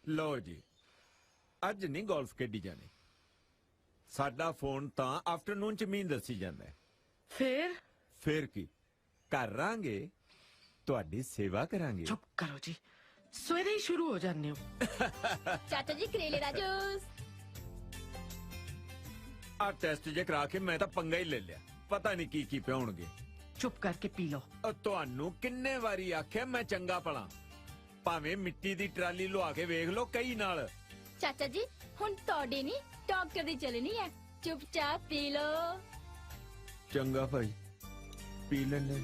लो जी, अज नहीं गोल्फ खेडी जानी। साडा फोन तां आफ्टरनून च मीं दसी जांदा है। फिर की कर रांगे, तुहाडी सेवा करांगे। चुप करो जी, सवेरे ही शुरू हो जाने हो। चाचा जी करेले दा जूस। आ टेस्ट जे करा के मैं तां पंगा ही ले लिया, पता नहीं की पियाउणगे। चुप करके पी लो। ਤੁਹਾਨੂੰ ਕਿੰਨੇ ਵਾਰੀ ਆਖਿਆ ਮੈਂ ਚੰਗਾ ਭਲਾ, ਭਾਵੇਂ ਮਿੱਟੀ ਦੀ ਟਰਾਲੀ ਲੁਆ ਕੇ ਵੇਖ ਲਓ ਕਈ ਨਾਲ। ਚਾਚਾ ਜੀ ਹੁਣ ਤੁਹਾਡੇ ਨਹੀਂ ਡਾਕਟਰ ਦੀ ਚੱਲਣੀ ਹੈ, ਚੁੱਪਚਾਪ ਪੀ ਲਓ। ਚੰਗਾ ਭਾਈ, ਪੀ ਲੈਨੇ।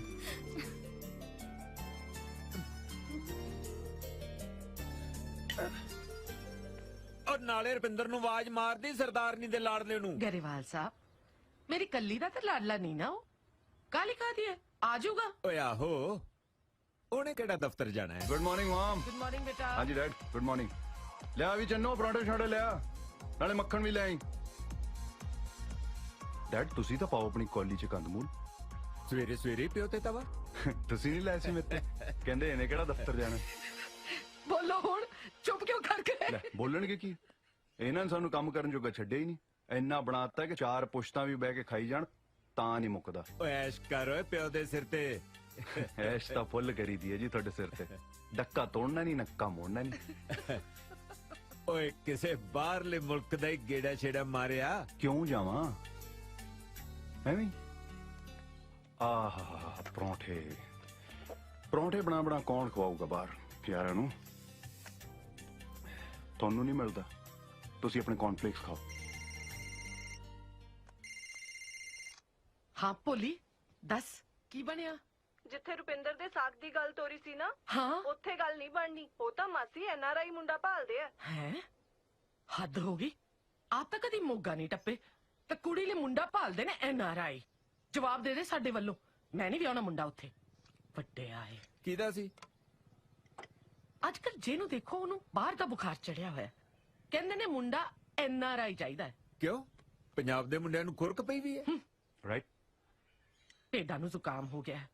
और नाले रुपिंदर ਨੂੰ ਆਵਾਜ਼ ਮਾਰਦੀ ਸਰਦਾਰਨੀ ਦੇ ਲਾੜਲੇ ਨੂੰ। गरेवाल साहब, मेरी कल्ली दा ते लाडला नहीं ना हो, काली का दी है, आ जाऊगा। ਓਏ ਆਹੋ, ਉਹਨੇ ਕਿਹੜਾ ਦਫ਼ਤਰ ਜਾਣਾ ਹੈ। Good morning mom. Good morning बेटा। हाँ जी डैड, गुड मॉर्निंग। लिया भी चन्नो पराठे छाड़े लिया, नाले मक्खन भी ले आई। डैड तुसी तो पाओ अपनी कॉली च कंदमूल। ਸਵੇਰੇ ਸਵੇਰੇ ਪਿਓ ਤੇ ਤਵਾ। तुसी नहीं लै सी मेरे ते, कहंदे इहने केड़ा दफ्तर जाना। बोलो हुण, चुप क्यों कर गए? ਲੈ ਬੋਲਣਗੇ ਕੀ, ਇਹਨਾਂ ਨੇ ਸਾਨੂੰ ਕੰਮ ਕਰਨ ਜੋਗਾ ਛੱਡਿਆ ਹੀ ਨਹੀਂ। ਇੰਨਾ ਬਣਾਤਾ ਕਿ 4 ਪੁਸ਼ਤਾਂ ਵੀ ਬਹਿ ਕੇ ਖਾਈ ਜਾਣ ਤਾਂ ਨਹੀਂ ਮੁੱਕਦਾ। ਓਏ ਐਸ਼ ਕਰ ਓਏ ਪਿਓ ਦੇ ਸਿਰ ਤੇ। ਐਸ਼ ਤਾਂ ਫੁੱਲ ਕਰੀ ਦੀ ਹੈ ਜੀ ਤੁਹਾਡੇ ਸਿਰ ਤੇ। ਡੱਕਾ ਤੋੜਨਾ ਨਹੀਂ, ਨੱਕਾ ਮੋੜਨਾ ਨਹੀਂ। ਓਏ ਕਿਸੇ ਬਾਹਰਲੇ ਮੁਲਕ ਦਾ ਹੀ ਗੇੜਾ ਛੇੜਾ ਮਾਰਿਆ। ਕਿਉਂ ਜਾਵਾਂ ਐਵੇਂ? ਆਹਾ ਪਰੌਂਠੇ ਪਰੌਂਠੇ ਬਣਾ ਬਣਾ ਕੌਣ ਖਵਾਊਗਾ ਬਾਹਰ ਪਿਆਰਿਆਂ ਨੂੰ। ਤੁਹਾਨੂੰ ਨਹੀਂ ਮਿਲਦਾ, ਤੁਸੀਂ ਆਪਣੇ ਕੌਰਨਫਲੇਕਸ ਖਾਓ। हाँ भोली, दस की बनया? ਜਿੱਥੇ ਰੁਪਿੰਦਰ ਦੇ ਸਾਕ ਦੀ ਗੱਲ ਤੋਰੀ ਸੀ ਨਾ, हाँ ਉੱਥੇ ਗੱਲ ਨਹੀਂ ਬਣਨੀ। ਉਹ ਤਾਂ ਮਾਸੀ NRI ਮੁੰਡਾ ਭਾਲਦੇ ਆ। है हद हो गई। आप ਤਾਂ ਕਦੀ ਮੋਗਾ ਨਹੀਂ ਟੱਪੇ ਤੇ ਕੁੜੀ ਲਈ ਮੁੰਡਾ ਭਾਲਦੇ ਨੇ NRI। ਜਵਾਬ ਦੇ ਦੇ ਸਾਡੇ ਵੱਲੋਂ, ਮੈਂ ਨਹੀਂ ਵਿਆਹਣਾ ਮੁੰਡਾ ਉੱਥੇ। ਵੱਡੇ ਆਏ ਕਿਹਦਾ ਸੀ? ਅੱਜ ਕੱਲ ਜਿਹਨੂੰ ਦੇਖੋ ਉਹਨੂੰ ਬਾਹਰ ਦਾ ਬੁਖਾਰ ਚੜਿਆ ਹੋਇਆ। ਕਹਿੰਦੇ ਨੇ ਮੁੰਡਾ NRI ਚਾਹੀਦਾ ਹੈ। ਕਿਉਂ ਪੰਜਾਬ ਦੇ ਮੁੰਡਿਆਂ ਨੂੰ ਖੁਰਕ ਪਈ ਵੀ ਹੈ? ਰਾਈਟ। ਭੇਡਾਂ ਨੂੰ ਜ਼ੁਕਾਮ ਹੋ ਗਿਆ ਹੈ।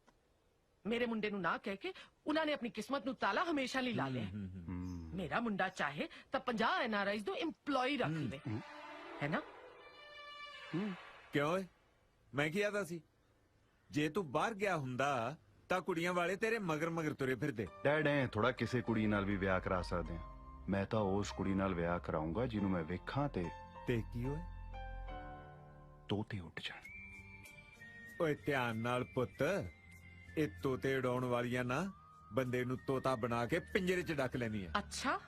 ਮੇਰੇ ਮੁੰਡੇ ਨੂੰ ਨਾ ਕਹਿ ਕੇ ਉਹਨਾਂ ਨੇ ਆਪਣੀ ਕਿਸਮਤ ਨੂੰ ਤਾਲਾ ਹਮੇਸ਼ਾ ਲਈ ਲਾ ਲਿਆ। ਮੇਰਾ ਮੁੰਡਾ ਚਾਹੇ ਤਾਂ 50 NRIs ਨੂੰ EMPLOYE ਰੱਖ ਦੇ, ਹੈ ਨਾ? ਕਿਉਂ ਓਏ, ਮੈਂ ਕੀ ਆਦਾ ਸੀ? ਜੇ ਤੂੰ ਬਾਹਰ ਗਿਆ ਹੁੰਦਾ ਤਾਂ ਕੁੜੀਆਂ ਵਾਲੇ ਤੇਰੇ ਮਗਰ ਮਗਰ ਤੁਰੇ ਫਿਰਦੇ। ਡੈਡ ਐ ਥੋੜਾ ਕਿਸੇ ਕੁੜੀ ਨਾਲ ਵੀ ਵਿਆਹ ਕਰਾ ਸਕਦੇ ਆ। ਮੈਂ ਤਾਂ ਉਸ ਕੁੜੀ ਨਾਲ ਵਿਆਹ ਕਰਾਉਂਗਾ ਜਿਹਨੂੰ ਮੈਂ ਵੇਖਾਂ ਤੇ ਕੀ ਓਏ? ਤੋਤੇ ਉੱਡ ਜਾਣ। ਓਏ ਧਿਆਨ ਨਾਲ ਪੁੱਤ, ਇਹ ਤੋਤੇ ਉਡਾਉਣ ਵਾਲੀਆਂ ਨਾ ਬੰਦੇ ਨੂੰ ਤੋਤਾ ਬਣਾ ਕੇ ਪਿੰਜਰੇ 'ਚ ਡੱਕ ਲੈਣੀਆਂ। ਅੱਛਾ,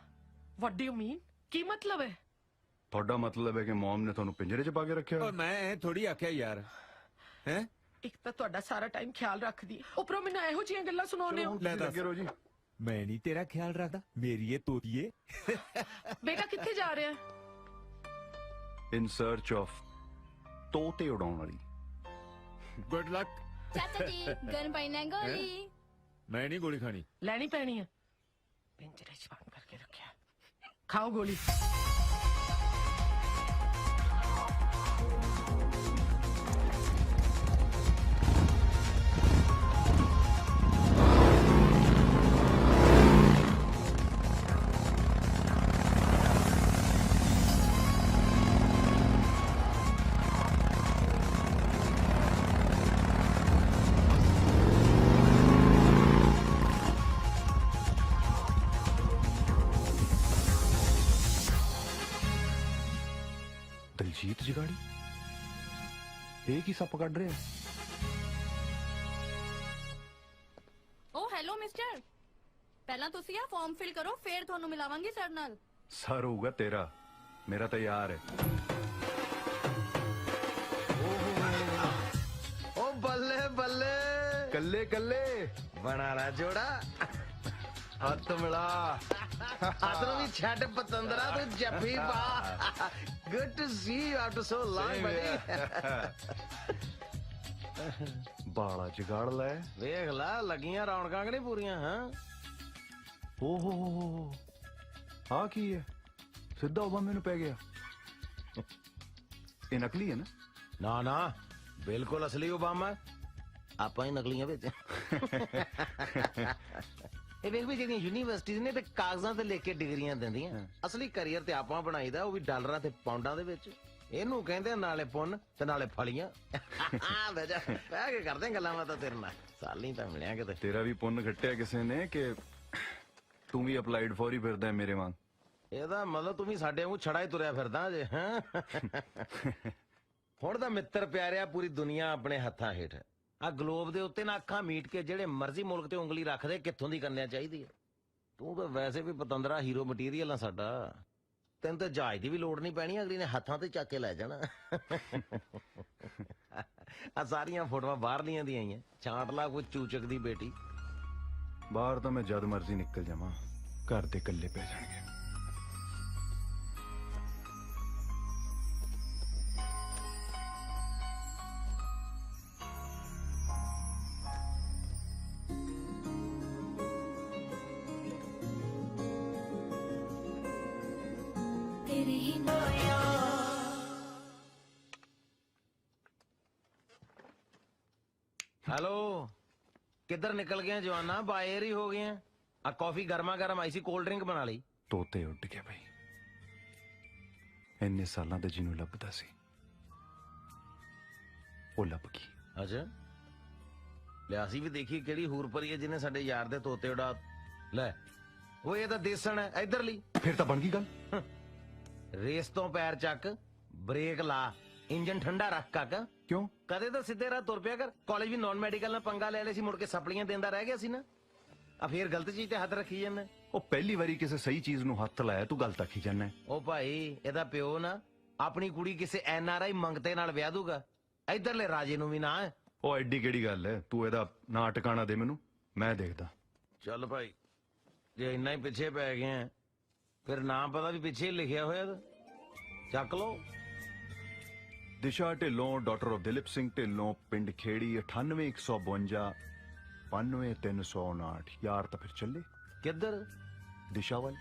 what do you mean? ਕੀ ਮਤਲਬ ਹੈ? ਤੁਹਾਡਾ ਮਤਲਬ ਹੈ ਕਿ ਮਮ ਨੇ ਤੁਹਾਨੂੰ ਪਿੰਜਰੇ 'ਚ ਪਾ ਕੇ ਰੱਖਿਆ? ਓਏ ਮੈਂ ਇਹ ਥੋੜੀ ਆਖਿਆ ਯਾਰ, ਹੈ? ਇੱਕ ਤਾਂ ਤੁਹਾਡਾ ਸਾਰਾ ਟਾਈਮ ਖਿਆਲ ਰੱਖਦੀ ਹੈ, ਉੱਪਰੋਂ ਮੈਨੂੰ ਇਹੋ ਜਿਹੀਆਂ ਗੱਲਾਂ ਸੁਣਾਉਂਦੇ ਹੋ। ਲੈ ਦੱਸ। ਲੱਗੇ ਰਹੋ ਜੀ। ਮੈਂ ਨਹੀਂ ਤੇਰਾ ਖਿਆਲ ਰੱਖਦਾ, ਮੇਰੀ ਇਹ ਤੋਤੀਏ। ਬੇਟਾ ਕਿੱਥੇ ਜਾ ਰਿਹਾ? ਇਨ ਸਰਚ ਆਫ ਤੋਤੇ ਉਡਾਉਣ ਵਾਲੀ। Good luck. ਚਾਚਾ ਜੀ ਗਨ ਪਾਈਨਾ ਗੋਲੀ। ਮੈਂ ਨਹੀਂ ਗੋਲੀ ਖਾਣੀ। ਲੈਣੀ ਪੈਣੀ ਹੈ। ਪਿੰਜਰੇ 'ਚ ਬੰਦ ਕਰਕੇ ਰੱਖਿਆ, ਖਾਓ ਗੋਲੀ। ਦਲਜੀਤ ਜਗਾੜੀ ਇਹ ਕੀ ਸੱਪ ਕੱਢ ਰਿਹਾ? ਓ ਹੈਲੋ ਮਿਸਟਰ, ਪਹਿਲਾਂ ਤੁਸੀਂ ਆ ਫਾਰਮ ਫਿਲ ਕਰੋ, ਫੇਰ ਤੁਹਾਨੂੰ ਮਿਲਾਵਾਂਗੇ ਸਰ ਨਾਲ। ਸਰ ਹੋਊਗਾ ਤੇਰਾ, ਮੇਰਾ ਤਾਂ ਯਾਰ ਹੈ। ओ बल्ले बल्ले ਕੱਲੇ ਕੱਲੇ बना ला जोड़ा ਹੱਥ ਮਿਲਾ। आदर भी छट पतंदरा तू जफ्फी पा good to see you after so long buddy ਬਾਲਾ ਜਗਾੜ ਲੈ। देख ला लगियां रौनकां कि नहीं पूरियां हां ਓ ਹੋ ਆ ਕੀ ਹੈ? ਸਿੱਧਾ ਓਬਾਮੇ ਨੂੰ ਪੈ ਗਿਆ। ਇਹ ਨਕਲੀ ਹੈ ਨਾ? ना ना बिल्कुल असली ओबामा, ਆਪਾਂ ਹੀ ਨਕਲੀਆਂ ਵਿੱਚ। ਇਹ ਵੇਖ ਵੀ ਜਿਹੜੀਆਂ ਯੂਨੀਵਰਸਿਟੀਆਂ ਨੇ ਤੇ ਕਾਗਜ਼ਾਂ ਤੇ ਲਿਖ ਕੇ ਡਿਗਰੀਆਂ ਦਿੰਦੀਆਂ ਅਸਲੀ ਕੈਰੀਅਰ ਤੇ ਆਪਾਂ ਬਣਾਈਦਾ ਉਹ ਵੀ ਡਾਲਰਾਂ ਤੇ ਪਾਉਂਡਾਂ ਦੇ ਵਿੱਚ ਇਹਨੂੰ ਕਹਿੰਦੇ ਨਾਲੇ ਪੁੰਨ ਤੇ ਨਾਲੇ ਫਲੀਆਂ ਬਹਿ ਜਾ ਬਹਿ ਕੇ ਕਰਦੇ ਗੱਲਾਂ ਬਾਤਾਂ ਤੇਰੇ ਨਾਲ ਸਾਲੀ ਤਾਂ ਮਿਲਿਆ ਕਿਤੇ ਤੇਰਾ ਵੀ ਪੁੰਨ ਘਟਿਆ ਕਿਸੇ ਨੇ ਕਿ ਤੂੰ ਵੀ ਅਪਲਾਈਡ ਫॉर ਹੀ ਫਿਰਦਾ ਹੈ ਮੇਰੇ ਵਾਂਗ ਇਹਦਾ ਮਤਲਬ ਤੂੰ ਵੀ ਸਾਡੇ ਵਾਂਗੂ ਛੜਾ ਹੀ ਤੁਰਿਆ ਫਿਰਦਾ ਜੇ ਹੈਂ? ਹੁਣ ਤਾਂ ਮਿੱਤਰ ਪਿਆਰਿਆ ਪੂਰੀ ਦੁਨੀਆ ਆਪਣੇ ਹੱਥਾਂ ਹੇਠ ਹੈ ਆ ਗਲੋਬ ਦੇ ਉੱਤੇ ਨਾ ਅੱਖਾਂ ਮੀਟ ਕੇ ਜਿਹੜੇ ਮਰਜ਼ੀ ਮੁਲਕ ਤੇ ਉਂਗਲੀ ਰੱਖਦੇ ਕਿੱਥੋਂ ਦੀ ਕਰਨਿਆ ਚਾਹੀਦੀ ਹੈ ਤੂੰ ਤਾਂ ਵੈਸੇ ਵੀ ਪਤੰਦਰਾ ਹੀਰੋ ਮਟੀਰੀਅਲ ਆ ਸਾਡਾ ਤੈਨੂੰ ਤਾਂ ਜਹਾਜ਼ ਦੀ ਵੀ ਲੋੜ ਨਹੀਂ ਪੈਣੀ ਅਗਲੀ ਨੇ ਹੱਥਾਂ ਤੇ ਚੱਕ ਕੇ ਲੈ ਜਾਣਾ ਆ ਸਾਰੀਆਂ ਫੋਟੋਆਂ ਬਾਹਰਲੀਆਂ ਦੀਆਂ ਆਈਆਂ ਛਾਂਟ ਲਾ ਕੋਈ ਚੂਚਕ ਦੀ ਬੇਟੀ ਬਾਹਰ ਤਾਂ ਮੈਂ ਜਦ ਮਰਜ਼ੀ ਨਿਕਲ ਜਾਵਾਂ ਘਰ ਦੇ ਇਕੱਲੇ ਪੈ ਜਾਣਗੇ तेरे ही हेलो किधर निकल गए जवाना बाहर ही हो गए हैं आ कॉफी गर्मा गर्म आई सी कोल्ड ड्रिंक बना ली ਤੋਤੇ ਉੱਡ ਗਿਆ ਬਈ ਇੰਨੇ ਸਾਲਾਂ ਦਾ ਜਿਹਨੂੰ ਲੱਭਦਾ ਸੀ ਉਹ ਲੱਭ ਗਈ अच्छा ਲਿਆ ਸੀ ਵੀ ਦੇਖੀ ਕਿਹੜੀ ਹੂਰ ਪਰੀ ਹੈ ਜਿਹਨੇ ਸਾਡੇ ਯਾਰ ਦੇ ਤੋਤੇ ਉਡਾ ਲੈ ਉਹ ਇਹ ਤਾਂ ਦੇਸਣ ਹੈ ਇਧਰ ਲਈ ਫਿਰ ਤਾਂ ਬਣ ਗਈ ਗੱਲ ਰੇਸ ਤੋਂ ਪੈਰ ਚੱਕ ਬ੍ਰੇਕ ਲਾ ਇੰਜਨ ਠੰਡਾ ਰੱਖ ਕਾਕਾ ਕਿਉਂ ਕਦੇ ਤਾਂ ਸਿੱਧੇ ਰਾਹ ਤੁਰ ਪਿਆ ਕਰ ਕਾਲਜ ਵੀ ਨਾਨ ਮੈਡੀਕਲ ਨਾਲ ਪੰਗਾ ਲੈ ਲਿਆ ਸੀ ਮੁੜ ਕੇ ਸਪਲੀਆਂ ਦਿੰਦਾ ਰਹਿ ਗਿਆ ਸੀ ਨਾ ਆ ਫੇਰ ਗਲਤ ਚੀਜ਼ ਤੇ ਹੱਥ ਰੱਖੀ ਜਾਂਦਾ ਉਹ ਪਹਿਲੀ ਵਾਰੀ ਕਿਸੇ ਸਹੀ ਚੀਜ਼ ਨੂੰ ਹੱਥ ਲਾਇਆ ਤੂੰ ਗੱਲ ਤੱਕ ਹੀ ਜਾਣਾ ਉਹ ਭਾਈ ਇਹਦਾ ਪਿਓ ਨਾ ਆਪਣੀ ਕੁੜੀ ਕਿਸੇ ਐਨਆਰਆਈ ਮੰਗਤੇ ਨਾਲ ਵਿਆਹ ਦੂਗਾ ਇਧਰਲੇ ਰਾਜੇ ਨੂੰ ਵੀ ਨਾ ਉਹ ਐਡੀ ਕਿਹੜੀ ਗੱਲ ਹੈ ਤੂੰ ਇਹਦਾ ਨਾਂ ਟਿਕਾਣਾ ਦੇ ਮੈਨੂੰ ਮੈਂ ਦੇਖਦਾ ਚੱਲ ਭਾਈ ਜੇ ਇੰਨਾ ਹੀ ਪਿੱਛੇ ਪੈ ਗਏ ਆ ਫਿਰ ਨਾਮ ਪਤਾ ਵੀ ਪਿੱਛੇ ਹੀ ਲਿਖਿਆ ਹੋਇਆ ਤਾਂ ਚੱਕ ਲਓ ਦਿਸ਼ਾ ਢਿੱਲੋਂ ਡਾਕਟਰ ਆਫ ਦਿਲੀਪ ਸਿੰਘ ਢਿੱਲੋਂ ਪਿੰਡ ਖੇੜੀ 98152 95359 ਯਾਰ ਤਾਂ ਫਿਰ ਚੱਲੇ ਕਿੱਧਰ ਦਿਸ਼ਾ ਵੱਲ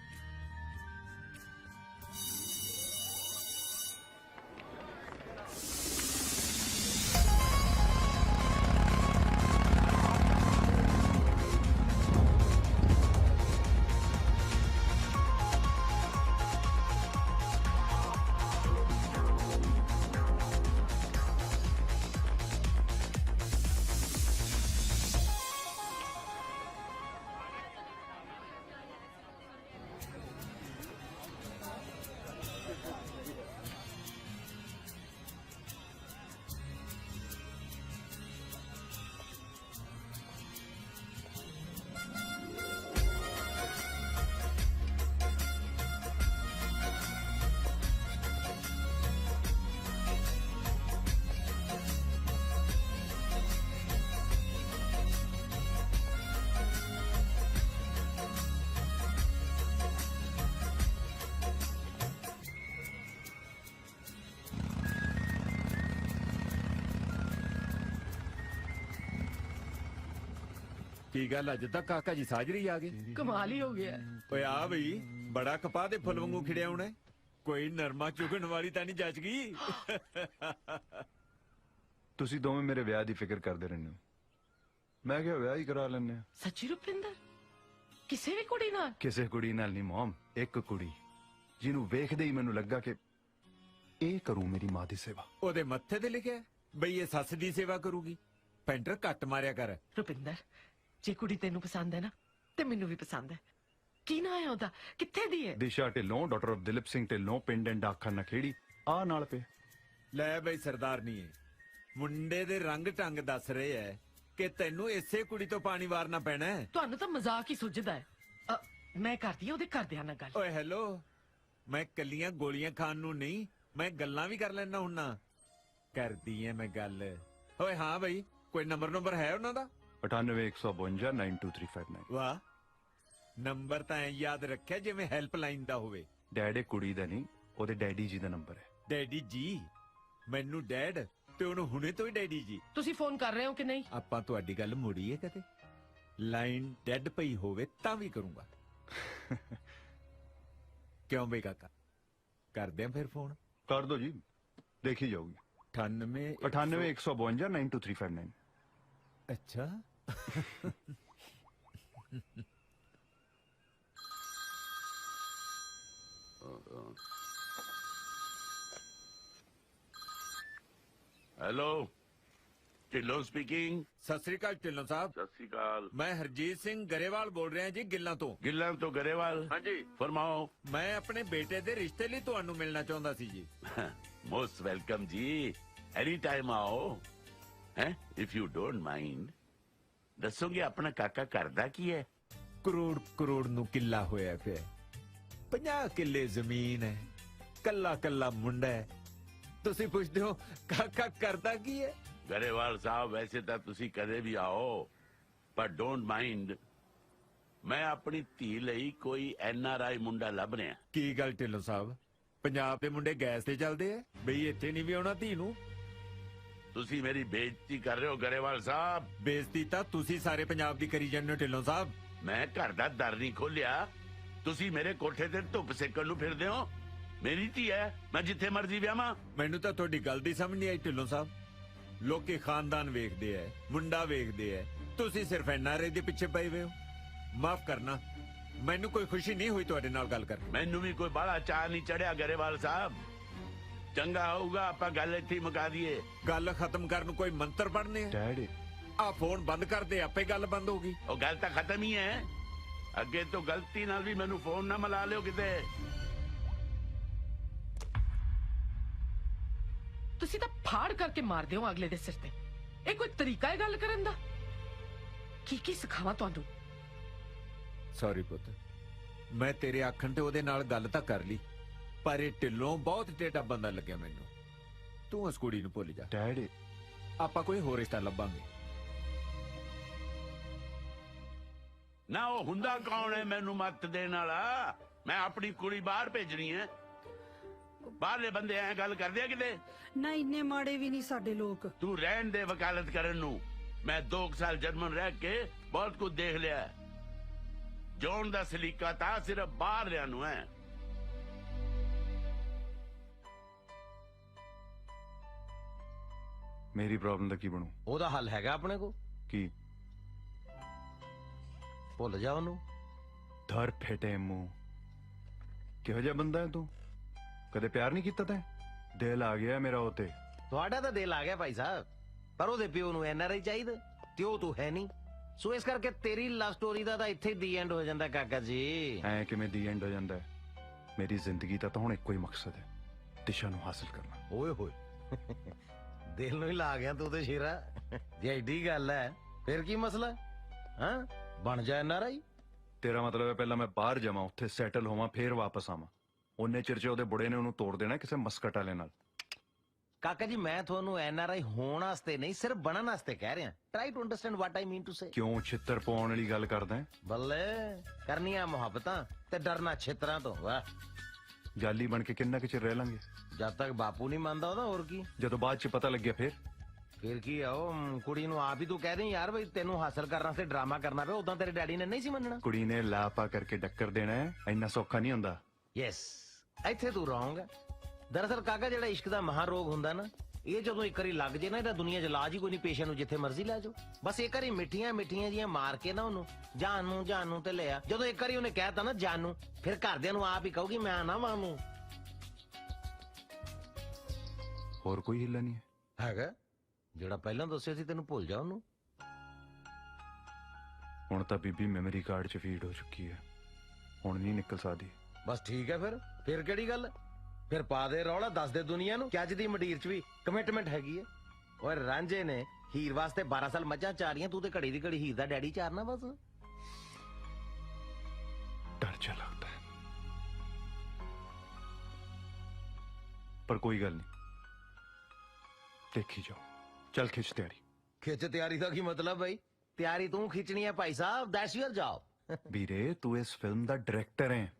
ਕੀ ਗੱਲ ਅੱਜ ਤੱਕ ਕਾਕਾ ਜੀ ਸਾਜਰੀ ਆ ਗਏ कमाल ही हो गया है। ਓਏ ਆ ਬਈ ਬੜਾ ਕਪਾਹ ਦੇ ਫੁੱਲ ਵਾਂਗੂ ਖਿੜਿਆ ਹੋਣਾ ਕੋਈ ਨਰਮਾ ਚੁਗਣ ਵਾਲੀ ਤਾਂ ਨਹੀਂ ਜੱਜ ਗਈ ਤੁਸੀਂ ਦੋਵੇਂ ਮੇਰੇ ਵਿਆਹ ਦੀ ਫਿਕਰ ਕਰਦੇ ਰਹਿੰਦੇ ਹੋ ਮੈਂ ਕਿਹਾ ਵਿਆਹ ਹੀ ਕਰਾ ਲੈਂਦੇ ਆ सच्ची रुपिंदर किसी भी कुड़ी नाल ਕਿਸੇ ਕੁੜੀ ਨਾਲ ਨਹੀਂ ਮੋਮ ਇੱਕ ਕੁੜੀ ਜਿਹਨੂੰ ਵੇਖਦੇ ਹੀ ਮੈਨੂੰ ਲੱਗਾ ਕਿ ਇਹ ਕਰੂ ਮੇਰੀ ਮਾਂ ਦੀ ਸੇਵਾ ਉਹਦੇ ਮੱਥੇ ਤੇ ਲਿਖਿਆ ਬਈ ਇਹ ਸੱਸ ਦੀ ਸੇਵਾ ਕਰੂਗੀ ਪੈਂਟਰ ਕੱਟ ਮਾਰਿਆ ਕਰ रुपिंदर जे कुड़ी तेनू पसंद है ना ते मैनू भी पसंद है की ना है ओदा कित्थे दी है ਦਿਸ਼ਾ ਢਿੱਲੋਂ ਡਾਕਟਰ ਆਫ ਦਿਲੀਪ ਸਿੰਘ ਢਿੱਲੋਂ ਪਿੰਡ ਡਾਕਖਾਨਾ ਨਖੇੜੀ ਆ ਨਾਲ ਪਏ ਲੈ ਬਈ ਸਰਦਾਰਨੀ ਮੁੰਡੇ ਦੇ ਰੰਗ ਢੰਗ ਦੱਸ ਰਹੇ ਐ ਕਿ ਤੈਨੂੰ ਇਸੇ ਕੁੜੀ ਤੋਂ ਪਾਣੀ ਵਾਰਨਾ ਪੈਣਾ ਹੈ ਤੁਹਾਨੂੰ ਤਾਂ ਮਜ਼ਾਕ ਹੀ ਸੁਝਦਾ ਹੈ ਮੈਂ ਕਰਦੀ ਆ ਉਹਦੇ ਘਰਦਿਆਂ ਨਾਲ ਗੱਲ ਓਏ ਹੈਲੋ ਮੈਂ ਕੱਲੀਆਂ ਗੋਲੀਆਂ ਖਾਣ ਨੂੰ ਨਹੀਂ ਮੈਂ ਗੱਲਾਂ ਵੀ ਕਰ ਲੈਣਾ ਹੁੰਨਾ ਕਰਦੀ ਐ ਮੈਂ ਗੱਲ ਓਏ ਹਾਂ ਬਈ ਕੋਈ ਨੰਬਰ ਹੈ ਉਹਨਾਂ ਦਾ 9815 92359 ਵਾਹ ਨੰਬਰ ਤਾਂ ਐਂ ਯਾਦ ਰੱਖਿਆ ਜਿਵੇਂ ਹੈਲਪਲਾਈਨ ਦਾ ਹੋਵੇ ਡੈਡ ਇਹ ਕੁੜੀ ਦਾ ਨਹੀਂ ਉਹਦੇ ਡੈਡੀ ਜੀ ਦਾ ਨੰਬਰ ਹੈ ਡੈਡੀ ਜੀ ਮੈਨੂੰ ਡੈਡ ਤੇ ਉਹਨੂੰ ਹੁਣੇ ਤੋਂ ਹੀ ਡੈਡੀ ਜੀ ਤੁਸੀਂ ਫੋਨ ਕਰ ਰਹੇ ਹੋ ਕਿ ਨਹੀਂ ਆਪਾਂ ਤੁਹਾਡੀ ਗੱਲ ਮੋੜੀ ਹੈ ਕਦੇ ਲਾਈਨ ਡੈਡ ਪਈ ਹੋਵੇ ਤਾਂ ਵੀ ਕਰੂੰਗਾ ਕਿਉਂ ਬਈ ਕਾਕਾ ਕਰਦੇ ਆਂ ਫਿਰ ਫੋਨ ਕਰ ਦੋ ਜੀ ਦੇਖੀ ਜਾਊਗੀ 98 9815 92359 ਅੱਛਾ हेलो ਢਿੱਲੋਂ ਸਪੀਕਿੰਗ। ਸਤਿ ਸ੍ਰੀ ਅਕਾਲ ਢਿੱਲੋਂ ਸਾਹਿਬ। ਸਤਿ ਸ਼੍ਰੀ ਅਕਾਲ। ਮੈਂ ਹਰਜੀਤ ਸਿੰਘ ਗਰੇਵਾਲ ਬੋਲ ਰਿਹਾ ਜੀ ਗਿੱਲਾਂ ਤੋਂ। ਗਿੱਲਾਂ ਤੋਂ ਗਰੇਵਾਲ। ਹਾਂਜੀ ਫਰਮਾਓ। ਮੈਂ ਆਪਣੇ ਬੇਟੇ ਦੇ ਰਿਸ਼ਤੇ ਲਈ ਤੁਹਾਨੂੰ ਮਿਲਣਾ ਚਾਹੁੰਦਾ ਸੀ ਜੀ। ਮੋਸਟ ਵੈਲਕਮ ਜੀ, ਐਨੀ ਟਾਈਮ ਆਓ। ਹੈ ਇਫ ਯੂ ਡੋਂਟ ਮਾਈਂਡ ਦੱਸੋਗੇ ਆਪਣਾ ਕਾਕਾ ਕਰਦਾ ਕੀ ਹੈ? ਕਰੋੜ ਨੂੰ ਕਿੱਲਾ ਹੋਇਆ ਪਿਆ, 50 ਕਿੱਲੇ ਜ਼ਮੀਨ ਹੈ, ਕੱਲਾ ਕੱਲਾ ਮੁੰਡਾ ਹੈ। ਤੁਸੀਂ ਪੁੱਛਦੇ ਹੋ ਕਾਕਾ ਕਰਦਾ ਕੀ ਹੈ? ਗਰੇਵਾਲ ਸਾਹਿਬ ਵੈਸੇ ਤਾਂ ਤੁਸੀਂ ਕਦੇ ਵੀ ਆਓ, ਪਰ ਡੋਂਟ ਮਾਈਂਡ ਮੈਂ ਆਪਣੀ ਧੀ ਲਈ ਕੋਈ NRI ਮੁੰਡਾ ਲੱਭ ਰਿਹਾ। ਕੀ ਗੱਲ ਢਿੱਲੋਂ ਸਾਹਿਬ, ਪੰਜਾਬ ਦੇ ਮੁੰਡੇ ਗੈਸ ਤੇ ਚੱਲਦੇ ਆ ਬਈ ਇੱਥੇ ਨਹੀਂ ਵੀ ਆਉਣਾ ਧੀ ਨੂੰ? ਤੁਸੀਂ ਮੇਰੀ ਬੇਇੱਜ਼ਤੀ ਕਰ ਰਹੇ ਹੋ ਗਰੇਵਾਲ ਸਾਹਿਬ। ਬੇਇੱਜ਼ਤੀ ਤਾਂ ਤੁਸੀਂ ਸਾਰੇ ਪੰਜਾਬ ਦੀ ਕਰੀ ਜਾਂਦੇ ਹੋ ਢਿੱਲੋਂ ਸਾਹਿਬ। ਮੈਂ ਘਰ ਦਾ ਦਰ ਨਹੀਂ ਖੋਲਿਆ, ਤੁਸੀਂ ਮੇਰੇ ਕੋਠੇ ਤੇ ਧੁੱਪ ਸੇਕਣ ਨੂੰ ਫਿਰਦੇ ਹੋ। ਮੇਰੀ ਧੀ ਹੈ, ਮੈਂ ਜਿੱਥੇ ਮਰਜ਼ੀ ਵਿਆਹਾਂ। ਮੈਨੂੰ ਤਾਂ ਤੁਹਾਡੀ ਗੱਲ ਦੀ ਸਮਝ ਨਹੀਂ ਆਈ ਢਿੱਲੋਂ ਸਾਹਿਬ। ਲੋਕੀ ਖਾਨਦਾਨ ਵੇਖਦੇ ਐ, ਮੁੰਡਾ ਵੇਖਦੇ ਐ, ਤੁਸੀਂ ਸਿਰਫ NRI ਦੇ ਪਿੱਛੇ ਪਏ ਹੋਏ ਹੋ। ਮਾਫ ਕਰਨਾ, ਮੈਨੂੰ ਕੋਈ ਖੁਸ਼ੀ ਨਹੀਂ ਹੋਈ ਤੁਹਾਡੇ ਨਾਲ ਗੱਲ ਕਰਕੇ। ਮੈਨੂੰ ਵੀ ਕੋਈ ਬੜਾ ਚਾਹ ਨਹੀਂ ਚੜਿਆ ਗਰੇਵਾਲ ਸਾਹਿਬ। ਚੰਗਾ ਹੋਊਗਾ ਆਪਾਂ ਗੱਲ ਇੱਥੇ ਹੀ ਮੁਕਾ ਦਈਏ। ਗੱਲ ਖਤਮ ਕਰਨ ਨੂੰ ਕੋਈ ਮੰਤਰ ਪੜਨੇ ਆ? ਡੈਡੀ ਆ ਫੋਨ ਬੰਦ ਕਰ ਦੇ, ਆਪੇ ਗੱਲ ਬੰਦ ਹੋਗੀ। ਉਹ ਗੱਲ ਤਾਂ ਖਤਮ ਹੀ ਹੈ। ਅੱਗੇ ਤੋਂ ਗਲਤੀ ਨਾਲ ਵੀ ਮੈਨੂੰ ਫੋਨ ਨਾ ਮਿਲਾ ਲਿਓ ਕਿਤੇ। ਤੁਸੀਂ ਤਾਂ ਫਾੜ ਕਰਕੇ ਮਾਰਦੇ ਹੋ ਅਗਲੇ ਦੇ ਸਿਰ ਤੇ। ਇਹ ਕੋਈ ਤਰੀਕਾ ਹੈ ਗੱਲ ਕਰਨ ਦਾ? ਕੀ ਸਿਖਾਵਾਂ ਤੁਹਾਨੂੰ? ਸੌਰੀ ਪੁੱਤ, ਮੈਂ ਤੇਰੇ ਆਖਣ ਤੇ ਉਹਦੇ ਨਾਲ ਗੱਲ ਤਾਂ ਕਰ ਲਈ, ਪਰ ਇਹ ਢਿੱਲੋਂ ਬਹੁਤ ਟੇਢਾ ਬੰਦਾ ਲੱਗਿਆ ਮੈਨੂੰ। ਤੂੰ ਉਸ ਕੁੜੀ ਨੂੰ ਭੁੱਲ ਜਾ। ਡੈਡੀ ਆਪਾਂ ਕੋਈ ਹੋਰ ਰਿਸ਼ਤਾ ਲੱਭਾਂਗੇ। ਨਾ ਉਹ ਹੁੰਦਾ ਕੌਣ ਹੈ ਮੈਨੂੰ ਮੱਤ ਦੇਣ ਵਾਲਾ? ਮੈਂ ਆਪਣੀ ਕੁੜੀ ਬਾਹਰ ਭੇਜਣੀ ਹੈ। ਬਾਹਰਲੇ ਬੰਦੇ ਐ ਗੱਲ ਕਰਦੇ ਆ ਕਿਤੇ? ਨਾ ਇੰਨੇ ਮਾੜੇ ਵੀ ਨਹੀਂ ਸਾਡੇ ਲੋਕ। ਤੂੰ ਰਹਿਣ ਦੇ ਵਕਾਲਤ ਕਰਨ ਨੂੰ। ਮੈਂ 2 ਸਾਲ ਜਰਮਨ ਰਹਿ ਕੇ ਬਹੁਤ ਕੁਝ ਦੇਖ ਲਿਆ। ਜੋਨ ਦਾ ਸਲੀਕਾ ਤਾਂ ਸਿਰਫ ਬਾਹਰਲਿਆਂ ਨੂੰ ਹੈ। ਮੇਰੀ ਪ੍ਰੋਬਲਮ ਦਾ ਕੀ ਬਣੂ? ਉਹਦਾ ਹੱਲ ਹੈਗਾ ਆਪਣੇ ਕੋ। ਕੀ? ਭੁੱਲ ਜਾ ਉਹਨੂੰ। ਧਰ ਫੇਟੇ ਮੂੰਹ। ਕਿਹੋ ਜਿਹਾ ਬੰਦਾ ਹੈ ਤੂੰ? ਕਦੇ ਪਿਆਰ ਨਹੀਂ ਕੀਤਾ ਤੈਂ? ਦਿਲ ਆ ਗਿਆ ਮੇਰਾ ਉਹ ਤੇ। ਤੁਹਾਡਾ ਤਾਂ ਦਿਲ ਆ ਗਿਆ ਭਾਈ ਸਾਹਿਬ, ਪਰ ਉਹਦੇ ਪਿਓ ਨੂੰ NRI ਚਾਹੀਦਾ ਤੇ ਉਹ ਤੂੰ ਹੈ ਨਹੀਂ। ਸੋ ਇਸ ਕਰਕੇ ਤੇਰੀ ਲਵ ਸਟੋਰੀ ਦਾ ਤਾਂ ਇੱਥੇ ਦੀ ਐਂਡ ਹੋ ਜਾਂਦਾ ਕਾਕਾ ਜੀ। ਐ ਕਿਵੇਂ ਦੀ ਐਂਡ ਹੋ ਜਾਂਦਾ ਹੈ? ਮੇਰੀ ਜ਼ਿੰਦਗੀ ਦਾ ਤਾਂ ਹੁਣ ਇੱਕੋ ਹੀ ਮਕਸਦ ਹੈ, ਦਿਸ਼ਾ ਨੂੰ ਹਾਸਲ ਕਰਨਾ। ਓਏ ਹੋਏ ਦਿਲ ਨੂੰ ਹੀ ਲਾ ਗਿਆ ਤੂੰ ਤੇ ਸ਼ੇਰਾ। ਜੇ ਐਡੀ ਗੱਲ ਹੈ ਫਿਰ ਕੀ ਮਸਲਾ? ਹਾਂ ਬਣ ਜਾ NRI। ਤੇਰਾ ਮਤਲਬ ਹੈ ਪਹਿਲਾਂ ਮੈਂ ਬਾਹਰ ਜਾਵਾਂ, ਉੱਥੇ ਸੈਟਲ ਹੋਵਾਂ, ਫੇਰ ਵਾਪਸ ਆਵਾਂ। ਉਹਨੇ ਚਿਰ ਚ ਉਹਦੇ ਬੁੜੇ ਨੇ ਉਹਨੂੰ ਤੋੜ ਦੇਣਾ ਕਿਸੇ ਮਸਕਟ ਵਾਲੇ ਨਾਲ। ਕਾਕਾ ਜੀ ਮੈਂ ਤੁਹਾਨੂੰ NRI ਹੋਣ ਵਾਸਤੇ ਨਹੀਂ, ਸਿਰਫ ਬਣਨ ਵਾਸਤੇ ਕਹਿ ਰਿਹਾ। Try to understand what I mean to say. ਕਿਉਂ ਛਿੱਤਰ ਪਾਉਣ ਵਾਲੀ ਗੱਲ ਕਰਦਾ ਹੈ? ਬੱਲੇ ਕਰਨੀਆਂ ਮੁਹੱਬਤਾਂ ਤੇ ਡਰਨਾ ਛਿੱਤਰਾਂ ਤੋਂ। ਵਾਹ, ਜਾਲੀ ਬਣ ਕੇ ਕਿੰਨਾ ਕੁ ਚਿਰ ਰਹਿ ਲਾਂਗੇ? ਜਦ ਤੱਕ ਬਾਪੂ ਨਹੀਂ ਮੰਨਦਾ ਉਹਦਾ ਹੋਰ ਕੀ। ਜਦੋਂ ਬਾਅਦ ਚ ਪਤਾ ਲੱਗਿਆ ਫਿਰ ਕੀ ਆ? ਉਹ ਕੁੜੀ ਨੂੰ ਆਪ ਹੀ ਤੂੰ ਕਹਿ ਦੇ ਯਾਰ ਬਈ ਤੈਨੂੰ ਹਾਸਲ ਕਰਨ ਵਾਸਤੇ ਡਰਾਮਾ ਕਰਨਾ ਪਿਆ। ਉਦਾਂ ਤੇਰੇ ਡੈਡੀ ਨੇ ਨਹੀਂ ਸੀ ਮੰਨਣਾ। ਕੁੜੀ ਨੇ ਲਾਪਾ ਕਰਕੇ ਡੱਕਰ ਦੇਣਾ ਹੈ, ਇੰਨਾ ਸੌਖਾ ਨਹੀਂ ਹੁੰਦਾ। ਯੈਸ, ਇੱਥੇ ਤੂੰ ਰੋਂਗ। ਦਰਅਸਲ ਕਾਕਾ ਜਿਹੜਾ ਇਸ਼ਕ ਦਾ ਮਹਾ ਰੋਗ ਹੁੰਦਾ ਨਾ, ਇਹ ਜਦੋਂ ਇੱਕ ਵਾਰੀ ਲੱਗ ਜੇ ਨਾ, ਇਹਦਾ ਦੁਨੀਆ 'ਚ ਇਲਾਜ ਹੀ ਕੋਈ ਨਹੀਂ। ਪੇਸ਼ੈਂਟ ਨੂੰ ਜਿੱਥੇ ਮਰਜ਼ੀ ਲੈ ਜਾਓ, ਬਸ ਇੱਕ ਵਾਰੀ ਮਿੱਠੀਆਂ ਜੀਆਂ ਮਾਰ ਕੇ ਨਾ ਉਹਨੂੰ ਜਾਨ ਨੂੰ ਤੇ ਲਿਆ। ਜਦੋਂ ਇੱਕ ਵਾਰੀ ਉਹਨੇ ਕਹਿਤਾ ਨਾ ਜਾਨ ਨੂੰ, ਫਿਰ ਘਰਦਿਆਂ ਨੂੰ ਆਪ ਹੀ ਕਹੂਗੀ ਮੈਂ ਨਾ ਮਾਨੂੰ। ਹੋਰ ਕੋਈ ਹਿੱਲਾ ਨਹੀਂ ਹੈ? ਹੈਗਾ, ਜਿਹੜਾ ਪਹਿਲਾਂ ਦੱਸਿਆ ਸੀ ਤੈਨੂੰ ਭੁੱਲ ਜਾ ਉਹਨੂੰ। ਹੁਣ ਤਾਂ ਬੀਬੀ ਮੈਮਰੀ ਕਾਰਡ 'ਚ ਫੀਡ ਹੋ ਚੁੱਕੀ ਹੈ, ਹੁਣ ਨਹੀਂ ਨਿਕਲ ਸਕਦੀ। ਬਸ ਠੀਕ ਹੈ, ਫਿਰ ਕਿਹੜੀ ਗੱਲ? ਫਿਰ ਪਾ ਦੇ ਰੌਲਾ, ਦੱਸ ਦੇ ਦੁਨੀਆ ਨੂੰ ਕਿ ਅੱਜ ਦੀ ਮੰਡੀਰ 'ਚ ਵੀ ਕਮਿਟਮੈਂਟ ਹੈਗੀ ਹੈ। ਓਏ ਰਾਂਝੇ ਨੇ ਹੀਰ ਵਾਸਤੇ 12 ਸਾਲ ਮੱਝਾਂ ਚਾਰੀਆਂ, ਤੂੰ ਤੇ ਘੜੀ ਦੀ ਘੜੀ ਹੀਰ ਦਾ ਡੈਡੀ ਚਾਰਨਾ ਬਸ। ਡਰ ਜਾ ਲੱਗਦਾ ਹੈ, ਪਰ ਕੋਈ ਗੱਲ ਨਹੀਂ, ਦੇਖੀ ਜਾਓ। ਚੱਲ ਖਿੱਚ ਤਿਆਰੀ। ਖਿੱਚ ਤਿਆਰੀ ਦਾ ਕੀ ਮਤਲਬ ਬਈ? ਤਿਆਰੀ ਤੂੰ ਖਿੱਚਣੀ ਹੈ Bhai Sahib, that's your job. ਵੀਰੇ ਤੂੰ ਇਸ ਫਿਲਮ ਦਾ ਡਾਇਰੈਕਟਰ ਹੈ,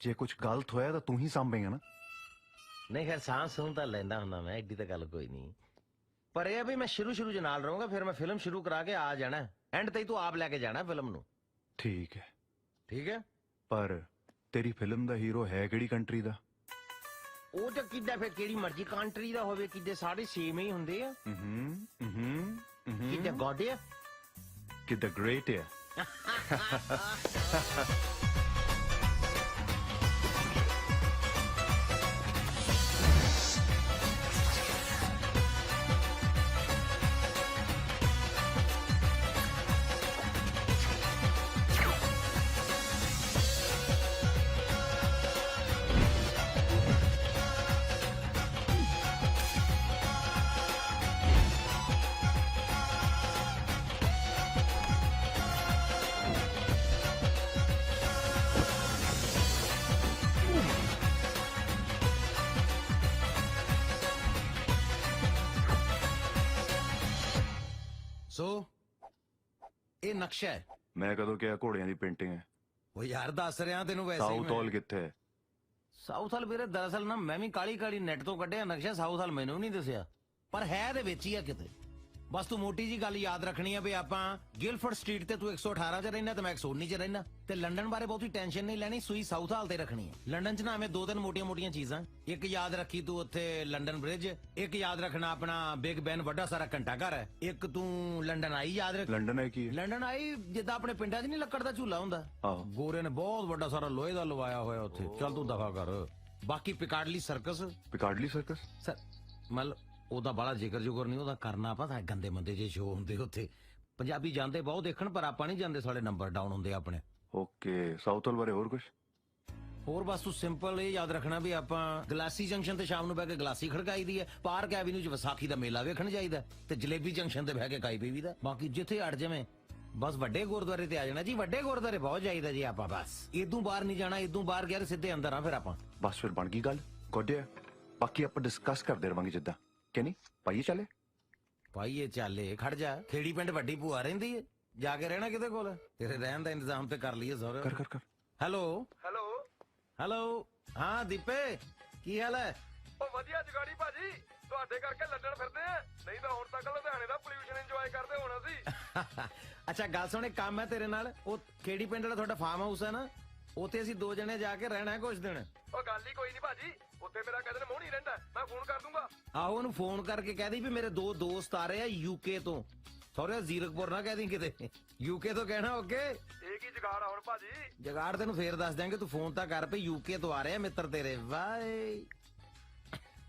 ਜੇ ਕੁਝ ਗਲਤ ਹੋਇਆ ਤਾਂ ਤੂੰ ਹੀ ਸਾਂਭੇਗਾ ਨਾ। ਨਹੀਂ ਖੈਰ ਸਾਂਭ ਸੂੰ ਤਾਂ ਲੈਂਦਾ ਹੁੰਦਾ ਮੈਂ, ਐਡੀ ਤਾਂ ਗੱਲ ਕੋਈ ਨਹੀਂ। ਪਰ ਇਹ ਆ ਵੀ ਮੈਂ ਸ਼ੁਰੂ 'ਚ ਨਾਲ ਰਹੂੰਗਾ, ਫਿਰ ਮੈਂ ਫਿਲਮ ਸ਼ੁਰੂ ਕਰਾ ਕੇ ਆ ਜਾਣਾ। ਐਂਡ ਤੇ ਤੂੰ ਆਪ ਲੈ ਕੇ ਜਾਣਾ ਫਿਲਮ ਨੂੰ। ਠੀਕ ਹੈ, ਠੀਕ ਹੈ। ਪਰ ਤੇਰੀ ਫਿਲਮ ਦਾ ਹੀਰੋ ਹੈ ਕਿਹੜੀ ਕੰਟਰੀ ਦਾ? ਉਹ ਤਾਂ ਕਿੱਦਾਂ ਫਿਰ ਕਿਹੜੀ ਮਰਜ਼ੀ ਕੰਟਰੀ ਦਾ ਹੋਵੇ, ਕਿੱਦੇ ਸਾਰੇ ਸੇਮ ਹੀ ਹੁੰਦੇ ਆ। ਕਿੱਦਾਂ ਗੋਡ ਆ, ਕਿੱਦਾਂ ਗ੍ਰੇਟ ਹੈ। ਸੋ ਇਹ ਨਕਸ਼ਾ ਹੈ। ਮੈਂ ਕਦੋਂ ਕਿਹਾ ਘੋੜਿਆਂ ਦੀ ਪੇਂਟਿੰਗ ਹੈ? ਉਹ ਯਾਰ ਦੱਸ ਰਿਹਾ ਤੈਨੂੰ ਵੈਸੇ ਹੀ ਸਾਊਥ ਹਾਲ ਕਿੱਥੇ ਹੈ? ਸਾਊਥ ਹਾਲ ਵੀਰੇ ਦਰਅਸਲ ਨਾ ਮੈਂ ਵੀ ਕਾਲੀ ਕਾਲੀ ਨੈਟ ਤੋਂ ਕੱਢਿਆ ਨਕਸ਼ਾ, ਸਾਊਥ ਹਾਲ ਮੈਨੂੰ ਨਹੀਂ ਦੱਸਿਆ, ਪਰ ਹੈ ਦੇ ਵਿੱਚ ਹੀ ਆ ਕਿਤੇ। ਬਸ ਤੂੰ ਮੋਟੀ ਜੀ ਗੱਲ ਯਾਦ ਰੱਖਣੀ ਆ ਵੀ ਆਪਾਂ ਗਿਲਫੋਰਡ ਸਟਰੀਟ ਤੇ ਤੂੰ 118 ਚ ਰਹਿਣਾ ਤੇ ਮੈਂ 119 ਚ ਰਹਿਣਾ, ਤੇ ਲੰਡਨ ਬਾਰੇ ਬਹੁਤੀ ਟੈਨਸ਼ਨ ਨਹੀਂ ਲੈਣੀ, ਸੂਈ ਸਾਊਥ ਹਾਲ ਤੇ ਰੱਖਣੀ ਹੈ। ਲੰਡਨ ਚ ਨਾ ਐਵੇਂ ਦੋ ਤਿੰਨ ਮੋਟੀਆਂ ਮੋਟੀਆਂ ਚੀਜ਼ਾਂ, ਇੱਕ ਯਾਦ ਰੱਖੀ ਤੂੰ ਉੱਥੇ ਲੰਡਨ ਬ੍ਰਿਜ, ਇੱਕ ਯਾਦ ਰੱਖਣਾ ਆਪਣਾ ਬਿਗ ਬੈਨ ਵੱਡਾ ਸਾਰਾ ਘੰਟਾ ਘਰ ਹੈ, ਇੱਕ ਤੂੰ ਲੰਡਨ ਆਈ ਯਾਦ ਰੱਖ। ਲੰਡਨ ਹੈ ਕੀ ਹੈ? ਲੰਡਨ ਆਈ ਜਿੱਦਾਂ ਆਪਣੇ ਪਿੰਡਾਂ 'ਚ ਨਹੀਂ ਲੱਕੜ ਦਾ ਝੂਲਾ ਹੁੰਦਾ, ਆਹੋ। ਗੋਰੇ ਨੇ ਬਹੁਤ ਵੱਡਾ ਸਾਰਾ ਲੋਹੇ ਦਾ ਲਵਾਇਆ ਹੋਇਆ ਉੱਥੇ। ਚੱਲ ਤੂੰ ਦਫਾ ਕਰ। ਬਾਕੀ Piccadilly circus Piccadilly circus? Sir ਮਤਲਬ ਉਹਦਾ ਬੜਾ ਜ਼ਿਕਰ ਜੁਗਰ ਨਹੀਂ ਉਹਦਾ ਕਰਨਾ, ਪਤਾ ਗੰਦੇ ਮੰਦੇ ਜੇ ਸ਼ੋਅ ਹੁੰਦੇ ਉੱਥੇ। ਪੰਜਾਬੀ ਜਾਂਦੇ ਬਹੁਤ ਦੇਖਣ, ਪਰ ਆਪਾਂ ਨਹੀਂ ਜਾਂਦੇ, ਸਾਡੇ ਨੰਬਰ ਡਾਊਨ ਹੁੰਦੇ ਆਪਣੇ। ਓਕੇ, ਸਾਊਥ ਹਾਲ ਬਾਰੇ ਹੋਰ ਕੁਝ? ਹੋਰ ਬਸ ਤੂੰ ਸਿੰਪਲ ਇਹ ਯਾਦ ਰੱਖਣਾ ਵੀ ਆਪਾਂ ਗਲਾਸੀ ਜੰਕਸ਼ਨ ਤੇ ਸ਼ਾਮ ਨੂੰ ਬਹਿ ਕੇ ਗਲਾਸੀ ਖੜਕਾਈ ਦੀ ਹੈ, ਪਾਰਕ ਐਵੀਨਿਊ 'ਚ ਵਿਸਾਖੀ ਦਾ ਮੇਲਾ ਵੇਖਣ ਜਾਈਦਾ, ਤੇ ਜਲੇਬੀ ਜੰਕਸ਼ਨ ਤੇ ਬਹਿ ਕੇ ਕਾਈ ਪੀਵੀ ਦਾ। ਬਾਕੀ ਜਿੱਥੇ ਅੜ ਜਾਵੇਂ ਬਸ ਵੱਡੇ ਗੁਰਦੁਆਰੇ ਤੇ ਆ ਜਾਣਾ ਜੀ, ਵੱਡੇ ਗੁਰਦੁਆਰੇ ਬਹੁਤ ਜਾਈਦਾ ਜੀ ਆਪਾਂ। ਬਸ ਇਦੋਂ ਬਾਹਰ ਨਹੀਂ ਜਾਣਾ, ਇਦੋਂ ਬਾਹਰ ਗਿਆ ਸਿੱਧੇ ਅੰਦਰ ਆ ਫਿਰ ਆਪਾਂ। ਬਸ ਫਿਰ ਬਣ ਗਈ ਗੱਲ, ਗੋਡਿਆ। ਬਾਕੀ ਆਪਾਂ ਡਿਸਕਸ ਕਰਦੇ ਰਵਾਂਗੇ ਜਿੱਦਾਂ ਕਿ ਨਹੀਂ ਪਾਈਏ ਚੱਲੇ। ਭਾਈਏ ਚੱਲੇ, ਖੜ ਜਾ, ਖੇੜੀ ਪਿੰਡ ਵੱਡੀ ਭੂਆ ਰਹਿੰਦੀ ਏ, ਜਾ ਕੇ ਰਹਿਣਾ ਕਿਤੇ ਕੋਲ, ਤੇਰੇ ਰਹਿਣ ਦਾ ਇੰਤਜ਼ਾਮ ਤੇ ਕਰ ਲਈਏ ਸਹੁਰੇ। ਕਰ ਕਰ ਕਰ। Hello hello. ਹੈਲੋ, ਹਾਂ ਦੀਪੇ, ਕੀ ਹਾਲ ਹੈ? ਉਹ ਵਧੀਆ ਜਗਾੜੀ ਭਾਜੀ, ਤੁਹਾਡੇ ਕਰਕੇ ਲੰਡਨ ਫਿਰਦੇ ਆ, ਨਹੀਂ ਤਾਂ ਹੁਣ ਤੱਕ ਲੁਧਿਆਣੇ ਦਾ ਪੋਲਿਊਸ਼ਨ ਇੰਜੋਏ ਕਰਦੇ ਹੋਣਾ ਸੀ। ਅੱਛਾ ਗੱਲ ਸੁਣ, ਇੱਕ ਕੰਮ ਹੈ ਤੇਰੇ ਨਾਲ। ਉਹ ਖੇੜੀ ਪਿੰਡ ਵਾਲਾ ਤੁਹਾਡਾ ਫਾਰਮ ਹਾਊਸ ਹੈ ਨਾ, ਉੱਥੇ ਅਸੀਂ 2 ਜਣੇ ਜਾ ਕੇ ਰਹਿਣਾ ਹੈ ਕੁਝ ਦਿਨ। ਉਹ ਗੱਲ ਹੀ ਕੋਈ ਨਹੀਂ ਭਾਜੀ, ਉੱਥੇ ਮੇਰਾ ਕਦਨ ਮੋਹਣੀ ਰਹਿੰਦਾ, ਮੈਂ ਫੋਨ ਕਰ ਦੂੰਗਾ। ਆਹੋ ਉਹਨੂੰ ਫੋਨ ਕਰਕੇ ਕਹਿ ਦੀ ਵੀ ਮੇਰੇ 2 ਦੋਸਤ ਆ ਰਹੇ ਆ ਯੂਕੇ ਤੋਂ। ਸੌਰੇ ਜ਼ੀਰਕਪੁਰ ਨਾ ਕਹਿ ਦੀ ਕਿਤੇ, ਯੂਕੇ ਤੋਂ ਕਹਿਣਾ। ਓਕੇ, ਇਹ ਕੀ ਜਗਾੜ ਆ ਹੁਣ ਭਾਜੀ? ਜਗਾੜ ਤੈਨੂੰ ਫੇਰ ਦੱਸ ਦਿਆਂਗੇ, ਤੂੰ ਫੋਨ ਤਾਂ ਕਰ ਪਈ, ਯੂਕੇ ਤੋਂ ਆ ਰਹੇ ਆ ਮਿੱਤਰ ਤੇਰੇ। ਵਾਏ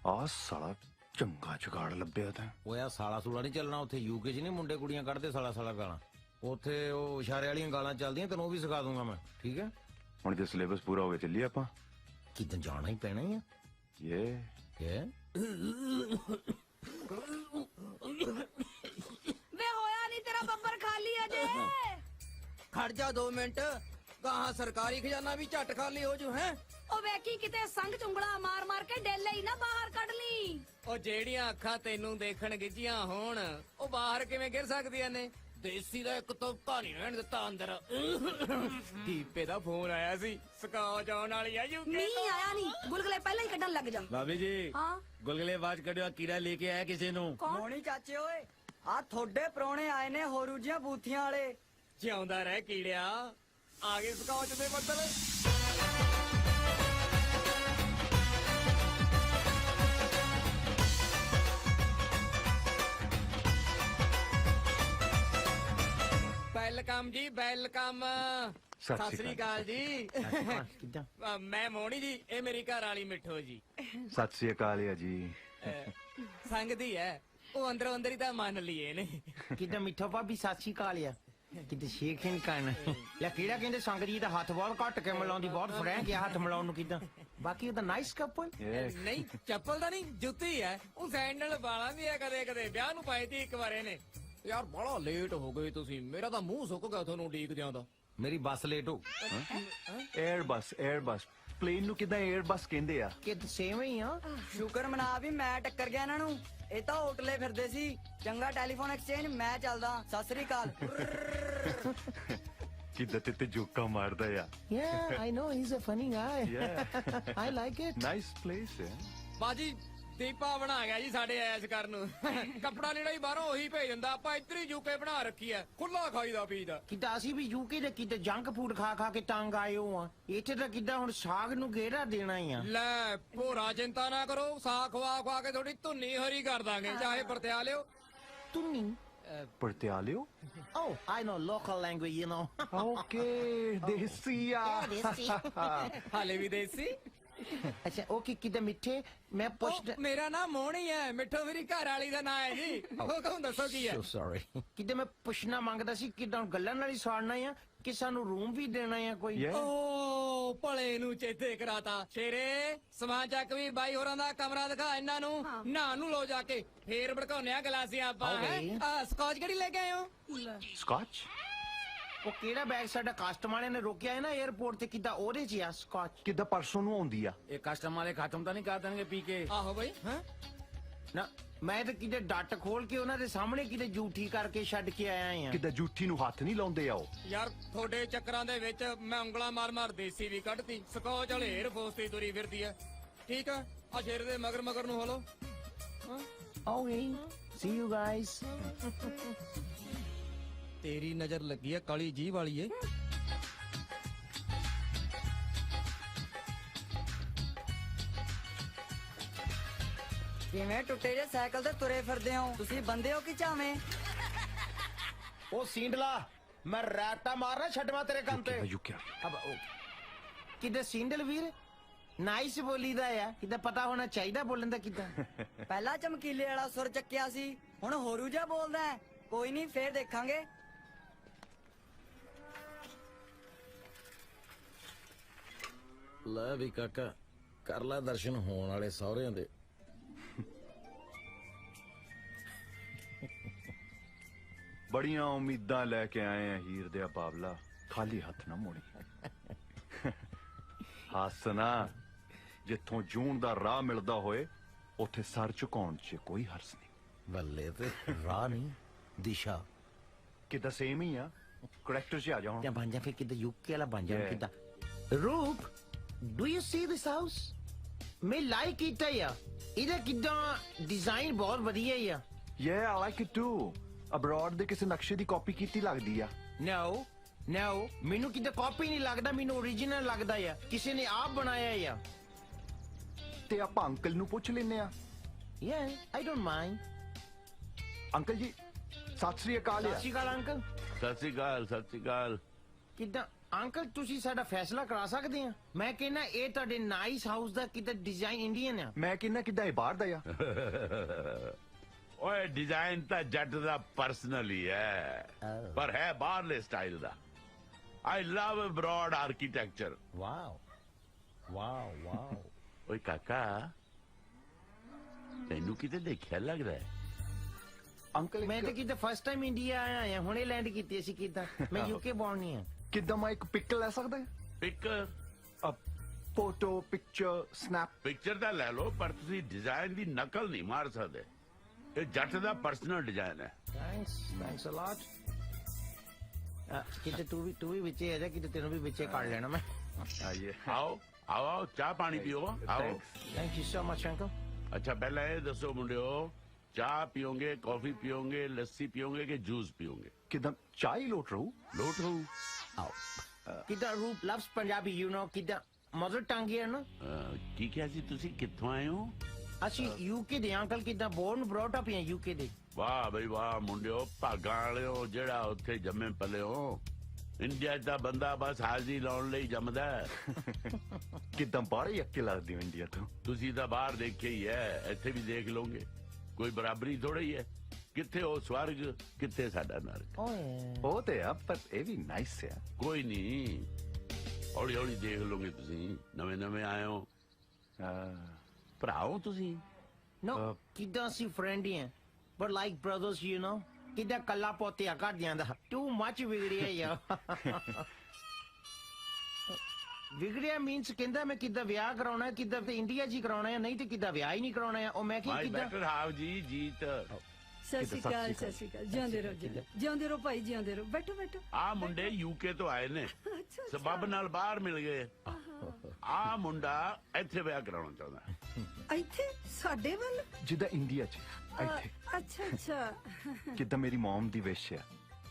ਆ ਸਾਲਾ ਚੰਗਾ ਜੁਗਾੜ ਲੱਭਿਆ ਤਾਂ। ਓਏ ਆ ਸਾਲਾ ਸੂਲਾ ਨਹੀਂ ਚੱਲਣਾ ਉੱਥੇ, ਯੂਕੇ 'ਚ ਨਹੀਂ ਮੁੰਡੇ ਕੁੜੀਆਂ ਕੱਢਦੇ ਸਾਲਾ ਸਾਲਾ ਗਾਲਾਂ, ਉੱਥੇ ਉਹ ਇਸ਼ਾਰੇ ਵਾਲੀਆਂ ਗਾਲਾਂ ਚੱਲਦੀਆਂ, ਤੈਨੂੰ ਉਹ ਵੀ ਸਿਖਾ ਦੂੰਗਾ ਮੈਂ, ਠੀਕ ਹੈ? ਹੁਣ ਜੇ ਸਿਲੇਬਸ ਪੂਰਾ ਹੋਵੇ ਚੱਲੀਏ ਆਪਾਂ। ਕਿਤੇ ਜਾਣਾ ਹੀ ਪੈਣਾ ਹੀ ਆ। ਇਹ ਵੇ ਹੋਇਆ ਨਹੀਂ ਤੇਰਾ ਬੱਬਰ ਖਾਲੀ ਅਜੇ। ਖੜ ਜਾ 2 ਮਿੰਟ, ਕਹਾਂ ਸਰਕਾਰੀ ਖਜ਼ਾਨਾ ਵੀ ਝੱਟ ਖਾਲੀ ਹੋ ਜੂ ਹੈ। ਉਹ ਵੇਖੀ ਕਿਤੇ ਸੰਗ ਚੁੰਗਲਾ ਮਾਰ ਮਾਰ ਕੇ ਡੇਲੇ ਹੀ ਨਾ ਬਾਹਰ ਕੱਢ ਲਈ। ਉਹ ਜਿਹੜੀਆਂ ਅੱਖਾਂ ਤੈਨੂੰ ਦੇਖਣ ਗਿੱਜੀਆਂ ਹੋਣ, ਉਹ ਬਾਹਰ ਕਿਵੇਂ ਗਿਰ ਸਕਦੀਆਂ ਨੇ? ਦੇਸੀ ਦਾ ਇੱਕ ਤੁਪਕਾ ਨਹੀਂ ਰਹਿਣ ਦਿੱਤਾ ਅੰਦਰ। ਦੀਪੇ ਦਾ ਫੋਨ ਆਇਆ ਸੀ, ਸਕਾਉ ਆਉਣ ਵਾਲੀ ਆ ਯੂਕੇ ਨਹੀਂ ਆਇਆ ਨਹੀਂ, ਗੁਲਗਲੇ ਪਹਿਲਾਂ ਹੀ ਕੱਢਣ ਲੱਗ ਜਾ। ਬਾਬੀ ਜੀ ਹਾਂ ਗੁਲਗਲੇ ਆਵਾਜ਼ ਕੱਢਿਓ, ਕੀੜਾ ਲੈ ਕੇ ਆਇਆ ਕਿਸੇ ਨੂੰ। ਮੋਣੀ ਚਾਚੇ ਓਏ, ਆ ਤੁਹਾਡੇ ਪ੍ਰਾਹੁਣੇ ਆਏ ਨੇ ਹੋਰੂ ਜੀਆਂ ਬੂਥੀਆਂ ਵਾਲੇ। ਜਿਉਂਦਾ ਰਹਿ ਕੀੜਿਆ, ਆ ਗਏ ਸਕਾਉਚ ਦੇ ਬੱਦਲ। ਵੈਲਕਮ ਜੀ, ਵੈਲਕਮ। ਸਤਿ ਸ੍ਰੀ ਅਕਾਲ ਜੀ। ਕਿੱਦਾਂ? ਮੈਂ ਮੋਣੀ ਜੀ, ਇਹ ਮੇਰੀ ਘਰ ਵਾਲੀ ਮਿੱਠੋ ਜੀ। ਸਤਿ ਸ੍ਰੀ ਅਕਾਲ ਜੀ। ਸੰਗਦੀ ਹੈ, ਉਹ ਅੰਦਰੋਂ ਅੰਦਰ ਹੀ ਤਾਂ ਮੰਨ ਲਈਏ ਨੇ। ਕਿੱਦਾਂ ਮਿੱਠਾ ਭਾਬੀ, ਸਤਿ ਸ਼੍ਰੀ ਅਕਾਲ ਆ। ਕਿਤੇ ਸ਼ੇਖ ਨਹੀਂ ਕਰਨਾ ਲੈ, ਕਿਹੜਾ ਕਹਿੰਦੇ ਸੰਗ ਜੀ ਦਾ ਹੱਥ ਬਹੁਤ ਘੱਟ ਕੇ ਮਿਲਾਉਂਦੀ, ਬਹੁਤ ਫਰੈਂਕ ਆ ਹੱਥ ਮਿਲਾਉਣ ਨੂੰ। ਕਿੱਦਾਂ ਬਾਕੀ ਉਹਦਾ ਨਾਈਸ ਕਪਲ? ਨਹੀਂ ਚੱਪਲ ਦਾ ਨਹੀਂ, ਜੁੱਤੀ ਹੈ। ਉਹ ਸੈਂਡਲ ਵਾਲਾ ਵੀ ਹੈ, ਕਦੇ ਕਦੇ ਵਿਆਹ ਨੂੰ ਪਾਈ ਤੀ ਇੱਕ ਵਾਰੇ ਨੇ। ਯਾਰ ਬੜਾ ਲੇਟ ਹੋ ਗਏ ਤੁਸੀਂ, ਮੇਰਾ ਤਾਂ ਮੂੰਹ ਸੁੱਕ ਗਿਆ ਤੁਹਾਨੂੰ ਉਡੀਕ ਜਾਂਦਾ। ਮੇਰੀ ਬੱਸ ਲੇਟ ਹੋ। 에ਅਰ ਬੱਸ ਪਲੇਨ ਨੂੰ ਕਿਦਾਂ 에ਅਰ ਬੱਸ ਕਹਿੰਦੇ ਆ? ਕਿ ਸੇਮ ਹੀ ਆ। ਸ਼ੁਕਰ ਮਨਾ ਵੀ ਮੈਂ ਟੱਕਰ ਗਿਆ ਇਹਨਾਂ ਨੂੰ, ਇਹ ਤਾਂ ਹੋਟਲੇ ਫਿਰਦੇ ਸੀ। ਚੰਗਾ ਟੈਲੀਫੋਨ ਐਕਸਚੇਂਜ, ਮੈਂ ਚੱਲਦਾ, ਸਤਿ ਸ੍ਰੀ ਅਕਾਲ। ਕਿਦਾਂ ਤੇ ਜੋਕਾ ਮਾਰਦਾ ਆ। Yeah, I know he's a funny guy. Yeah. I like it. Nice place ਹੈ। ਬਾਜੀ ਦੀਪਾ ਬਣਾ ਗਿਆ ਜੀ ਸਾਡੇ ਐਸ਼ ਕਰਨ ਨੂੰ। ਕੱਪੜਾ ਲੀੜਾ ਹੀ ਬਾਹਰੋਂ ਉਹੀ ਭੇਜ ਦਿੰਦਾ, ਆਪਾਂ ਇੱਧਰ ਹੀ ਯੂਕੇ ਬਣਾ ਰੱਖੀ ਐ, ਖੁੱਲਾ ਖਾਈਦਾ ਪੀਦਾ। ਕਿੱਦਾਂ ਅਸੀਂ ਵੀ ਯੂਕੇ ਦੇ ਕਿਤੇ ਜੰਕ ਫੂਡ ਖਾ ਖਾ ਕੇ ਤੰਗ ਆਏ ਹੋ ਆ। ਇੱਥੇ ਤਾਂ ਕਿੱਦਾਂ ਹੁਣ ਸਾਗ ਨੂੰ ਗੇੜਾ ਦੇਣਾ ਹੀ ਆ। ਲੈ ਭੋਰਾ ਚਿੰਤਾ ਨਾ ਕਰੋ, ਸਾਗ ਖਵਾ ਖਵਾ ਕੇ ਥੋੜੀ ਧੁੰਨੀ ਹਰੀ ਕਰ ਦਾਂਗੇ, ਚਾਹੇ ਪਰਤਿਆ ਲਿਓ। ਤੁਨੀ ਪਰਤਿਆਲਿਓ? Oh, I know local language, you know. Okay, ਦੇਸੀ ਆ। ਹਾਲੇ ਵੀ ਦੇਸੀ। ਅੱਛਾ ਓਕੇ, ਕਿੱਦਾਂ ਮਿੱਠੇ ਮੈਂ ਪੁੱਛਦਾ। ਮੇਰਾ ਨਾਮ ਮੋਹਣੀ ਹੈ, ਮਿੱਠੋ ਮੇਰੀ ਘਰ ਵਾਲੀ ਦਾ ਨਾਂ ਹੈ ਜੀ। ਹੁਕਮ ਦੱਸੋ ਕੀ ਹੈ? So sorry. ਕਿੱਦਾਂ ਮੈਂ ਪੁੱਛਣਾ ਮੰਗਦਾ ਸੀ, ਕਿੱਦਾਂ ਗੱਲਾਂ ਨਾਲ ਹੀ ਸਾੜਨਾ ਆ ਕਿ ਸਾਨੂੰ ਰੂਮ ਵੀ ਦੇਣਾ ਆ ਕੋਈ? ਓ ਭਲੇ ਨੂੰ ਚੇਤੇ ਕਰਾਤਾ ਸ਼ੇਰੇ। ਸਮਾਨ ਚੱਕ ਵੀ ਬਾਈ ਹੋਰਾਂ ਦਾ ਕਮਰਾ ਦਿਖਾ ਇਹਨਾਂ ਨੂੰ, ਨਹਾ ਨੂੰ ਲੋ ਜਾ ਕੇ, ਫੇਰ ਭੜਕਾਉਨੇ ਆ ਗਲਾਸੀਆਂ ਆਪਾਂ। Okay. ਸਕਾਚ ਕਿਹੜੀ ਲੈ ਕੇ ਆਏ ਹੋ? ਸਕਾਚ? ਉਹ ਕਿਹੜਾ ਬੈਗ ਸਾਡਾ ਕਸਟਮ ਵਾਲੇ ਨੇ ਰੋਕਿਆ ਹੈ ਨਾ 에어ਪੋਰਟ ਤੇ, ਕਿੱਦਾਂ ਉਹਦੇ 'ਚ ਆ ਸਕਾਚ? ਕਿਦਾਂ ਪਰਸੋਂ ਨੂੰ ਆਉਂਦੀ ਆ? ਇਹ ਕਸਟਮ ਵਾਲੇ ਖਤਮ ਤਾਂ ਨਹੀਂ ਕਰ ਦੇਣਗੇ ਪੀ ਕੇ? ਆਹੋ ਬਾਈ। ਨਾ ਮੈਂ ਤਾਂ ਕਿਤੇ ਡੱਟ ਖੋਲ ਕੇ ਉਹਨਾਂ ਦੇ ਸਾਹਮਣੇ ਕਿਤੇ ਝੂਠੀ ਕਰਕੇ ਛੱਡ ਕੇ ਆਇਆ ਆ। ਕਿੱਦਾਂ ਜੂਠੀ ਨੂੰ ਹੱਥ ਨਹੀਂ ਲਾਉਂਦੇ ਆਓ। ਯਾਰ ਤੁਹਾਡੇ ਚੱਕਰਾਂ ਦੇ ਵਿੱਚ ਮੈਂ ਉਂਗਲਾਂ ਮਾਰ ਦੇਸੀ ਵੀ ਕੱਢਤੀ ਸਕੋਚ ਵਾਲੇ 에ਅਰ ਫੋਰਸ ਤੇ ਤੁਰੀ ਫਿਰਦੀ ਆ। ਠੀਕ ਆ ਆ ਸ਼ੇਰ ਦੇ ਮਗਰ ਨੂੰ hello. Okay C you guys. ਤੇਰੀ ਨਜ਼ਰ ਲੱਗੀ ਆ ਕਾਲੀ ਜੀਭ ਵਾਲੀ ਏ। ਕਿਵੇਂ ਟੁੱਟੇ ਜੇ ਸਾਈਕਲ ਤੇ ਤੁਰੇ ਫਿਰਦੇ ਹੋ ਤੁਸੀਂ? ਬੰਦੇ ਹੋ ਕਿ ਚਾਵੇਂ? ਉਹ ਸਿੰਡਲਾ ਮੈਂ ਰਾਟਾ ਮਾਰਨਾ ਛੱਡਵਾ ਤੇਰੇ ਕੰਮ ਤੇ। ਯੁਕਿਆ ਅਬ ਕਿਤੇ ਸਿੰਡਲ ਵੀਰ ਨਾਈਸ ਬੋਲੀਦਾ ਆ, ਕਿਤੇ ਪਤਾ ਹੋਣਾ ਚਾਹੀਦਾ ਬੋਲਣ ਦਾ ਕਿਦਾਂ। ਪਹਿਲਾਂ ਚਮਕੀਲੇ ਵਾਲਾ ਸੁਰ ਚੱਕਿਆ ਸੀ, ਹੁਣ ਹੋਰੂ ਜਿਹਾ ਬੋਲਦਾ ਹੈ। ਕੋਈ ਨਹੀਂ ਫੇਰ ਦੇਖਾਂਗੇ। ਲੈ ਵੀ ਕਾਕਾ ਕਰ ਲੈ ਦਰਸ਼ਨ ਹੋਣ ਵਾਲੇ ਸਹੁਰਿਆਂ ਦੇ। ਬੜੀਆਂ ਉਮੀਦਾਂ ਲੈ ਕੇ ਆਏ ਆ ਹੀਰ ਦੇ ਬਾਬਲਾ, ਖਾਲੀ ਹੱਥ ਨਾ ਮੋੜੀ। ਹੱਸਣਾ ਜਿੱਥੋਂ ਜੂਨ ਦਾ ਰਾਹ ਮਿਲਦਾ ਹੋਏ ਉੱਥੇ ਸਰ ਝੁਕਾਉਣ 'ਚ ਕੋਈ ਹਰਸ ਨਹੀਂ। ਬੱਲੇ ਤੇ ਰਾਹ ਨਹੀਂ ਦਿਸ਼ਾ ਕਿੱਦਾਂ ਸੇਮ ਹੀ ਆ। ਕਰੈਕਟਰ 'ਚ ਆ ਜਾ ਹੁਣ। ਜਾਂ ਬਣ ਜਾ ਫਿਰ ਕਿਤੇ ਯੂਕੇ ਵਾਲਾ ਬਣ ਜਾ ਕਿਦਾਂ। ਰੂਪ do you C this house? ਮੈਂ ਲਾਈਕ ਕੀਤਾ ਆ, ਇਹਦਾ ਕਿਦਾਂ ਡਿਜ਼ਾਈਨ ਬਹੁਤ ਵਧੀਆ ਆ। Yeah, I like it too. Abroad ਦੇ ਕਿਸੇ ਨਕਸ਼ੇ ਦੀ ਕਾਪੀ ਕੀਤੀ ਲੱਗਦੀ ਆ। No, ਮੈਨੂੰ ਕਿਤੇ ਕਾਪੀ ਨਹੀਂ ਲੱਗਦਾ, ਮੈਨੂੰ ਓਰੀਜਨਲ ਲੱਗਦਾ ਆ, ਕਿਸੇ ਨੇ ਆਪ ਬਣਾਇਆ ਆ। ਤੇ ਆਪਾਂ ਅੰਕਲ ਨੂੰ ਪੁੱਛ ਲੈਨੇ ਆ। Yeah, I don't mind. Uncle ਜੀ ਸਤਿ ਸ੍ਰੀ ਅਕਾਲ। ਸਤਿ ਸ਼੍ਰੀ ਅਕਾਲ ਅੰਕਲ। ਸਤਿ ਸ੍ਰੀ ਅਕਾਲ, ਸਤਿ ਸ੍ਰੀ ਅਕਾਲ। ਕਿਦਾਂ ਅੰਕਲ ਤੁਸੀਂ ਸਾਡਾ ਫੈਸਲਾ ਕਰਾ ਸਕਦੇ ਆ? ਮੈਂ ਕਹਿੰਦਾ ਇਹ ਤੁਹਾਡੇ ਨਾਈਸ ਹਾਊਸ ਦਾ ਕਿਤੇ ਡਿਜ਼ਾਈਨ ਇੰਡੀਅਨ ਆ। ਮੈਂ ਕਹਿੰਦਾ ਕਿੱਦਾਂ ਇਹ ਬਾਹਰ ਦਾ ਆ। ਓਏ ਡਿਜ਼ਾਈਨ ਤਾਂ ਜੱਟ ਦਾ ਪਰਸਨਲ ਹੀ ਹੈ, ਪਰ ਹੈ ਬਾਹਰਲੇ ਸਟਾਈਲ ਦਾ। ਆਈ ਲਵ ਅਬਰੋਡ ਆਰਕੀਟੈਕਚਰ। Wow wow. ਓਏ ਕਾਕਾ ਤੈਨੂੰ ਕਿਤੇ ਦੇਖਿਆ ਲੱਗਦਾ ਹੈ? ਅੰਕਲ ਮੈਂ ਤਾਂ ਕਿਤੇ ਫਸਟ ਟਾਈਮ ਇੰਡੀਆ ਆਇਆ ਆ, ਹੁਣੇ ਲੈਂਡ ਕੀਤੀ ਸੀ ਕਿਦਾਂ। ਮੈਂ ਯੂਕੇ ਬੌਰਨ ਨਹੀਂ ਆ। ਕਿੱਦਾਂ ਮੈਂ ਇੱਕ ਪਿਕ ਲੈ ਸਕਦਾ? Pic photo picture snap. Picture ਤਾਂ ਲੈ ਲਓ, ਪਰ ਤੁਸੀਂ ਡਿਜ਼ਾਈਨ ਦੀ ਨਕਲ ਨਹੀਂ ਮਾਰ ਸਕਦੇ। ਇਹ ਜੱਟ ਦਾ ਪਰਸਨਲ ਡਿਜ਼ਾਈਨ ਹੈ। ਥੈਂਕਸ ਅ ਲੋਟ। ਕਿਤੇ ਤੂੰ ਵੀ ਵਿੱਚੇ ਆ ਜਾ, ਕਿਤੇ ਤੈਨੂੰ ਵੀ ਵਿੱਚੇ ਕੱਢ ਲੈਣਾ ਮੈਂ। ਆਈਏ ਆਓ ਚਾਹ ਪਾਣੀ ਪੀਓ। ਆਓ। Thank you so much uncle. ਅੱਛਾ ਪਹਿਲਾਂ ਇਹ ਦੱਸੋ ਮੁੰਡਿਓ, ਚਾਹ ਪੀਓਗੇ, ਕੌਫੀ ਪੀਓਗੇ, ਲੱਸੀ ਪੀਓਗੇ ਕਿ ਜੂਸ ਪੀਓਗੇ? ਕਿੱਦਾਂ ਚਾਹ ਹੀ ਲੋਟ ਰਹੂ? ਲੋਟ ਹੋਊ। ਆਓ ਕਿਦਾਂ ਰੂਪ ਲਵਸ ਪੰਜਾਬੀ ਯੂ ਨੋ ਕਿਦਾਂ ਮਦਰ ਟੰਗ ਹੈ ਨਾ। ਕੀ ਕਿਹਾ ਸੀ ਤੁਸੀਂ? ਕਿੱਥੋਂ ਆਏ ਹੋ? ਅਸੀਂ ਯੂਕੇ ਦੇ ਅੰਕਲ, ਕਿਦਾਂ ਬੋਰਨ ਬ੍ਰੌਟ ਅਪ ਹੈ ਯੂਕੇ ਦੇ। ਵਾਹ ਬਈ ਵਾਹ ਮੁੰਡਿਓ, ਭਾਗਾਂ ਵਾਲਿਓ ਜਿਹੜਾ ਉੱਥੇ ਜੰਮੇ ਪਲੇ ਹੋ। ਇੰਡੀਆ ਦਾ ਬੰਦਾ ਬਸ ਹਾਜ਼ਰੀ ਲਾਉਣ ਲਈ ਜੰਮਦਾ ਹੈ। ਕਿੱਦਾਂ ਬਾਹਰ ਹੀ ਅੱਕੇ ਲੱਗਦੀ ਹੋ ਇੰਡੀਆ ਤੋਂ? ਤੁਸੀਂ ਤਾਂ ਬਾਹਰ ਦੇਖਿਆ ਹੀ ਹੈ, ਇੱਥੇ ਵੀ ਦੇਖ ਲਓਗੇ। ਕੋਈ ਬਰਾਬਰੀ ਥੋੜਾ ਹੀ ਹੈ। ਕਿੱਥੇ ਉਹ ਸਵਰਗ, ਕਿੱਥੇ ਸਾਡਾ ਨਰਕ। ਉਹ ਤੇ ਆ, ਪਰ ਇਹ ਵੀ ਨਾਈਸ ਆ। ਕੋਈ ਨਹੀਂ, ਹੌਲੀ ਹੌਲੀ ਦੇਖ ਲਓਗੇ ਤੁਸੀਂ। ਨਵੇਂ ਆਏ ਹੋ, ਭਰਾਓ ਤੁਸੀਂ। ਨੋ ਕਿਦਾਂ ਅਸੀਂ ਫਰੈਂਡ ਹੀ ਆ, but like brothers you know. ਕਿਦਾਂ ਕੱਲਾ ਪੋਤਿਆ ਕਰ ਜਾਂਦਾ, ਟੂ ਮੱਚ ਵਿਗੜਿਆ ਯਾਰ। ਵਿਗੜਿਆ ਮੀਨਸ ਕਹਿੰਦਾ ਮੈਂ ਕਿੱਦਾਂ ਵਿਆਹ ਕਰਾਉਣਾ, ਕਿੱਦਾਂ ਤੇ ਇੰਡੀਆ 'ਚ ਹੀ ਕਰਾਉਣਾ ਹੈ, ਨਹੀਂ ਤੇ ਕਿੱਦਾਂ ਵਿਆਹ ਹੀ ਨਹੀਂ ਕਰਾਉਣਾ ਹੈ। ਉਹ ਮੈਂ ਕਿਹਾ ਮਾਈ ਕਿੱਦਾਂ। ਬੈਟਰ ਹਾਵ ਜੀ ਜੀਤ। ਸਤਿ ਸ਼੍ਰੀ ਅਕਾਲ, ਸਤਿ ਸ਼੍ਰੀ ਅਕਾਲ। ਜਿਉਂਦੇ ਰਹੋ ਜੀ, ਜਿਉਂਦੇ ਰਹੋ ਭਾਈ, ਜਿਉਂਦੇ ਰਹੋ। ਬੈਠੋ ਬੈਠੋ। ਆ ਮੁੰਡੇ ਯੂਕੇ ਤੋਂ ਆਏ ਨੇ, ਸਬੱਬ ਨਾਲ ਬਾਹਰ ਮਿਲ ਗਏ। ਆ ਮੁੰਡਾ ਇੱਥੇ ਵਿਆਹ ਕਰਾਉਣਾ ਚਾਹੁੰਦਾ। ਇੱਥੇ ਸਾਡੇ ਵੱਲ? ਜਿੱਦਾਂ ਇੰਡੀਆ 'ਚ ਇੱਥੇ। ਅੱਛਾ। ਕਿੱਦਾਂ ਮੇਰੀ ਮਮ ਦੀ ਵਿਸ਼ ਆ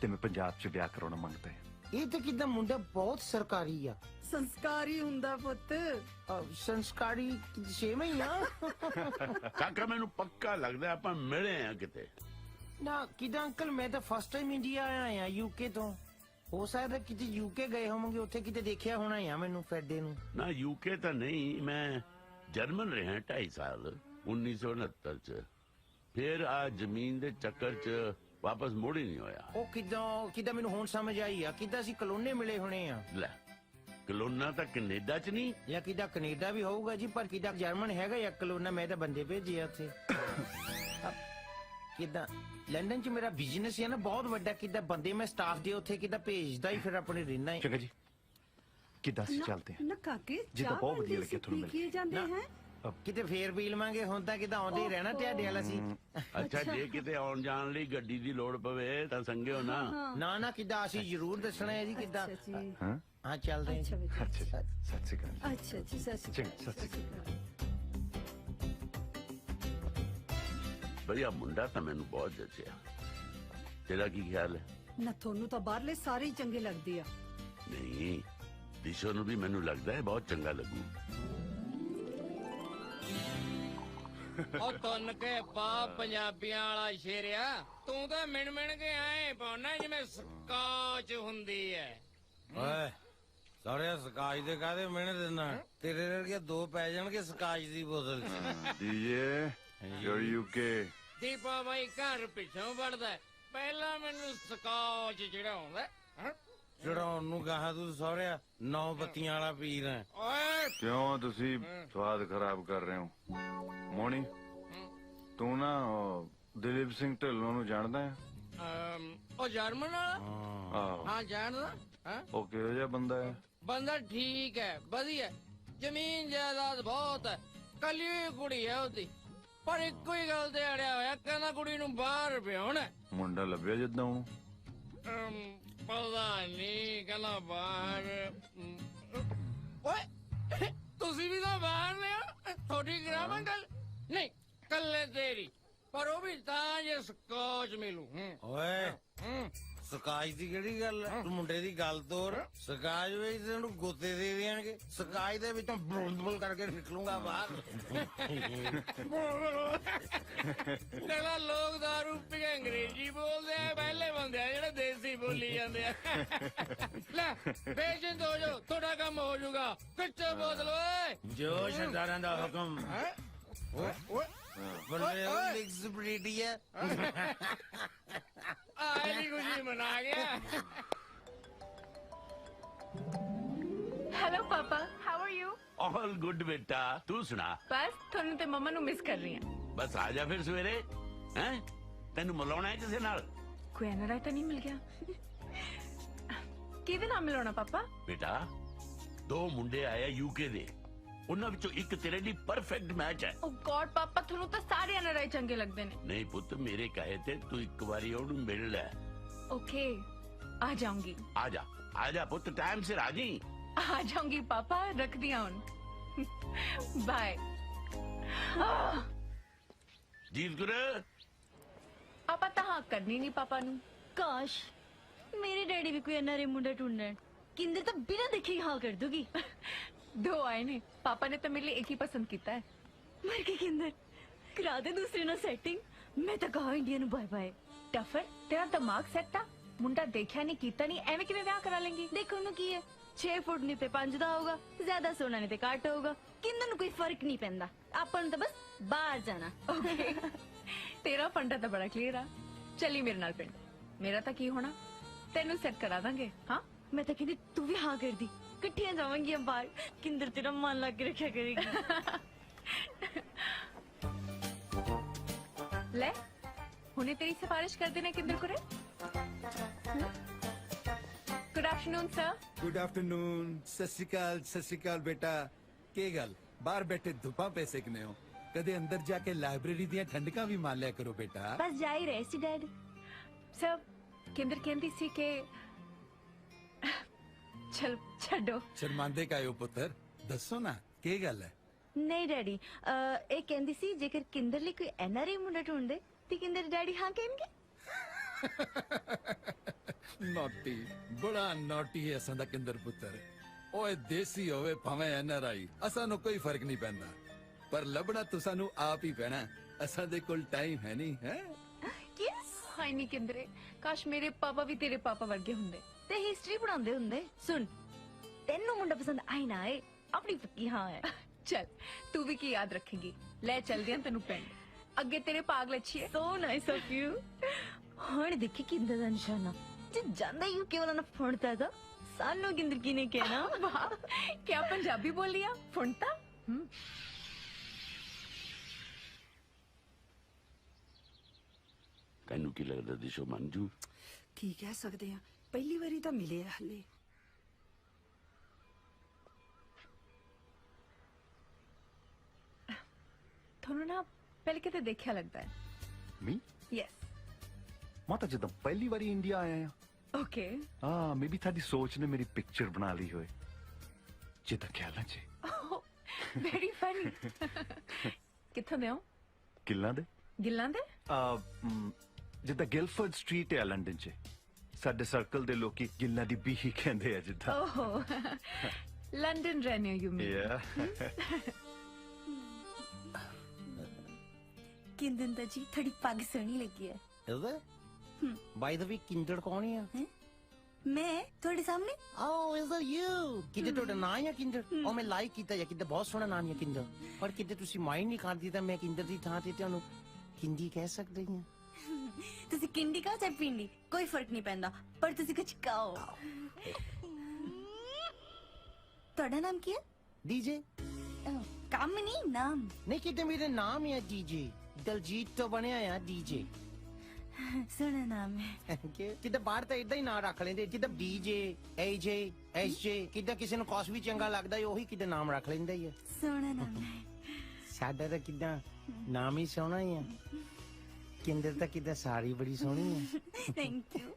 ਤੇ ਮੈਂ ਪੰਜਾਬ 'ਚ ਵਿਆਹ ਕਰਾਉਣਾ ਮੰਗਦਾ ਹਾਂ। ਇਹ ਤੇ ਕਿਦਾਂ ਮੁੰਡਾ ਬਹੁਤ ਸਰਕਾਰੀ ਆ। ਸੰਸਕਾਰੀ ਹੁੰਦਾ ਪੁੱਤ। ਸੰਸਕਾਰੀ ਸੇਮ ਹੀ ਆ। ਕਾਕਾ ਮੈਨੂੰ ਪੱਕਾ ਲੱਗਦਾ ਆਪਾਂ ਮਿਲੇ ਆ ਕਿਤੇ ਨਾ। ਕਿਦਾਂ ਅੰਕਲ ਮੈਂ ਤਾਂ ਫਸਟ ਟਾਈਮ ਇੰਡੀਆ ਆਇਆ ਆ ਯੂਕੇ ਤੋਂ। ਹੋ ਸਕਦਾ ਕਿਤੇ ਯੂਕੇ ਗਏ ਹੋਵਾਂਗੇ, ਉੱਥੇ ਕਿਤੇ ਦੇਖਿਆ ਹੋਣਾ ਆ ਮੈਨੂੰ ਫੈਡੇ ਨੂੰ। ਨਾ ਯੂਕੇ ਤਾਂ ਨਹੀਂ, ਮੈਂ ਜਰਮਨ ਰਿਹਾ 2.5 ਸਾਲ 1969 ਚ। ਫਿਰ ਆ ਜ਼ਮੀਨ ਦੇ ਚੱਕਰ ਚ ਵਾਪਸ ਮੁੜ ਹੀ ਨਹੀਂ ਹੋਇਆ। ਉਹ ਕਿਦਾਂ ਮੈਨੂੰ ਹੁਣ ਸਮਝ ਆਈ ਆ, ਕਿਦਾਂ ਅਸੀਂ ਕਲੋਨੇ ਮਿਲੇ ਹੋਣੇ ਆ। ਲੈ ਕਲੋਨਾ ਤਾਂ ਕੈਨੇਡਾ ਚ ਨਹੀਂ, ਜਾਂ ਕਿਦਾਂ ਕੈਨੇਡਾ ਵੀ ਹੋਊਗਾ ਜੀ, ਪਰ ਕਿਦਾਂ ਜਰਮਨ ਹੈਗਾ ਜਾਂ ਕਲੋਨਾ। ਮੈਂ ਤਾਂ ਬੰਦੇ ਭੇਜੇ ਆ ਉੱਥੇ। ਕਿਦਾਂ ਲੰਡਨ 'ਚ ਮੇਰਾ ਬਿਜ਼ਨਸ ਹੈ ਨਾ ਬਹੁਤ ਵੱਡਾ, ਕਿਦਾਂ ਬੰਦੇ ਮੈਂ ਸਟਾਫ ਦੇ ਉੱਥੇ ਕਿਦਾਂ ਭੇਜਦਾ ਹੀ, ਫਿਰ ਆਪਣੇ ਰਹਿਣਾ ਹੀ। ਚੰਗਾ ਜੀ, ਕਿੱਦਾਂ ਅਸੀਂ ਚੱਲਦੇ ਹਾਂ। ਨਾ ਕਾਕੇ ਜਿੱਦਾਂ ਚਾਹ ਬਹੁਤ ਵਧੀਆ ਬਣਦੀ ਲੱਗਿਆ ਸੀ, ਤੁਹਾਨੂੰ ਪੀ ਕੇ ਜਾਂਦੇ ਨਾ, ਹੈ। ਕਿਤੇ ਫੇਰ ਪੀ ਲਵਾਂਗੇ, ਹੁਣ ਤਾਂ ਕਿਤੇ ਆਉਂਦੇ ਹੀ ਰਹਿਣਾ ਤੁਹਾਡੇ ਵਾਲਾ ਸੀ। ਅੱਛਾ ਜੇ ਕਿਤੇ ਆਉਣ ਜਾਣ ਲਈ ਗੱਡੀ ਦੀ ਲੋੜ ਪਵੇ ਤਾਂ ਸੰਗਿਓ ਨਾ। ਨਾ ਨਾ ਕਿੱਦਾਂ, ਅਸੀਂ ਜ਼ਰੂਰ ਦੱਸਣਾ ਹੈ ਜੀ ਕਿੱਦਾਂ। ਅੱਛਾ ਜੀ ਹਾਂ ਚੱਲਦੇ ਅੱਛਾ ਹਾਂ। ਬੇਟਾ ਅੱਛਾ ਸਤਿ ਸ਼੍ਰੀ ਅਕਾਲ। ਅੱਛਾ ਜੀ ਸਤਿ ਸ਼੍ਰੀ ਚੰਗਾ, ਅਕਾਲ ਸਤਿ ਸ਼੍ਰੀ ਅਕਾਲ। ਵਧੀਆ ਮੁੰਡਾ ਤਾਂ ਮੈਨੂੰ ਬਹੁਤ ਜਚਿਆ। ਤੇਰਾ ਕੀ ਖਿਆਲ ਹੈ? ਨਾ ਤੁਹਾਨੂੰ ਤਾਂ ਬਾਹਰਲੇ ਸਾਰੇ ਹੀ ਚੰਗੇ ਲੱਗਦੇ ਆ। ਨਹੀਂ, ਦਿਸ਼ੋ ਨੂੰ ਵੀ ਮੈਨੂੰ ਲੱਗਦਾ ਹੈ ਬਹੁਤ ਚੰਗਾ ਲੱਗੂ। ਉਹ ਤੁੰਨ ਕੇ ਪਾ ਪੰਜਾਬੀਆਂ ਵਾਲਾ ਸ਼ੇਰਿਆ, ਤੂੰ ਤਾਂ ਮਿਣ ਮਿਣ ਕੇ ਆਏ ਪਾਉਣਾ ਜਿਵੇਂ ਸਕਾਚ ਹੁੰਦੀ ਐ। ਓਏ ਸਾਰੇ ਸਕਾਚ ਦੇ ਕਾਹਦੇ ਮਿਹਨਤ ਦਿੰਦਾ, ਤੇਰੇ ਵਰਗੇ ਦੋ ਪੈ ਜਾਣਗੇ ਸਕਾਚ ਦੀ ਬੋਤਲ ਚ। ਦੀਏ ਯੂ ਯੂਕੇ ਦੀਪਾ ਬਾਈ ਘਰ ਪਿੱਛੋਂ ਵੜਦਾ, ਪਹਿਲਾਂ ਮੈਨੂੰ ਸਕਾਚ ਚੜਾਉਂਦਾ। ਚੜਾਉਣ ਨੂੰ ਗਾਹਾਂ ਤੂੰ ਸਹੁਰਿਆ 9 ਬੱਤੀਆਂ ਵਾਲਾ ਪੀਰ ਹੈ। ਓਏ ਕਿਉਂ ਤੁਸੀਂ ਸਵਾਦ ਖਰਾਬ ਕਰ ਰਹੇ ਹੋ? ਮੋਣੀ ਤੂੰ ਨਾ ਉਹ ਦਲੀਪ ਸਿੰਘ ਢਿੱਲੋਂ ਨੂੰ ਜਾਣਦਾ ਹੈ? ਉਹ ਜਰਮਨ ਵਾਲਾ? ਆਹੋ। ਹਾਂ ਜਾਣਦਾ। ਹਾਂ ਉਹ ਕਿਹੋ ਜਿਹਾ ਬੰਦਾ ਹੈ? ਬੰਦਾ ਠੀਕ ਹੈ, ਵਧੀਆ, ਜ਼ਮੀਨ ਜਾਇਦਾਦ ਬਹੁਤ ਹੈ, ਕੱਲੀ ਕੁੜੀ ਹੈ ਉਹਦੀ, ਪਰ ਇੱਕੋ ਹੀ ਗੱਲ ਤੇ ਅੜਿਆ ਹੋਇਆ, ਕਹਿੰਦਾ ਕੁੜੀ ਨੂੰ ਬਾਹਰ ਵਿਆਹੁਣਾ। ਮੁੰਡਾ ਲੱਭਿਆ ਜਿੱਦਾਂ ਉਹਨੂੰ? ਪਤਾ ਨਹੀਂ, ਕਹਿੰਦਾ ਬਾਹਰ। ਓਏ ਤੁਸੀਂ ਵੀ ਤਾਂ ਬਾਹਰ ਲਿਆ, ਥੋੜੀ ਕਰਾਵਾਂ ਗੱਲ? ਨਹੀਂ ਕੱਲੇ ਤੇਰੀ, ਪਰ ਉਹ ਵੀ ਤਾਂ ਜੇ ਸਕੋਚ ਮਿਲੂ। ਓਏ ਸਕਾਚ ਦੀ ਕਿਹੜੀ ਗੱਲ ਹੈ? ਤੂੰ ਮੁੰਡੇ ਦੀ ਗੱਲ ਤੋਰ। ਸਕਾਚ ਵਿੱਚ ਤੈਨੂੰ ਗੋਤੇ ਦੇ ਦੇਣਗੇ, ਸਕਾਚ ਦੇ ਵਿੱਚੋਂ ਬੁਲ ਕਰਕੇ ਨਿਕਲੂੰਗਾ ਬਾਹਰ। ਕਹਿੰਦਾ ਲੋਕ ਦਾਰੂ ਪੀ ਕੇ ਅੰਗਰੇਜ਼ੀ ਬੋਲਦੇ ਆ, ਪਹਿਲੇ ਬੰਦੇ ਆ ਜਿਹੜੇ ਦੇਸੀ ਬੋਲੀ ਜਾਂਦੇ ਆ। ਲੈ ਬੇਚਿੰਤ ਹੋ ਜਾਓ, ਤੁਹਾਡਾ ਕੰਮ ਹੋ ਜਾਊਗਾ। ਕਿੱਥੇ ਬੋਤਲ ਓਏ? ਜੋ ਸਰਦਾਰਾਂ ਦਾ ਹੁਕਮ। ਬੰਦੇ ਉਹ ਲਿਖਸ ਬਰੀਡੀ ਹੈ। ਆਏ ਦੀ ਖੁਸ਼ੀ ਮਨਾ ਗਿਆ। Hello papa, how are you? All good ਬੇਟਾ, ਤੂੰ ਸੁਣਾ? ਬਸ ਤੁਹਾਨੂੰ ਤੇ ਮੰਮਾ ਨੂੰ ਮਿਸ ਕਰ ਰਹੀ ਹਾਂ। ਬਸ ਆ ਜਾ ਫਿਰ ਸਵੇਰੇ। ਹੈ ਤੈਨੂੰ ਮਿਲਾਉਣਾ ਹੈ ਕਿਸੇ ਨਾਲ? ਕੋਈ ਐਨਆਰਆਈ ਤਾਂ ਨਹੀਂ ਮਿਲ ਗਿਆ? ਕਿਹਦੇ ਨਾਲ ਮਿਲਾਉਣਾ ਪਾਪਾ? ਬੇਟਾ 2 ਮੁੰਡੇ ਆਏ ਯੂਕੇ ਦੇ, ਉਹਨਾਂ ਵਿੱਚੋਂ ਇੱਕ ਤੇਰੇ ਲਈ ਪਰਫੈਕਟ ਮੈਚ ਹੈ। ਓ ਗॉड ਪਾਪਾ, ਤੁਹਾਨੂੰ ਤਾਂ ਸਾਰੇ ਐਨਆਰਆਈ ਚੰਗੇ ਲੱਗਦੇ ਨੇ। ਨਹੀਂ ਪੁੱਤ, ਮੇਰੇ ਕਹੇ ਤੇ ਤੂੰ ਇੱਕ ਵਾਰੀ ਉਹਨੂੰ ਮਿਲ ਲੈ। ਓਕੇ ਆ ਜਾਊਂਗੀ। ਆ ਜਾ ਪੁੱਤ, ਟਾਈਮ ਸਿਰ ਆ ਜੀ। ਆ ਜਾਊਂਗੀ ਪਾਪਾ, ਰੱਖਦੀ ਹਾਂ ਹੁਣ। ਬਾਏ। ਜੀਤ ਗੁਰ ਆਪਾਂ ਤਾਂ ਹਾਂ ਕਰਨੀ ਨਹੀਂ ਪਾਪਾ ਨੂੰ। ਕਾਸ਼ ਮੇਰੇ ਡੈਡੀ ਵੀ ਕੋਈ ਐਨਆਰਆਈ ਮੁੰਡਾ ਢੂੰਡਣ, ਕਿੰਦਰ ਤਾਂ ਬਿਨਾਂ ਦੇਖੇ ਹੀ ਹਾਂ ਕਰ ਦੂਗੀ। 2 ਆਏ ਨੇ, ਪਾਪਾ ਨੇ ਤਾਂ ਮੇਰੇ ਲਈ ਇੱਕ ਹੀ ਪਸੰਦ ਕੀਤਾ ਹੈ। ਮਰ ਕੇ ਕਿੰਦਰ ਕਰਾ ਦੇ ਦੂਸਰੇ ਨਾਲ ਸੈਟਿੰਗ। ਮੈਂ ਤਾਂ ਕਹਾ ਇੰਡੀਆ ਨੂੰ ਬਾਏ ਬਾਏ। ਟਫਰ, ਤੇਰਾ ਦਿਮਾਗ ਸੈੱਟ ਆ? ਮੁੰਡਾ ਦੇਖਿਆ ਨਹੀਂ ਕੀਤਾ ਨਹੀਂ, ਐਵੇਂ ਕਿਵੇਂ ਵਿਆਹ ਕਰਾ ਲੇਂਗੀ? ਦੇਖੋ ਨੂੰ ਕੀ ਹੈ, 6 ਫੁੱਟ ਨਹੀਂ ਤੇ 5 ਦਾ ਹੋਊਗਾ, ਜ਼ਿਆਦਾ ਸੋਹਣਾ ਨਹੀਂ ਤੇ ਘੱਟ ਹੋਊਗਾ, ਕਿੰਦਰ ਨੂੰ ਕੋਈ ਫਰਕ ਨਹੀਂ ਪੈਂਦਾ। ਆਪਾਂ ਨੂੰ ਤਾਂ ਬਸ ਬਾਹਰ ਜਾਣਾ। ਓਕੇ ਤੇਰਾ ਫੰਡਾ ਤਾਂ ਬੜਾ ਕਲੀਅਰ ਆ। ਚੱਲੀ ਮੇਰੇ ਨਾਲ ਪਿੰਡ। ਮੇਰਾ ਤਾਂ ਕੀ ਹੋਣਾ, ਤੈਨੂੰ ਸੈੱਟ ਕਰਾ ਦਾਂਗੇ। ਹਾਂ ਮੈਂ ਤਾਂ ਕਹਿੰਦੀ ਤੂੰ ਵੀ ਹਾਂ ਕਰਦੀ, ਇਕੱਠੀਆਂ ਜਾਵਾਂਗੀਆਂ ਬਾਹਰ। ਕਿੰਦਰ ਤੇਰਾ ਮਨ ਲੱਗ ਕੇ ਰੱਖਿਆ ਕਰੇਗੀ। ਲੈ ਹੁਣੇ ਤੇਰੀ ਸਿਫਾਰਿਸ਼ ਕਰਦੇ ਨੇ ਕਿੰਦਰ ਕੋਰੇ। Good afternoon sir. Good afternoon. ਸਤਿ ਸ਼੍ਰੀ ਅਕਾਲ ਬੇਟਾ। ਕੀ ਗੱਲ ਬਾਹਰ ਬੈਠੇ ਧੁੱਪਾਂ ਪੈ ਸਕਨੇ ਹੋ? ਕਦੇ ਅੰਦਰ ਜਾ ਕੇ ਲਾਇਬ੍ਰੇਰੀ ਦੀਆਂ ਠੰਡਕਾਂ ਵੀ ਮਾਰ ਲਿਆ ਕਰੋ ਬੇਟਾ। ਬਸ ਜਾ ਹੀ ਰਹੇ ਸੀ ਡੈਡ। ਸਰ ਕਿੰਦਰ ਕਹਿੰਦੀ ਸੀ ਕਿ ਚਲ ਛੱਡੋ। ਸ਼ਰਮਾਂਦੇ ਕਾਇਓ ਪੁੱਤਰ, ਦੱਸੋ ਨਾ ਕੀ ਗੱਲ ਹੈ? ਨਹੀਂ ਡੈਡੀ, ਇਹ ਕਹਿੰਦੀ ਸੀ ਜੇਕਰ ਕਿੰਦਰ ਲਈ ਕੋਈ ਐਨਆਰਆਈ ਮੁੰਡਾ ਢੂੰਡਦੇ ਤੇ ਕਿੰਦਰ ਡੈਡੀ ਹਾਂ ਕਹਿਣਗੇ। ਨੋਟੀ, ਬੜਾ ਨੋਟੀ ਹੈ ਅਸਾਂ ਦਾ ਕਿੰਦਰ ਪੁੱਤਰ। ਓਏ ਦੇਸੀ ਹੋਵੇ ਭਾਵੇਂ ਐਨਆਰਆਈ, ਅਸਾਂ ਨੂੰ ਕੋਈ ਫਰਕ ਨਹੀਂ ਪੈਂਦਾ, ਪਰ ਲੱਭਣਾ ਤੁਸਾਂ ਨੂੰ ਆਪ ਹੀ ਪੈਣਾ। ਅਸਾਂ ਦੇ ਕੋਲ ਟਾਈਮ ਹੈ ਨਹੀਂ ਹੈ। ਯੈਸ ਹਾਈ ਨਹੀਂ ਕਿੰਦਰੇ, ਕਾਸ਼ ਮੇਰੇ ਪਾਪਾ ਵੀ ਤੇਰੇ ਪਾਪਾ ਵਰਗੇ ਹੁੰਦੇ ਤੇ ਹਿਸਟਰੀ ਪੜਾਉਂਦੇ ਹੁੰਦੇ। ਸੁਣ, ਤੈਨੂੰ ਮੁੰਡਾ ਪਸੰਦ ਆਈ ਨਾ ਆਏ, ਆਪਣੀ ਪੱਕੀ ਹਾਂ ਹੈ। ਚਲ ਤੂੰ ਵੀ ਕੀ ਯਾਦ ਰੱਖੇਗੀ। ਲੈ ਚਲਦੇ ਹਾਂ ਤੈਨੂੰ ਪਿੰਡ, ਅੱਗੇ ਤੇਰੇ ਪਾਗ ਲੱਛੀਏ। So nice of you. ਹੁਣ ਦੇਖੀ ਕਿੰਦਰ ਦਾ ਨਿਸ਼ਾਨਾ, ਜੇ ਜਾਂਦਾ ਯੂਕੇ ਵਾਲਾ ਨਾ ਫੁੰਡਦਾ ਤਾਂ ਸਾਨੂੰ ਕਿੰਦਰ ਕੀ ਨੇ ਕਹਿਣਾ। ਵਾਹ ਕਿਆ ਪੰਜਾਬੀ ਬੋਲੀ ਆ, ਫੁੰਡਤਾ। ਤੈਨੂੰ ਕੀ ਲੱਗਦਾ ਦਿਸ਼ੋ ਮੰਜੂ? ਕੀ ਕਹਿ ਸਕਦੇ ਆ, ਪਹਿਲੀ ਵਾਰੀ ਤਾਂ ਮਿਲੇ ਆ ਹਲੇ। ਤੁਹਾਨੂੰ ਨਾ ਪਹਿਲੇ ਕਿਤੇ ਦੇਖਿਆ ਲੱਗਦਾ ਹੈ ਮੀ ਯੈਸ ਮਾਤਾ ਜਦੋਂ ਪਹਿਲੀ ਵਾਰੀ ਇੰਡੀਆ ਆਇਆ ਆ ਓਕੇ ਮੇਬੀ ਤੁਹਾਡੀ ਸੋਚ ਨੇ ਮੇਰੀ ਪਿਕਚਰ ਬਣਾ ਲਈ ਹੋਏ ਜਿੱਦਾਂ ਖਿਆਲਾਂ 'ਚ ਵੈਰੀ ਫਨੀ ਕਿੱਥੋਂ ਦੇ ਹੋ ਗਿੱਲਾਂ ਦੇ ਜਿੱਦਾਂ ਗਿਲਫੋਰਡ ਸਟਰੀਟ ਹੈ ਲੰਡਨ 'ਚ ਸਾਡੇ ਸਰਕਲ ਦੇ ਲੋਕੀ ਗਿੱਲਾਂ ਦੀ ਬੀਹੀ ਕਹਿੰਦੇ ਆ ਜਿੱਦਾਂ ਓਹ ਲੰਡਨ ਰਹਿੰਦੇ ਹੋ ਯੂ ਮੀਨ ਕਿੰਦਨ ਦਾ ਜੀ ਥੋੜੀ ਪੱਗ ਸੋਹਣੀ ਲੱਗੀ ਹੈ ਇਹਦਾ ਬਾਈ ਦਾ ਵੀ ਕਿੰਦਰ ਕੌਣ ਆ ਮੈਂ ਤੁਹਾਡੇ ਸਾਹਮਣੇ Oh, is that you? ਕਿਤੇ ਤੁਹਾਡਾ ਨਾਂ ਹੈ ਕਿੰਦਰ ਉਹ ਮੈਂ ਲਾਈਕ ਕੀਤਾ ਜਾਂ ਕਿਤੇ ਬਹੁਤ ਸੋਹਣਾ ਨਾਮ ਹੈ ਕਿੰਦਰ ਪਰ ਕਿਤੇ ਤੁਸੀਂ ਮਾਈਂਡ ਨਹੀਂ ਕਰਦੀ ਤਾਂ ਮੈਂ ਕਿੰਦਰ ਦੀ ਥਾਂ ਤੇ ਤੁਹਾਨੂੰ ਕਿੰਦੀ ਕਹਿ ਸਕਦੀ ਹਾਂ ਤੁਸੀਂ ਕਿੰਡੀ ਕਹੋ ਚਾਹੇ ਪਿੰਡੀ ਕੋਈ ਫਰਕ ਨਹੀਂ ਪੈਂਦਾ ਪਰ ਤੁਸੀਂ ਕੁਝ ਕਹੋ ਤੁਹਾਡਾ ਨਾਮ ਕੀ ਹੈ ਡੀਜੇ ਕੰਮ ਨਹੀਂ ਨਾਮ ਨਹੀਂ ਕਿਤੇ ਮੇਰੇ ਨਾਮ ਹੈ ਡੀਜੇ ਦਲਜੀਤ ਤੋਂ ਬਣਿਆ ਆ ਡੀਜੇ ਸੋਹਣਾ ਨਾਮ ਹੈ ਕਿਤੇ ਬਾਹਰ ਤਾਂ ਇਦਾਂ ਹੀ ਨਾਂ ਰੱਖ ਲੈਂਦੇ ਕਿਤੇ ਡੀਜੇ ਏਜੇ ਐਸਜੇ ਕਿਤੇ ਕਿਸੇ ਨੂੰ ਕੁਛ ਵੀ ਚੰਗਾ ਲੱਗਦਾ ਉਹੀ ਕਿਤੇ ਨਾਮ ਰੱਖ ਲੈਂਦਾ ਹੀ ਹੈ ਸੋਹਣਾ ਨਾਮ ਹੈ ਸਾਡਾ ਤਾਂ ਕਿਦਾਂ ਨਾਮ ਹੀ ਸੋਹਣਾ ਹੀ ਆ ਕਿੰਦਰ ਤਾਂ ਕਿਦਾਂ ਸਾਰੀ ਬੜੀ ਸੋਹਣੀ ਹੈ ਥੈਂਕ ਯੂ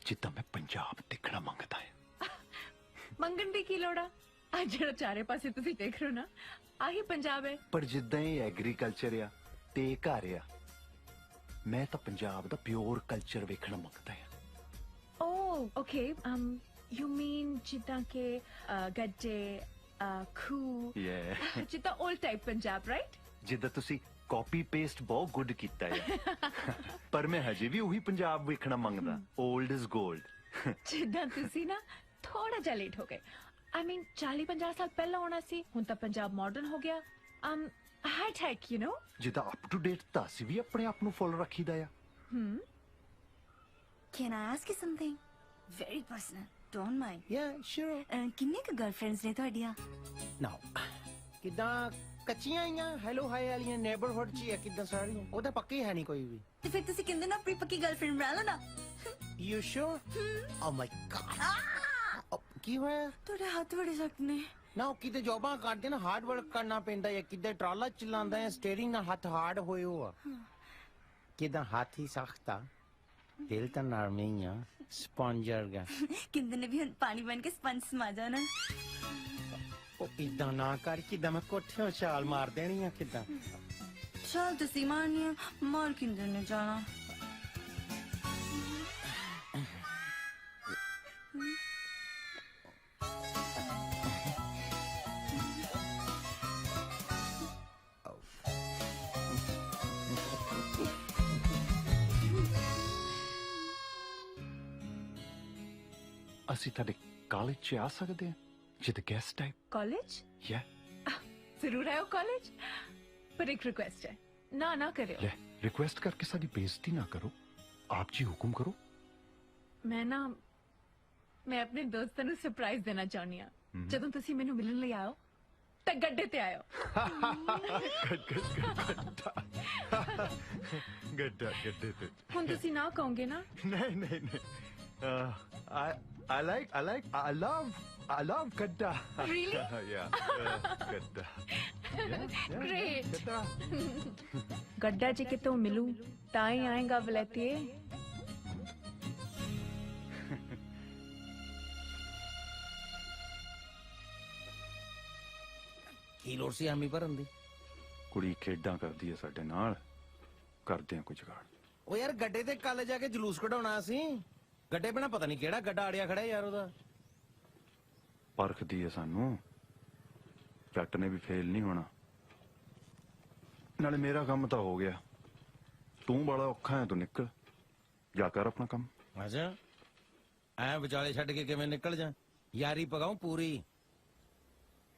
ਜਿੱਦਾਂ ਮੈਂ ਪੰਜਾਬ ਦੇਖਣਾ ਮੰਗਦਾ ਹਾਂ ਮੰਗਣ ਦੀ ਕੀ ਲੋੜ ਆ ਅੱਜ ਜਿਹੜਾ ਚਾਰੇ ਪਾਸੇ ਤੁਸੀਂ ਦੇਖ ਰਹੇ ਹੋ ਨਾ ਆਹੀ ਪੰਜਾਬ ਹੈ ਪਰ ਜਿੱਦਾਂ ਇਹ ਐਗਰੀਕਲਚਰ ਆ ਤੇ ਇਹ ਘਰ ਆ ਮੈਂ ਤਾਂ ਪੰਜਾਬ ਦਾ ਪਿਓਰ ਕਲਚਰ ਵੇਖਣਾ ਮੰਗਦਾ ਹਾਂ ਓ ਓਕੇ ਯੂ ਮੀਨ ਜਿੱਦਾਂ ਕਿ ਗੱਜੇ ਖੂ ਜਿੱਦਾਂ 올ਡ ਟਾਈਪ ਪੰਜਾਬ ਰਾਈਟ ਜਿੱਦਾਂ ਤੁਸੀਂ ਕਾਪੀ ਪੇਸਟ ਬਹੁਤ ਗੁੱਡ ਕੀਤਾ ਹੈ ਪਰ ਮੈਂ ਹਜੇ ਵੀ ਉਹੀ ਪੰਜਾਬ ਵੇਖਣਾ ਮੰਗਦਾ 올ਡ ਇਜ਼ 골ਡ ਜਿੱਦਾਂ ਤੁਸੀਂ ਨਾ ਥੋੜਾ ਜਿਹਾ ਲੇਟ ਹੋ ਗਏ I mean 40-50 ਸਾਲ ਪਹਿਲਾਂ ਹੋਣਾ ਸੀ ਹੁਣ ਤਾਂ ਪੰਜਾਬ ਮਾਡਰਨ ਹੋ ਗਿਆ ਹਾਈ ਟੈਕ ਯੂ نو ਜਿੱਦਾਂ ਅਪ ਟੂ ਡੇਟ ਤਾਂ ਅਸੀਂ ਵੀ ਆਪਣੇ ਆਪ ਨੂੰ ਫੁੱਲ ਰੱਖੀਦਾ ਆ Can I ask you something very personal? Don't mind. Yeah, sure. ਕਿੰਨੇ ਕੁ ਗਰਲਫ੍ਰੈਂਡਸ ਨੇ ਤੁਹਾਡੀਆਂ? Now, ਕਿਦਾਂ ਕੱਚੀਆਂ ਆਈਆਂ ਹੈਲੋ ਹਾਈ ਵਾਲੀਆਂ ਨੇਬਰਹੁੱਡ 'ਚ ਆ ਕਿਦਾਂ ਸਾਰੀਆਂ ਉਹ ਤਾਂ ਪੱਕੀ ਹੈ ਨਹੀਂ ਕੋਈ ਵੀ ਤੇ ਫਿਰ ਤੁਸੀਂ ਕਿੰਨੇ ਨਾ ਆਪਣੀ ਪੱਕੀ ਗਰਲਫ੍ਰੈਂਡ ਬਣਾ ਲਓ ਨਾ You sure? Oh my God. ਕੀ ਹੋਇਆ ਤੁਹਾਡੇ ਹੱਥ ਬੜੇ ਸਖਤ ਨੇ ਨਾ ਕਿਤੇ ਜੋਬਾਂ ਕਰਦੇ ਨਾ ਹਾਰਡ ਵਰਕ ਕਰਨਾ ਪੈਂਦਾ ਹੈ ਕਿਤੇ ਟਰਾਲਾ ਚਲਾਉਂਦਾ ਹੈ ਸਟੀਅਰਿੰਗ ਨਾਲ ਹੱਥ ਹਾਰਡ ਹੋਏ ਹੋ ਕਿਦਾਂ ਹੱਥ ਹੀ ਸਖਤ ਆ ਦਿਲ ਤਾਂ ਨਰਮ ਹੀ ਆ ਸਪੰਜ ਵਰਗਾ ਕਿੰਨੇ ਨੇ ਵੀ ਹੁਣ ਪਾਣੀ ਬਣ ਕੇ ਸਪੰਜ ਸਮਾ ਜਾਣਾ ਉਹ ਇਦਾਂ ਨਾ ਕਰ ਕਿਦਾਂ ਮੈਂ ਕੋਠਿਓਂ ਛਾਲ ਮਾਰ ਦੇਣੀ ਆ ਕਿਦਾਂ ਛਾਲ ਤੁਸੀਂ ਮਾਰਨੀ ਆ ਮਾਰ ਕਿੰਨੇ ਨੇ ਜਾਣਾ ਅਸੀਂ ਤੁਹਾਡੇ ਕਾਲਜ 'ਚ ਆ ਸਕਦੇ ਹਾਂ ਜਿੱਦ ਗੈਸਟ ਟਾਈਪ ਕਾਲਜ ਯਾ ਜ਼ਰੂਰ ਆਓ ਕਾਲਜ ਪਰ ਇੱਕ ਰਿਕੁਐਸਟ ਹੈ ਨਾ ਕਰਿਓ ਲੈ ਰਿਕੁਐਸਟ ਕਰਕੇ ਸਾਡੀ ਬੇਇੱਜ਼ਤੀ ਨਾ ਕਰੋ ਆਪ ਜੀ ਹੁਕਮ ਕਰੋ ਮੈਂ ਆਪਣੇ ਦੋਸਤਾਂ ਨੂੰ ਸਰਪ੍ਰਾਈਜ਼ ਦੇਣਾ ਚਾਹੁੰਦੀ ਹਾਂ ਜਦੋਂ ਤੁਸੀਂ ਮੈਨੂੰ ਮਿਲਣ ਲਈ ਆਓ ਤਾਂ ਗੱਡੇ ਤੇ ਆਇਓ ਗੱਡੇ ਤੇ ਹੁਣ ਤੁਸੀਂ ਨਾ ਕਹੋਗੇ ਨਾ ਨਹੀਂ I love Gadda. Really? Yeah, Gadda. Great. गड्ढा जी के तो मिलूं ताई आएगा वलैतिए ਕੀ ਲੋੜ ਸੀ ਆਮੀ ਭਰਨ ਦੀ ਕੁੜੀ ਖੇਡਾਂ ਕਰਦੀ ਹੈ ਸਾਡੇ ਨਾਲ ਕਰਦੇ ਆ ਕੁਝ ਜੁਗਾੜ ਉਹ ਯਾਰ ਗੱਡੇ ਤੇ ਕੱਲ ਜਾ ਕੇ ਜਲੂਸ ਕਢਾਉਣਾ ਸੀ ਗੱਡੇ ਬਿਨਾ ਪਤਾ ਨਹੀਂ ਕਿਹੜਾ ਗੱਡਾ ਆੜਿਆ ਖੜਾ ਯਾਰ ਉਹਦਾ ਪਰਖਦੀ ਹੈ ਸਾਨੂੰ ਜੱਟ ਨੇ ਵੀ ਫੇਲ ਨਹੀਂ ਹੋਣਾ ਨਾਲੇ ਮੇਰਾ ਕੰਮ ਤਾਂ ਹੋ ਗਿਆ ਤੂੰ ਬੜਾ ਔਖਾ ਹੈ ਤੂੰ ਨਿਕਲ ਜਾ ਕਰ ਆਪਣਾ ਕੰਮ ਅੱਛਾ ਐ ਵਿਚਾਲੇ ਛੱਡ ਕੇ ਕਿਵੇਂ ਨਿਕਲ ਜਾ ਯਾਰੀ ਪਗਾਉ ਪੂਰੀ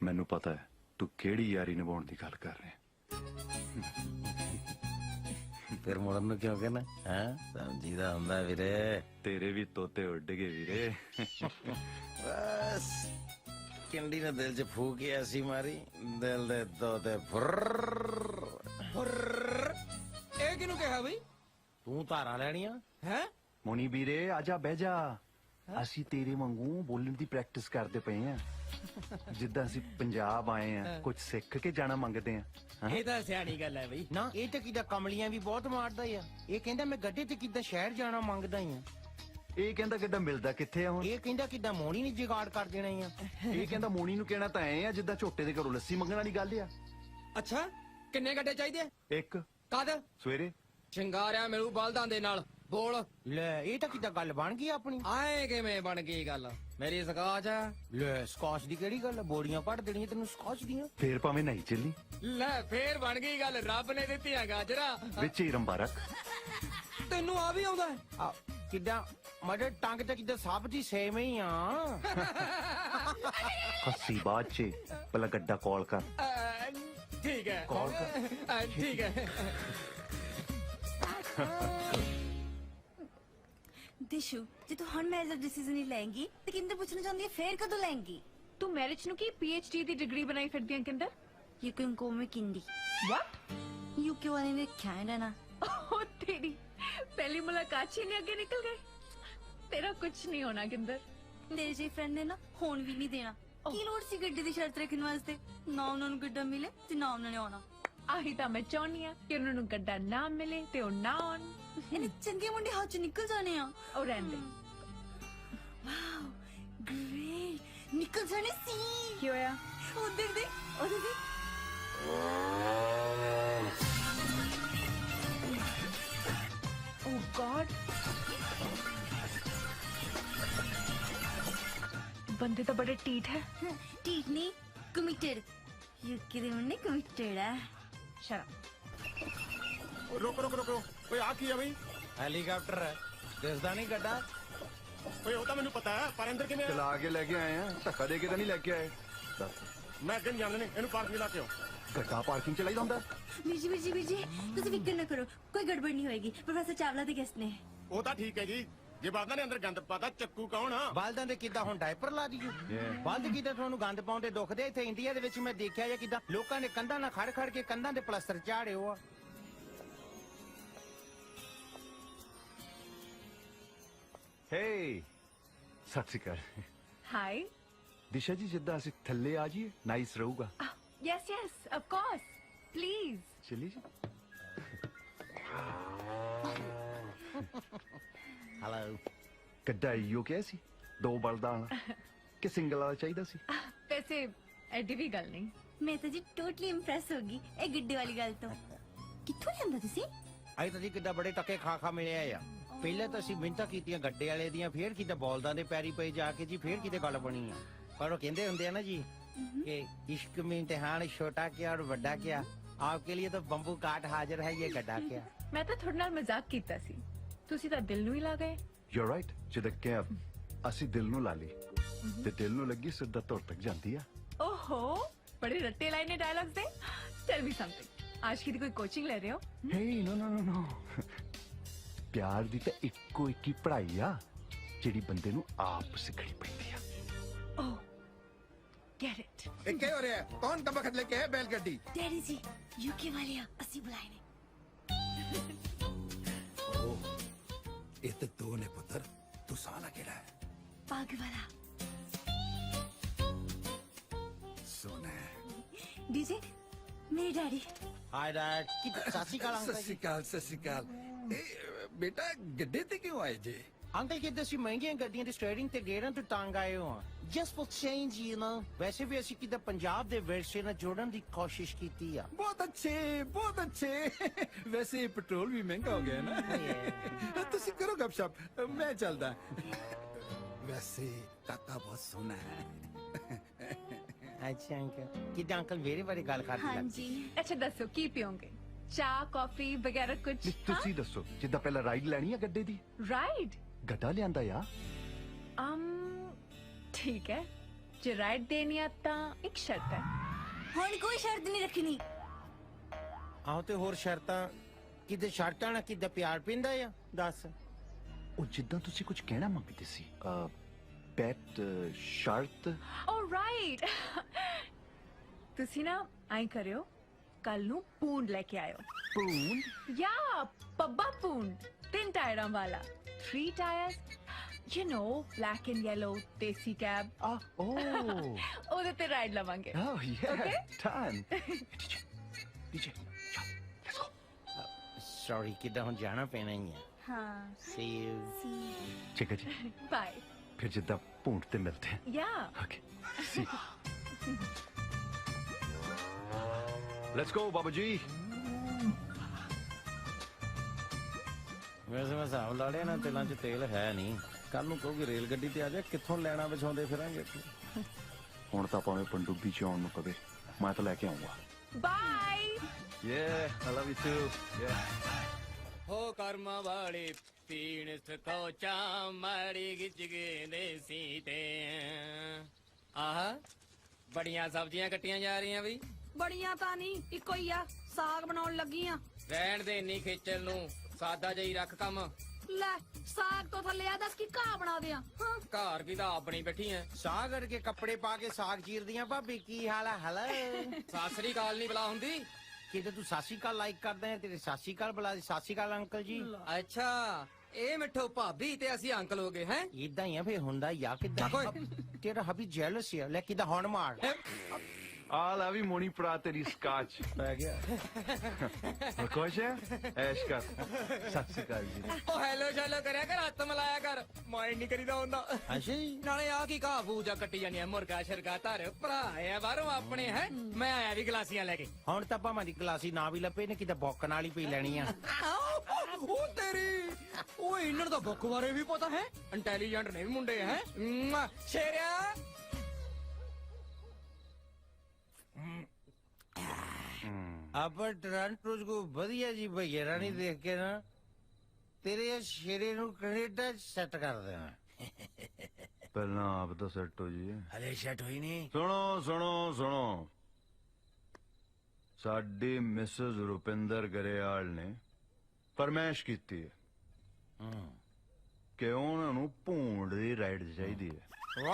ਮੈਨੂੰ ਪਤਾ ਹੈ ਤੂੰ ਕਿਹੜੀ ਯਾਰੀ ਨਿਭਾਉਣ ਦੀ ਗੱਲ ਕਰ ਰਿਹਾ ਫਿਰ ਮੁੜਨ ਨੂੰ ਕਿਉਂ ਕਹਿਣਾ ਹੈ ਸਮਝੀਦਾ ਹੁੰਦਾ ਵੀਰੇ ਤੇਰੇ ਵੀ ਤੋਤੇ ਉੱਡ ਗਏ ਵੀਰੇ ਬਸ ਕਿੰਡੀ ਨੇ ਦਿਲ 'ਚ ਫੂਕਿਆ ਸੀ ਮਾਰੀ ਦਿਲ ਦੇ ਤੋਤੇ ਫੁਰ ਇਹ ਕਿਹਨੂੰ ਕਿਹਾ ਬਈ ਤੂੰ ਧਾਰਾਂ ਲੈਣੀਆਂ ਹੈ ਮੋਨੀ ਵੀਰੇ ਆਜਾ ਬਹਿ ਜਾ ਅਸੀਂ ਤੇਰੇ ਵਾਂਗੂ ਬੋਲਣ ਦੀ ਪ੍ਰੈਕਟਿਸ ਕਰਦੇ ਪਏ ਆ ਜਿੱਦਾਂ ਅਸੀਂ ਪੰਜਾਬ ਆਏ ਆ ਕੁਝ ਸਿੱਖ ਕੇ ਜਾਣਾ ਮੰਗਦੇ ਆ ਇਹ ਤਾਂ ਸਿਆਣੀ ਗੱਲ ਹੈ ਬਈ। ਨਾ ਇਹ ਤਾਂ ਕਿਦਾਂ ਕਮਲੀਆਂ ਵੀ ਬਹੁਤ ਮਾਰਦਾ ਆ। ਇਹ ਕਹਿੰਦਾ ਮੈਂ ਗੱਡੇ ਤੇ ਕਿਦਾਂ ਸ਼ਹਿਰ ਜਾਣਾ ਮੰਗਦਾ ਹੀ ਆ। ਇਹ ਕਹਿੰਦਾ ਕਿੱਦਾਂ ਮਿਲਦਾ ਕਿੱਥੇ ਆ ਹੁਣ ਇਹ ਕਹਿੰਦਾ ਕਿਦਾਂ ਮੋਣੀ ਨਹੀਂ ਜਿਗਾੜ ਕਰ ਦੇਣਾ ਹੀ ਆ। ਇਹ ਕਹਿੰਦਾ ਮੋਣੀ ਨੂੰ ਕਹਿਣਾ ਤਾਂ ਐ ਆ ਜਿੱਦਾਂ ਝੋਟੇ ਦੇ ਘਰੋਂ ਲੱਸੀ ਮੰਗਣ ਵਾਲੀ ਗੱਲ ਆ। ਅੱਛਾ ਕਿੰਨੇ ਗੱਡੇ ਚਾਹੀਦੇ ਆ? ਇੱਕ ਕਦ? ਸਵੇਰੇ ਸ਼ਿੰਗਾਰਿਆ ਮਿਲੂ ਬਲਦਾਂ ਦੇ ਨਾਲ। ਬੋਲ। ਲੈ ਇਹ ਤਾਂ ਕਿਦਾਂ ਗੱਲ ਬਣ ਗਈ ਆਪਣੀ। ਆਏ ਕਿਵੇਂ ਬਣ ਗਈ ਗੱਲ? ਮੇਰੀ ਸਕਾਚ ਆ। ਲੈ ਸਕਾਚ ਦੀ ਕਿਹੜੀ ਗੱਲ ਆ? ਬੋਰੀਆਂ ਪੜ ਦੇਣੀਆਂ ਤੈਨੂੰ ਸਕਾਚ ਦੀਆਂ। ਫੇਰ ਭਾਵੇਂ ਨਹੀਂ ਚੱਲੀ ਲੈ ਫੇਰ ਬਣ ਗਈ ਗੱਲ। ਰੱਬ ਨੇ ਦਿੱਤੀਆਂ ਗਾਜਰਾਂ ਵਿੱਚ ਹੀ ਰੰਬਾ ਰੱਖ। ਤੈਨੂੰ ਆ ਵੀ ਆਉਂਦਾ ਹੈ? ਆ ਕਿਦਾਂ ਮੜੇ ਟੰਗ ਤੇ ਕਿਦਾਂ ਸਭ ਦੀ ਸੇਮ ਹੀ ਆ। ਹੱਸੀ ਬਾਅਦ ਚ ਪਹਿਲਾਂ ਗੱਡਾ ਕਾਲ ਕਰ। ਠੀਕ ਹੈ ਕਾਲ ਕਰ। ਠੀਕ ਹੈ। ਦਿਸ਼ੂ ਜੇ ਤੂੰ ਹੁਣ ਮੈਰਿਜ ਦਾ ਡਿਸੀਜਨ ਨਹੀਂ ਲੈਂਗੀ ਤੇ ਕਿੰਦੇ ਪੁੱਛਣਾ ਚਾਹੁੰਦੀ ਹੈ ਫੇਰ ਕਦੋਂ ਲੈਂਗੀ? ਤੂੰ ਮੈਰਿਜ ਨੂੰ ਕੀ PhD ਦੀ ਡਿਗਰੀ ਬਣਾਈ ਫਿਰਦੀ ਆਂ ਕਿੰਦਰ? ਯੂ ਕੈਨ ਕੋ ਮੀ ਕਿੰਦੀ। What? ਯੂਕੇ ਵਾਲੇ ਨੇ ਕਹਿੰਦਾ ਨਾ। ओ तेरी पहली मुलाकात ही नहीं आगे निकल गए। तेरा कुछ नहीं होना किंदर। ਤੇਰੇ ਜਿਹੇ ਫਰੈਂਡ ਨੇ ਨਾ ਹੋਣ ਵੀ ਨਹੀਂ ਦੇਣਾ। ਕੀ ਲੋੜ ਸੀ ਗੱਡੀ ਦੀ ਸ਼ਰਤ ਰੱਖਣ ਵਾਸਤੇ? ਨਾ ਉਹਨਾਂ ਨੂੰ ਗੱਡਾ ਮਿਲੇ ਤੇ ਨਾ ਉਹਨਾਂ ਨੇ ਆਉਣਾ। ਆਹੀ ਤਾਂ ਮੈਂ ਚਾਹੁੰਦੀ ਆ ਕਿ ਉਹਨਾਂ ਨੂੰ ਗੱਡਾ ਨਾ ਮਿਲੇ ਤੇ ਉਹ ਨਾ ਆਉਣ। ਇਹਨੇ ਚੰਗੇ ਮੁੰਡੇ ਹੱਥ ਚ ਨਿਕਲ ਜਾਣੇ ਆ। ਉਹ ਰਹਿੰਦੇ। ਵਾਓ ਗ੍ਰੇਟ ਨਿਕਲ ਜਾਣੇ ਸੀ। ਕੀ ਹੋਇਆ? ਉਹ ਦੇਖ ਦੇ ਉਹ ਦੇਖ। Oh God! बंदे तो बड़े टीठ है। टीठ नहीं कमिटेड। यूके ਦੇ ਮੁੰਡੇ ਕਮਿਟਡ ਆ। शराब। ਰੁਕ ਰੁਕ ਰੁਕ ਓਏ ਆ ਕੀ ਆ ਬਈ? ਹੈਲੀਕਾਪਟਰ ਹੈ ਦਿਸਦਾ ਨਹੀਂ ਗੱਡਾ। ਓਏ ਉਹ ਤਾਂ ਮੈਨੂੰ ਪਤਾ ਹੈ ਪਰ ਅੰਦਰ ਕਿਵੇਂ ਚਲਾ ਕੇ ਲੈ ਕੇ ਆਏ ਆ ਧੱਕਾ ਦੇ ਕੇ ਤਾਂ ਨਹੀਂ ਲੈ ਕੇ ਆਏ। ਦੱਸ ਮੈਂ ਅੱਗੇ ਨਹੀਂ ਜਾਣਦਾ ਨਹੀਂ ਇਹਨੂੰ ਪਾਰਕ ਲਾ ਕੇ ਆਓ। ਗੱਡਾ ਪਾਰਕਿੰਗ ਚ ਲਾਈਦਾ ਹੁੰਦਾ। ਵੀਰ ਜੀ ਤੁਸੀਂ ਫਿਕਰ ਨਾ ਕਰੋ ਕੋਈ ਗੜਬੜ ਨਹੀਂ ਹੋਏਗੀ। ਪ੍ਰੋਫੈਸਰ ਚਾਵਲਾ ਦੇ ਗੈਸਟ ਨੇ। ਉਹ ਤਾਂ ਠੀਕ ਹੈ ਜੀ ਜੇ ਬਾਦਾਂ ਨੇ ਅੰਦਰ ਗੰਦ ਪਾਤਾ ਚੱਕੂ ਕੌਣ ਆ? ਬਲਦਾਂ ਦੇ ਕਿੱਦਾਂ ਹੁਣ ਡਾਇਪਰ ਲਾ ਦਈਏ? ਬਲਦ ਕਿੱਦਾਂ ਤੁਹਾਨੂੰ ਗੰਦ ਪਾਉਂਦੇ ਦੁਖਦੇ? ਇੱਥੇ ਇੰਡੀਆ ਦੇ ਵਿੱਚ ਮੈਂ ਦੇਖਿਆ ਜਾਂ ਕਿੱਦਾਂ ਲੋਕਾਂ ਨੇ ਕੰਧਾਂ ਨਾਲ ਖੜ ਖੜ ਕੇ ਕੰਧਾਂ ਦੇ ਪਲਸਤਰ ਝਾੜਿਓ ਆ। ਹੇ ਸਤਿ ਸ਼੍ਰੀ ਅਕਾਲ। Hi. ਦਿਸ਼ਾ ਜੀ ਜਿੱਦਾਂ ਅਸੀਂ ਥੱਲੇ ਆ ਜਾਈਏ ਨਾਈਸ ਰਹੂਗਾ। Yes, yes, of course. Please. ਚਲੀ ਜੀ। ਹੈਲੋ। ਗੱਡਾ ਇਹੋ ਕਿਹਾ ਸੀ 2 ਬਲਦਾਂ ਵਾਲਾ ਕਿ ਸਿੰਗਲ ਵਾਲਾ ਚਾਹੀਦਾ ਸੀ? वैसे ਐਡੀ ਵੀ ਗੱਲ ਨਹੀਂ। ਮੈਂ ਤਾਂ ਜੀ ਟੋਟਲੀ ਇੰਪ੍ਰੈਸ ਹੋ ਗਈ ਇਹ ਗੱਡੇ ਵਾਲੀ ਗੱਲ ਤੋਂ। ਕਿੱਥੋਂ ਲਿਆਂਦਾ ਤੁਸੀਂ? ਆਈ ਤਾਂ ਜੀ ਕਿੱਦਾਂ ਬੜੇ ਟੱਕੇ ਖਾ ਮਿਲਿਆ ਆ। ਪਹਿਲਾਂ ਤਾਂ ਅਸੀਂ ਮਿੰਤਾ ਕੀਤੀਆਂ ਗੱਡੇ ਵਾਲੇ ਦੀਆਂ ਫੇਰ ਕਿਤੇ ਬੌਲਦਾਂ ਦੇ ਪੈਰੀ ਪਏ ਜਾ ਕੇ ਜੀ ਫੇਰ ਕਿਤੇ ਗੱਲ ਬਣੀ ਆ। ਪਰ ਉਹ ਕਹਿੰਦੇ ਹੁੰਦੇ ਆ ਨਾ ਜੀ ਕਿ इश्क में इम्तिहान छोटा क्या और बड़ा क्या आपके लिए तो बम्बू काट हाजिर है ये गड्ढा क्या। ਮੈਂ ਤਾਂ ਤੁਹਾਡੇ ਨਾਲ ਮਜ਼ਾਕ ਕੀਤਾ ਸੀ ਤੁਸੀਂ ਤਾਂ ਦਿਲ ਨੂੰ ਹੀ ਲਾ ਗਏ। ਯੂ ਆਰ ਰਾਈਟ ਜਿੱਦਾਂ ਕਿ ਅਸੀਂ ਦਿਲ ਨੂੰ ਲਾ ਲਈ ਤੇ ਦਿਲ ਨੂੰ ਲੱਗੀ ਸਿੱਧਾ ਧੁਰ ਤੱਕ ਜਾਂਦੀ ਆ। ओहो बड़े रट्टे लाए ने डायलॉग्स दे। टेल मी समथिंग आज की कोई कोचिंग ले रहे हो? ਹੇ ਨੋ ਪਿਆਰ ਦੀ ਤਾਂ ਇੱਕੋ ਇੱਕ ਹੀ ਪੜ੍ਹਾਈ ਆ ਜਿਹੜੀ ਬੰਦੇ ਨੂੰ ਆਪ ਸਿੱਖਣੀ ਪੈਂਦੀ ਆ। ओह गेट इट। ਇਹ ਕੀ ਹੋ ਰਿਹਾ ਹੈ? ਕੌਣ ਤਬਖਤ ਲੈ ਕੇ ਹੈ ਬੈਲ ਗੱਡੀ? ਡੈਡੀ ਜੀ ਯੂਕੇ ਵਾਲੇ ਆ ਅਸੀਂ ਬੁਲਾਏ ਨੇ। ਇਹ ਤਾਂ 2 ਨੇ ਪੁੱਤਰ ਤੂੰ ਸਾਲਾ ਕਿਹੜਾ ਹੈ? ਪੱਗ ਵਾਲਾ ਸੋਨਾ ਡੀਜੇ ਮੇਰੇ ਡੈਡੀ। ਹਾਈ ਡੈਡ ਕੀ ਸਾਸੀ ਕਾਲ ਸਤਿ ਸ਼੍ਰੀ ਅਕਾਲ ਸਤਿ ਸ਼੍ਰੀ ਅਕਾਲ। ਇਹ ਬੇਟਾ ਗੱਡੇ ਤੇ ਕਿਉਂ ਆਏ ਜੇ? ਅੰਕਲ ਕਿੱਦਾਂ ਅਸੀਂ ਮਹਿੰਗੀਆਂ ਗੱਡੀਆਂ ਦੀ ਸਟੀਅਰਿੰਗ ਤੇ ਗੇਅਰਾਂ ਤੋਂ ਤੰਗ ਆਏ ਹੋ ਆ। Just for change you know. ਵੈਸੇ ਵੀ ਅਸੀਂ ਕਿੱਦਾਂ ਪੰਜਾਬ ਦੇ ਵਿਰਸੇ ਨਾਲ ਜੋੜਨ ਦੀ ਕੋਸ਼ਿਸ਼ ਕੀਤੀ ਆ। ਬਹੁਤ ਅੱਛੇ ਵੈਸੇ ਪੈਟਰੋਲ ਵੀ ਮਹਿੰਗਾ ਹੋ ਗਿਆ ਨਾ। ਤੁਸੀਂ ਕਰੋ ਗੱਪਸ਼ਪ ਮੈਂ ਚੱਲਦਾ। ਵੈਸੇ ਕਾਕਾ ਬਹੁਤ ਸੋਹਣਾ ਹੈ। ਅੱਛਾ ਅੰਕਲ ਕਿੱਦਾਂ ਅੰਕਲ ਮੇਰੇ ਬਾਰੇ ਗੱਲ ਕਰਦੇ ਹਾਂਜੀ अच्छा दसो की पियोगे? चाय कॉफी वगैरह कुछ? ਤੁਸੀਂ ਦੱਸੋ ਜਿੱਦਾਂ ਪਹਿਲਾਂ ਰਾਈਡ ਲੈਣੀ ਆ ਗੱਡੇ ਦੀ? राइड? ਗੱਡਾ ਲਿਆਂਦਾ ਆ। ठीक है जो राइड देनी आता एक शर्त है। ਹੁਣ ਕੋਈ ਸ਼ਰਤ ਨਹੀਂ ਰੱਖਣੀ। ਆਹੋ ਤੇ ਹੋਰ ਸ਼ਰਤਾਂ ਕਿਤੇ ਸ਼ਰਤਾਂ ਨਾਲ ਕਿੱਦਾਂ ਪਿਆਰ ਪਿੰਦਾ ਆ ਦੱਸ। ਉਹ ਜਿੱਦਾਂ ਤੁਸੀਂ ਕੁਝ ਕਹਿਣਾ ਮੰਗਦੇ ਸੀ ਬੈਟ ਸ਼ਰਤ। ओ राइट ਤੁਸੀਂ ਨਾ ਆਈ ਕਰਿਓ ਕੱਲ ਨੂੰ ਪੂੰਡ ਲੈ ਕੇ ਆਇਓ। ਪੂੰਡ? या पब्बा पूंड 3 टायरां वाला 3 tyres You know, black and yellow, desi cab. Oh. ਉਹਦੇ ਤੇ ਰਾਈਡ ਲਵਾਂਗੇ. Oh yeah. Okay? Done. DJ. Sorry ਕਿੱਦਾਂ ਹੁਣ ਜਾਣਾ ਪੈਣਾ ਹੀ ਹੈ. ਹਾਂ. See you. ठीक है जी. Bye. फिर जिद्दां भूंड ते मिलते हैं. Yeah. Okay. See. Let's go, Baba Ji. ਵੈਸੇ ਮੈਂ ਹਿਸਾਬ ਲਾ ਲਿਆ ਨਾ ਤੇਲਾਂ 'ਚ ਤੇਲ ਹੈ ਨਹੀਂ. ਕੱਲ ਨੂੰ ਕਹੋਗੇ ਰੇਲ ਗੱਡੀ ਤੇ ਆ ਜਾ ਕਿੱਥੋਂ ਲੈਣਾ ਵਿਛਾਉਂਦੇ ਫਿਰਾਂਗੇ. ਹੁਣ ਤਾਂ ਭਾਵੇਂ ਪੰਡੂਬੀ 'ਚ ਆਉਣ ਨੂੰ ਪਵੇ ਮੈਂ ਤਾਂ ਲੈ ਕੇ ਆਉਂਗਾ. Bye. Yeah, I love you too. Yeah. ਹੋ ਕਰਮਾਂ ਵਾਲੇ ਪੀਣ ਸਕੋਚਾ ਮਾੜੀ ਗਿੱਜ ਗਏ ਨੇ ਸੀਤੇ ਆਹ ਬੜੀਆਂ ਸਬਜ਼ੀਆਂ ਕੱਟੀਆਂ ਜਾ ਰਹੀਆਂ ਵੀ ਬੜੀਆਂ ਤਾਂ ਨਹੀਂ ਇੱਕੋ ਹੀ ਆ ਸਾਗ ਬਣਾਉਣ ਲੱਗੀ ਆ ਰਹਿਣ ਦੇ ਇੰਨੀ ਖੇਚਲ ਨੂੰ ਸਾਦਾ ਜਿਹੀ ਰੱਖ ਕੰਮ ਲੈ ਸਾਗ ਤੋਂ ਥੱਲੇ ਆ ਦੱਸ ਕੀ ਘਾਹ ਬਣਾ ਦਿਆਂ ਹਾਂ ਘਰ ਕੀ ਤਾਂ ਆਪਣੀ ਬੈਠੀ ਐ ਸਾਗ ਕਰਕੇ ਕੱਪੜੇ ਪਾ ਕੇ ਸਾਗ ਚੀਰਦੀਆਂ ਭਾਬੀ ਕੀ ਹਾਲ ਹੈ ਹਲ ਸਾਸਰੀ ਕਾਲ ਨਹੀਂ ਬੁਲਾ ਹੁੰਦੀ ਕਿਤੇ ਤੂੰ ਸਾਸੀ ਕਾਲ ਲਾਈਕ ਕਰਦਾ ਹੈ ਤੇਰੇ ਸਾਸੀ ਕਾਲ ਬੁਲਾ ਦੀ ਸਾਸੀ ਕਾਲ ਅੰਕਲ ਜੀ ਅੱਛਾ ਇਹ ਮਿੱਠੋ ਭਾਬੀ ਤੇ ਅਸੀਂ ਅੰਕਲ ਹੋ ਗਏ ਹੈ ਇਦਾਂ ਹੀ ਆ ਫੇਰ ਹੁੰਦਾ ਯਾ ਕਿਦਾਂ ਤੇਰਾ ਹਬੀ ਜੈਲਸ ਹੈ ਲੈ ਕਿਦਾਂ ਹੌਣ ਮਾਰ ਆ ਲੈ ਵੀ ਮੋਣੀ ਭਰਾ ਤੇਰੀ ਸਕਾਚ ਪੈ ਗਿਆ ਖੁਸ਼ ਹੈ ਐਸ਼ ਕਰ ਸਤਿ ਸ਼੍ਰੀ ਅਕਾਲ ਜੀ ਉਹ ਹੈਲੋ ਸ਼ੈਲੋ ਕਰਿਆ ਕਰ ਹੱਥ ਮਲਾਇਆ ਕਰ ਮਾਈਂਡ ਨਹੀਂ ਕਰੀਦਾ ਹੁੰਦਾ ਅੱਛਾ ਨਾਲੇ ਆ ਕੀ ਘਾਹ ਫੂਜਾ ਕੱਟੀ ਜਾਂਦੀ ਆ ਮੁਰਗਾ ਸ਼ਰਗਾ ਧਰ ਭਰਾ ਆ ਬਾਹਰੋਂ ਆਪਣੇ ਹੈ ਮੈਂ ਆਇਆ ਵੀ ਗਲਾਸੀਆਂ ਲੈ ਕੇ ਹੁਣ ਤਾਂ ਭਾਵੇਂ ਦੀ ਗਲਾਸੀ ਨਾ ਵੀ ਲੱਭੇ ਨੇ ਕਿਤੇ ਬੋਕਣ ਵਾਲੀ ਪੀ ਲੈਣੀ ਆ ਉਹ ਤੇਰੀ ਉਹ ਇਹਨਾਂ ਦਾ ਬੁੱਕ ਬਾਰੇ ਵੀ ਪਤਾ ਹੈ ਇੰਟੈਲੀਜੈਂਟ ਨੇ ਵੀ ਮੁੰਡੇ ਹੈ ਸ਼ੇਰਿਆ ਆਪਾਂ ਟੋਰਾਂਟੋ ਕੋ ਵਧੀਆ ਜੀ ਭਈਆ ਰਾਣੀ ਦੇਖ ਕੇ ਨਾ ਤੇਰੇ ਸ਼ੇਰੇ ਨੂੰ ਕੈਨੇਡਾ ਸੈੱਟ ਕਰ ਦੇਣਾ ਪਹਿਲਾਂ ਆਪ ਤਾਂ ਸੈੱਟ ਹੋ ਜੀ ਹਲੇ ਸੈੱਟ ਹੋਈ ਨਹੀਂ ਸੁਣੋ ਸਾਡੀ ਮਿਸਸ ਰੁਪਿੰਦਰ ਗਰੇਵਾਲ ਨੇ ਫਰਮਾਇਸ਼ ਕੀਤੀ ਹੈ ਕਿ ਉਹਨਾਂ ਨੂੰ ਭੂੰਡ ਦੀ ਰਾਈਡ ਚਾਹੀਦੀ ਹੈ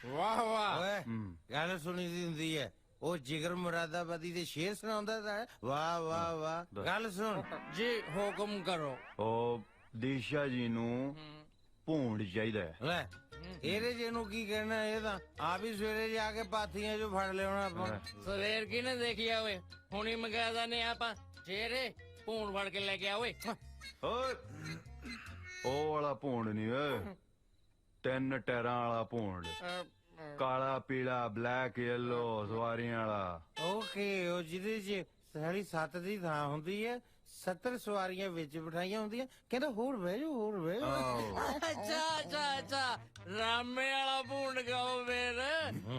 ਵਾਹ ਓਏ ਗੱਲ ਸੁਣੀ ਦੀ ਹੁੰਦੀ ਹੈ ਉਹ ਜਿਗਰ ਮੁਰਾਦਾਬਾਦੀ ਦੇ ਸ਼ੇਰ ਸੁਣਾਉਂਦਾ ਤਾਂ ਵਾਹ ਗੱਲ ਸੁਣ ਜੀ ਹੁਕਮ ਕਰੋ ਉਹ ਦੀਸ਼ਾ ਜੀ ਨੂੰ ਭੂੰਡ ਚਾਹੀਦਾ ਹੈ ਲੈ ਇਹਦੇ ਜਿਹਨੂੰ ਕੀ ਕਹਿਣਾ ਇਹ ਤਾਂ ਆਪ ਹੀ ਸਵੇਰੇ ਜਾ ਕੇ ਪਾਥੀਆਂ ਚੋਂ ਫੜ ਲਿਆਉਣਾ ਆਪਾਂ ਸਵੇਰ ਕਿਨੇ ਦੇਖਿਆ ਓਏ ਹੁਣੀ ਮੰਗਾਦਾ ਨੇ ਆਪਾਂ ਸ਼ੇਰੇ ਭੂਣ ਫੜ ਕੇ ਲੈ ਕੇ ਆ ਓਏ ਓਏ ਉਹ ਵਾਲਾ ਭੂੰਡ ਨਹੀਂ ਓਏ 3 ਟੈਰਾਂ ਵਾਲਾ ਭੂੰਡ ਕਾਲਾ ਪੀਲਾ ਬਲੈਕ ਯੈਲੋ ਸਵਾਰੀਆਂ ਵਾਲਾ ਓਕੇ ਉਹ ਜਿਹਦੇ ਚ ਸਾਰੀ 7 ਦੀ ਥਾਂ ਹੁੰਦੀ ਹੈ 70 ਸਵਾਰੀਆਂ ਵਿੱਚ ਬਿਠਾਈਆਂ ਹੁੰਦੀਆਂ ਕਹਿੰਦਾ ਹੋਰ ਬਹਿ ਜਾਓ ਅੱਛਾ ਰਾਮੇ ਵਾਲਾ ਭੂਣ ਗਾਓ ਫੇਰ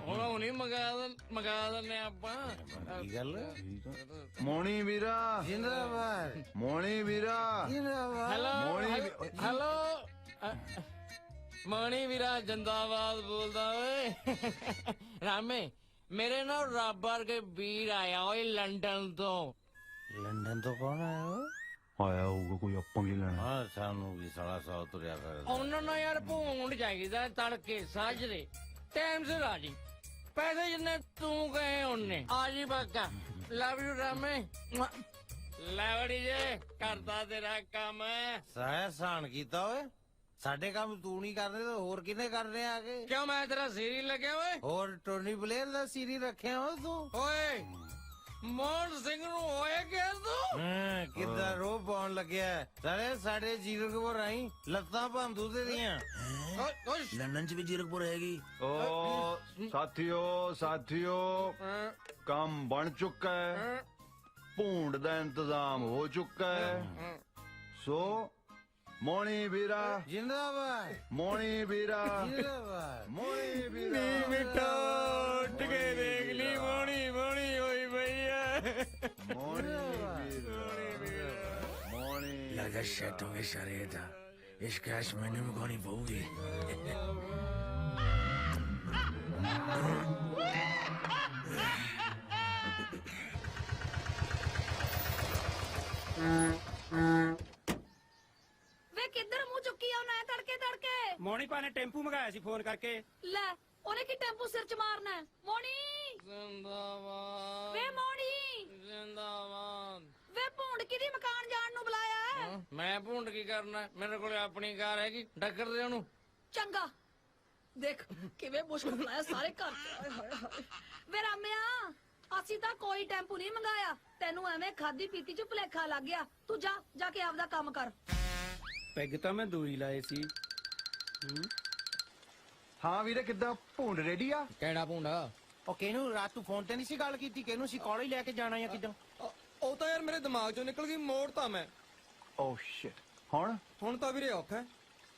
ਹੁਣ ਹੁਣੀ ਮੰਗਾ ਦਿੰਨੇ ਆਪਾਂ ਕੀ ਗੱਲ ਮੋਣੀ ਵੀਰਾ ਜਿੰਦਾਬਾਦ ਮੋਣੀ ਵੀਰਾ ਹੈਲੋ ਮੋਣੀ ਵੀਰਾ ਜਿੰਦਾਬਾਦ ਬੋਲਦਾ ਓਏ ਰਾਮੇ ਮੇਰੇ ਨਾਲ ਰੱਬਰ ਕੇ ਵੀਰ ਆਇਆ ਓਏ ਲੰਡਨ ਤੋਂ ਕੌਣ ਆਇਆ ਆਇਆ ਹੋਊਗਾ ਕੋਈ ਆਪਾਂ ਕੀ ਲੈਣਾ ਹਾਂ ਸਾਨੂੰ ਵੀ ਸਾਲਾ ਸੌ ਤੁਰਿਆ ਕਰਦਾ ਉਹਨਾਂ ਨੂੰ ਯਾਰ ਭੂੰਡ ਚਾਹੀਦਾ ਤੜਕੇ ਸਾਜਰੇ ਟਾਈਮ ਸਿਰ ਆ ਜੀ ਪੈਸੇ ਜਿੰਨੇ ਤੂੰ ਕਹੇ ਉਹਨੇ ਆ ਜੀ ਬੱਕਾ ਲਵ ਯੂ ਰਾਮੇ ਲੈਵੜੀ ਜੇ ਕਰਦਾ ਤੇਰਾ ਕੰਮ ਸਾਨ ਕੀਤਾ ਓਏ ਸਾਡੇ ਕੰਮ ਤੂੰ ਨਹੀਂ ਕਰਦੇ ਤਾਂ ਹੋਰ ਕਿਹਨੇ ਕਰਨੇ ਆ ਕੇ ਕਿਉਂ ਮੈਂ ਤੇਰਾ ਸੀਰੀ ਲੱਗਿਆ ਓਏ ਹੋਰ ਟੋਨੀ ਬਲੇਅਰ ਦਾ ਸੀਰੀ ਰੱਖਿਆ ਹੋ ਤੂੰ ਓਏ ਮੋਹਨ ਸਿੰਘ ਨੂੰ ਹੋਏ ਗਿਆ ਤੂੰ ਕਿੱਦਾਂ ਰੋਹ ਪਾਉਣ ਲੱਗਿਆ ਸਾਰੇ ਸਾਡੇ ਜੀਰਕਪੁਰ ਆਈ ਲੱਤਾਂ ਭੰਦੂ ਤੇ ਦੀਆਂ ਲੰਡਨ ਚ ਵੀ ਜੀਰਕਪੁਰ ਹੈਗੀ ਓ ਸਾਥੀਓ ਕੰਮ ਬਣ ਚੁੱਕਾ ਹੈ ਭੂੰਡ ਦਾ ਇੰਤਜ਼ਾਮ ਹੋ ਚੁੱਕਾ ਹੈ ਸੋ ਮੋਣੀ ਵੀਰਾ ਜਿੰਦਾਬਾਦ ਮੋਣੀ ਵੀਰਾ ਜਿੰਦਾਬਾਦ ਮੋਣੀ ਵੀਰਾ ਨੀ ਮਿੱਠਾ ਉੱਠ ਕੇ ਦੇਖ ਲਈ ਮੋਣੀ ਹੋਈ ਪਈ ਐ ਮੋਣੀ ਲਗਾ ਸ਼ੈਟੋ ਵਿੱਚ ਸ਼ਰੇ ਦਾ ਇਸ ਕੈਸ਼ ਮੈਨੂੰ ਮਗਾਉਣੀ ਪਊਗੀ ਵੇ ਕਿੱਧਰ ਮੂੰਹ ਚੁੱਕੀ ਆ ਉਹਨੇ ਤੜਕੇ ਮੋਣੀ ਪਾ ਨੇ ਟੈਂਪੂ ਮੰਗਾਇਆ ਸੀ ਫੋਨ ਕਰਕੇ ਲੈ ਉਹਨੇ ਕੀ ਟੈਂਪੂ ਸਿਰ ਚ ਮਾਰਨਾ ਮੋਣੀ ਜ਼ਿੰਦਾਬਾਦ ਵੇ ਮੋਣੀ ਜ਼ਿੰਦਾਬਾਦ ਵੇ ਭੂੰਡ ਕਿਹਦੀ ਮਕਾਨ ਜਾਣ ਨੂੰ ਬੁਲਾਇਆ ਮੈਂ ਭੂੰਡ ਕੀ ਕਰਨਾ ਮੇਰੇ ਕੋਲ ਆਪਣੀ ਕਾਰ ਹੈਗੀ ਟੱਕਰ ਦੇ ਉਹਨੂੰ ਚੰਗਾ ਦੇਖ ਕਿਵੇਂ ਮੁਸ਼ਕ ਫਲਾਇਆ ਸਾਰੇ ਘਰ ਚ ਹਾਏ ਹਾਏ ਹਾਏ ਵੇ ਰਾਮਿਆ ਅਸੀਂ ਤਾਂ ਕੋਈ ਟੈਂਪੂ ਨਹੀਂ ਮੰਗਾਇਆ ਤੈਨੂੰ ਐਵੇਂ ਖਾਦੀ ਪੀਤੀ ਚ ਭੁਲੇਖਾ ਲੱਗ ਗਿਆ ਤੂੰ ਜਾ ਕੇ ਆਪਦਾ ਕੰਮ ਕਰ ਪੈਗ ਤਾਂ ਮੈਂ ਦੂਈ ਲਾਏ ਸੀ ਹਾਂ ਵੀਰੇ ਕਿੱਦਾਂ ਭੂੰਡ ਰੈਡੀ ਆ ਕਿਹੜਾ ਭੁੰਡਾ ਉਹ ਕਿਹਨੂੰ ਰਾਤ ਤੂੰ ਫੋਨ ਤੇ ਨਹੀਂ ਸੀ ਗੱਲ ਕੀਤੀ ਕਿਹਨੂੰ ਸੀ ਕਾਲਜ ਲੈ ਕੇ ਜਾਣਾ ਜਾਂ ਕਿਦਾਂ ਉਹ ਤਾਂ ਯਾਰ ਮੇਰੇ ਦਿਮਾਗ ਚੋਂ ਨਿਕਲ ਗਈ ਮੋੜ ਤਾਂ ਮੈਂ ਓ ਸ਼ਿਟ ਹੁਣ ਤਾਂ ਵੀਰੇ ਔਖਾ ਹੈ।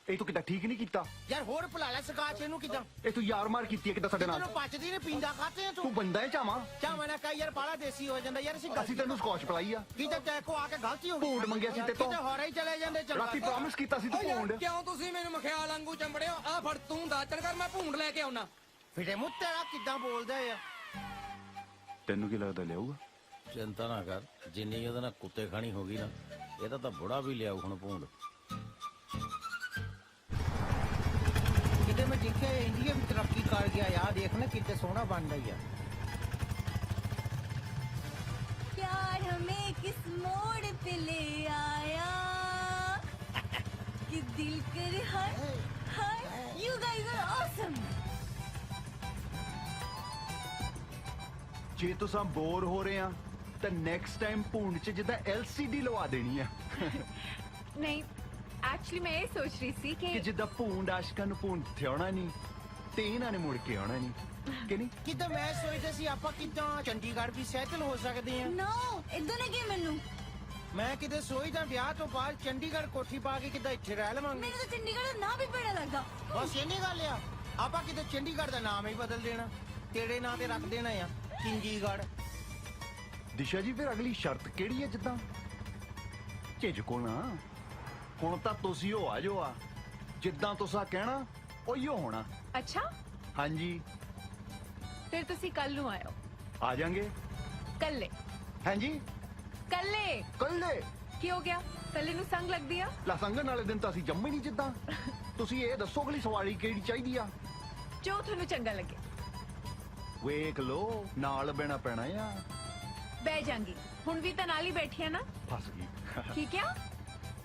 ਇਹ ਤੂੰ ਕਿੱਦਾਂ ਠੀਕ ਨਹੀਂ ਕੀਤਾ ਯਾਰ ਹੋਰ ਭੁਲਾ ਲੈ ਸਕਾਚ ਇਹਨੂੰ ਕਿਦਾਂ ਇਹ ਤੂੰ ਯਾਰ ਮਾਰ ਕੀਤੀ ਹੈ ਕਿੱਦਾਂ ਸਾਡੇ ਨਾਲ ਤੈਨੂੰ ਪਚਦੀ ਨੇ ਪੀਂਦਾ ਖਾਤੇ ਆ ਤੂੰ ਬੰਦਾ ਹੈ ਚਾਵਾਂ ਚਾਵਾਂ ਨਾ ਕਹੀ ਯਾਰ ਬਾਲਾ ਦੇਸੀ ਹੋ ਜਾਂਦਾ ਯਾਰ ਅਸੀਂ ਤੈਨੂੰ ਸਕੌਚ ਪਲਾਈ ਆ ਕੀ ਤਾਂ ਤੈਨੂੰ ਆ ਕੇ ਗਲਤੀ ਹੋ ਗਈ ਭੂੰਡ ਮੰਗਿਆ ਸੀ ਤੇ ਤੋਂ ਕਿਤੇ ਹੋਰਾ ਹੀ ਚਲੇ ਜਾਂਦੇ ਚੰਗਾ ਰਾਤੀ ਪ੍ਰੋਮਿਸ ਕੀਤਾ ਸੀ ਤੂੰ ਭੂੰਡ ਕਿਉਂ ਤੁਸੀਂ ਮੈਨੂੰ ਮਖਿਆਲ ਵਾਂਗੂ ਚੰਬੜਿਓ ਆ ਫੜ ਤੂੰ ਦਾਚਣ ਕਰ ਮੈਂ ਭੂੰਡ ਲੈ ਕੇ ਆਉਣਾ ਫਿਰੇ ਮੁੱਤ ਤੇਰਾ ਕਿਦਾਂ ਬੋਲਦਾ ਆ ਤੈਨੂੰ ਕੀ ਲੱਗਦਾ ਲਿਆਊਗਾ ਚਿੰਤਾ ਨਾ ਕਰ ਜਿੰਨੀ ਉਹਦੇ ਨਾਲ ਕੁੱਤੇ ਖਾਣੀ ਹੋ ਗਈ ਨਾ ਇਹਦਾ ਤਾਂ ਬੁੜਾ ਵੀ ਲਿਆਉ ਹੁਣ ਭੂੰਡ ਕਿਤੇ ਮੈਂ ਦੇਖਿਆ ਇੰਡੀਆ ਵੀ ਤਰੱਕੀ ਕਰ ਗਿਆ ਯਾਰ ਦੇਖ ਨਾ ਕਿਤੇ ਸੋਹਣਾ ਬਣ ਗਿਆ प्यार हमें किस मोड़ पे ले आया कि दिल कर हर you guys are awesome ਜੇ ਤੁਸੀਂ ਬੋਰ ਹੋ ਰਹੇ ਆ ਤਾਂ ਨੈਕਸਟ ਟਾਈਮ ਭੂੰਡ ਚ ਜਿੱਦਾਂ LCD ਲਵਾ ਦੇਣੀ ਆ ਨਹੀਂ ਐਕਚੁਅਲੀ ਮੈਂ ਇਹ ਸੋਚ ਰਹੀ ਸੀ ਕਿ ਜਿੱਦਾਂ ਭੂੰਡ ਆਸ਼ਕਾਂ ਨੂੰ ਭੂੰਡ ਥਿਆਉਣਾ ਨਹੀਂ ਤੇ ਇਹਨਾਂ ਨੇ ਮੁੜ ਕੇ ਆਉਣਾ ਨਹੀਂ ਕਿ ਨਹੀਂ ਕਿਦਾਂ ਮੈਂ ਸੋਚਦਾ ਸੀ ਆਪਾਂ ਕਿਦਾਂ ਚੰਡੀਗੜ੍ਹ ਵੀ ਸੈਟਲ ਹੋ ਸਕਦੇ ਆ no ਇਦਾਂ ਨਹੀਂ ਕਿ ਮੈਨੂੰ ਮੈਂ ਕਿਤੇ ਸੋਚਦਾ ਵਿਆਹ ਤੋਂ ਬਾਅਦ ਚੰਡੀਗੜ੍ਹ ਕੋਠੀ ਪਾ ਕੇ ਕਿਦਾਂ ਇੱਥੇ ਰਹਿ ਲਵਾਂਗੇ ਮੈਨੂੰ ਤਾਂ ਚੰਡੀਗੜ੍ਹ ਦਾ ਨਾਂ ਵੀ ਬੜਾ ਲੱਗਦਾ ਬਸ ਇੰਨੀ ਗੱਲ ਆ ਆਪਾਂ ਕਿਤੇ ਚੰਡੀਗੜ੍ਹ ਦਾ ਨਾਮ ਹੀ ਬਦਲ ਦੇਣਾ ਤੇਰੇ ਨਾਂ ਤੇ ਰੱਖ ਦੇਣਾ ਆ ਚੰਡੀਗੜ੍ਹ ਦਿਸ਼ਾ ਜੀ ਫਿਰ ਅਗਲੀ ਸ਼ਰਤ ਕਿਹੜੀ ਹੈ ਜਿੱਦਾਂ ਝਿਜਕੋ ਨਾ ਹੁਣ ਤਾਂ ਤੁਸੀਂ ਹੋ ਆ ਜੋ ਆ ਜਿੱਦਾਂ ਤੁਸੀਂ ਕਹਿਣਾ ਉਹੀਓ ਹੋਣਾ ਅੱਛਾ ਹਾਂਜੀ ਫਿਰ ਤੁਸੀਂ ਕੱਲ ਨੂੰ ਆਇਓ ਆ ਜਾਾਂਗੇ ਕੱਲੇ ਹਾਂਜੀ ਕੱਲੇ ਕੱਲੇ ਕੀ ਹੋ ਗਿਆ ਕੱਲੇ ਨੂੰ ਸੰਗ ਲੱਗਦੀ ਆ ਲਸੰਗਣ ਵਾਲੇ ਦਿਨ ਤਾਂ ਅਸੀਂ ਜੰਮੇ ਨਹੀਂ ਜਿੱਦਾਂ ਤੁਸੀਂ ਇਹ ਦੱਸੋ ਅਗਲੀ ਸਵਾਰੀ ਕਿਹੜੀ ਚਾਹੀਦੀ ਆ ਜੋ ਤੁਹਾਨੂੰ ਚੰਗਾ ਲੱਗੇ ਵੇਖ ਲੋ ਨਾਲ ਬਹਿਣਾ ਪੈਣਾ ਆ ਬਹਿ ਜਾਂਗੀ ਹੁਣ ਵੀ ਤਾਂ ਨਾਲ ਹੀ ਬੈਠੀ ਆ ਨਾ ਫਸ ਗਈ ਠੀਕ ਆ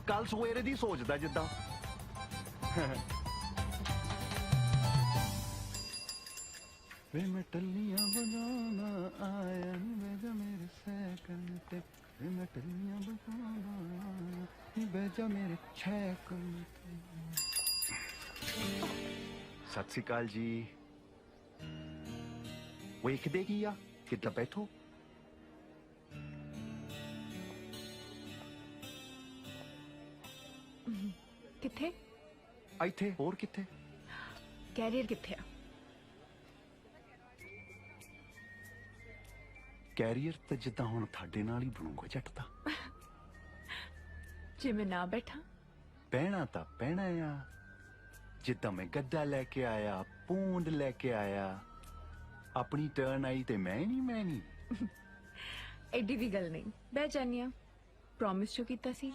ਕੱਲ ਸਵੇਰੇ ਦੀ ਸੋਚਦਾ ਜਿੱਦਾਂ ਵੇ ਮੈਂ ਟੱਲੀਆਂ ਬਜਾਣਾ ਆਇਆ ਨੀ ਬੈਜਾ ਮੇਰੇ ਸਾਈਕਲ ਤੇ ਵੇ ਮੈਂ ਟੱਲੀਆਂ ਬਜਾਣਾ ਨੀ ਬੈਜਾ ਮੇਰੇ ਸਾਈਕਲ ਤੇ ਸਤਿ ਸ਼੍ਰੀ ਅਕਾਲ ਜੀ ਵੇਖਦੇ ਕੀ ਆ ਕਿੱਦਾਂ ਬੈਠੋ ਕਿੱਥੇ ਇੱਥੇ ਹੋਰ ਕਿੱਥੇ ਕੈਰੀਅਰ ਕਿੱਥੇ ਆ ਕੈਰੀਅਰ ਤਾਂ ਜਿੱਦਾਂ ਹੁਣ ਤੁਹਾਡੇ ਨਾਲ ਹੀ ਬਣੂਗਾ ਜੱਟ ਦਾ ਜੇ ਮੈਂ ਨਾ ਬੈਠਾ ਪਹਿਣਾ ਤਾਂ ਪਹਿਣਾ ਆ ਜਿੱਦਾਂ ਮੈਂ ਗੱਦਾ ਲੈ ਕੇ ਆਇਆ ਪੂੰਡ ਲੈ ਕੇ ਆਇਆ ਆਪਣੀ ਟਰਨ ਆਈ ਤੇ ਮੈਂ ਨਹੀਂ ਐਡੀ ਵੀ ਗੱਲ ਨਹੀਂ ਬਹਿ ਜਾਨੀ ਆ ਪ੍ਰੋਮਿਸ ਜੋ ਕੀਤਾ ਸੀ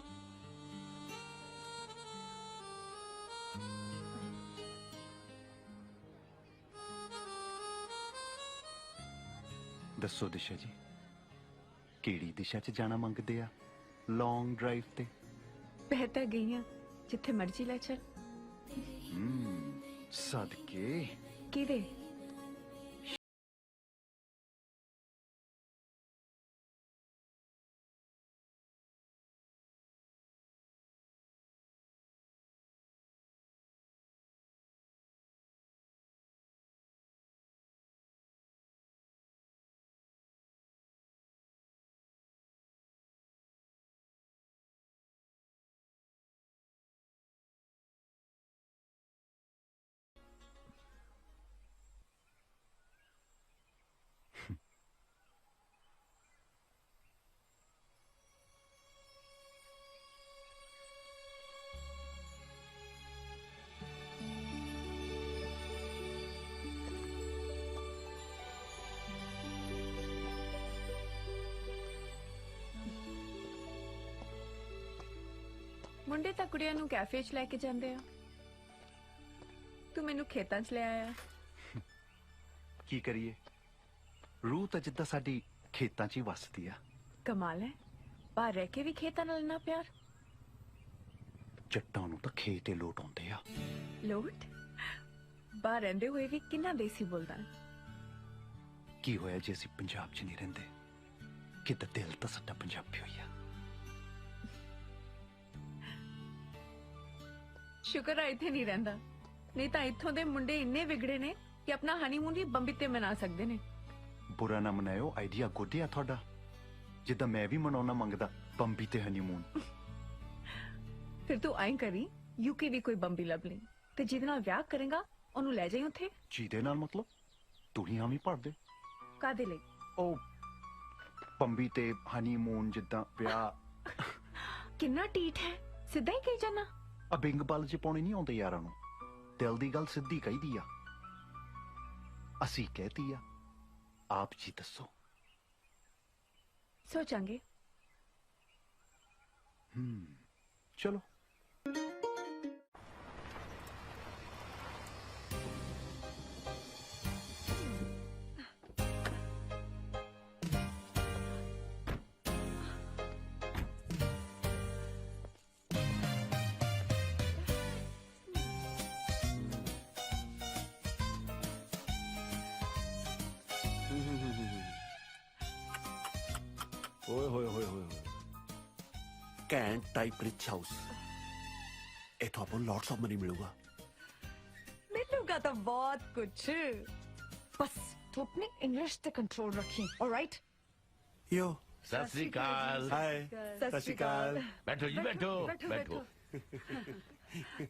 ਦੱਸੋ ਦਿਸ਼ਾ ਜੀ ਕਿਹੜੀ ਦਿਸ਼ਾ 'ਚ ਜਾਣਾ ਮੰਗਦੇ ਆ ਲੌਂਗ ਡਰਾਈਵ ਤੇ ਬਹਿ ਤਾਂ ਗਈ ਆ ਜਿੱਥੇ ਮਰਜ਼ੀ ਲੈ ਚੱਲ ਸਦਕੇ ਕਿਹਦੇ ਮੁੰਡੇ ਤਾਂ ਕੁੜੀਆਂ ਨੂੰ ਕੈਫੇ 'ਚ ਲੈ ਕੇ ਜਾਂਦੇ ਆ ਤੂੰ ਮੈਨੂੰ ਖੇਤਾਂ 'ਚ ਲੈ ਆਇਆ ਕੀ ਕਰੀਏ ਰੂਹ ਤਾਂ ਜਿੱਦਾਂ ਸਾਡੀ ਖੇਤਾਂ 'ਚ ਹੀ ਵਸਦੀ ਆ ਕਮਾਲ ਹੈ ਬਾਹਰ ਰਹਿ ਕੇ ਵੀ ਖੇਤਾਂ ਨਾਲ ਨਾ ਪਿਆਰ ਜੱਟਾਂ ਨੂੰ ਤਾਂ ਖੇਤ ਹੀ ਲੋਟ ਆਉਂਦੇ ਆ ਲੋਟ ਬਾਹਰ ਰਹਿੰਦੇ ਹੋਏ ਵੀ ਕਿੰਨਾ ਦੇਸੀ ਬੋਲਦਾ ਹੈ। ਕੀ ਹੋਇਆ ਜੇ ਅਸੀਂ ਪੰਜਾਬ 'ਚ ਨਹੀਂ ਰਹਿੰਦੇ? ਕਿਤੇ ਦਿਲ ਤਾਂ ਸਾਡਾ ਪੰਜਾਬੀ ਹੋਈ ਆ। ਸ਼ੁਕਰ ਹੈ ਇੱਥੇ ਨਹੀਂ ਰਹਿੰਦਾ, ਨਹੀਂ ਤਾਂ ਇੱਥੋਂ ਦੇ ਮੁੰਡੇ ਇੰਨੇ ਵਿਗੜੇ ਨੇ ਕਿ ਆਪਣਾ ਹਨੀਮੂਨ ਵੀ ਬੰਬੀ ਤੇ ਮਨਾ ਸਕਦੇ ਨੇ। ਬੁਰਾ ਨਾ ਮਨਾਇਓ, ਆਈਡੀਆ ਗੁੱਡ ਆ ਤੁਹਾਡਾ। ਜਿੱਦਾਂ ਮੈਂ ਵੀ ਮਨਾਉਣਾ ਮੰਗਦਾ ਬੰਬੀ ਤੇ ਹਨੀਮੂਨ। ਫਿਰ ਤੂੰ ਐਂ ਕਰੀ, ਯੂਕੇ ਦੀ ਕੋਈ ਬੰਬੀ ਲੱਭ ਲਈ ਤੇ ਜਿਹਦੇ ਨਾਲ ਵਿਆਹ ਕਰੇਗਾ ਉਹਨੂੰ ਲੈ ਜਾਈਂ ਉੱਥੇ। ਜਿਹਦੇ ਨਾਲ ਮਤਲਬ? ਤੂੰ ਹੀ ਹਾਮੀ ਭਰ ਦੇ। ਕਾਦੇ ਲਈ? ਉਹ ਬੰਬੀ ਤੇ ਹਨੀਮੂਨ ਜਿੱਦਾਂ ਵਿਆਹ। ਕਿੰਨਾ ਟੀਟ ਹੈ, ਸਿੱਧਾ ਹੀ ਕਹੀ ਜਾਣਾ। ਆ ਬਿੰਗ ਬਲ ਚ ਪਾਉਣੇ ਨਹੀਂ ਆਉਂਦੇ ਯਾਰਾਂ ਨੂੰ। ਦਿਲ ਦੀ ਗੱਲ ਸਿੱਧੀ ਕਹੀਦੀ ਆ। ਅਸੀਂ ਕਹਿਤੀ ਆ, ਆਪ ਜੀ ਦੱਸੋ। ਸੋਚਾਂਗੇ। ਚਲੋ। ਓਏ ਹੋਏ ਹੋਏ ਹੋਏ ਹੋਏ, ਕੈਂਟ ਟਾਈਪ ਰਿਚ ਹਾਊਸ। ਇਥੋਂ ਆਪਾਂ ਨੂੰ ਲੋਟਸ ਆਫ ਮਨੀ ਮਿਲੂਗਾ। मिलूंगा तो बहुत कुछ, बस तू अपनी इंग्लिश पे कंट्रोल रखी, ऑलराइट? यो सत श्री अकाल। हाय। सत श्री अकाल। बैठो जी, बैठो बैठो।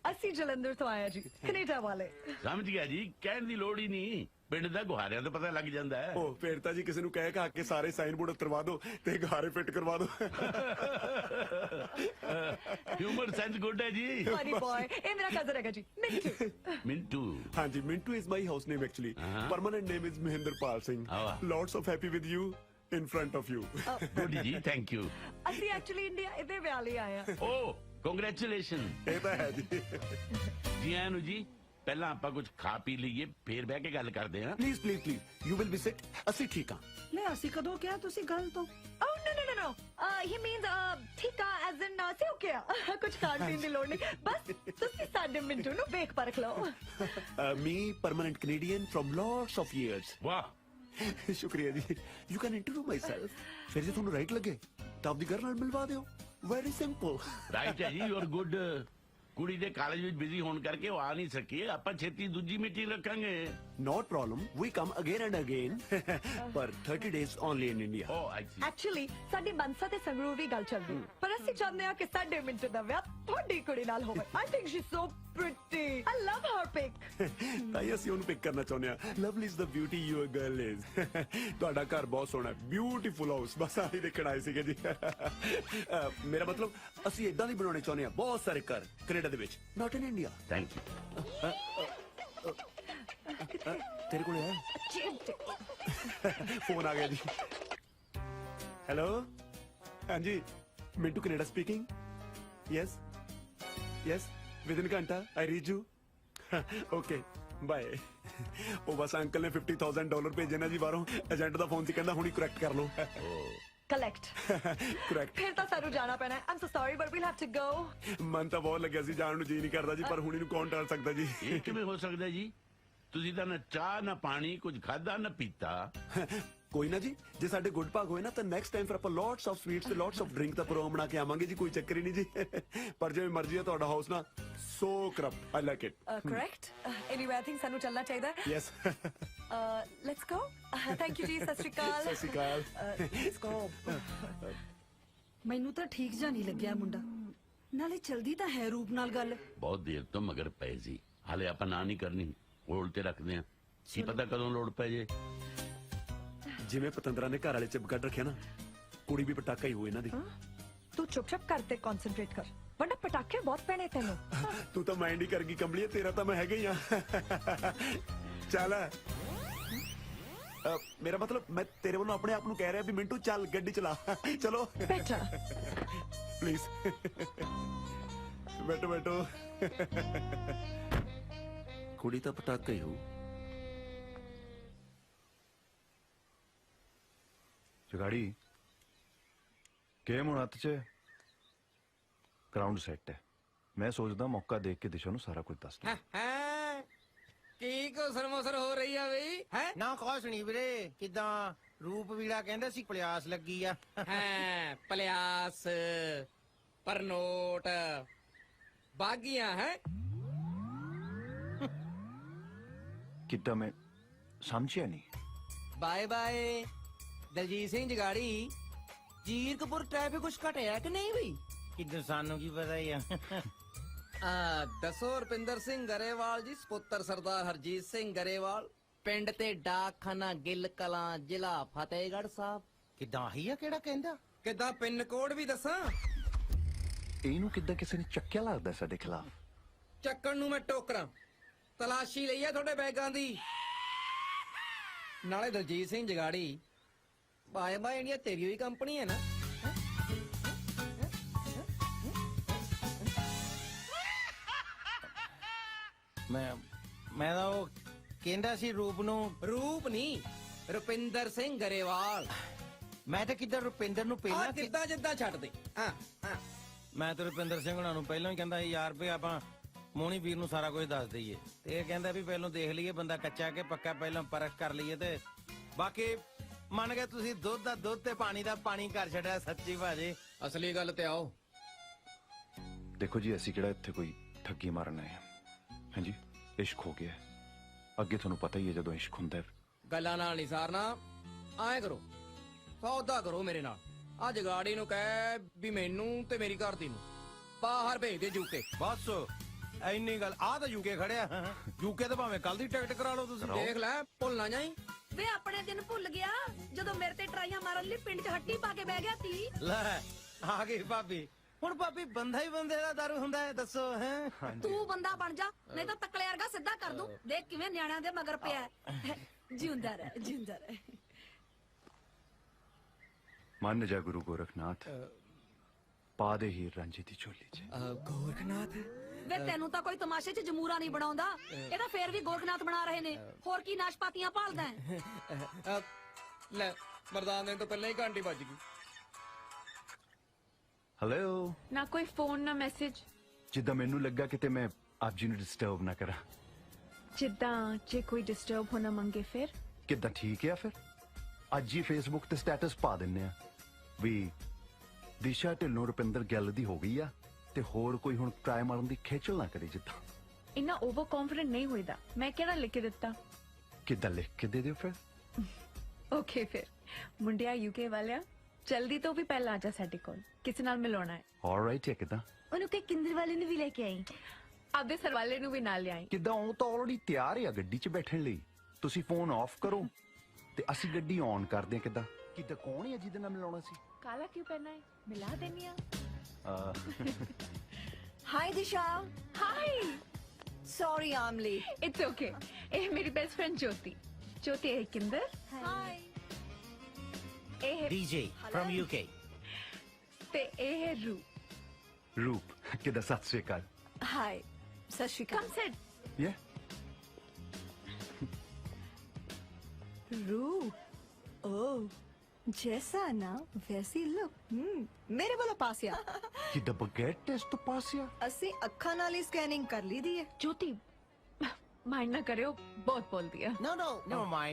ਅਸੀਂ ਜਲੰਧਰ ਤੋਂ ਆਇਆ ਜੀ, ਕੈਨੇਡਾ ਵਾਲੇ। ਸਮਝ ਗਿਆ ਜੀ, ਕਹਿਣ ਦੀ ਲੋੜ ਹੀ ਨਹੀਂ, ਪਿੰਡ ਦਾ ਗੁਹਾਰਿਆਂ ਤੋਂ ਪਤਾ ਲੱਗ ਜਾਂਦਾ ਹੈ। ਉਹ ਫੇਰ ਤਾਂ ਜੀ ਕਿਸੇ ਨੂੰ ਕਹਿ ਕਹਾ ਕੇ ਸਾਰੇ ਸਾਈਨ ਬੋਰਡ ਉਤਰਵਾ ਦਿਓ ਤੇ ਘਾਰੇ ਫਿੱਟ ਕਰਵਾ ਦਿਓ। ਹਿਊਮਰ ਸੈਂਸ ਗੁੱਡ ਹੈ ਜੀ। ਫਨੀ ਬॉय, ਇਹ ਮੇਰਾ ਕਜ਼ਨ ਹੈਗਾ ਜੀ, ਮਿੰਟੂ। ਮਿੰਟੂ। ਹਾਂਜੀ, Mintu is my house name actually. Permanent name is Mahinderpal Singh. Lots of happy with you in front of you. Good ਜੀ, ਥੈਂਕ ਯੂ। ਅਸੀਂ ਐਕਚੁਅਲੀ ਇੰਡੀਆ ਇਹਦੇ ਵਿਆਹ ਲਈ ਆਏ ਆ। ਓ ਕੰਗ੍ਰੈਚੁਲੇਸ਼ਨ। ਇਹ ਤਾਂ ਹੈ ਜੀ। ਜੀ ਆਇਆਂ ਨੂੰ ਜੀ। ਪਹਿਲਾਂ ਆਪਾਂ ਕੁਝ ਖਾ ਪੀ ਲਈਏ, ਫੇਰ ਬਹਿ ਕੇ ਗੱਲ ਕਰਦੇ ਹਾਂ। Please please please, you will be sit. ਅਸੀਂ ਠੀਕ ਹਾਂ। ਲੈ ਅਸੀਂ ਕਦੋਂ ਕਿਹਾ ਤੁਸੀਂ ਗੱਲ ਤੋਂ? Oh no no no no. He means ਠੀਕ ਆ as in ਸੇ ਓਕੇ ਆ। ਕੁਝ ਖਾਣ ਪੀਣ ਦੀ ਲੋੜ ਨਹੀਂ, ਬਸ ਤੁਸੀਂ ਸਾਡੇ ਮਿੰਟੂ ਨੂੰ ਵੇਖ ਪਰਖ ਲਓ। Me, permanent Canadian from lots of years. ਵਾਹ, ਸ਼ੁਕਰੀਆ ਜੀ। You can interview myself. ਫਿਰ ਜੇ ਤੁਹਾਨੂੰ ਰਾਈਟ ਲੱਗੇ ਤਾਂ ਆਪਦੀ ਘਰ ਨਾਲ ਮਿਲਵਾ ਦਿਓ। Very simple. ਰਾਈਟ ਹੈ ਜੀ, ਯੂ ਆਰ ਗੁੱਡ। ਕੁੜੀ ਦੇ ਕਾਲਜ ਵਿੱਚ ਬਿਜ਼ੀ ਹੋਣ ਕਰਕੇ ਉਹ ਆ ਨਹੀਂ ਸਕੀ। ਆਪਾਂ ਛੇਤੀ ਦੂਜੀ ਮੀਟਿੰਗ ਰੱਖਾਂਗੇ। Not problem. We come again and again. ਪਰ 30 days only in India. Oh, I see. Actually ਸਾਡੀ ਮਨਸਾ ਤੇ ਸੰਗਰੂ ਵੀ ਗੱਲ ਚੱਲਦੀ, ਪਰ ਅਸੀਂ ਚਾਹੁੰਦੇ ਹਾਂ ਕਿ ਸਾਡੇ ਮਿੰਟੂ ਦਾ ਵਿਆਹ ਤੁਹਾਡੀ ਕੁੜੀ ਨਾਲ ਹੋਵੇ। I think she's so pretty. I love her pic. ਤਾਂ ਹੀ ਅਸੀਂ ਉਹਨੂੰ ਪਿਕ ਕਰਨਾ ਚਾਹੁੰਦੇ ਹਾਂ। Lovely is the beauty your girl is. ਤੁਹਾਡਾ ਘਰ ਬਹੁਤ ਸੋਹਣਾ ਹੈ, ਬਿਊਟੀਫੁਲ ਹਾਊਸ। ਬਸ ਆਹੀ ਦੇਖਣ ਆਏ ਸੀਗੇ ਜੀ। ਮੇਰਾ ਮਤਲਬ ਅਸੀਂ ਇਦਾਂ ਦੀ ਬਣਾਉਣੇ ਚਾਹੁੰਦੇ ਹਾਂ, ਬਹੁਤ ਸਾਰੇ ਘਰ ਕੈਨੇਡਾ ਦੇ ਵਿੱਚ, not in India. Thank you. ਤੇਰੇ ਕੋਲ ਹੈ ਫੋਨ ਆ ਗਿਆ ਜੀ। ਹੈਲੋ, ਹਾਂਜੀ, Mintu Canada speaking. Yes yes, within ਘੰਟਾ I reach you. Okay bye. ਉਹ ਬਸ ਅੰਕਲ ਨੇ $50,000 ਭੇਜੇ ਨਾ ਜੀ ਬਾਹਰੋਂ। ਏਜੰਟ ਦਾ ਫੋਨ ਸੀ, ਕਹਿੰਦਾ ਹੁਣੀ ਕਰੈਕਟ ਕਰ ਲਓ। ਕਲੈਕਟ। ਕਰੈਕਟ। ਫਿਰ ਤਾਂ ਸਾਨੂੰ ਜਾਣਾ ਪੈਣਾ। I'm so sorry but we'll have to go. ਮਨ ਤਾਂ ਬਹੁਤ ਲੱਗਿਆ ਸੀ, ਜਾਣ ਨੂੰ ਜੀ ਨਹੀਂ ਕਰਦਾ ਜੀ, ਪਰ ਹੁਣੀ ਨੂੰ ਕੌਣ ਟਾਲ ਸਕਦਾ ਜੀ। ਇਹ ਕਿਵੇਂ ਹੋ ਸਕਦਾ ਜੀ? ਤੁਸੀਂ ਤਾਂ ਨਾ ਚਾਹ ਨਾ ਪਾਣੀ ਕੁਝ ਖਾਦਾ ਨਾ ਪੀਤਾ। ਕੋਈ ਨਾ ਜੀ, ਜੇ ਸਾਡੇ ਗੁੱਡ ਭਾਗ ਹੋਏ ਨਾ ਤਾਂ ਨੈਕਸਟ ਟਾਈਮ ਫਿਰ ਆਪਾਂ ਲੋਟਸ ਆਫ ਸਵੀਟਸ ਤੇ ਲੋਟਸ ਆਫ ਡਰਿੰਕ ਦਾ ਪ੍ਰੋਗਰਾਮ ਬਣਾ ਕੇ ਆਵਾਂਗੇ ਜੀ। ਕੋਈ ਚੱਕਰ ਹੀ ਨਹੀਂ ਜੀ। ਪਰ ਜਿਵੇਂ ਮਰਜ਼ੀ ਹੈ, ਤੁਹਾਡਾ ਹਾਊਸ ਨਾ so corrupt. I like it. Correct. Anyway I think ਸਾਨੂੰ ਚੱਲਣਾ ਚਾਹੀਦਾ ਹੈ। Yes. Let's go. Thank you ਜੀ। ਸਤਿ ਸ਼੍ਰੀ ਅਕਾਲ। ਸਤਿ ਸ਼੍ਰੀ ਅਕਾਲ। Let's go. ਮੈਨੂੰ ਤਾਂ ਠੀਕ ਜਾਂ ਨਹੀਂ ਲੱਗਿਆ ਮੁੰਡਾ, ਨਾਲੇ ਚਲਦੀ ਤਾਂ ਹੈ ਰੂਪ ਨਾਲ ਗੱਲ। ਬਹੁਤ ਦੇਰ ਤੋਂ ਮਗਰ ਪਏ ਸੀ, ਹਾਲੇ ਆਪਾਂ ਨਾ ਨਹੀਂ ਕਰਨੀ, ਹੋਲ ਤੇ ਰੱਖਦੇ ਆ। ਕੀ ਪਤਾ ਕਦੋਂ ਲੋੜ ਪੈ ਜੇ। ਜਿਵੇਂ ਪਤੰਦਰਾ ਨੇ ਘਰ ਵਾਲੇ ਚਿਪ ਕੱਢ ਰੱਖਿਆ ਨਾ, ਕੁੜੀ ਵੀ ਪਟਾਕਾ ਹੀ ਹੋਏ ਇਹਨਾਂ ਦੀ। ਤੂੰ ਚੁੱਪ-ਚਾਪ ਕਰ ਤੇ ਕਨਸੈਂਟਰੇਟ ਕਰ, ਵਰਨਾ ਪਟਾਕੇ ਬਹੁਤ ਪੈਣੇ ਤੈਨੂੰ। ਤੂੰ ਤਾਂ ਮਾਈਂਡ ਹੀ ਕਰ ਗਈ ਕੰਬਲੀਏ, ਤੇਰਾ ਤਾਂ ਮੈਂ ਹੈਗਾ ਹੀ ਆ। ਚੱਲ, ਮੇਰਾ ਮਤਲਬ ਮੈਂ ਤੇਰੇ ਵੱਲੋਂ ਆਪਣੇ ਆਪ ਨੂੰ ਕਹਿ ਰਿਹਾ ਵੀ ਮਿੰਟੂ ਚੱਲ ਗੱਡੀ ਚਲਾ। ਚਲੋ ਬੈਠਾ ਪਲੀਜ਼। ਬੈਠੋ ਬੈਠੋ। ਕੁੜੀ ਤਾਂ ਪਟਾਕਾ ਹੀ ਹੋਊ। ਜਗਾੜੀ ਗੇਮ ਹੁਣ ਹੱਥ 'ਚ, ਗਰਾਊਂਡ ਸੈੱਟ ਹੈ। ਮੈਂ ਸੋਚਦਾ ਮੌਕਾ ਦੇਖ ਕੇ ਦਿਸ਼ਾ ਨੂੰ ਸਾਰਾ ਕੁਝ ਦੱਸ ਦੂੰ। ਕੀ ਘੁਸਰ ਮੁਸਰ ਹੋ ਰਹੀ ਆ ਬਈ ਹੈ ਨਾ ਕੁਛ ਨਹੀਂ ਵੀਰੇ ਕਿਦਾਂ ਰੂਪ ਵੀੜਾ ਕਹਿੰਦਾ ਸੀ ਪਲਿਆਸ ਲੱਗੀ ਆ ਹੈ ਪਲਿਆਸ ਪਰਨੋਟ ਬਾਗੀਆਂ ਹੈ ਕਿੱਦਾਂ ਮੈਂ ਸਮਝਿਆ ਨਹੀਂ bye bye Daljit Singh Jagadi Zirakpur traffic ਕੁਛ ਘਟਿਆ ਕਿ ਨਹੀਂ ਬਈ ਕਿਦਾਂ ਸਾਨੂੰ ਕੀ ਪਤਾ ਹੀ ਆ ਦੱਸੋ ਰੁਪਿੰਦਰ ਸਿੰਘ ਗਰੇਵਾਲ ਜੀ ਸਪੁੱਤਰ ਸਰਦਾਰ ਹਰਜੀਤ ਸਿੰਘ ਗਰੇਵਾਲ ਪਿੰਡ ਤੇ ਡਾਕਖਾਨਾ ਗਿੱਲ ਕਲਾਂ ਜ਼ਿਲ੍ਹਾ ਫਤਿਹਗੜ੍ਹ ਸਾਹਿਬ ਕਿਦਾਂ ਆਹੀ ਆ ਕਿਹੜਾ ਕਹਿੰਦਾ ਕਿੱਦਾਂ ਪਿੰਨ ਕੋਡ ਵੀ ਦੱਸਾਂ ਇਹਨੂੰ ਕਿੱਦਾਂ ਕਿਸੇ ਨੇ ਚੱਕਿਆ ਲੱਗਦਾ ਸਾਡੇ ਖਿਲਾਫ ਚੱਕਣ ਨੂੰ ਮੈਂ ਟੋਕਰਾਂ ਤਲਾਸ਼ੀ ਲਈ ਆ ਤੁਹਾਡੇ ਬੈਗਾਂ ਦੀ ਨਾਲੇ Daljit Singh Jagadi bye bye India ਤੇਰੀ ਹੋਈ ਕੰਪਨੀ ਹੈ ਨਾ ਮੈਂ ਤਾਂ ਉਹ ਕਹਿੰਦਾ ਸੀ ਰੂਪ ਨਹੀਂ ਰੁਪਿੰਦਰ ਸਿੰਘ ਗਰੇਵਾਲ ਮੈਂ ਤਾਂ ਕਿੱਦਾਂ ਰੁਪਿੰਦਰ ਨੂੰ ਆ ਪਹਿਲਾਂ ਕਿੱਦਾਂ ਜਿੱਦਾਂ ਛੱਡ ਦੇ ਹਾਂ ਮੈਂ ਤਾਂ ਰੁਪਿੰਦਰ ਸਿੰਘ ਹੁਣਾਂ ਨੂੰ ਪਹਿਲਾਂ ਹੀ ਕਹਿੰਦਾ ਸੀ ਯਾਰ ਵੀ ਆਪਾਂ ਮੋਹਣੀ ਵੀਰ ਨੂੰ ਸਾਰਾ ਕੁਝ ਦੱਸ ਦਈਏ ਤੇ ਇਹ ਕਹਿੰਦਾ ਵੀ ਪਹਿਲਾਂ ਦੇਖ ਲਈਏ ਬੰਦਾ ਕੱਚਾ ਕਿ ਪੱਕਾ ਪਹਿਲਾਂ ਪਰਖ ਕਰ ਲਈਏ ਤੇ ਬਾਕੀ ਮੰਨ ਗਏ ਤੁਸੀਂ ਦੁੱਧ ਦਾ ਦੁੱਧ ਤੇ ਪਾਣੀ ਦਾ ਪਾਣੀ ਕਰ ਛੱਡਿਆ ਸੱਚੀ ਭਾਜੀ ਅਸਲੀ ਗੱਲ ਤੇ ਆਓ ਦੇਖੋ ਜੀ ਅਸੀਂ ਕਿਹੜਾ ਇੱਥੇ ਕੋਈ ਠੱਗੀ ਮਾਰਨ ਆਏ ਹਾਂ ਹਾਂਜੀ ਇਸ਼ਕ ਹੋ ਗਿਆ ਅੱਗੇ ਤੁਹਾਨੂੰ ਪਤਾ ਹੀ ਹੈ ਜਦੋਂ ਇਸ਼ਕ ਹੁੰਦਾ ਗੱਲਾਂ ਨਾਲ ਨਹੀਂ ਸਾਰਨਾ ਐਂ ਕਰੋ ਸੌਦਾ ਕਰੋ ਮੇਰੇ ਨਾਲ ਆ ਜਗਾੜੀ ਨੂੰ ਕਹਿ ਵੀ ਮੈਨੂੰ ਤੇ ਮੇਰੀ ਘਰ ਦੀ ਨੂੰ ਬਾਹਰ ਭੇਜ ਦੇ ਜੂਕੇ ਬਸ ਇੰਨੀ ਗੱਲ ਆ ਤਾਂ ਯੂਕੇ ਖੜਿਆ ਯੂਕੇ ਤੇ ਭਾਵੇਂ ਕੱਲ ਦੀ ਟਿਕਟ ਕਰਾ ਲਓ ਤੁਸੀਂ ਦੇਖ ਲੈ ਭੁੱਲ ਨਾ ਜਾਈ ਵੇ ਆਪਣੇ ਦਿਨ ਭੁੱਲ ਗਿਆ ਜਦੋਂ ਮੇਰੇ ਤੇ ਟਰਾਈਆਂ ਮਾਰਨ ਲਈ ਪਿੰਡ 'ਚ ਹੱਟੀ ਪਾ ਕੇ ਬਹਿ ਗਿਆ ਤੀ ਲੈ ਆ ਗਈ ਭਾਬੀ ਹੁਣ ਭਾਬੀ ਬੰਦਾ ਹੀ ਬੰਦੇ ਦਾ ਦਾਰੂ ਹੁੰਦਾ ਹੈ ਦੱਸੋ ਹੈ ਤੂੰ ਬੰਦਾ ਬਣ ਜਾ ਨਹੀਂ ਤਾਂ ਤਕਲੇ ਵਰਗਾ ਸਿੱਧਾ ਕਰ ਦੂੰ ਦੇਖ ਕਿਵੇਂ ਨਿਆਣਿਆਂ ਦੇ ਮਗਰ ਪਿਆ ਜਿਉਂਦਾ ਰਹਿ ਜਿਉਂਦਾ ਰਹਿ ਮੰਨ ਜਾ ਗੁਰੂ ਗੋਰਖਨਾਥ ਪਾ ਦੇ ਹੀਰ ਰਾਂਝੇ ਦੀ ਝੋਲੀ 'ਚ ਗੋਰਖਨਾਥ ਵੇ ਤੈਨੂੰ ਤਾਂ ਕੋਈ ਤਮਾਸ਼ੇ 'ਚ ਜਮੂਰਾ ਨਹੀਂ ਬਣਾਉਂਦਾ ਇਹ ਤਾਂ ਫੇਰ ਵੀ ਗੋਰਖਨਾਥ ਬਣਾ ਰਹੇ ਨੇ ਹੋਰ ਕੀ ਨਾਸ਼ਪਾਤੀਆਂ ਭਾਲਦਾ ਹੈ ਲੈ ਮਰਦਾਨ ਦੇਣ ਤੋਂ ਪਹਿਲਾਂ ਹੀ ਘੰਟੀ ਵੱਜ ਗਈ ਹੈਲੋ ਨਾ ਕੋਈ ਫੋਨ ਨਾ ਮੈਸੇਜ ਜਿੱਦਾਂ ਮੈਨੂੰ ਲੱਗਾ ਕਿਤੇ ਮੈਂ ਆਪ ਜੀ ਨੂੰ ਡਿਸਟਰਬ ਨਾ ਕਰਾਂ ਜਿੱਦਾਂ ਜੇ ਕੋਈ ਡਿਸਟਰਬ ਹੋਣਾ ਮੰਗੇ ਫਿਰ ਕਿੱਦਾਂ ਠੀਕ ਹੈ ਫਿਰ ਅੱਜ ਹੀ ਫੇਸਬੁੱਕ ਤੇ ਸਟੇਟਸ ਪਾ ਦਿੰਨੇ ਆ ਵੀ ਦਿਸ਼ਾ ਢਿੱਲੋਂ ਰੁਪਿੰਦਰ ਗਿੱਲ ਦੀ ਹੋ ਗਈ ਆ ਤੇ ਹੋਰ ਕੋਈ ਹੁਣ ਟਰਾਈ ਮਾਰਨ ਦੀ ਖੇਚਲ ਨਾ ਕਰੇ ਜਿੱਦਾਂ ਇੰਨਾ ਓਵਰ ਕੌਨਫੀਡੈਂਟ ਨਹੀਂ ਹੋਈਦਾ ਮੈਂ ਕਿਹੜਾ ਲਿਖ ਕੇ ਦਿੱਤਾ ਕਿੱਦਾਂ ਲਿਖ ਕੇ ਦੇ ਦਿਓ ਫਿਰ ਓਕੇ ਫਿਰ ਮੁੰਡਿਆ ਯੂਕੇ ਵਾਲਿਆ ਜਲਦੀ ਤੋਂ ਵੀ ਪਹਿਲਾਂ ਆ ਜਾ ਸਾਡੇ ਕੋਲ ਕਿਸੇ ਨਾਲ ਮਿਲਾਉਣਾ ਹੈ ਆਲਰਾਈਟ ਹੈ ਕਿੱਦਾਂ ਉਹਨੂੰ ਕਿ ਕਿੰਦਰ ਵਾਲੇ ਨੂੰ ਵੀ ਲੈ ਕੇ ਆਈ ਆਪਦੇ ਸਰਵਾਲੇ ਨੂੰ ਵੀ ਨਾਲ ਲਿਆਈ ਕਿੱਦਾਂ ਉਹ ਤਾਂ ਆਲਰੇਡੀ ਤਿਆਰ ਆ ਗੱਡੀ 'ਚ ਬੈਠਣ ਲਈ ਤੁਸੀਂ ਫੋਨ ਆਫ ਕਰੋ ਤੇ ਅਸੀਂ ਗੱਡੀ ਔਨ ਕਰਦੇ ਹਾਂ ਕਿੱਦਾਂ ਕੌਣ ਹੈ ਜਿਹਦੇ ਨਾਲ ਮਿਲਾਉਣਾ ਸੀ ਕਾਲਾ ਕਿਉਂ ਪਹਿਨਾ ਹੈ ਮਿਲਾ ਦੇਣੀ ਆ hi Disha hi sorry I am late it's okay ਇਹ ਮੇਰੀ ਬੈਸਟ ਫਰੈਂਡ ਜੋਤੀ ਹੈ ਕਿੰਦਰ हाय ਇਹ ਹੈ ਡੀਜੇ ਫਰਮ ਯੂਕੇ ਤੇ ਇਹ ਹੈ ਰੂਪ ਕਿੱਦਾਂ ਸਤਿ ਸ਼੍ਰੀ ਅਕਾਲ हाय सत श्री ਕਮ अकाल ਸਿਟ ਯੇ रू ओ जैसा ना वैसी लुक मेरे वाला पास या ਕਿੱਦਾਂ ਬਗੈਰ ਟੈਸਟ ਤੋਂ ਪਾਸ ਆ ਅਸੀਂ ਅੱਖਾਂ ਨਾਲ ਹੀ ਸਕੈਨਿੰਗ ਕਰ ਲਈ ਦੀ ਹੈ ਜੋਤੀ ਮਾਈਂਡ ਨਾ ਕਰਿਓ ਬਹੁਤ ਬੋਲਦੀ ਆ No,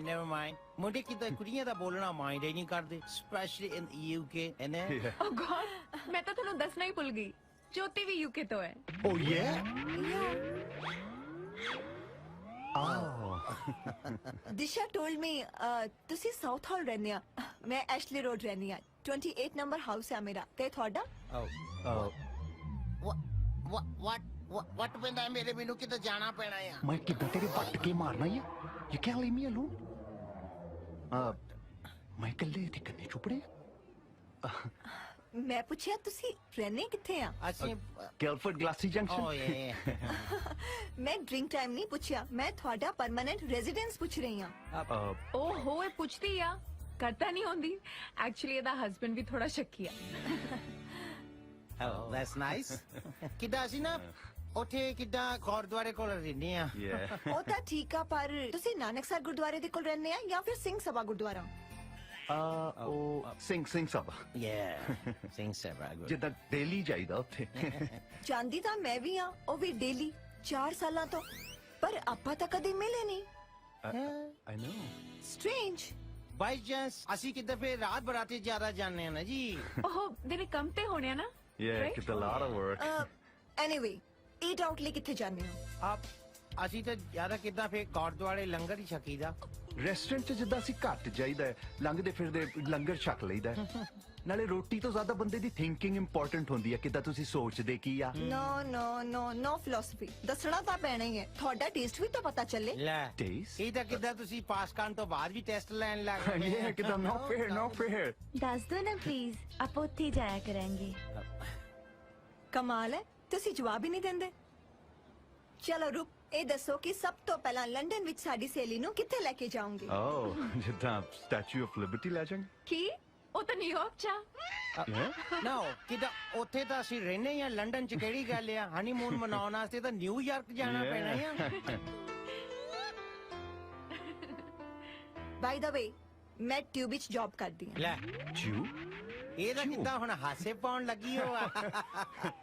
never mind. ਮੁੰਡੇ ਕਿਤੇ ਕੁੜੀਆਂ ਦਾ ਬੋਲਣਾ ਮਾਈਂਡ ਹੀ ਨਹੀਂ ਕਰਦੇ specially in UK and oh God ਮੈਂ ਤਾਂ ਤੁਹਾਨੂੰ ਦੱਸਣਾ ਹੀ ਭੁੱਲ ਗਈ ਜੋਤੀ ਵੀ ਯੂਕੇ ਤੋਂ ਹੈ ਓ ਯੇ दिशा टोल्ड मी ਤੁਸੀਂ ਸਾਊਥ ਹਾਲ ਰਹਿੰਦੇ ਆ ਮੈਂ ਐਸ਼ਲੀ ਰੋਡ ਰਹਿੰਦੀ ਆ 28 ਨੰਬਰ ਹਾਊਸ ਹੈ ਮੇਰਾ ਤੇ ਤੁਹਾਡਾ what ਪੈਂਦਾ ਮੇਰੇ ਮੈਨੂੰ ਕਿਤੇ ਜਾਣਾ ਪੈਣਾ ਆ ਮੈਂ ਕਿੱਦਾਂ ਤੇਰੇ ਵੱਟ ਕੇ ਮਾਰਨਾ ਆ you can leave me alone ਮੈਂ ਇਕੱਲੇ ਤੇ ਕੰਨੇ ਚੁਪੜੇ ਮੈਂ ਪੁੱਛਿਆ ਤੁਸੀਂ ਰਹਿੰਦੇ ਕਿੱਥੇ ਆ ਅਸੀਂ ਗੈਲਫੋਰਡ ਗਲਾਸੀ ਜੰਕਸ਼ਨ ਓ ਯੇ ਮੈਂ ਡਰਿੰਕ ਟਾਈਮ ਨਹੀਂ ਪੁੱਛਿਆ ਮੈਂ ਤੁਹਾਡਾ ਪਰਮਾਨੈਂਟ ਰੈਜ਼ੀਡੈਂਸ ਪੁੱਛ ਰਹੀ ਆ ਓਹੋ ਇਹ ਪੁੱਛਦੀ ਆ ਕਰਤਾ ਨਹੀਂ ਹੁੰਦੀ ਐਕਚੁਅਲੀ ਇਹਦਾ ਹਸਬੰਡ ਵੀ ਥੋੜਾ ਸ਼ੱਕੀ ਆ Oh, that's nice. ਕਿੱਦਾਂ ਅਸੀਂ ਨਾ ਉੱਥੇ ਕਿੱਦਾਂ ਗੁਰਦੁਆਰੇ ਕੋਲ ਰਹਿੰਦੇ ਆ ਉਹ ਤਾਂ ਠੀਕ ਆ ਪਰ ਤੁਸੀਂ ਨਾਨਕਸਰ ਗੁਰਦੁਆਰੇ ਦੇ ਕੋਲ ਰਹਿੰਦੇ ਆ ਜਾਂ ਫਿਰ ਸਿੰਘ ਸਭਾ ਗੁਰਦੁਆਰਾ ਉਹ ਸਿੰਘ ਸਭਾ ਸਿੰਘ ਸਭਾ ਜਿੱਦਾਂ ਡੇਲੀ ਜਾਈਦਾ ਉੱਥੇ ਜਾਂਦੀ ਤਾਂ ਮੈਂ ਵੀ ਆ ਉਹ ਵੀ ਡੇਲੀ 4 ਸਾਲਾਂ ਤੋਂ ਪਰ ਆਪਾਂ ਤਾਂ ਕਦੇ ਮਿਲੇ ਨਹੀਂ। I know. Strange. By chance ਅਸੀਂ ਕਿਤੇ ਫੇਰ ਰਾਤ ਬਰਾਤੇ ਜ਼ਿਆਦਾ ਜਾਂਦੇ ਆ ਨਾ ਜੀ। ਉਹ ਦਿਨੇ ਕੰਮ ਤੇ ਹੋਣੇ ਆ ਨਾ। Yeah, it's a lot of work. Anyway, eat out ਲਈ ਕਿੱਥੇ ਜਾਂਦੇ ਹੋ? ਅਸੀਂ ਤਾਂ ਜ਼ਿਆਦਾ ਕਿੱਦਾਂ ਫੇਰ ਗੁਰਦੁਆਰੇ ਲੰਗਰ ਹੀ ਛਕੀਦਾ। ਰੈਸਟੋਰੈਂਟ 'ਚ ਜਿੱਦਾਂ ਅਸੀਂ ਘੱਟ ਜਾਈਦਾ ਹੈ, ਲੰਘਦੇ ਫਿਰਦੇ ਲੰਗਰ ਛਕ ਲਈਦਾ ਹੈ। ਨਾਲੇ ਰੋਟੀ ਤੋਂ ਜ਼ਿਆਦਾ ਬੰਦੇ ਦੀ ਥਿੰਕਿੰਗ ਇੰਪੋਰਟੈਂਟ ਹੁੰਦੀ ਹੈ, ਕਿੱਦਾਂ ਤੁਸੀਂ ਸੋਚਦੇ ਕੀ ਆ। No philosophy. ਦੱਸਣਾ ਤਾਂ ਪੈਣਾ ਹੀ ਹੈ, ਤੁਹਾਡਾ ਟੇਸਟ ਵੀ ਤਾਂ ਪਤਾ ਚੱਲੇ। ਲੈ ਟੇਸਟ ਇਹ ਤਾਂ ਕਿੱਦਾਂ ਤੁਸੀਂ ਪਾਸ ਕਰਨ ਤੋਂ ਬਾਅਦ ਵੀ ਟੈਸਟ ਲੈਣ ਲੱਗ ਗਏ। ਇਹ ਕਿੱਦਾਂ no fair. ਦੱਸ ਦੋ ਨਾ ਪਲੀਜ਼, ਆਪਾਂ ਉੱਥੇ ਹੀ ਜਾਇਆ ਕਰਾਂਗੇ। ਕਮਾਲ ਹੈ, ਤੁਸੀਂ ਜਵਾਬ ਹੀ ਨਹੀਂ ਦਿੰਦੇ। ਚਲੋ ਰੁਕ, ਇਹ ਦੱਸੋ ਕਿ ਸਭ ਤੋਂ ਪਹਿਲਾਂ ਲੰਡਨ ਵਿੱਚ ਸਾਡੀ ਸਹੇਲੀ ਨੂੰ ਕਿੱਥੇ ਲੈ ਕੇ ਜਾਓਗੇ? ਜਿੱਦਾਂ ਸਟੈਚੂ ਆਫ ਲਿਬਰਟੀ ਲੈ ਜਾਵਾਂਗੇ। ਕੀ ਉਹ ਤਾਂ ਨਿਊਯਾਰਕ ਚ ਆ। ਨਾ ਕਿੱਦਾਂ ਉੱਥੇ ਤਾਂ ਅਸੀਂ ਰਹਿੰਦੇ ਆ, ਲੰਡਨ ਚ ਕਿਹੜੀ ਗੱਲ ਆ? ਹਨੀਮੂਨ ਮਨਾਉਣ ਵਾਸਤੇ ਤਾਂ ਨਿਊਯਾਰਕ ਜਾਣਾ ਪੈਣਾ ਆ। ਬਾਈ ਦਾ ਵੇ, ਮੈਂ ਟਿਊਬ ਵਿੱਚ ਜੌਬ ਕਰਦੀ ਹਾਂ। ਲੈ ਟਿਊਬ? ਇਹ ਤਾਂ ਕਿੱਦਾਂ ਹੁਣ ਹਾਸੇ ਪਾਉਣ ਲੱਗੀ ਹੋ ਆ।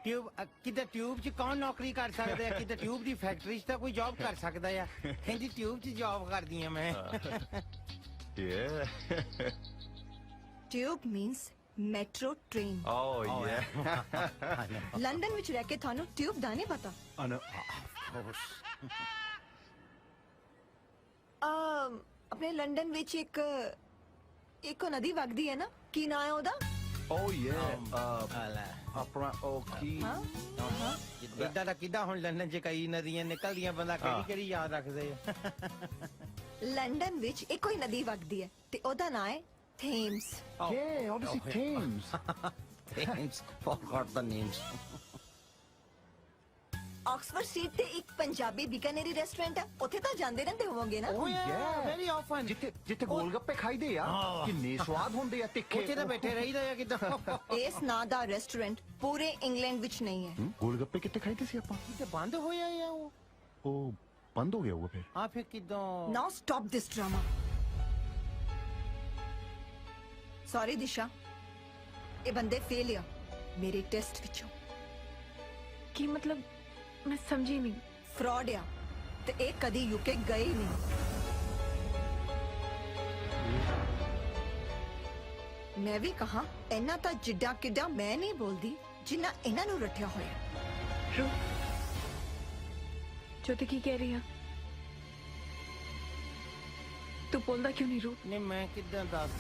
ਟਿਊਬ ਕਿਤੇ ਟਿਊਬ 'ਚ ਕੌਣ ਨੌਕਰੀ ਕਰ ਸਕਦਾ ਹੈ? ਕਿਤੇ ਟਿਊਬ ਦੀ ਫੈਕਟਰੀ 'ਚ ਤਾਂ ਕੋਈ ਜੌਬ ਕਰ ਸਕਦਾ ਆ। ਕਹਿੰਦੀ ਟਿਊਬ 'ਚ ਜੌਬ ਕਰਦੀ ਆ ਮੈਂ। Tube means metro train. London ਵਿੱਚ ਰਹਿ ਕੇ ਤੁਹਾਨੂੰ ਟਿਊਬ ਦਾ ਨਹੀਂ ਪਤਾ? ਆਪਣੇ ਲੰਡਨ ਵਿੱਚ ਇੱਕ ਨਦੀ ਵਗਦੀ ਹੈ ਨਾ, ਕੀ ਨਾਂ ਹੈ ਉਹਦਾ? ਆਪਣਾ ਉਹ ਕੀ ਇਦਾਂ ਦਾ ਕਿੱਦਾਂ ਹੁਣ ਲੰਡਨ 'ਚ ਕਈ ਨਦੀਆਂ ਨਿਕਲਦੀਆਂ, ਬੰਦਾ ਕਿਹੜੀ ਯਾਦ ਰੱਖਦੇ ਆ। ਲੰਡਨ ਵਿੱਚ ਇੱਕੋ ਹੀ ਨਦੀ ਵਗਦੀ ਹੈ ਤੇ ਉਹਦਾ ਨਾਂ ਹੈ Thames. obviously Thames. Thames, forgot the names. Oxford street ਤੇ ਇੱਕ ਪੰਜਾਬੀ ਬਿਕਾਨੇਰੀ ਰੈਸਟੋਰੈਂਟ ਹੈ, ਉੱਥੇ ਤਾਂ ਜਾਂਦੇ ਰਹਿੰਦੇ ਹੋਵੋਗੇ ਨਾ? very often. ਜਿੱਥੇ ਗੋਲਗੱਪੇ ਖਾਈਦੇ ਆ, ਕਿੰਨੇ ਸਵਾਦ ਹੁੰਦੇ ਆ, ਤਿੱਖੇ। ਉੱਥੇ ਤਾਂ ਬੈਠੇ ਰਹੀਦਾ ਆ ਕਿੱਦਾਂ। ਇਸ ਨਾਂ ਦਾ ਰੈਸਟੋਰੈਂਟ ਪੂਰੇ ਇੰਗਲੈਂਡ ਵਿੱਚ ਨਹੀਂ ਹੈ। ਗੋਲਗੱਪੇ ਕਿੱਥੇ ਖਾਈਦੇ ਸੀ ਆਪਾਂ? ਤੇ ਬੰਦ ਹੋਇਆ ਆ ਉਹ ਬੰਦ ਹੋ ਗਿਆ ਹੋਊਗਾ ਫਿਰ। ਆ ਫਿਰ ਕਿੱਦਾਂ? ਨਾਓ ਸਟਾਪ ਦਿਸ ਡਰਾਮਾ। ਸੌਰੀ ਦਿਸ਼ਾ, ਇਹ ਬੰਦੇ ਫੇਲ ਆ ਮੇਰੇ ਟੈਸਟ ਵਿੱਚੋਂ। ਕੀ ਮਤਲਬ? ਮੈਂ ਸਮਝੀ ਨਹੀਂ। ਫਰਾਡ ਆ ਤੇ ਇਹ ਕਦੀ ਯੂਕੇ ਗਏ ਹੀ ਨਹੀਂ। ਮੈਂ ਵੀ ਕਹਾ ਇਹਨਾਂ ਤਾਂ ਜਿੱਡਾ ਕਿੱਡਾ ਮੈਂ ਨਹੀਂ ਬੋਲਦੀ ਜਿੰਨਾ ਇਹਨਾਂ ਨੂੰ ਰੱਠਿਆ ਹੋਇਆ। ਜੋਤੀ ਕੀ ਕਹਿ ਰਹੀ ਆ? ਤੂੰ ਬੋਲਦਾ ਕਿਉਂ ਨਹੀਂ ਰੂ? ਨਹੀਂ ਮੈਂ ਕਿੱਦਾਂ ਦੱਸ।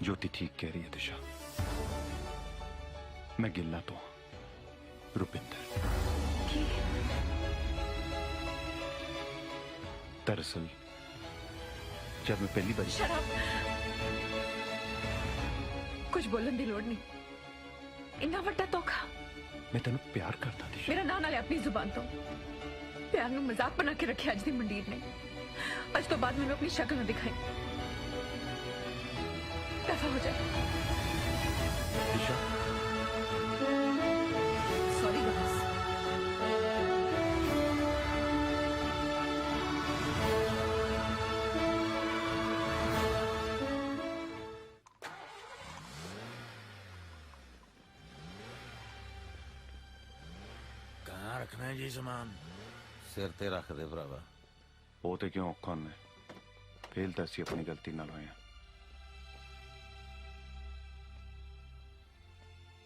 ਜੋਤੀ ਠੀਕ ਕਹਿ ਰਹੀ ਹੈ ਦਿਸ਼ਾ। ਮੈਂ ਗਿੱਲਾ ਤੋਂ ਰੁਪਿੰਦਰ। ਕੀ? ਦਰਅਸਲ ਜਦ ਮੈਂ ਪਹਿਲੀ ਵਾਰੀ ਸ਼ਰਾਬ ਕੁਝ ਬੋਲਣ ਦੀ ਲੋੜ ਨਹੀਂ। ਇੰਨਾ ਵੱਡਾ ਧੋਖਾ। ਮੈਂ ਤੈਨੂੰ ਪਿਆਰ ਕਰਦਾ ਦਿਸ਼ਾ। ਮੇਰਾ ਨਾਂ ਨਾ ਲੈ ਆਪਣੀ ਜ਼ੁਬਾਨ ਤੋਂ। ਪਿਆਰ ਨੂੰ ਮਜ਼ਾਕ ਬਣਾ ਕੇ ਰੱਖਿਆ ਅੱਜ ਦੀ ਮੰਡੀਰ ਨੇ। ਅੱਜ ਤੋਂ ਬਾਅਦ ਮੈਨੂੰ ਆਪਣੀ ਸ਼ਕਲ ਨਾ ਦਿਖਾਈ। दफा हो जाए। Sorry guys. कहाँ रखना है जी सामान? सिर ते रख दे भरावा। ਉਹ ਤੇ ਕਿਉਂ ਔਖਾ ਨੇ? ਫੇਲ ਤਾਂ ਅਸੀਂ ਆਪਣੀ ਗਲਤੀ ਨਾਲ ਹੋਏ ਆ।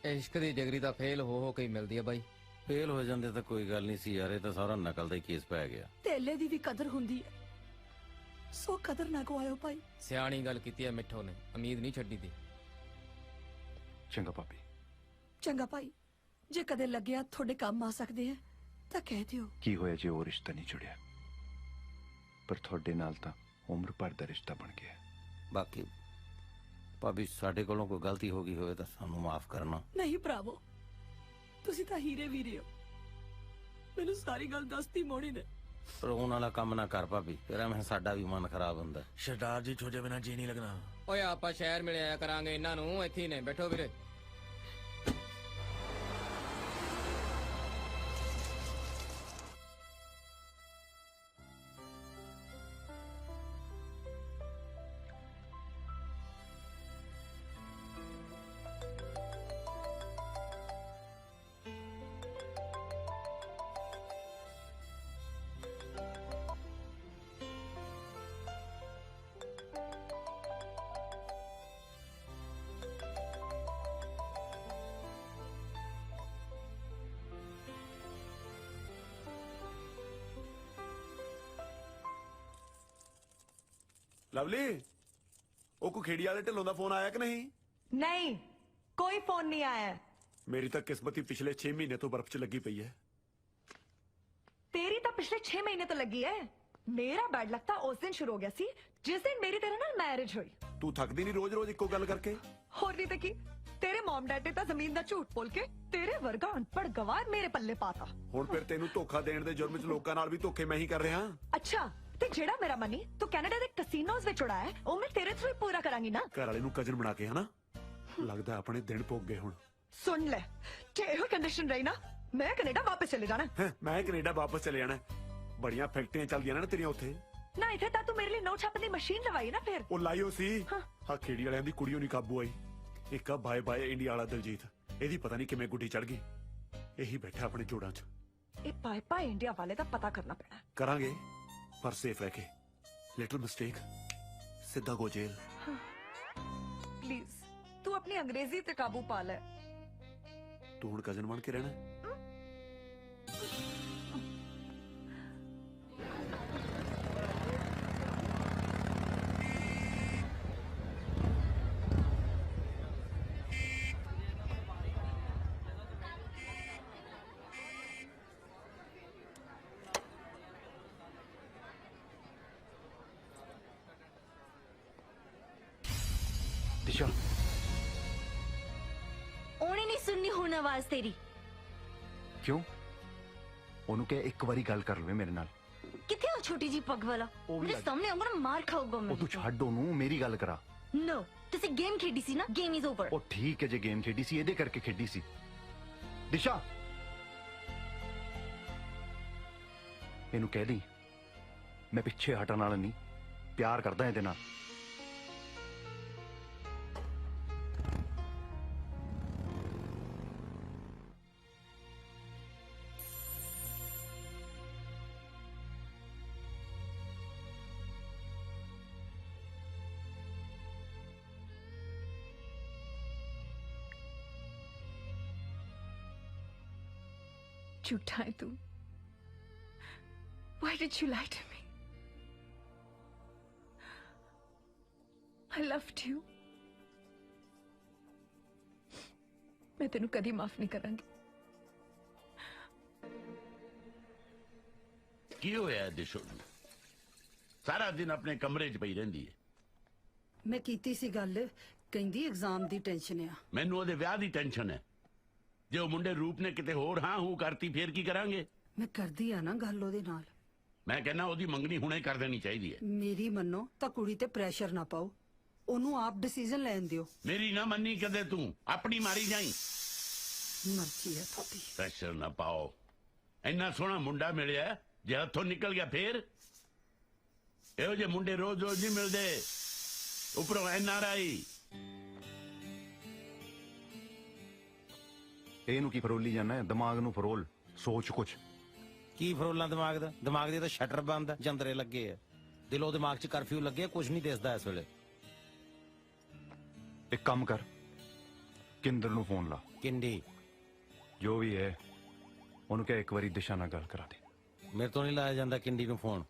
ਇਸ਼ਕ ਦੀ ਡਿਗਰੀ ਤਾਂ ਫੇਲ ਹੋ ਕੇ ਹੀ ਮਿਲਦੀ ਆ ਬਾਈ। ਫੇਲ ਹੋ ਜਾਂਦੇ ਤਾਂ ਕੋਈ ਗੱਲ ਨਹੀਂ ਸੀ ਯਾਰ, ਇਹ ਤਾਂ ਸਾਰਾ ਨਕਲ ਦਾ ਹੀ ਕੇਸ ਪੈ ਗਿਆ। ਤੇਲੇ ਦੀ ਵੀ ਕਦਰ ਹੁੰਦੀ ਹੈ, ਸੋ ਕਦਰ ਨਾ ਗਵਾਇਓ ਭਾਈ। ਸਿਆਣੀ ਗੱਲ ਕੀਤੀ ਹੈ ਮਿੱਠੋ ਨੇ, ਉਮੀਦ ਨਹੀਂ ਛੱਡੀ ਦੀ। ਚੰਗਾ ਭਾਬੀ। ਚੰਗਾ ਭਾਈ, ਜੇ ਕਦੇ ਲੱਗਿਆ ਤੁਹਾਡੇ ਕੰਮ ਆ ਸਕਦੇ ਆ ਤਾਂ ਕਹਿ ਦਿਓ। ਕੀ ਹੋਇਆ ਜੇ ਉਹ ਰਿਸ਼ਤਾ ਨਹੀਂ ਜੁੜਿਆ, ਪਰ ਤੁਹਾਡੇ ਨਾਲ ਤਾਂ ਉਮਰ ਭਰ ਦਾ ਰਿਸ਼ਤਾ ਬਣ ਗਿਆ। ਬਾਕੀ ਭਾਬੀ ਸਾਡੇ ਕੋਲੋਂ ਕੋਈ ਗਲਤੀ ਹੋ ਗਈ ਹੋਵੇ ਤਾਂ ਸਾਨੂੰ ਮਾਫ ਕਰਨਾ। ਨਹੀਂ ਭਰਾਵੋ, ਤੁਸੀਂ ਤਾਂ ਹੀਰੇ ਵੀਰੇ ਹੋ। ਮੈਨੂੰ ਸਾਰੀ ਗੱਲ ਦੱਸਤੀ ਮੋਣੀ ਨੇ। ਰੋਣ ਵਾਲਾ ਕੰਮ ਨਾ ਕਰ ਭਾਬੀ, ਫਿਰ ਐਵੇਂ ਸਾਡਾ ਵੀ ਮਨ ਖਰਾਬ ਹੁੰਦਾ। ਸਰਦਾਰ ਜੀ ਛੋਜੇ ਬਿਨਾ ਜੀ ਨਹੀਂ ਲੱਗਣਾ। ਓਏ ਆਪਾਂ ਸ਼ਹਿਰ ਮਿਲ ਆਇਆ ਕਰਾਂਗੇ ਇਹਨਾਂ ਨੂੰ, ਇੱਥੇ ਨੇ ਬੈਠੋ ਵੀਰੇ। ਲਵਲੀ ਉਹ ਕੋ ਖੇੜੀ ਵਾਲੇ ਢਿੱਲੋਂ ਦਾ ਫੋਨ ਆਇਆ ਕਿ ਨਹੀਂ? नहीं कोई फोन नहीं आया है। ਮੇਰੀ ਤਾਂ ਕਿਸਮਤ ਹੀ ਪਿਛਲੇ 6 ਮਹੀਨੇ ਤੋਂ ਬਰਫ਼ 'ਚ ਲੱਗੀ ਪਈ ਹੈ। तेरी तो पिछले 6 महीने तो लगी है। मेरा बैड लगता उस दिन शुरू हो गया सी जिस दिन मेरी तेरे नाल मैरिज हुई। ਤੂੰ ਥੱਕਦੀ ਨਹੀਂ ਰੋਜ਼-ਰੋਜ਼ ਇੱਕੋ ਗੱਲ ਕਰਕੇ? ਹੋਰ ਨਹੀਂ ਤੇ ਕੀ, ਤੇਰੇ ਮਮ ਡੈਡ ਨੇ ਤਾਂ ਜ਼ਮੀਨ ਦਾ ਝੂਠ ਬੋਲ ਕੇ ਤੇਰੇ ਵਰਗਾ ਅਨਪੜ ਗਵਾਰ ਮੇਰੇ ਪੱਲੇ ਪਾਤਾ। ਹੁਣ ਫਿਰ ਤੈਨੂੰ ਧੋਖਾ ਦੇਣ ਦੇ ਜੁਰਮ 'ਚ ਲੋਕਾਂ ਨਾਲ ਵੀ ਧੋਖੇ ਮੈਂ ਹੀ ਕਰ ਰਿਹਾ। ਅੱਛਾ ਤੇ ਜਿਹੜਾ ਮੇਰਾ ਮਨੀ ਤੂੰ ਕੈਨੇਡਾ ਦੇ ਕਸੀਨੋਜ਼ ਵਿੱਚ ਉਡਾਇਆ ਹੈ, ਉਹ ਮੈਂ ਤੇਰੇ ਥਰੂ ਹੀ ਪੂਰਾ ਕਰਾਂਗੀ ਨਾ। ਘਰ ਵਾਲੇ ਨੂੰ ਕਜਨ ਬਣਾ ਕੇ ਹਨਾ? ਲੱਗਦਾ ਆਪਣੇ ਦਿਨ ਪੁੱਗ ਗਏ ਹੁਣ। ਸੁਣ ਲੈ ਜੇ ਇਹੋ ਕੰਡੀਸ਼ਨ ਰਹੀ ਨਾ ਮੈਂ ਕੈਨੇਡਾ ਵਾਪਸ ਚਲੇ ਜਾਣਾ। ਮੈਂ ਕੈਨੇਡਾ ਵਾਪਸ ਚਲੇ ਜਾਣਾ। ਬੜੀਆਂ ਫੈਕਟਰੀਆਂ ਚੱਲਦੀਆਂ ਨੇ ਨਾ ਤੇਰੀਆਂ ਉੱਥੇ। ਨਾ ਇੱਥੇ ਤਾਂ ਤੂੰ ਮੇਰੇ ਲਈ ਨੋਟ ਛਾਪਣ ਦੀ ਮਸ਼ੀਨ ਲਵਾਈ ਨਾ ਫਿਰ। ਉਹ ਲਾਈਓ ਸੀ ਹਾਂ ਖੇੜੀ ਵਾਲਿਆਂ ਦੀ ਕੁੜੀਓ ਨਹੀਂ ਕਾਬੂ ਆਈ। ਇੱਕ ਆ ਬਾਏ ਬਾਏ ਇੰਡੀਆ ਵਾਲਾ ਦਲਜੀਤ, ਇਹਦੀ ਪਤਾ ਨਹੀਂ ਕਿਵੇਂ ਗੁੱਡੀ ਚੜ ਗਈ। ਇਹੀ ਬੈਠਾ ਆਪਣੇ ਜੋੜਾਂ 'ਚ। ਇਹ ਪਾਏ ਪਾਏ ਇੰਡੀਆ ਵਾਲੇ ਦਾ ਪਤਾ ਕਰਨਾ ਪੈਣਾ। ਕਰਾਂਗੇ ਪਰ ਸੇਫ ਰਹਿ ਕੇ। ਲਿਟਲ ਮਿਸਟੇਕ ਸਿੱਧਾ ਗੋ ਜੇਲ। ਪਲੀਜ਼ ਤੂੰ ਆਪਣੀ ਅੰਗਰੇਜ਼ੀ ਤੇ ਕਾਬੂ ਪਾ ਲੈ। ਤੂੰ ਹੁਣ ਕਜ਼ਨ ਬਣ ਕੇ ਰਹਿਣਾ। दिशा ਉਹਨੇ ਨਹੀਂ ਸੁਣਨੀ ਹੁਣ ਆਵਾਜ਼ ਤੇਰੀ। ਕਿਉਂ? ਉਹਨੂੰ ਕਹਿ ਇੱਕ ਵਾਰੀ ਗੱਲ ਕਰ ਲਵੇ ਮੇਰੇ ਨਾਲ। ਕਿੱਥੇ ਉਹ ਛੋਟੀ ਜੀ ਪੱਗ ਵਾਲਾ? ਮੇਰੇ ਸਾਹਮਣੇ ਆਉਂਗਾ ਨਾ ਮਾਰ ਖਾਊਗਾ ਮੈਂ। ਉਹ ਤੂੰ ਛੱਡ ਉਹਨੂੰ, ਮੇਰੀ ਗੱਲ ਕਰਾ। ਨੋ ਤੁਸੀਂ ਗੇਮ ਖੇਡੀ ਸੀ ਨਾ, ਗੇਮ ਇਜ਼ ਓਵਰ। ਉਹ ਠੀਕ ਹੈ ਜੇ ਗੇਮ ਖੇਡੀ ਸੀ ਇਹਦੇ ਕਰਕੇ ਖੇਡੀ ਸੀ। ਦਿਸ਼ਾ ਇਹਨੂੰ ਕਹਿ ਦੀ ਮੈਂ ਪਿੱਛੇ ਹਟਣ ਵਾਲਾ ਨਹੀਂ, ਪਿਆਰ ਕਰਦਾ ਇਹਦੇ ਨਾਲ। झूठा है तू। Why did you lie to me? I loved you. मैं तेनू कदी माफ नहीं करांगी। ਕੀ ਹੋਇਆ ਦਿਸ਼ੋ ਨੂੰ? ਸਾਰਾ ਦਿਨ ਆਪਣੇ ਕਮਰੇ 'ਚ ਪਈ ਰਹਿੰਦੀ ਹੈ। ਮੈਂ ਕੀਤੀ ਸੀ ਗੱਲ, ਕਹਿੰਦੀ ਐਗਜ਼ਾਮ ਦੀ ਟੈਨਸ਼ਨ ਆ। ਮੈਨੂੰ ਉਹਦੇ ਵਿਆਹ ਦੀ ਟੈਨਸ਼ਨ ਹੈ। ਜੇ ਉਹ ਮੁੰਡੇ ਰੂਪ ਨੇ ਕਿਤੇ ਹੋਰ ਹਾਂ ਹੂੰ ਕਰਤੀ ਫੇਰ ਕੀ ਕਰਾਂਗੇ? ਮੈਂ ਕਰਦੀ ਆ ਨਾ ਗੱਲ ਉਹਦੇ ਨਾਲ। ਮੈਂ ਕਹਿੰਦਾ ਉਹਦੀ ਮੰਗਣੀ ਹੁਣੇ ਕਰ ਦੇਣੀ ਚਾਹੀਦੀ ਹੈ। ਮੇਰੀ ਮੰਨੋ ਤਾਂ ਕੁੜੀ ਤੇ ਪ੍ਰੈਸ਼ਰ ਨਾ ਪਾਓ, ਉਹਨੂੰ ਆਪ ਡਿਸੀਜਨ ਲੈਣ ਦਿਓ। ਮੇਰੀ ਨਾ ਮੰਨੀ ਕਦੇ ਤੂੰ, ਆਪਣੀ ਮਾਰੀ ਜਾਈ। ਮਰਜ਼ੀ ਹੈ ਤੁਹਾਡੀ। ਪ੍ਰੈਸ਼ਰ ਨਾ ਪਾਓ। ਇੰਨਾ ਸੋਹਣਾ ਮੁੰਡਾ ਮਿਲਿਆ, ਜੇ ਹੱਥੋਂ ਨਿਕਲ ਗਿਆ ਫੇਰ? ਇਹੋ ਜਿਹੇ ਮੁੰਡੇ ਰੋਜ਼ ਰੋਜ਼ ਨਹੀਂ ਮਿਲਦੇ, ਉੱਪਰੋਂ NRI। ਇਹਨੂੰ ਕੀ ਫਰੋਲੀ ਜਾਣਾ ਹੈ? ਦਿਮਾਗ ਨੂੰ ਫਰੋਲ, ਸੋਚ ਕੁਛ। ਕੀ ਫਰੋਲਾਂ ਦਿਮਾਗ ਦਾ? ਦਿਮਾਗ ਦੇ ਤਾਂ ਸ਼ਟਰ ਬੰਦ ਆ, ਜੰਦਰੇ ਲੱਗੇ ਆ। ਦਿਲੋਂ ਦਿਮਾਗ 'ਚ ਕਰਫਿਊ ਲੱਗੇ, ਕੁਝ ਨਹੀਂ ਦਿਸਦਾ ਇਸ ਵੇਲੇ। ਇੱਕ ਕੰਮ ਕਰ, ਕਿੰਦਰ ਨੂੰ ਫੋਨ ਲਾ। ਕਿੰਡੀ ਜੋ ਵੀ ਹੈ ਉਹਨੂੰ ਕਹਿ ਇੱਕ ਵਾਰੀ ਦਿਸ਼ਾ ਨਾਲ ਗੱਲ ਕਰਾ ਦੇ। ਮੇਰੇ ਤੋਂ ਨਹੀਂ ਲਾਇਆ ਜਾਂਦਾ ਕਿੰਡੀ ਨੂੰ ਫੋਨ।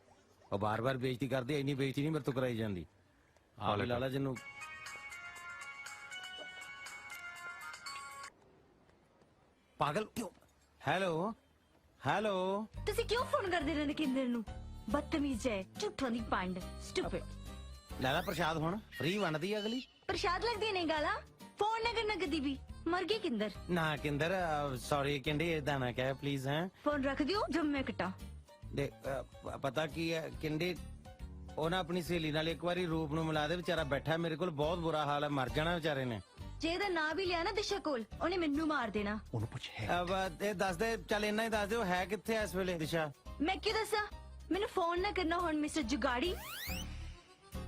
ਉਹ ਬਾਰ-ਬਾਰ ਬੇਇੱਜ਼ਤੀ ਕਰਦੀ, ਇੰਨੀ ਬੇਇੱਜ਼ਤੀ ਨਹੀਂ ਮੇਰੇ ਤੋਂ ਕਰਾਈ ਜਾਂਦੀ। ਆਹ ਲਾਲਾ ਜਿਹਨੂੰ ਪਾਗਲ ਕਿਉਂ? ਹੈਲੋ ਹੈਲੋ ਤੁਸੀਂ ਕਿਉਂ ਫੋਨ ਕਰਦੇ ਰਹਿੰਦੇ ਕਿੰਦਰ ਨੂੰ? ਬਦਤਮੀਜ਼ ਹੈ, ਝੂਠਾਂ ਦੀ ਪੰਡ, ਸਟੂਪਿਡ। ਲੈਣਾ ਪ੍ਰਸ਼ਾਦ ਹੁਣ ਫ੍ਰੀ ਵੰਡਦੀ ਅਗਲੀ। ਪ੍ਰਸ਼ਾਦ ਲੱਗਦੀ ਨੇ ਗਾਲਾਂ। ਫੋਨ ਨਾ ਕਰਨਾ ਕਦੀ ਵੀ। ਮਰ ਗਈ ਕਿੰਦਰ। ਨਾ ਕਿੰਦਰ, ਸੌਰੀ ਕਿੰਡੀ, ਏਦਾਂ ਨਾ ਕਹਿ ਪਲੀਜ਼। ਹੈ ਫੋਨ ਰੱਖ ਦਿਓ ਜਦ ਮੈਂ ਕਟਾ। ਦੇ ਪਤਾ ਕੀ ਹੈ ਕਿੰਡੀ, ਉਹ ਨਾ ਆਪਣੀ ਸਹੇਲੀ ਨਾਲ ਇੱਕ ਵਾਰੀ ਰੂਪ ਨੂੰ ਮਿਲਾ ਦੇ। ਵਿਚਾਰਾ ਬੈਠਾ ਮੇਰੇ ਕੋਲ, ਬਹੁਤ ਬੁਰਾ ਹਾਲ ਹੈ, ਮਰ ਜਾਣਾ ਵਿਚਾਰੇ ਨੇ। ਜੇ ਇਹਦਾ ਨਾਂ ਵੀ ਲਿਆ ਨਾ ਦਿਸ਼ਾ ਕੋਲ, ਉਹਨੇ ਮੈਨੂੰ ਮਾਰ ਦੇਣਾ। ਉਹਨੂੰ ਪੁੱਛ ਇਹ ਦੱਸ ਦੇ, ਚੱਲ ਇੰਨਾ ਹੀ ਦੱਸ ਦਿਓ, ਹੈ ਕਿੱਥੇ ਇਸ ਵੇਲੇ ਦਿਸ਼ਾ? ਮੈਂ ਕੀ ਦੱਸਾਂ? ਮੈਨੂੰ ਫੋਨ ਨਾ ਕਰਨਾ ਹੁਣ ਮਿਸਟਰ ਜੁਗਾੜੀ।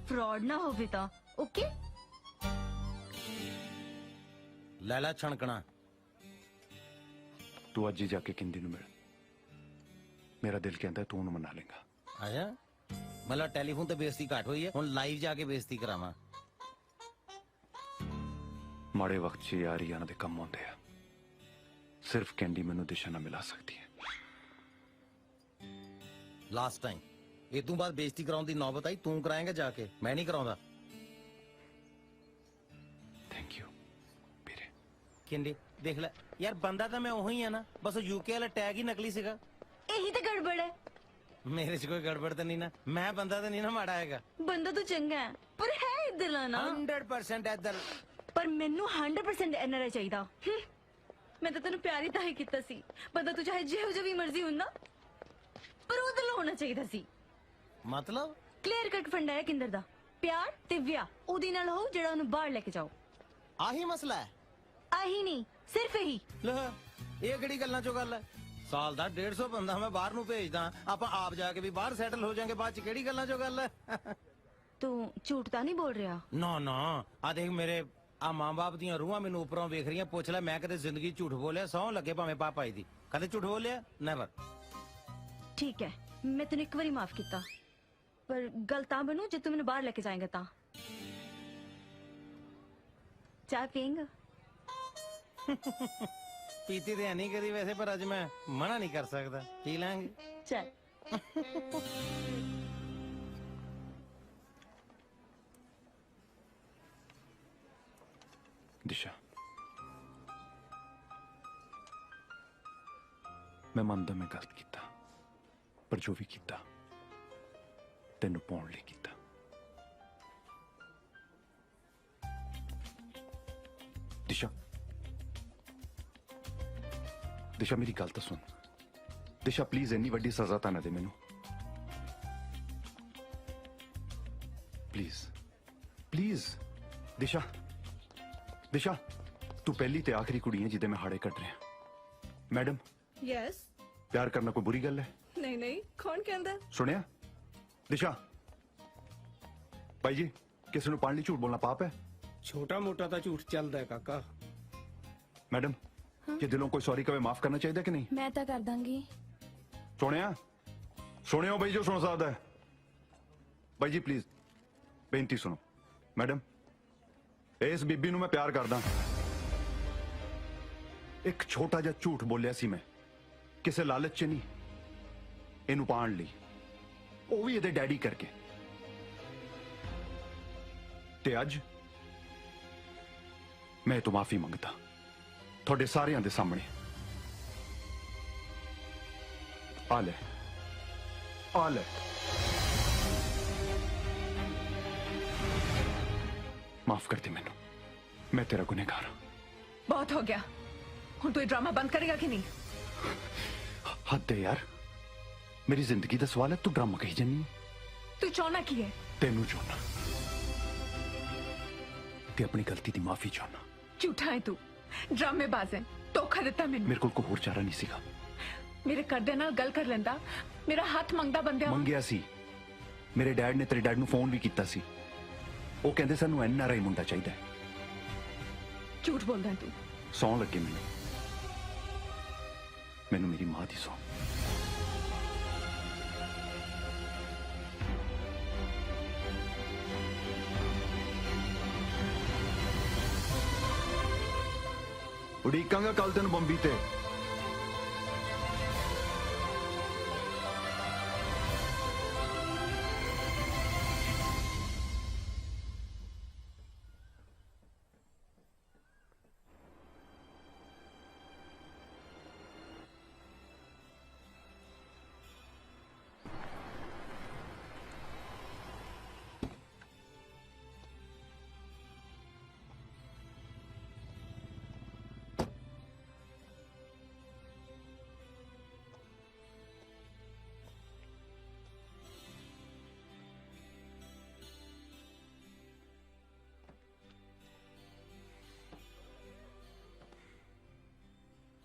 ਫਰਾਡ ਨਾ ਹੋਵੇ ਤਾਂ ਓਕੇ। ਲੈਲਾ ਛਣਕਣਾ। ਤੂੰ ਅੱਜ ਹੀ ਜਾ ਕੇ ਕਿੰਦੀ ਨੂੰ ਮਿਲ। ਮੇਰਾ ਦਿਲ ਕਹਿੰਦਾ ਤੂੰ ਉਹਨੂੰ ਮਨਾ ਲੇਗਾ। ਆਇਆ ਮਤਲਬ ਟੈਲੀਫੋਨ ਤੇ ਬੇਇੱਜ਼ਤੀ ਘੱਟ ਹੋਈ ਹੈ, ਹੁਣ ਲਾਈਵ ਜਾ ਕੇ ਬੇਇੱਜ਼ਤੀ ਕਰਾਵਾਂ। ਮਾੜੇ ਵਕਤ 'ਚ ਯਾਰੀਆਂ ਦੇ ਕੰਮ ਆਉਂਦੇ ਆ। ਸਿਰਫ ਕੈਂਡੀ ਮੈਨੂੰ ਦਿਸ਼ਾ ਨਾਲ ਮਿਲਾ ਸਕਦੀ ਹੈ। ਲਾਸਟ ਟਾਈਮ ਇਹ ਤੋਂ ਬਾਅਦ ਬੇਇੱਜ਼ਤੀ ਕਰਾਉਣ ਦੀ ਨੌਬਤ ਆਈ ਤੂੰ ਕਰਾਏਂਗਾ ਜਾ ਕੇ, ਮੈਂ ਨਹੀਂ ਕਰਾਉਂਦਾ। ਥੈਂਕ ਯੂ ਕਿੰਦੇ ਦੇਖ ਲੈ ਯਾਰ, ਬੰਦਾ ਤਾਂ ਮੈਂ ਉਹੀ ਆ ਨਾ, ਬਸ ਯੂਕੇ ਵਾਲਾ ਟੈਗ ਹੀ ਨਕਲੀ ਸੀਗਾ। ਇਹੀ ਤਾਂ ਗੜਬੜ ਹੈ। ਮੇਰੇ 'ਚ ਕੋਈ ਗੜਬੜ ਤਾਂ ਨਹੀਂ ਨਾ, ਮੈਂ ਬੰਦਾ ਤਾਂ ਨਹੀਂ ਨਾ ਮਾੜਾ ਹੈਗਾ। ਬੰਦਾ ਤਾਂ ਚੰਗਾ ਹੈ ਪਰ ਹੈ ਇੱਧਰਲਾ ਨਾ 100% ਇੱਧਰ। ਪਰ ਮੈਨੂੰ 100% ਐਨਆਰਆਈ ਚਾਹੀਦਾ। ਮੈਂ ਤਾਂ ਤੈਨੂੰ ਪਿਆਰ ਹੀ ਤਾਂ ਹੀ ਕੀਤਾ ਸੀ। ਬੰਦਾ ਤੂੰ ਚਾਹੇ ਜਿਹੋ ਜਿਹਾ ਵੀ ਮਰਜ਼ੀ ਹੁੰਦਾ, ਪਰ ਉਹਦੇ ਨਾਲ ਹੋਣਾ ਚਾਹੀਦਾ ਸੀ। ਮਤਲਬ ਕਲੀਅਰ ਕੱਟ ਫੰਡਾ ਹੈ ਕਿੰਦਰ ਦਾ, ਪਿਆਰ ਤੇ ਵਿਆਹ ਉਹਦੇ ਨਾਲ ਹੋ ਜਿਹੜਾ ਉਹਨੂੰ ਬਾਹਰ ਲੈ ਕੇ ਜਾਓ। ਆਹੀ ਮਸਲਾ ਹੈ। ਆਹੀ ਨਹੀਂ, ਸਿਰਫ ਇਹੀ। ਲੈ ਇਹ ਕਿਹੜੀ ਗੱਲਾਂ ਚੋਂ ਗੱਲ ਹੈ? ਸਾਲ ਦਾ 150 ਬੰਦਾ ਮੈਂ ਬਾਹਰ ਨੂੰ ਭੇਜਦਾ, ਆਪਾਂ ਆਪ ਜਾ ਕੇ ਵੀ ਬਾਹਰ ਸੈਟਲ ਹੋ ਜਾਾਂਗੇ ਬਾਅਦ ਚ, ਕਿਹੜੀ ਗੱਲਾਂ ਚੋਂ ਗੱਲ ਹੈ? ਤੂੰ ਝੂਠ ਤਾਂ ਨਹੀਂ ਬੋਲ ਰਿਹਾ? ਨਾ ਨਾ, ਆ ਦੇਖ ਮੇਰੇ ਆ ਮਾਂ-ਬਾਪ ਦੀਆਂ ਰੂਹਾਂ ਮੈਨੂੰ ਉੱਪਰੋਂ ਵੇਖ ਰਹੀਆਂ। ਪੁੱਛ ਲੈ ਮੈਂ ਕਦੇ ਜ਼ਿੰਦਗੀ ਝੂਠ ਬੋਲਿਆ? ਸਹੁੰ ਲੱਗੇ ਭਾਵੇਂ ਪਾਪਾ ਜੀ ਦੀ, ਕਦੇ ਝੂਠ ਬੋਲਿਆ? ਨੈਵਰ। ਠੀਕ ਹੈ, ਮੈਂ ਤੈਨੂੰ ਇੱਕ ਵਾਰੀ ਮਾਫ ਕੀਤਾ, ਪਰ ਗੱਲ ਤਾਂ ਬਣੂ ਜੇ ਤੂੰ ਮੈਨੂੰ ਬਾਹਰ ਲੈ ਕੇ ਜਾਏਂਗਾ ਤਾਂ। ਚਾਹ ਪੀਏਂਗਾ? ਪੀਤੀ ਤੇ ਨਹੀਂ ਕਦੀ ਵੈਸੇ, ਪਰ ਅੱਜ ਮੈਂ ਮਨਾ ਨਹੀਂ ਕਰ ਸਕਦਾ, ਪੀ ਲਾਂਗੇ। ਚੱਲ। ਦਿਸ਼ਾ, ਮੈਂ ਮੰਨਦਾ ਮੈਂ ਗਲਤ ਕੀਤਾ, ਪਰ ਜੋ ਵੀ ਕੀਤਾ ਤੈਨੂੰ ਪਾਉਣ ਲਈ ਕੀਤਾ। ਦਿਸ਼ਾ, ਦਿਸ਼ਾ ਮੇਰੀ ਗੱਲ ਤਾਂ ਸੁਣ। ਦਿਸ਼ਾ ਪਲੀਜ਼ ਇੰਨੀ ਵੱਡੀ ਸਜ਼ਾ ਤਾਂ ਨਾ ਦੇ ਮੈਨੂੰ, ਪਲੀਜ਼ ਪਲੀਜ਼। ਦਿਸ਼ਾ, ਦਿਸ਼ਾ ਤੂੰ ਪਹਿਲੀ ਤੇ ਆਖਰੀ ਕੁੜੀ ਹੈ ਜਿਹਦੇ ਮੈਂ ਹਾੜੇ ਕੱਢ ਰਿਹਾ। Madam, yes. ਪਿਆਰ ਕਰਨਾ ਕੋਈ ਬੁਰੀ ਗੱਲ ਹੈ? ਨਹੀਂ ਨਹੀਂ, ਕੌਣ ਕਹਿੰਦਾ? ਸੁਣਿਆ? ਦਿਸ਼ਾ, ਭਾਈ ਜੀ ਕਿਸੇ ਨੂੰ ਪਾਣ ਲਈ ਝੂਠ ਬੋਲਣਾ ਪਾਪ ਹੈ? ਛੋਟਾ ਮੋਟਾ ਤਾਂ ਝੂਠ ਚੱਲਦਾ ਹੈ ਕਾਕਾ। ਮੈਡਮ, ਕਿ ਦਿਲੋਂ ਕੋਈ ਸੌਰੀ ਕਵੇ ਮਾਫ ਕਰਨਾ ਚਾਹੀਦਾ ਕਿ ਨਹੀਂ? ਮੈਂ ਤਾਂ ਕਰ ਦਾਂਗੀ। ਸੁਣਿਆ? ਸੁਣਿਓ ਬਈ ਜੋ ਸੁਣ ਸਕਦਾ ਹੈ। ਬਾਈ ਜੀ ਪਲੀਜ਼ ਬੇਨਤੀ ਸੁਣੋ। ਮੈਡਮ, ਇਸ ਬੀਬੀ ਨੂੰ ਮੈਂ ਪਿਆਰ ਕਰਦਾ। ਇੱਕ ਛੋਟਾ ਜਿਹਾ ਝੂਠ ਬੋਲਿਆ ਸੀ ਮੈਂ, ਕਿਸੇ ਲਾਲਚ 'ਚ ਨਹੀਂ, ਇਹਨੂੰ ਪਾਣ ਲਈ, ਉਹ ਵੀ ਇਹਦੇ ਡੈਡੀ ਕਰਕੇ। ਤੇ ਅੱਜ ਮੈਂ ਤੋਂ ਮਾਫੀ ਮੰਗਦਾ ਤੁਹਾਡੇ ਸਾਰਿਆਂ ਦੇ ਸਾਹਮਣੇ। ਆ ਲੈ, ਆ ਲੈ। ਮਾਫ ਕਰ ਦੇ ਮੈਨੂੰ, ਮੈਂ ਤੇਰਾ ਗੁਨਹਗਾਰ ਹਾਂ। ਬਹੁਤ ਹੋ ਗਿਆ, ਹੁਣ ਤੂੰ ਇਹ ਡਰਾਮਾ ਬੰਦ ਕਰੇਗਾ ਕਿ ਨਹੀਂ? ਹੱਦ ਹੈ ਯਾਰ, ਮੇਰੀ ਜ਼ਿੰਦਗੀ ਦਾ ਸਵਾਲ ਹੈ, ਤੂੰ ਡਰਾਮਾ ਕਹੀ ਜਾਨੀ ਹੈ। ਤੂੰ ਚਾਹਨਾ ਕੀ ਹੈ? ਤੈਨੂੰ ਚਾਹੁੰਦਾ ਤੇ ਆਪਣੀ ਗਲਤੀ ਦੀ ਮਾਫੀ ਚਾਹੁੰਦਾ। ਝੂਠਾ ਹੈ ਤੂੰ, ਡਰਾਮੇਬਾਜ਼ ਹੈ, ਧੋਖਾ ਦਿੱਤਾ ਮੈਨੂੰ। ਮੇਰੇ ਕੋਲ ਕੋਈ ਹੋਰ ਚਾਰਾ ਨਹੀਂ ਸੀਗਾ। ਮੇਰੇ ਘਰਦਿਆਂ ਨਾਲ ਗੱਲ ਕਰ ਲੈਂਦਾ, ਮੇਰਾ ਹੱਥ ਮੰਗਦਾ ਬੰਦਿਆਂ ਵਾਂਗ। ਮੰਗਿਆ ਸੀ। ਮੇਰੇ ਡੈਡ ਨੇ ਤੇਰੇ ਡੈਡ ਨੂੰ ਫੋਨ ਵੀ ਕੀਤਾ ਸੀ, ਉਹ ਕਹਿੰਦੇ ਸਾਨੂੰ ਐਨਆਰਆਈ ਮੁੰਡਾ ਚਾਹੀਦਾ ਹੈ। ਝੂਠ ਬੋਲਦਾ ਹੈ ਤੂੰ। ਸੌਂ ਲੱਗੇ ਮੈਨੂੰ ਮੇਰੀ ਮਾਂ ਦੀ ਸੌਂ। ਉਡੀਕਾਂਗਾ ਕੱਲ ਤੈਨੂੰ ਬੰਬੀ ਤੇ।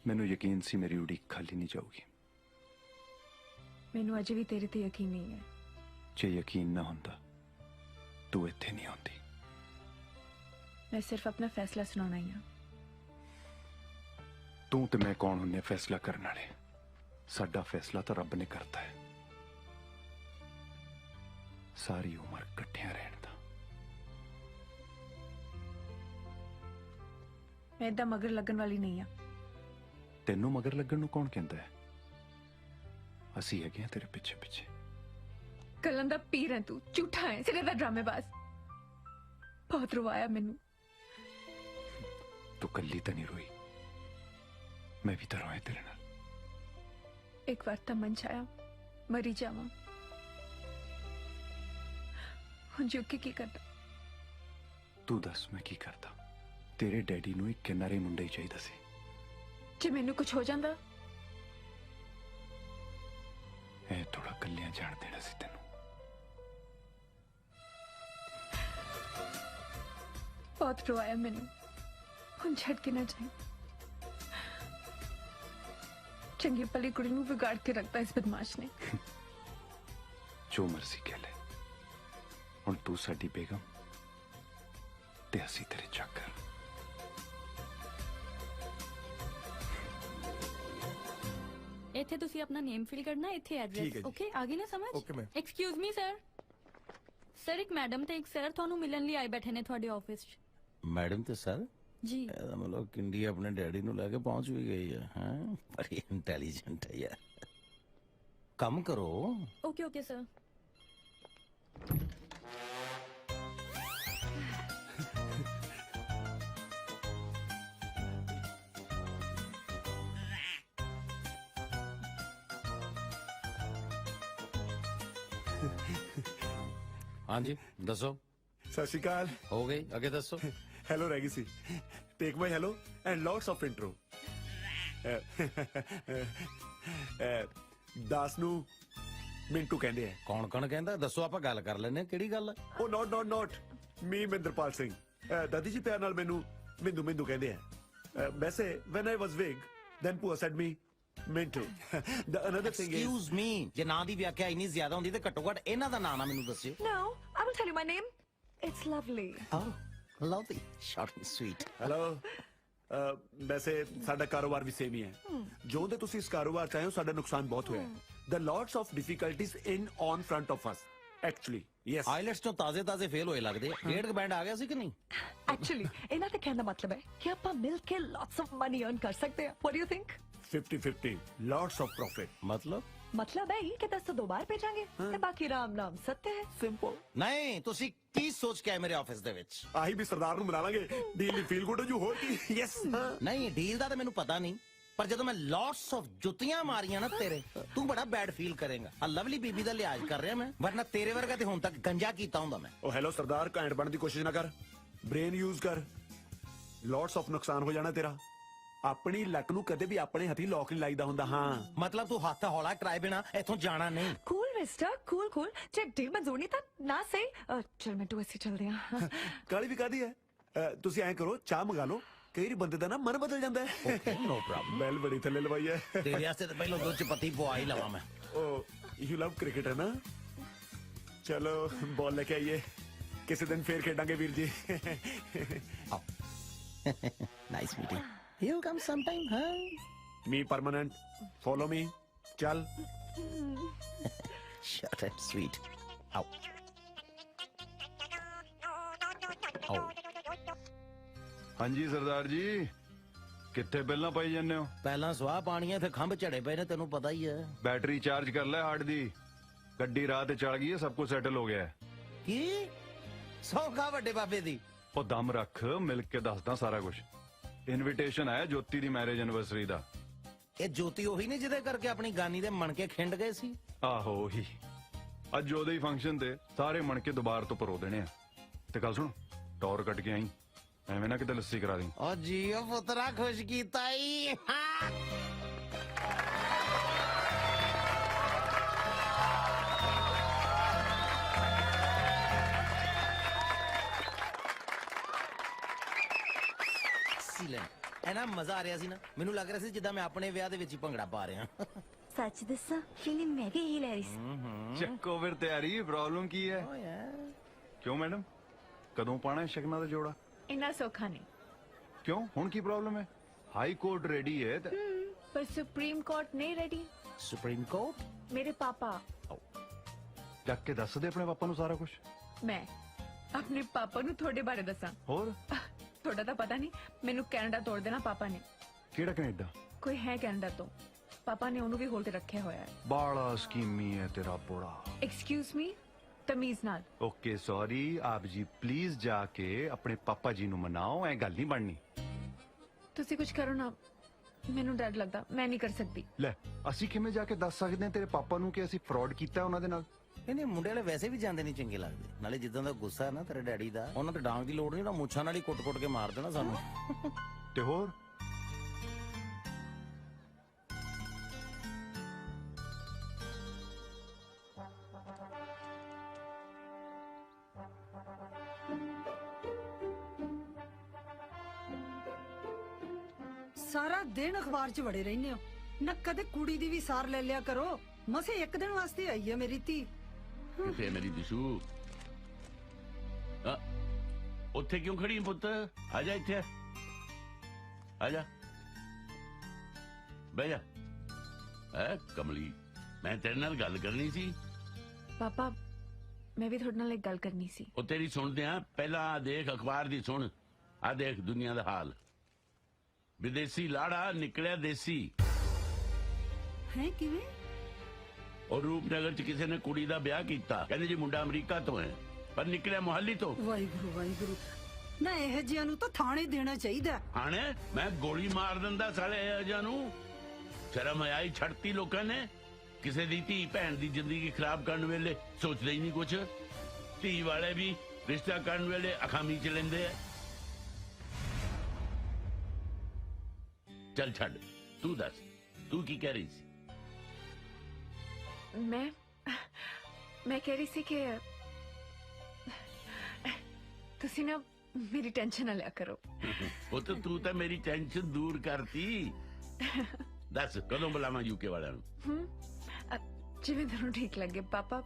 ਮੈਨੂੰ ਯਕੀਨ ਸੀ ਮੇਰੀ ਉਡੀਕ ਖਾਲੀ ਨਹੀਂ ਜਾਊਗੀ। ਮੈਨੂੰ ਅਜੇ ਵੀ ਤੇਰੇ ਤੇ ਯਕੀਨ ਨਹੀਂ ਹੈ। ਜੇ ਯਕੀਨ ਨਾ ਹੁੰਦਾ ਤੂੰ ਇੱਥੇ ਨਹੀਂ ਆਉਂਦੀ। ਮੈਂ ਸਿਰਫ ਆਪਣਾ ਫੈਸਲਾ ਸੁਣਾਉਣਾ ਹੀ ਹਾਂ। ਤੂੰ ਤੇ ਮੈਂ ਕੌਣ ਹੁੰਨੇ ਫੈਸਲਾ ਕਰਨ ਵਾਲੇ? ਸਾਡਾ ਫੈਸਲਾ ਤਾਂ ਰੱਬ ਨੇ ਕਰਤਾ ਹੈ, ਸਾਰੀ ਉਮਰ ਇਕੱਠਿਆਂ ਰਹਿਣ ਦਾ। ਮੈਂ ਏਦਾਂ ਮਗਰ ਲੱਗਣ ਵਾਲੀ ਨਹੀਂ ਆ। ਤੈਨੂੰ ਮਗਰ ਲੱਗਣ ਨੂੰ ਕੌਣ ਕਹਿੰਦਾ ਹੈ? ਅਸੀਂ ਹੈਗੇ ਆ ਤੇਰੇ ਪਿੱਛੇ ਪਿੱਛੇ। कलन दा पीर है तू, झूठा है, सिरे दा ड्रामेबाज। बहुत रुवाया मैनू। तू कल्ली तो नहीं रोई, मैं भी तो रोया तेरे नाल। एक बार तो मन चाया मरी जावा, हुण जो की करदा? तू दस मैं की करता? तेरे डैडी नू एक किनारे मुंडा ही चाहिदा सी। जे मैनू कुछ हो जांदा ए थोड़ा कल्लियां जान देना सी तेनू। बहुत रोया मैनू, हुण छड़ के ना जाए। चंगी भली कुड़ी नू बिगाड़ के रखता इस बदमाश ने। जो मर्जी कह ले, हुण तू साडी बेगम ते असी तेरे चाकर। ਇੱਥੇ ਤੁਸੀਂ ਆਪਣਾ ਨੇਮ ਫਿਲ ਕਰਨਾ, ਇੱਥੇ ਠੀਕ ਹੈ ਐਡਰੈਸ। ਜੀ। ਓਕੇ, ਆ ਗਈ ਨਾ ਸਮਝ? Okay, ma'am. Excuse me sir. Sir ਇੱਕ ਮੈਡਮ ਤੇ ਇੱਕ ਸਰ ਤੁਹਾਨੂੰ ਮਿਲਣ ਲਈ ਆਏ ਬੈਠੇ ਨੇ ਤੁਹਾਡੇ ਆਫਿਸ 'ਚ। ਮੈਡਮ ਤੇ ਸਰ ਜੀ ਇਹਦਾ ਮਤਲਬ ਕਿੰਡੀ ਆਪਣੇ ਡੈਡੀ ਨੂੰ ਲੈ ਕੇ ਪਹੁੰਚ ਵੀ ਗਈ ਹੈ। ਹਾਂ, ਬੜੀ ਇੰਟੈਲੀਜੈਂਟ ਹੈ ਯਾਰ। ਕੰਮ ਕਰੋ। Okay okay sir. ਹਾਂਜੀ ਦੱਸੋ। ਸਤਿ ਸ਼੍ਰੀ ਅਕਾਲ। ਹੋ ਗਈ, ਅੱਗੇ ਦੱਸੋ। ਹੈਲੋ ਰਹਿ ਗਈ ਸੀ। Take my hello and lots of intro. ਦਾਸ ਨੂੰ ਮਿੰਟੂ ਕਹਿੰਦੇ ਆ। ਕੌਣ ਕੌਣ ਕਹਿੰਦਾ? ਦੱਸੋ, ਆਪਾਂ ਗੱਲ ਕਰ ਲੈਨੇ। ਕਿਹੜੀ ਗੱਲ? ਉਹ ਨੋਟ ਮੀ ਮਹਿੰਦਰਪਾਲ ਸਿੰਘ। ਦਾਦੀ ਜੀ ਪਿਆਰ ਨਾਲ ਮੈਨੂੰ ਮਿੰਦੂ ਮਿੰਦੂ ਕਹਿੰਦੇ ਆ। ਵੈਸੇ when I was big, then Pua said me Mintu. The another thing is, excuse me, ਜੇ ਨਾਂ ਦੀ ਵਿਆਖਿਆ ਇੰਨੀ ਜ਼ਿਆਦਾ ਹੁੰਦੀ ਤੇ ਘੱਟੋ ਘੱਟ ਇਹਨਾਂ ਦਾ ਨਾਂ ਨਾ ਮੈਨੂੰ ਦੱਸਿਓ। No, I will tell you my name. It's lovely. Oh, lovely, short and sweet. Hello. ਵੈਸੇ ਸਾਡਾ ਕਾਰੋਬਾਰ ਵੀ ਸੇਮ ਹੀ ਹੈ। ਜੋ ਦੇ ਤੁਸੀਂ ਇਸ ਕਾਰੋਬਾਰ ਚ ਆਏ ਹੋ, ਸਾਡਾ ਨੁਕਸਾਨ ਬਹੁਤ ਹੋਇਆ। The lots of difficulties in on front of us. Actually, yes. IELTS ਤੋਂ ਤਾਜ਼ੇ ਫੇਲ ਹੋਏ ਲੱਗਦੇ। ਗ੍ਰੇਡ ਬੈਂਡ ਆ ਗਿਆ ਸੀ ਕਿ ਨਹੀਂ? Actually, ਇਹਨਾਂ ਦੇ ਕਹਿਣ ਦਾ ਮਤਲਬ ਹੈ ਕਿ ਆਪਾਂ ਮਿਲ ਕੇ lots of money earn ਕਰ ਸਕਦੇ ਹਾਂ। What do you think? 50-50, lots of profit. मतलब है कि 10 से 2 बार भेजांगे ते बाकी राम नाम सत्य है। Simple. ਨਹੀਂ, ਤੁਸੀਂ ਕੀ ਸੋਚ ਕੇ ਆਏ ਮੇਰੇ ਆਫਿਸ ਦੇ ਵਿੱਚ? ਆਹੀ ਵੀ ਸਰਦਾਰ ਨੂੰ ਮਿਲਾ ਲਾਂਗੇ। ਡੀਲ ਫੀਲ ਗੁੱਡ ਜੂ ਹੋਰ ਕੀ। ਯੈਸ। ਨਹੀਂ, ਡੀਲ ਦਾ ਤਾਂ ਮੈਨੂੰ ਪਤਾ ਨਹੀਂ, ਪਰ ਜਦੋਂ ਮੈਂ ਲੋਟਸ ਆਫ ਜੁੱਤੀਆਂ ਮਾਰੀਆਂ ਨਾ ਤੇਰੇ, ਤੂੰ ਬੜਾ ਬੈਡ ਫੀਲ ਕਰੇਗਾ। ਆ ਲਵਲੀ ਬੀਬੀ ਦਾ ਲਿਹਾਜ਼ ਕਰ ਰਿਹਾ ਮੈਂ, ਵਰਨਾ ਤੇਰੇ ਵਰਗਾ ਤੇ ਹੁਣ ਤੱਕ ਗੰਜਾ ਕੀਤਾ ਹੁੰਦਾ ਮੈਂ। ਉਹ ਹੈਲੋ ਸਰਦਾਰ, ਘੈਂਟ ਬਣਨ ਦੀ ਕੋਸ਼ਿਸ਼ ਨਾ ਕਰ। ਬ੍ਰੇਨ ਯੂਜ਼ ਕਰ। ਲੋਟਸ ਆਫ ਨੁਕਸਾਨ ਹੋ ਜਾਣਾ ਤੇਰਾ। ਆਪਣੀ ਲੱਕ ਨੂੰ ਕਦੇ ਵੀ ਆਪਣੇ ਹੱਥੀ ਲੋਕ ਨਹੀਂ ਲਾਈਦਾ ਹੁੰਦਾ। ਹਾਂ, ਮਤਲਬ ਤੂੰ ਹੱਥ ਹੌਲਾ ਕਰਾਏ ਬਿਨਾ ਇੱਥੋਂ ਜਾਣਾ ਨਹੀਂ। Cool mister, cool. जे डील मंजूर नहीं था ना सही। चल मिंटू ऐसे चलते हैं। ਕਾਲੀ ਵੀ ਕਾਦੀ ਹੈ। ਤੁਸੀਂ ਐਂ ਕਰੋ, ਚਾਹ ਮੰਗਾ ਲਓ। ਕਈ ਵਾਰੀ ਬੰਦੇ ਦਾ ਨਾ ਮਨ ਬਦਲ ਜਾਂਦਾ ਹੈ। No problem. ਬੈਲ ਬੜੀ ਥੱਲੇ ਲਵਾਈ ਹੈ। ਤੇਰੇ ਵਾਸਤੇ ਤਾਂ ਪਹਿਲਾਂ ਦੁੱਧ ਚ ਪੱਤੀ ਪਵਾ ਹੀ ਲਵਾਂ ਮੈਂ। ਉਹ ਯੂ ਲਵ ਕ੍ਰਿਕਟ ਹੈ ਨਾ? ਚਲੋ ਬਾਲ ਲੈ ਕੇ ਆਈਏ, ਕਿਸੇ ਦਿਨ ਫੇਰ ਖੇਡਾਂਗੇ ਵੀਰ ਜੀ। Nice meeting. He'll come sometime, huh? Me permanent. Follow me. Chal. Short and sweet. Ow. Ow. ਹਾਂਜੀ ਸਰਦਾਰ ਜੀ, ਕਿੱਥੇ ਪਹਿਲਾਂ ਪਾਈ ਜਾਂਦੇ ਹੋ? ਪਹਿਲਾਂ ਸਵਾਹ ਪਾਣੀਆਂ ਤੇ ਖੰਭ ਝੜੇ ਪਏ ਨੇ, ਤੈਨੂੰ ਪਤਾ ਹੀ ਹੈ। ਬੈਟਰੀ ਚਾਰਜ ਕਰ ਲੈ ਹਾਰਡ ਦੀ। ਗੱਡੀ ਰਾਹ ਤੇ ਚੜ ਗਈ ਹੈ, ਸਭ ਕੁਝ ਸੈਟਲ ਹੋ ਗਿਆ ਹੈ। ਕੀ ਸੌਖਾ ਵੱਡੇ ਬਾਬੇ ਦੀ? ਉਹ ਦਮ ਰੱਖ, ਮਿਲ ਕੇ ਦੱਸਦਾ ਸਾਰਾ ਕੁਝ। ਇਨਵੀਟੇਸ਼ਨ ਆਇਆ ਜੋਤੀ ਦੀ ਮੈਰਿਜ ਐਨਵਰਸਰੀ ਦਾ। ਇਹ ਜੋਤੀ ਉਹੀ ਨਹੀਂ ਜਿਹਦੇ ਕਰਕੇ ਆਪਣੀ ਗਾਨੀ ਦੇ ਮਣਕੇ ਖਿੰਡ ਗਏ ਸੀ? ਆਹੋ ਉਹੀ। ਅੱਜ ਉਹਦੇ ਹੀ ਫੰਕਸ਼ਨ ਤੇ ਸਾਰੇ ਮਣਕੇ ਦੁਬਾਰ ਤੋਂ ਪਰੋ ਦੇਣੇ ਆ। ਤੇ ਗੱਲ ਸੁਣ, ਟੌਰ ਕੱਟ ਕੇ ਆਈ, ਐਵੇਂ ਨਾ ਕਿਤੇ ਲੱਸੀ ਕਰਾ ਦੀ। ਓ ਜੀਓ ਪੁੱਤਰਾ, ਖੁਸ਼ ਕੀਤਾ ਈ। ਐਨਾ ਮਜ਼ਾ ਆ ਰਿਹਾ ਸੀ ਨਾ, ਮੈਨੂੰ ਲੱਗ ਰਿਹਾ ਸੀ ਜਿੱਦਾਂ ਮੈਂ ਆਪਣੇ ਵਿਆਹ ਦੇ ਵਿੱਚ ਹੀ ਭੰਗੜਾ ਪਾ ਰਿਹਾ। ਸੱਚ ਦੱਸਾਂ, ਫੀਲਿੰਗ ਮੈਂ ਵੀ ਇਹੀ ਲੈ ਰਹੀ ਸੀ। ਚੱਕੋ ਫਿਰ ਤਿਆਰੀ। ਪ੍ਰੋਬਲਮ ਕੀ ਹੈ? ਕਿਉਂ ਮੈਡਮ, ਕਦੋਂ ਪਾਣਾ ਸ਼ਗਨਾਂ ਦਾ ਜੋੜਾ? इन्ना सौखा नहीं। क्यों, हुण की प्रॉब्लम है? हाई कोर्ट रेडी है पर सुप्रीम कोर्ट नहीं रेडी। Supreme court? मेरे पापा। जाके दस दे अपने पापा नु सारा कुछ। मैं अपने पापा नु थोड़े बारे दसा। और थोड़ा तो पता नहीं, मैनू कनाडा तोड़ देना पापा ने। केड़ा कनाडा? कोई है कनाडा तो, ਪਾਪਾ ਨੇ ਉਹਨੂੰ ਵੀ ਹੋਲ ਤੇ ਰੱਖਿਆ ਹੋਇਆ ਹੈ। ਬਾਲਾ ਸਕੀਮੀ ਹੈ ਤੇਰਾ ਬੋੜਾ। ਐਕਸਕਿਊਜ਼ ਮੀ, ਤਮੀਜ਼ ਨਾਲ। ਓਕੇ ਸੌਰੀ ਆਪ ਜੀ, ਪਲੀਜ਼ ਜਾ ਕੇ ਆਪਣੇ ਪਾਪਾ ਜੀ ਨੂੰ ਮਨਾਓ, ਐ ਗੱਲ ਨਹੀਂ ਬਣਨੀ। ਤੁਸੀਂ ਕੁਝ ਕਰੋ ਨਾ, ਮੈਨੂੰ ਡਰ ਲੱਗਦਾ, ਮੈਂ ਨਹੀਂ ਕਰ ਸਕਦੀ। ਲੈ ਅਸੀਂ ਕਿਵੇਂ ਜਾ ਕੇ ਦੱਸ ਸਕਦੇ ਹਾਂ ਤੇਰੇ ਪਾਪਾ ਨੂੰ ਕਿ ਅਸੀਂ ਫਰਾਡ ਕੀਤਾ ਉਹਨਾਂ ਦੇ ਨਾਲ? ਇਹਨੇ ਮੁੰਡੇ ਵਾਲੇ ਵੈਸੇ ਵੀ ਜਾਂਦੇ ਨਹੀਂ ਚੰਗੇ ਲੱਗਦੇ, ਨਾਲੇ ਜਿੱਦਾਂ ਦਾ ਗੁੱਸਾ ਹੈ ਨਾ ਤੇਰੇ ਡੈਡੀ ਦਾ, ਉਹਨਾਂ ਤੇ ਡਾਂਗ ਦੀ ਲੋੜ ਨਹੀਂ, ਨਾ ਮੁੱਛਾਂ ਨਾਲ ਹੀ ਕੁੱਟ-ਕੁੱਟ ਕੇ ਮਾਰ ਦੇਣਾ ਸਾਨੂੰ। ਤੇ ਹੋਰ ਸਾਰਾ ਦਿਨ ਅਖਬਾਰ 'ਚ ਵੜੇ ਰਹਿੰਦੇ ਹੋ ਨਾ, ਕਦੇ ਕੁੜੀ ਦੀ ਵੀ ਸਾਰ ਲੈ ਲਿਆ ਕਰੋ। ਮਸੇ ਇੱਕ ਦਿਨ ਵਾਸਤੇ ਆਈ ਹੈ ਮੇਰੀ ਧੀ। ਕਿੱਥੇ ਮੇਰੀ ਦਿਸ਼ੂ? ਉੱਥੇ ਕਿਉਂ ਖੜੀ ਪੁੱਤ? ਆ ਜਾ ਇੱਥੇ, ਆ ਜਾ, ਬਹਿ ਜਾ। ਕਮਲੀ, ਮੈਂ ਤੇਰੇ ਨਾਲ ਗੱਲ ਕਰਨੀ ਸੀ। ਪਾਪਾ ਮੈਂ ਵੀ ਤੁਹਾਡੇ ਨਾਲ ਇੱਕ ਗੱਲ ਕਰਨੀ ਸੀ। ਉਹ ਤੇਰੀ ਸੁਣਦੇ ਆ, ਪਹਿਲਾਂ ਆ ਦੇਖ ਅਖਬਾਰ ਦੀ ਸੁਣ। ਆ ਦੇਖ ਦੁਨੀਆ ਦਾ ਹਾਲ, ਵਿਦੇਸ਼ੀ ਲਾੜਾ ਨਿਕਲਿਆ ਦੇਸੀ। ਹੈ ਕਿਵੇਂ? ਔਰ ਰੂਪਨਗਰ ਚ ਕਿਸੇ ਨੇ ਕੁੜੀ ਦਾ ਵਿਆਹ ਕੀਤਾ, ਕਹਿੰਦੇ ਜੀ ਮੁੰਡਾ ਅਮਰੀਕਾ ਤੋਂ ਹੈ, ਪਰ ਨਿਕਲਿਆ ਮੁਹੱਲੀ ਤੋਂ। ਵਾਹਿਗੁਰੂ ਵਾਹਿਗੁਰੂ, ਨਾ ਇਹ ਜਿਹੀਆਂ ਨੂੰ ਤਾਂ ਥਾਣੇ ਦੇਣਾ ਚਾਹੀਦਾ। ਥਾਣੇ? ਮੈਂ ਗੋਲੀ ਮਾਰ ਦਿੰਦਾ ਸਾਲੇ ਇਹ ਜਿਹੀਆਂ ਨੂੰ। ਸ਼ਰਮ ਆਈ ਛੱਡਤੀ ਲੋਕਾਂ ਨੇ। ਕਿਸੇ ਦੀ ਧੀ ਭੈਣ ਦੀ ਜ਼ਿੰਦਗੀ ਖਰਾਬ ਕਰਨ ਵੇਲੇ ਸੋਚਦੇ ਹੀ ਨਹੀਂ ਕੁਛ। ਧੀ ਵਾਲੇ ਵੀ ਰਿਸ਼ਤਾ ਕਰਨ ਵੇਲੇ ਅਖਾਮੀ ਚ ਲੈਂਦੇ ਆ। ਚੱਲ ਛੱਡ, ਤੂੰ ਦੱਸ, ਤੂੰ ਕੀ ਕਹਿ ਰਹੀ ਸੀ? ਮੈਂ ਕਹਿ ਰਹੀ ਸੀ ਕਿ ਤੁਸੀਂ ਨਾ ਮੇਰੀ ਟੈਨਸ਼ਨ ਨਾ ਲਿਆ ਕਰੋ। ਉਹ ਤਾਂ ਤੂੰ ਤਾਂ ਮੇਰੀ ਟੈਨਸ਼ਨ ਦੂਰ ਕਰਤੀ। ਦੱਸ ਕਦੋਂ ਬੁਲਾਵਾਂ ਯੂਕੇ ਵਾਲਿਆਂ ਨੂੰ? ਜਿਵੇਂ ਤੁਹਾਨੂੰ ਠੀਕ ਲੱਗੇ ਪਾਪਾ,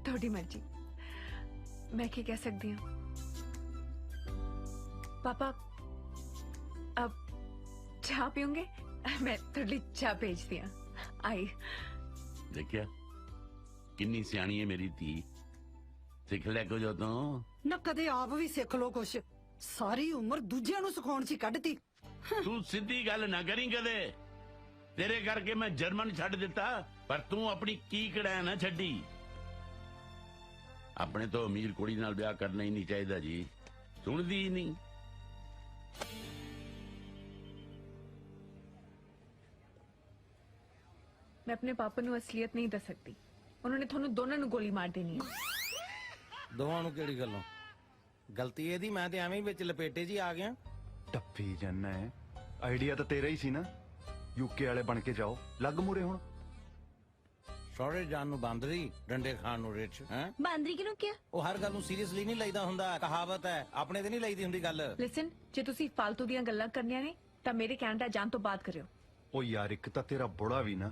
ਤੁਹਾਡੀ ਮਰਜ਼ੀ। ਮੈਂ ਕੀ ਕਹਿ ਸਕਦੀ ਹਾਂ ਪਾਪਾ? ਅਬ ਚਾਹ ਪੀਓਗੇ? ਮੈਂ ਤੁਹਾਡੇ ਲਈ ਚਾਹ ਭੇਜਦੀ ਹਾਂ। ਆਈ ਦੇਖਿਆ ਕਿੰਨੀ ਸਿਆਣੀ ਹੈ ਮੇਰੀ ਧੀ। ਸਿੱਖ ਲੈ ਕੁਝ ਉਦੋਂ। ਨਾ ਕਦੇ ਆਪ ਵੀ ਸਿੱਖ ਲੋ ਕੁਛ, ਸਾਰੀ ਉਮਰ ਦੂਜਿਆਂ ਨੂੰ ਸਿਖਾਉਣ 'ਚ ਹੀ ਕੱਢਤੀ। ਤੂੰ ਸਿੱਧੀ ਗੱਲ ਨਾ ਕਰੀ ਕਦੇ। ਤੇਰੇ ਕਰਕੇ ਮੈਂ ਜਰਮਨ ਛੱਡ ਦਿੱਤਾ, ਪਰ ਤੂੰ ਆਪਣੀ ਕੀ ਕੜਾ ਨਾ ਛੱਡੀ। ਆਪਣੇ ਤੋਂ ਅਮੀਰ ਕੁੜੀ ਨਾਲ ਵਿਆਹ ਕਰਨਾ ਹੀ ਨਹੀਂ ਚਾਹੀਦਾ ਜੀ, ਸੁਣਦੀ ਹੀ ਨਹੀਂ। ਮੈਂ ਆਪਣੇ ਪਾਪਾ ਨੂੰ ਅਸਲੀਅਤ ਨਹੀਂ ਦੱਸ ਸਕਦੀ। ਉਹਨਾਂ ਨੇ ਤੁਹਾਨੂੰ ਦੋਨਾਂ ਨੂੰ ਗੋਲੀ ਮਾਰ ਦੇਣੀ ਹੈ। ਦੋਵਾਂ ਨੂੰ ਕਿਹੜੀ ਗੱਲੋਂ? ਗਲਤੀ ਇਹਦੀ, ਮੈਂ ਤੇ ਐਵੇਂ ਹੀ ਵਿੱਚ ਲਪੇਟੇ ਜੀ ਆ ਗਿਆ। ਟੱਪੀ ਜੰਨਾ ਹੈ, ਆਈਡੀਆ ਤਾਂ ਤੇਰਾ ਹੀ ਸੀ ਨਾ। ਯੂਕੇ ਵਾਲੇ ਬਣ ਕੇ ਜਾਓ, ਲੱਗ ਮੂਰੇ ਹੁਣ। ਸਹੁਰੇ ਜਾਣ ਨੂੰ ਬਾਂਦਰੀ, ਡੰਡੇ ਖਾਣ ਨੂੰ ਰਿਚ। ਹੈ ਬਾਂਦਰੀ ਕਿਹਨੂੰ ਕਿਹਾ? ਉਹ ਹਰ ਗੱਲ ਨੂੰ ਸੀਰੀਅਸਲੀ ਨਹੀਂ ਲਈਦਾ ਹੁੰਦਾ, ਕਹਾਵਤ ਹੈ, ਆਪਣੇ ਤੇ ਨਹੀਂ ਲਈਦੀ ਹੁੰਦੀ ਗੱਲ। ਲਿਸਨ, ਜੇ ਤੁਸੀਂ ਫालतू ਦੀਆਂ ਗੱਲਾਂ ਕਰਨੀਆਂ ਨੇ ਤਾਂ ਮੇਰੇ ਕੈਨੇਡਾ ਜਾਣ ਤੋਂ ਬਾਅਦ ਕਰਿਓ। ਉਹ ਯਾਰ ਇੱਕ ਤਾਂ ਤੇਰਾ ਬੁੜਾ ਵੀ ਨਾ,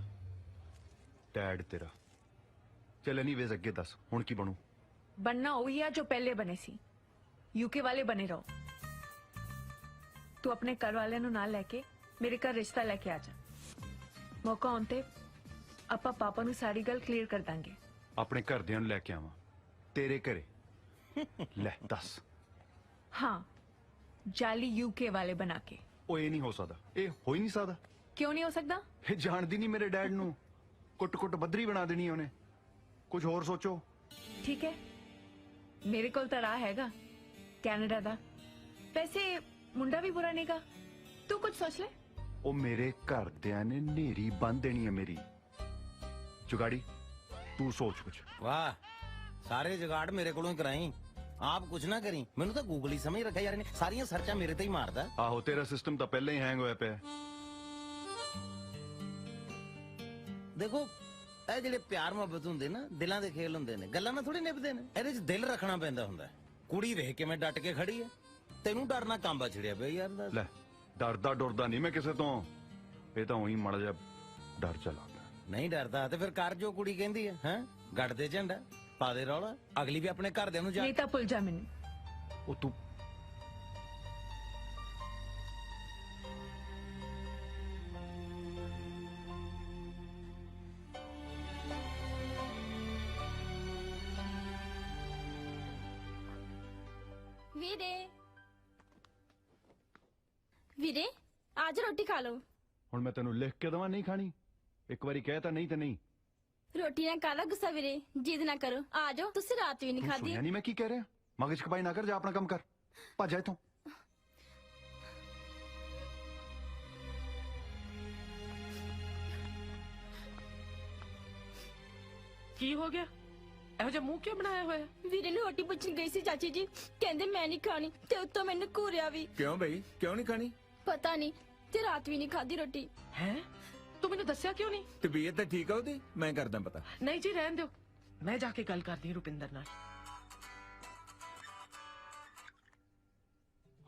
ਡੈਡ ਤੇਰਾ। ਚੱਲ ਐਨੀਵੇਜ਼ ਅੱਗੇ ਦੱਸ ਹੁਣ ਕੀ ਬਣੂ? बनना वही है जो पहले बने सी। यूके वाले बने रहो। तू अपने घर वाले नु नाल लेके मेरे घर रिश्ता लेके आ जा। मौका आउंदे ਆਪਾਂ ਪਾਪਾ ਨੂੰ ਸਾਰੀ ਗੱਲ ਕਲੀਅਰ ਕਰ ਦਾਂਗੇ। ਆਪਣੇ ਘਰਦਿਆਂ ਨੂੰ ਲੈ ਕੇ ਆਵਾਂ ਤੇਰੇ ਘਰੇ? ਲੈ ਦੱਸ। हाँ, जाली यूके वाले बना के। ਉਹ ਇਹ ਨਹੀਂ ਹੋ ਸਕਦਾ, ਇਹ ਹੋ ਹੀ ਨਹੀਂ ਸਕਦਾ। क्यों नहीं हो सकता? ਇਹ ਜਾਣਦੀ ਨਹੀਂ ਮੇਰੇ ਡੈਡ ਨੂੰ, ਕੁੱਟ-ਕੁੱਟ ਬੱਦਰੀ ਬਣਾ ਦੇਣੀ ਉਹਨੇ। ਕੁਝ ਹੋਰ ਸੋਚੋ। ठीक है, मेरे कोल तो राह हैगा कनाडा दा। वैसे मुंडा भी बुरा नहींगा, तू कुछ सोच ले। ਉਹ ਮੇਰੇ ਘਰਦਿਆਂ ਨੇ ਨੇਰੀ ਬੰਨ ਦੇਣੀ ਹੈ ਮੇਰੀ। जुगाड़ी तू सोच कुछ। वाह, सारे जुगाड़ मेरे कोलों ही कराई, आप कुछ ना करी। मैनू तो गूगल ही समझ रखा यार, सारियां सर्चा मेरे ते ही मारदा। आहो, तेरा सिस्टम तो पहले ही हैंग होया पे। देखो ਇਹ ਜਿਹੜੇ ਪਿਆਰ ਮੁਹੱਬਤ ਹੁੰਦੇ ਨਾ, ਦਿਲਾਂ ਦੇ ਖੇਲ ਹੁੰਦੇ ਨੇ, ਗੱਲਾਂ ਨਾਲ ਥੋੜੀ ਨਿਭਦੇ ਨੇ। ਇਹਦੇ 'ਚ ਦਿਲ ਰੱਖਣਾ ਪੈਂਦਾ ਹੁੰਦਾ। ਕੁੜੀ ਵੇਖ ਕੇ ਮੈਂ ਡਟ ਕੇ ਖੜੀ ਐ, ਤੈਨੂੰ ਡਰਨਾ ਕਾਂਬਾ ਛਿੜਿਆ ਪਿਆ ਯਾਰ। ਦੱਸ ਲੈ, ਡਰਦਾ ਡਰਦਾ ਨਹੀਂ ਮੈਂ ਕਿਸੇ ਤੋਂ, ਇਹ ਤਾਂ ਉਹੀ ਮੜ ਜਾ ਡਰ ਚਲਾ। ਨਹੀਂ ਡਰਦਾ ਤੇ ਫਿਰ ਕਰ ਜੋ ਕੁੜੀ ਕਹਿੰਦੀ ਹੈ। ਹੈ ਗੱਡ ਦੇ ਝੰਡਾ, ਪਾ ਦੇ ਰੌਲਾ, ਅਗਲੀ ਵੀ ਆਪਣੇ ਘਰਦਿਆਂ ਨੂੰ ਜਾ। ਨਹੀਂ ਤਾਂ ਭੁੱਲ ਜਾ ਮੈਨੂੰ। ਉਹ ਤੂੰ ਵੀਰੇ आज रोटी खा लो। ਹੁਣ ਮੈਂ ਤੈਨੂੰ ਲਿਖ ਕੇ ਦਵਾਂ ਨਹੀਂ ਖਾਣੀ? ਇੱਕ ਵਾਰੀ ਕਹਿ ਤਾਂ ਨਹੀਂ ਰੋਟੀ ਨਾਲ ਕਾਹਦਾ ਗੁੱਸਾ ਵੀਰੇ ਜਿੱਦ ਨਾ ਕਰੋ ਆ ਜਾਓ ਤੁਸੀਂ ਰਾਤ ਵੀ ਨਹੀਂ ਤੂੰ ਖਾਧੀ ਸੁਣਿਆ ਨਹੀਂ ਮੈਂ ਕੀ ਕਹਿ ਰਿਹਾ ਮਗਜ ਖਪਾਈ ਨਾ ਕਰ ਜਾ ਆਪਣਾ ਕੰਮ ਕਰ ਭੱਜ ਜਾ ਇੱਥੋਂ ਕੀ ਹੋ ਗਿਆ ਇਹੋ ਜਿਹਾ ਮੂੰਹ ਕਿਉਂ ਬਣਾਇਆ ਹੋਇਆ ਵੀਰੇ ਨੂੰ ਰੋਟੀ ਪੁੱਛਣ ਗਈ ਸੀ ਚਾਚੀ ਜੀ ਕਹਿੰਦੇ ਮੈਂ ਨਹੀਂ ਖਾਣੀ ਤੇ ਉੱਤੋਂ ਮੈਨੂੰ ਘੂਰਿਆ ਵੀ ਕਿਉਂ ਬਈ ਕਿਉਂ ਨਹੀਂ ਖਾਣੀ ਪਤਾ ਨਹੀਂ ਤੇ ਰਾਤ ਵੀ ਨਹੀਂ ਖਾਧੀ ਰੋਟੀ ਹੈ ਤੂੰ ਮੈਨੂੰ ਦੱਸਿਆ ਕਿਉਂ ਨਹੀਂ ਤਬੀਅਤ ਤਾਂ ਠੀਕ ਆ ਉਹਦੀ ਮੈਂ ਕਰਦਾ ਪਤਾ ਨਹੀਂ ਜੀ ਰਹਿਣ ਦਿਓ ਮੈਂ ਜਾ ਕੇ ਗੱਲ ਕਰਦੀ ਹਾਂ ਰੁਪਿੰਦਰ ਨਾਲ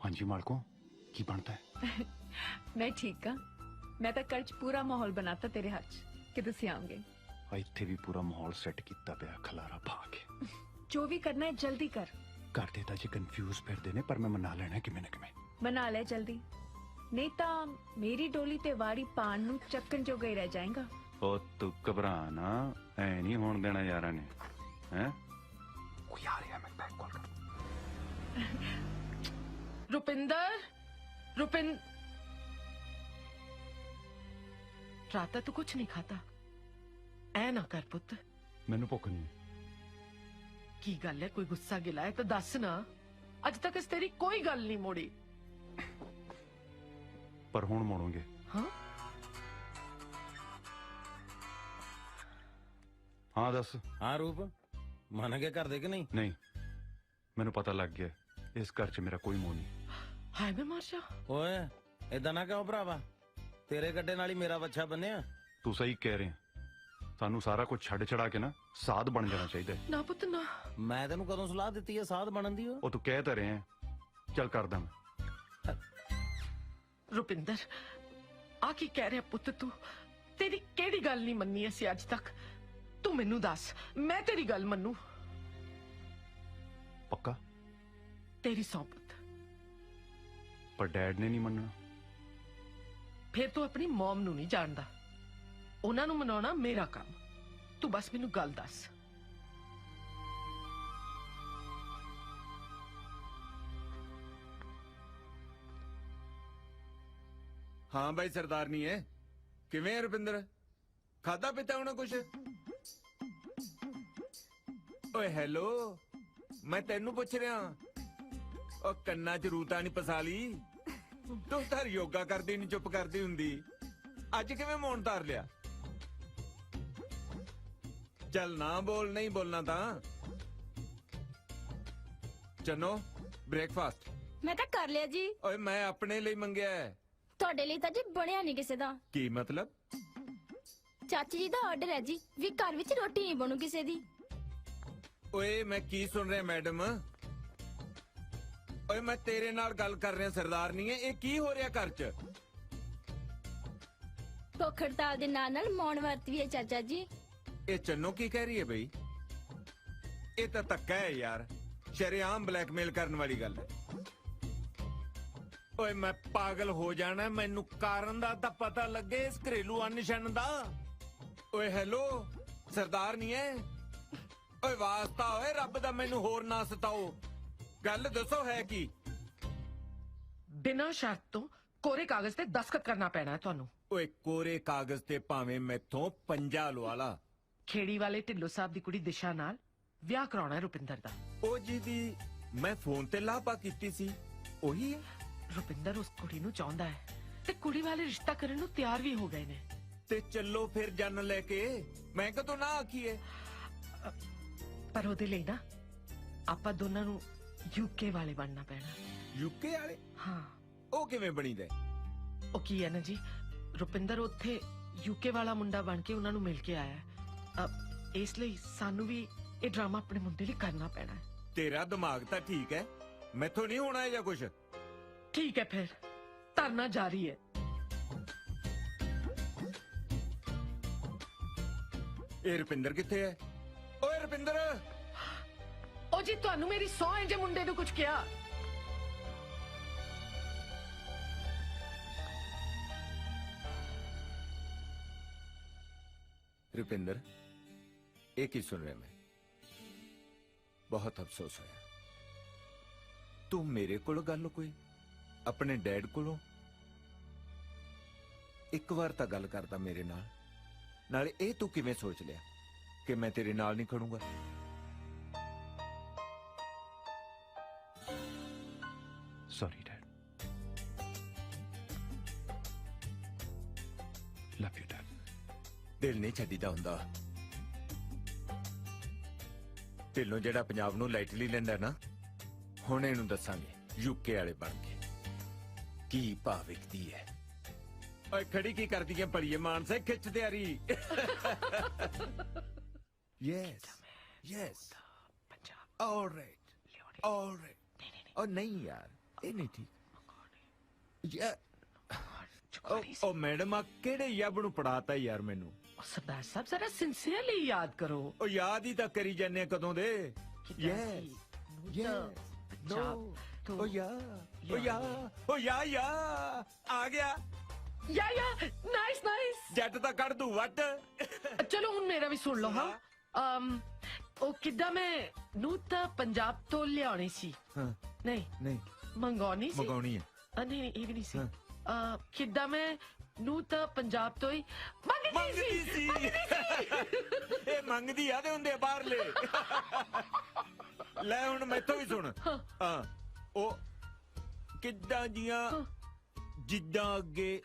ਹਾਂਜੀ ਮਾਲਕੋ ਕੀ ਬਣਦਾ ਹੈ मैं ठीक हाँ मैं तो कल च पूरा माहौल बनाता तेरे हाथ च कि तुसी आओगे ਇੱਥੇ ਵੀ ਪੂਰਾ ਮਾਹੌਲ ਸੈੱਟ ਕੀਤਾ ਪਿਆ ਖਲਾਰਾ ਪਾ ਕੇ जो भी करना है जल्दी कर ਕਰਦੇ ਤਾਂ ਜੇ ਕਨਫਿਊਜ਼ ਫਿਰਦੇ ਨੇ ਪਰ ਮੈਂ ਮਨਾ ਲੈਣਾ ਕਿਵੇਂ ਨਾ ਕਿਵੇਂ मना ले जल्दी नहीं तो मेरी डोली ते वाड़ी पान नू चक्कन जो गई रह जाएगा ਉਹ ਤੂੰ ਘਬਰਾ ਨਾ ਐ ਨਹੀਂ ਹੋਣ ਦੇਣਾ ਯਾਰਾਂ ਨੇ ਹੈ ਕੋਈ ਆ ਰਿਹਾ ਮੈਂ ਬੈਕ ਕਾਲ ਕਰ रुपिंदर रात तू कुछ नहीं खाता ऐ ना कर पुत ਮੈਨੂੰ ਭੁੱਖ ਨਹੀਂ की गल है कोई गुस्सा गिला है तो दस ना अज तक इस तेरी कोई गल नहीं मोड़ी ਪਰ ਹੁਣ ਮੋੜੋਗੇ हाँ ਹਾਂ ਦੱਸ ਹਾਂ ਰੂਪ ਮੰਨ ਕੇ ਘਰ ਦੇ ਕਿ ਨਹੀਂ ਨਹੀਂ ਮੈਨੂੰ ਪਤਾ ਲੱਗ ਗਿਆ ਇਸ ਘਰ 'ਚ ਮੇਰਾ ਕੋਈ ਮੋਹ ਨਹੀਂ हाय मैं मार जा ਓਏ ਏਦਾਂ ਨਾ ਕਹੋ ਭਰਾਵਾ ਤੇਰੇ ਗੱਡੇ ਨਾਲ ਹੀ ਮੇਰਾ ਬੱਚਾ ਬੰਨਿਆ ਤੂੰ ਸਹੀ ਕਹਿ ਰਿਹਾ ਸਾਨੂੰ ਸਾਰਾ ਕੁਝ ਛੱਡ ਛੜਾ ਕੇ ਨਾ ਸਾਧ ਬਣ ਜਾਣਾ ਚਾਹੀਦਾ ਹੈ। ना पुत ना ਮੈਂ ਤੈਨੂੰ ਕਦੋਂ ਸਲਾਹ ਦਿੱਤੀ ਹੈ ਸਾਧ ਬਣਨ ਦੀ ਉਹ ਤੂੰ ਕਹਿ ਤਾਂ ਰਿਹਾ ਚੱਲ ਕਰਦਾ ਮੈਂ रुपिंदर आ की कह रहा पुत तू तेरी केड़ी गल नहीं मन्नी असी अज तक तू मैनू दस मैं तेरी गल मन्नू ਪੱਕਾ तेरी सौ पुत ਪਰ ਡੈਡ ਨੇ ਨਹੀਂ ਮੰਨਣਾ फिर तू अपनी मॉम नू नहीं जानदा उन्हां नू मनाउणा मेरा काम तू बस मैनू गल दस ਹਾਂ ਬਾਈ ਸਰਦਾਰਨੀ ਹੈ ਕਿਵੇਂ ਹੈ ਰੁਪਿੰਦਰ ਖਾਦਾ ਪੀਤਾ ਹੋਣਾ ਕੁਛ ਓਏ ਹੈਲੋ ਮੈਂ ਤੈਨੂੰ ਪੁੱਛ ਰਿਹਾ ਉਹ ਕੰਨਾਂ 'ਚ ਰੂਤਾ ਨਹੀਂ ਪਸਾ ਲਈ ਤੂੰ ਤਾਂ ਯੋਗਾ ਕਰਦੀ ਨਹੀਂ ਚੁੱਪ ਕਰਦੀ ਹੁੰਦੀ ਅੱਜ ਕਿਵੇਂ ਮੌਨ ਧਾਰ ਲਿਆ ਚੱਲ ਨਾ ਬੋਲ ਨਹੀਂ ਬੋਲਣਾ ਤਾਂ ਚਨੋ ਬ੍ਰੇਕਫਾਸਟ ਮੈਂ ਤਾਂ ਕਰ ਲਿਆ ਜੀ ਓਏ ਮੈਂ ਆਪਣੇ ਲਈ ਮੰਗਿਆ ਹੈ ਤੁਹਾਡੇ ਲਈ ਤਾਂ ਜੀ ਬਣਿਆ ਨਹੀਂ ਕਿਸੇ ਦਾ ਕੀ ਮਤਲਬ ਚਾਚੀ ਜੀ ਦਾ ਆਰਡਰ ਹੈ ਜੀ ਵੀ ਘਰ ਵਿੱਚ ਰੋਟੀ ਨਹੀਂ ਬਣੂ ਕਿਸੇ ਦੀ ਓਏ ਮੈਂ ਕੀ ਸੁਣ ਰਿਹਾ ਮੈਡਮ ਓਏ ਮੈਂ ਤੇਰੇ ਨਾਲ ਗੱਲ ਕਰ ਰਿਹਾ ਸਰਦਾਰਨੀ ਹੈ ਇਹ ਕੀ ਹੋ ਰਿਹਾ ਘਰ 'ਚ ਭੁੱਖ ਹੜਤਾਲ ਦੇ ਨਾਲ ਮੌਨ ਵਰਤ ਵੀ ਹੈ ਚਾਚਾ ਜੀ ਇਹ ਚੰਨੋ ਕੀ ਕਹਿ ਰਹੀ ਹੈ ਬਈ ਇਹ ਤਾਂ ਧੱਕਾ ਹੈ ਯਾਰ ਸ਼ਰੇਆਮ ਬਲੈਕਮੇਲ ਕਰਨ ਵਾਲੀ ਗੱਲ ਹੈ ਓਏ ਮੈਂ ਪਾਗਲ ਹੋ ਜਾਣਾ ਮੈਨੂੰ ਕਾਰਨ ਦਾ ਤਾਂ ਪਤਾ ਲੱਗੇ ਇਸ ਘਰੇਲੂ ਅਨਸ਼ਨ ਦਾ ਓਏ ਹੈਲੋ ਸਰਦਾਰ ਨਹੀਂ ਹੈ ਓਏ ਵਾਸਤਾ ਓਏ ਰੱਬ ਦਾ ਮੈਨੂੰ ਹੋਰ ਨਾ ਸਤਾਓ ਗੱਲ ਦੱਸੋ ਹੈ ਕੀ बिना शर्त तो कोरे कागज ते दस्तखत करना पैना है ਤੁਹਾਨੂੰ ਓਏ ਕੋਰੇ ਕਾਗਜ਼ ਤੇ ਭਾਵੇਂ ਮੈਥੋਂ ਪੰਜਾ ਲਵਾ ਲਾ ਖੇੜੀ ਵਾਲੇ ਢਿੱਲੋਂ ਸਾਹਿਬ ਦੀ ਕੁੜੀ ਦਿਸ਼ਾ ਨਾਲ ਵਿਆਹ ਕਰਾਉਣਾ ਹੈ ਰੁਪਿੰਦਰ ਦਾ ਉਹ ਜੀ ਦੀ ਮੈਂ ਫੋਨ ਤੇ ਲਾਪਾ ਕੀਤੀ ਸੀ ਉਹੀ ਹੈ ਰੁਪਿੰਦਰ ਉਸ ਕੁੜੀ ਨੂੰ ਚਾਹੁੰਦਾ ਹੈ ਤੇ ਕੁੜੀ ਵਾਲੇ ਰਿਸ਼ਤਾ ਕਰਨ ਨੂੰ ਤਿਆਰ ਵੀ ਹੋ ਗਏ ਨੇ ਤੇ ਚੱਲੋ ਫਿਰ ਜਨ ਲੈ ਕੇ ਮੈਂ ਕਦੋਂ ਨਾ ਆਖੀਏ ਪਰ ਉਹਦੇ ਲਈ ਨਾ ਆਪਾਂ ਦੋਨਾਂ ਨੂੰ ਯੂਕੇ ਵਾਲੇ ਬਣਨਾ ਪੈਣਾ ਯੂਕੇ ਵਾਲੇ ਹਾਂ ਉਹ ਕਿਵੇਂ ਬਣੀਦਾ ਉਹ ਕੀ ਹੈ ਨਾ ਜੀ ਰੁਪਿੰਦਰ ਉੱਥੇ ਯੂਕੇ ਵਾਲਾ ਮੁੰਡਾ ਬਣ ਕੇ ਉਹਨਾਂ ਨੂੰ ਮਿਲ ਕੇ ਆਇਆ ਹੈ ਇਸ ਲਈ ਸਾਨੂੰ ਵੀ ਇਹ ਡਰਾਮਾ ਆਪਣੇ ਮੁੰਡੇ ਲਈ ਕਰਨਾ ਪੈਣਾ ਹੈ ਤੇਰਾ ਦਿਮਾਗ ਤਾਂ ਠੀਕ ਹੈ ਮੈਥੋਂ ਨਹੀਂ ਹੋਣਾ ਜਾਂ ਕੁਛ ठीक है फिर धरना जारी है ਇਹ ਰੁਪਿੰਦਰ ਕਿੱਥੇ ਹੈ ਓਏ ਰੁਪਿੰਦਰ ओ जी ਤੁਹਾਨੂੰ ਮੇਰੀ ਸੌਂ ਹੈ ਜੇ ਮੁੰਡੇ ਨੂੰ ਕੁਝ ਕਿਹਾ ਰੁਪਿੰਦਰ ਇਹ ਕੀ ਸੁਣ ਰਿਹਾ ਮੈਂ ਬਹੁਤ ਅਫਸੋਸ ਹੋਇਆ ਤੂੰ ਮੇਰੇ ਕੋਲ ਗੱਲ ਕੋਈ ਆਪਣੇ ਡੈਡ ਕੋਲੋਂ ਇੱਕ ਵਾਰ ਤਾਂ ਗੱਲ ਕਰਦਾ ਮੇਰੇ ਨਾਲ ਨਾਲੇ ਇਹ ਤੂੰ ਕਿਵੇਂ ਸੋਚ ਲਿਆ ਕਿ ਮੈਂ ਤੇਰੇ ਨਾਲ ਨਹੀਂ ਖੜੂੰਗਾ? Sorry, Dad. Love you, Dad. ਦਿਲ ਨਹੀਂ ਛੱਡੀਦਾ ਹੁੰਦਾ। ਢਿੱਲੋਂ ਜਿਹੜਾ ਪੰਜਾਬ ਨੂੰ ਲਾਈਟਲੀ ਲੈਂਦਾ ਨਾ, ਹੁਣ ਇਹਨੂੰ ਦੱਸਾਂਗੇ ਯੂਕੇ ਵਾਲੇ ਬਣ ਕੇ ਕੀ ਭਾਵ ਵਿਕਦੀ ਹੈ। ਓਏ ਖੜੀ ਕੀ ਕਰਦੀ ਹੈ ਭਲੀਏ ਮਾਨਸੇ, ਖਿੱਚ ਤਿਆਰੀ। Yes yes all right all right. ਉਹ ਨਹੀਂ ਯਾਰ, ਇਹ ਨਹੀਂ ਠੀਕ। ਉਹ ਮੈਡਮ ਆ ਕਿਹੜੇ ਯੱਬ ਨੂੰ ਪੜਾਤਾ ਯਾਰ ਮੈਨੂੰ। सरदार साहब जरा सिंसियरली याद करो। ਉਹ ਯਾਦ ਹੀ ਤਾਂ ਕਰੀ ਜਾਂਦੇ ਕਦੋਂ ਦੇ। ਯੈਸ ਯੈਸ ਨੋ ਓ ਯਾ ਓ ਯਾ ਓ ਯਾ ਆ ਗਿਆ। या नाइस नाइस। ਜੱਟ ਤਾਂ ਕੱਢ ਦੂ ਵੱਟ। चलो हुन मेरा भी सुन लो। हाँ ओ किदा मैं नू तां पंजाब तो लियानी सी। हाँ नहीं नहीं मंगवानी सी। मंगाउनी है। नहीं नहीं ये भी नहीं सी। किदा मैं नू तां पंजाब तो ही मंगदी सी। ਇਹ ਮੰਗਦੀ ਆ ਤੇ ਹੁੰਦੇ ਬਾਹਰਲੇ। ਲੈ ਹੁਣ ਮੈਥੋਂ ਵੀ ਸੁਣ। ਹਾਂ ਉਹ ਕਿੱਦਾਂ ਜੀਆਂ ਜਿੱਦਾਂ ਅੱਗੇ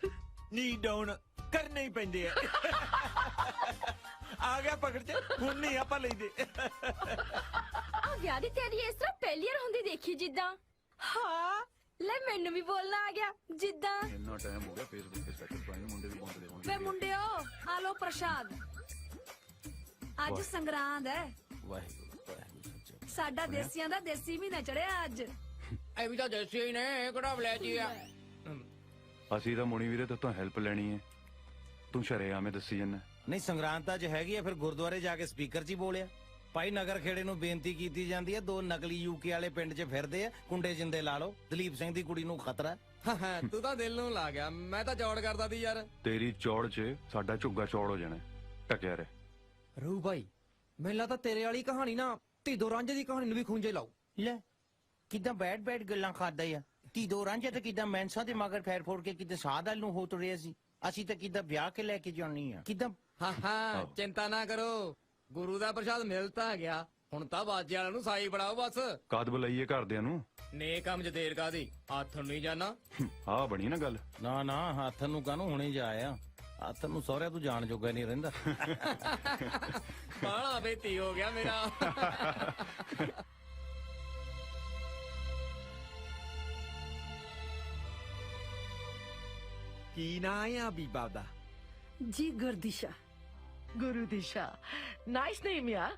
ਨੀ ਡਾਊਨ ਕਰਨੇ ਹੀ ਪੈਂਦੇ ਆ। ਆ ਗਿਆ ਪਕੜ ਚ, ਹੁਣ ਨਹੀਂ ਆਪਾਂ ਲੈਂਦੇ। ਆ ਵਿਆਹ ਦੀ ਤਿਆਰੀ ਇਸ ਤਰ੍ਹਾਂ ਪਹਿਲੀ ਵਾਰ ਹੁੰਦੀ ਦੇਖੀ ਜਿੱਦਾਂ। ਹਾਂ ਲੈ ਮੈਨੂੰ ਵੀ ਬੋਲਣਾ ਆ ਗਿਆ ਜਿੱਦਾਂ। ਇੰਨਾ ਟਾਈਮ ਹੋ ਗਿਆ ਫੇਸਬੁੱਕ ਤੇ ਸਟੇਟਸ ਪਾਉਣ ਨੂੰ, ਮੁੰਡੇ ਵੀ ਪਾਉਂਦੇ ਰਹੇ। ਵੇ ਮੁੰਡਿਓ ਆ ਲੋ ਪ੍ਰਸ਼ਾਦ। ਅੱਜ ਸੰਗਰਾਂਦ ਹੈ। ਵਾਹਿਗੁਰੂ ਸਾਡਾ ਦੇਸੀਆਂ ਦਾ ਦੇਸੀ ਮਹੀਨਾ ਚੜਿਆ ਅੱਜ। ਇਹ ਵੀ ਤਾਂ ਦੇਸੀ ਹੀ ਨੇ, ਕਿਹੜਾ ਵਲੈਤੀ ਆ। ਅਸੀਂ ਤਾਂ ਮੁਨੀ ਵੀਰੇ ਤੋਂ ਹੈਲਪ ਲੈਣੀ ਹੈ, ਤੂੰ ਸ਼ਰੇਆਮੇ ਦੱਸੀ ਜੰਨਾ। ਨਹੀਂ ਸੰਗਰਾਂਦ ਅੱਜ ਹੈਗੀ ਆ, ਫਿਰ ਗੁਰਦੁਆਰੇ ਜਾ ਕੇ ਸਪੀਕਰ 'ਚ ਹੀ ਬੋਲਿਆ। ਭਾਈ ਨਗਰ ਖੇੜੇ ਨੂੰ ਬੇਨਤੀ ਕੀਤੀ ਜਾਂਦੀ ਹੈ, 2 ਨਕਲੀ ਯੂਕੇ ਵਾਲੇ ਪਿੰਡ 'ਚ ਫਿਰਦੇ ਆ, ਕੁੰਡੇ ਜਿੰਦੇ ਲਾ ਲਓ। ਦਲੀਪ ਸਿੰਘ ਦੀ ਕੁੜੀ ਨੂੰ ਖਤਰਾ। ਤੂੰ ਤਾਂ ਦਿਲ ਨੂੰ ਲਾ ਗਿਆ, ਮੈਂ ਤਾਂ ਚੌੜ ਕਰਦਾ ਸੀ ਯਾਰ। ਤੇਰੀ ਚੌੜ 'ਚ ਸਾਡਾ ਝੁੱਗਾ ਚੌੜ ਹੋ ਜਾਣਾ। ਟਕਿਆ ਰਹਿ। ਰੂ ਭਾਈ ਮੈਨੂੰ ਤਾਂ ਤੇਰੇ ਵਾਲੀ ਕਹਾਣੀ ਨਾ ਧੀਦੋ ਰਾਂਝੇ ਦੀ ਕਹਾਣੀ ਨੂੰ ਵੀ ਖੁੰਝੇ ਲਾਓ। ਲੈ ਕਿਦਾਂ ਬੈਡ ਗੱਲਾਂ ਕਰਦਾ ਆ। ਧੀਦੋ ਰਾਂਝਾ ਤੇ ਕਿਦਾਂ ਮੈਂਸਾ ਦੇ ਮਗਰ ਫੈਰ ਫੋੜ ਕੇ ਕਿਤੇ ਸਾਧ ਵੱਲ ਨੂੰ ਹੋ ਤੁਰਿਆ ਸੀ। ਅਸੀਂ ਤਾਂ ਕਿਦਾਂ ਵਿਆਹ ਕੇ ਲੈ ਕੇ ਜਾਣੀ ਆ। ਕਿਦਾਂ ਹਾਂ ਚਿੰਤਾ ਨਾ ਕਰੋ, ਗੁਰੂ ਦਾ ਪ੍ਰਸ਼ਾਦ ਮਿਲ ਤਾਂ ਗਿਆ। ਹੁਣ ਤਾਂ ਬਾਜੇ ਵਾਲਿਆਂ ਨੂੰ ਸਾਈ ਬੜਾਓ ਬਸ। ਕਦ ਬੁਲਾਈਏ ਘਰਦਿਆਂ ਨੂੰ? ਨੇ ਕੰਮ 'ਚ ਦੇਰ ਕਾਦੀ, ਹੱਥ ਨੂੰ ਨਹੀਂ ਜਾਣਾ। ਆਹ ਬਣੀ ਨਾ ਗੱਲ। ਨਾ ਨਾ ਹੱਥ ਨੂੰ ਕਾਹਨੂੰ ਹੁਣੇ ਜਾ ਆ। ਹੱਥ ਨੂੰ ਸਹੁਰਿਆਂ ਤੂੰ ਜਾਣ ਜੋਗਾ ਨਹੀਂ ਰਹਿੰਦਾ। ਬਾਲਾ ਬੇਤੀ ਹੋ ਗਿਆ ਮੇਰਾ। ਕੀ ਨਾਂ ਆ ਬੀਬਾ ਦਾ? ਜੀ ਗੁਰਦਿਸ਼ਾ। गुरु दिशा नाइस नेम यार।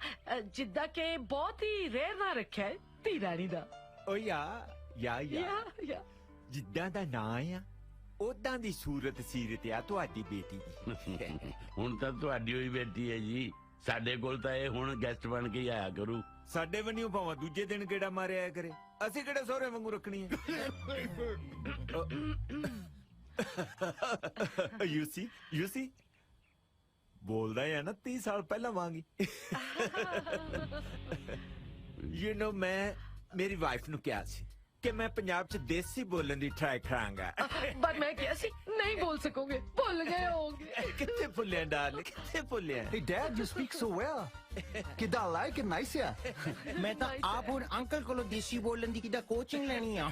जिद्दा के बहुत ही रेयर ना रखा है धी रानी दा। ਓ ਯਾ ਜਿੱਦਾਂ ਦਾ ਨਾਂ ਆ ਉਦਾਂ ਦੀ ਸੂਰਤ ਸੀਰਤ ਆ ਤੁਹਾਡੀ ਬੇਟੀ ਦੀ। ਹੁਣ ਤਾਂ ਤੁਹਾਡੀ ਹੋਈ ਬੇਟੀ ਹੈ ਜੀ। ਸਾਡੇ ਕੋਲ ਤਾਂ ਇਹ ਹੁਣ ਗੈਸਟ ਬਣ ਕੇ ਹੀ ਆਇਆ ਕਰੂ। ਸਾਡੇ ਵੰਨਿਓ ਭਾਵਾਂ ਦੂਜੇ ਦਿਨ ਕਿਹੜਾ ਮਾਰਿਆ ਕਰੇ, ਅਸੀਂ ਕਿਹੜੇ ਸਹੁਰੇ ਵਾਂਗੂ ਰੱਖਣੀ ਹੈ। ਯੂ ਸੀ ਬੋਲਦਾ ਹੈ ਨਾ 30 ਸਾਲ ਪਹਿਲਾਂ ਵਾਂਗੀ। ਯੂ نو ਮੈਂ ਮੇਰੀ ਵਾਈਫ ਨੂੰ ਕਿਹਾ ਸੀ ਕਿ ਮੈਂ ਪੰਜਾਬ 'ਚ ਦੇਸੀ ਬੋਲਣ ਦੀ ਟਰਾਈ ਕਰਾਂਗਾ। पर मैं क्या सी नहीं बोल सकोगे, भूल गए होगे। ਕਿੱਥੇ ਭੁੱਲਿਆ ਡਾਰਲਿੰਗ, ਕਿੱਥੇ ਭੁੱਲਿਆ? Hey Dad, you speak so well. ਕਿੱਦਾਂ like it, nice ya. ਮੈਂ ਤਾਂ ਆਪ ਹੁਣ ਅੰਕਲ ਕੋਲੋਂ ਦੇਸੀ ਬੋਲਣ ਦੀ ਕਿੱਦਾਂ ਕੋਚਿੰਗ ਲੈਣੀ ਆ।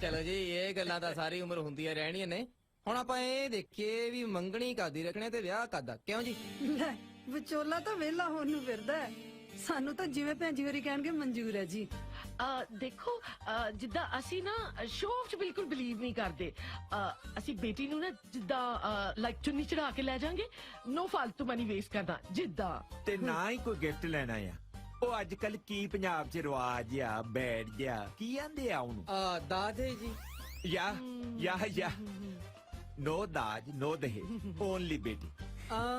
ਚਲੋ ਜੀ ਇਹ ਗੱਲਾਂ ਤਾਂ ਸਾਰੀ ਉਮਰ ਹੁੰਦੀਆਂ ਰਹਿਣੀਆਂ ਨੇ। ਹੁਣ ਆਪਾਂ ਇਹ ਦੇਖੀਏ ਵੀ ਮੰਗਣੀ ਕਾਦੀ ਰੱਖਣੇ ਤੇ ਵਿਆਹ ਕਾਦਾ, ਕਿਉਂ ਜੀ? ਲੈ ਵਿਚੋਲਾ ਤਾਂ ਵਿਹਲਾ ਹੋਣ ਨੂੰ ਫਿਰਦਾ ਹੈ। ਸਾਨੂੰ ਤਾਂ ਜਿਵੇਂ ਭੈਣ ਜੀ ਹੋਰੀ ਕਹਿਣਗੇ ਮਨਜ਼ੂਰ ਹੈ ਜੀ। ਦੇਖੋ ਜਿੱਦਾਂ ਅਸੀਂ ਨਾ ਸ਼ੋਅ ਆਫ 'ਚ ਬਿਲਕੁਲ ਬਿਲੀਵ ਨਹੀਂ ਕਰਦੇ। ਅਸੀਂ ਬੇਟੀ ਨੂੰ ਨਾ ਜਿੱਦਾਂ ਲਾਈਕ ਚੁੰਨੀ ਚੜਾ ਕੇ ਲੈ ਜਾਾਂਗੇ, ਨੋ ਫालतू ਮਨੀ ਵੇਸਟ ਕਰਨਾ ਜਿੱਦਾਂ। ਤੇ ਨਾ ਹੀ ਕੋਈ ਗਿਫਟ ਲੈਣਾ ਆ। ਉਹ ਅੱਜ ਕੱਲ ਕੀ ਪੰਜਾਬ 'ਚ ਰਿਵਾਜ ਆ, ਬੈਠ ਗਿਆ ਕੀ ਆਂਦੇ ਆ ਉਹਨੂੰ? ਦਾਦੇ ਜੀ। ਯਾ ਨੋ ਦਾਜ ਨੋ ਦਹੇ, ਓਨਲੀ ਬੇਟੀ।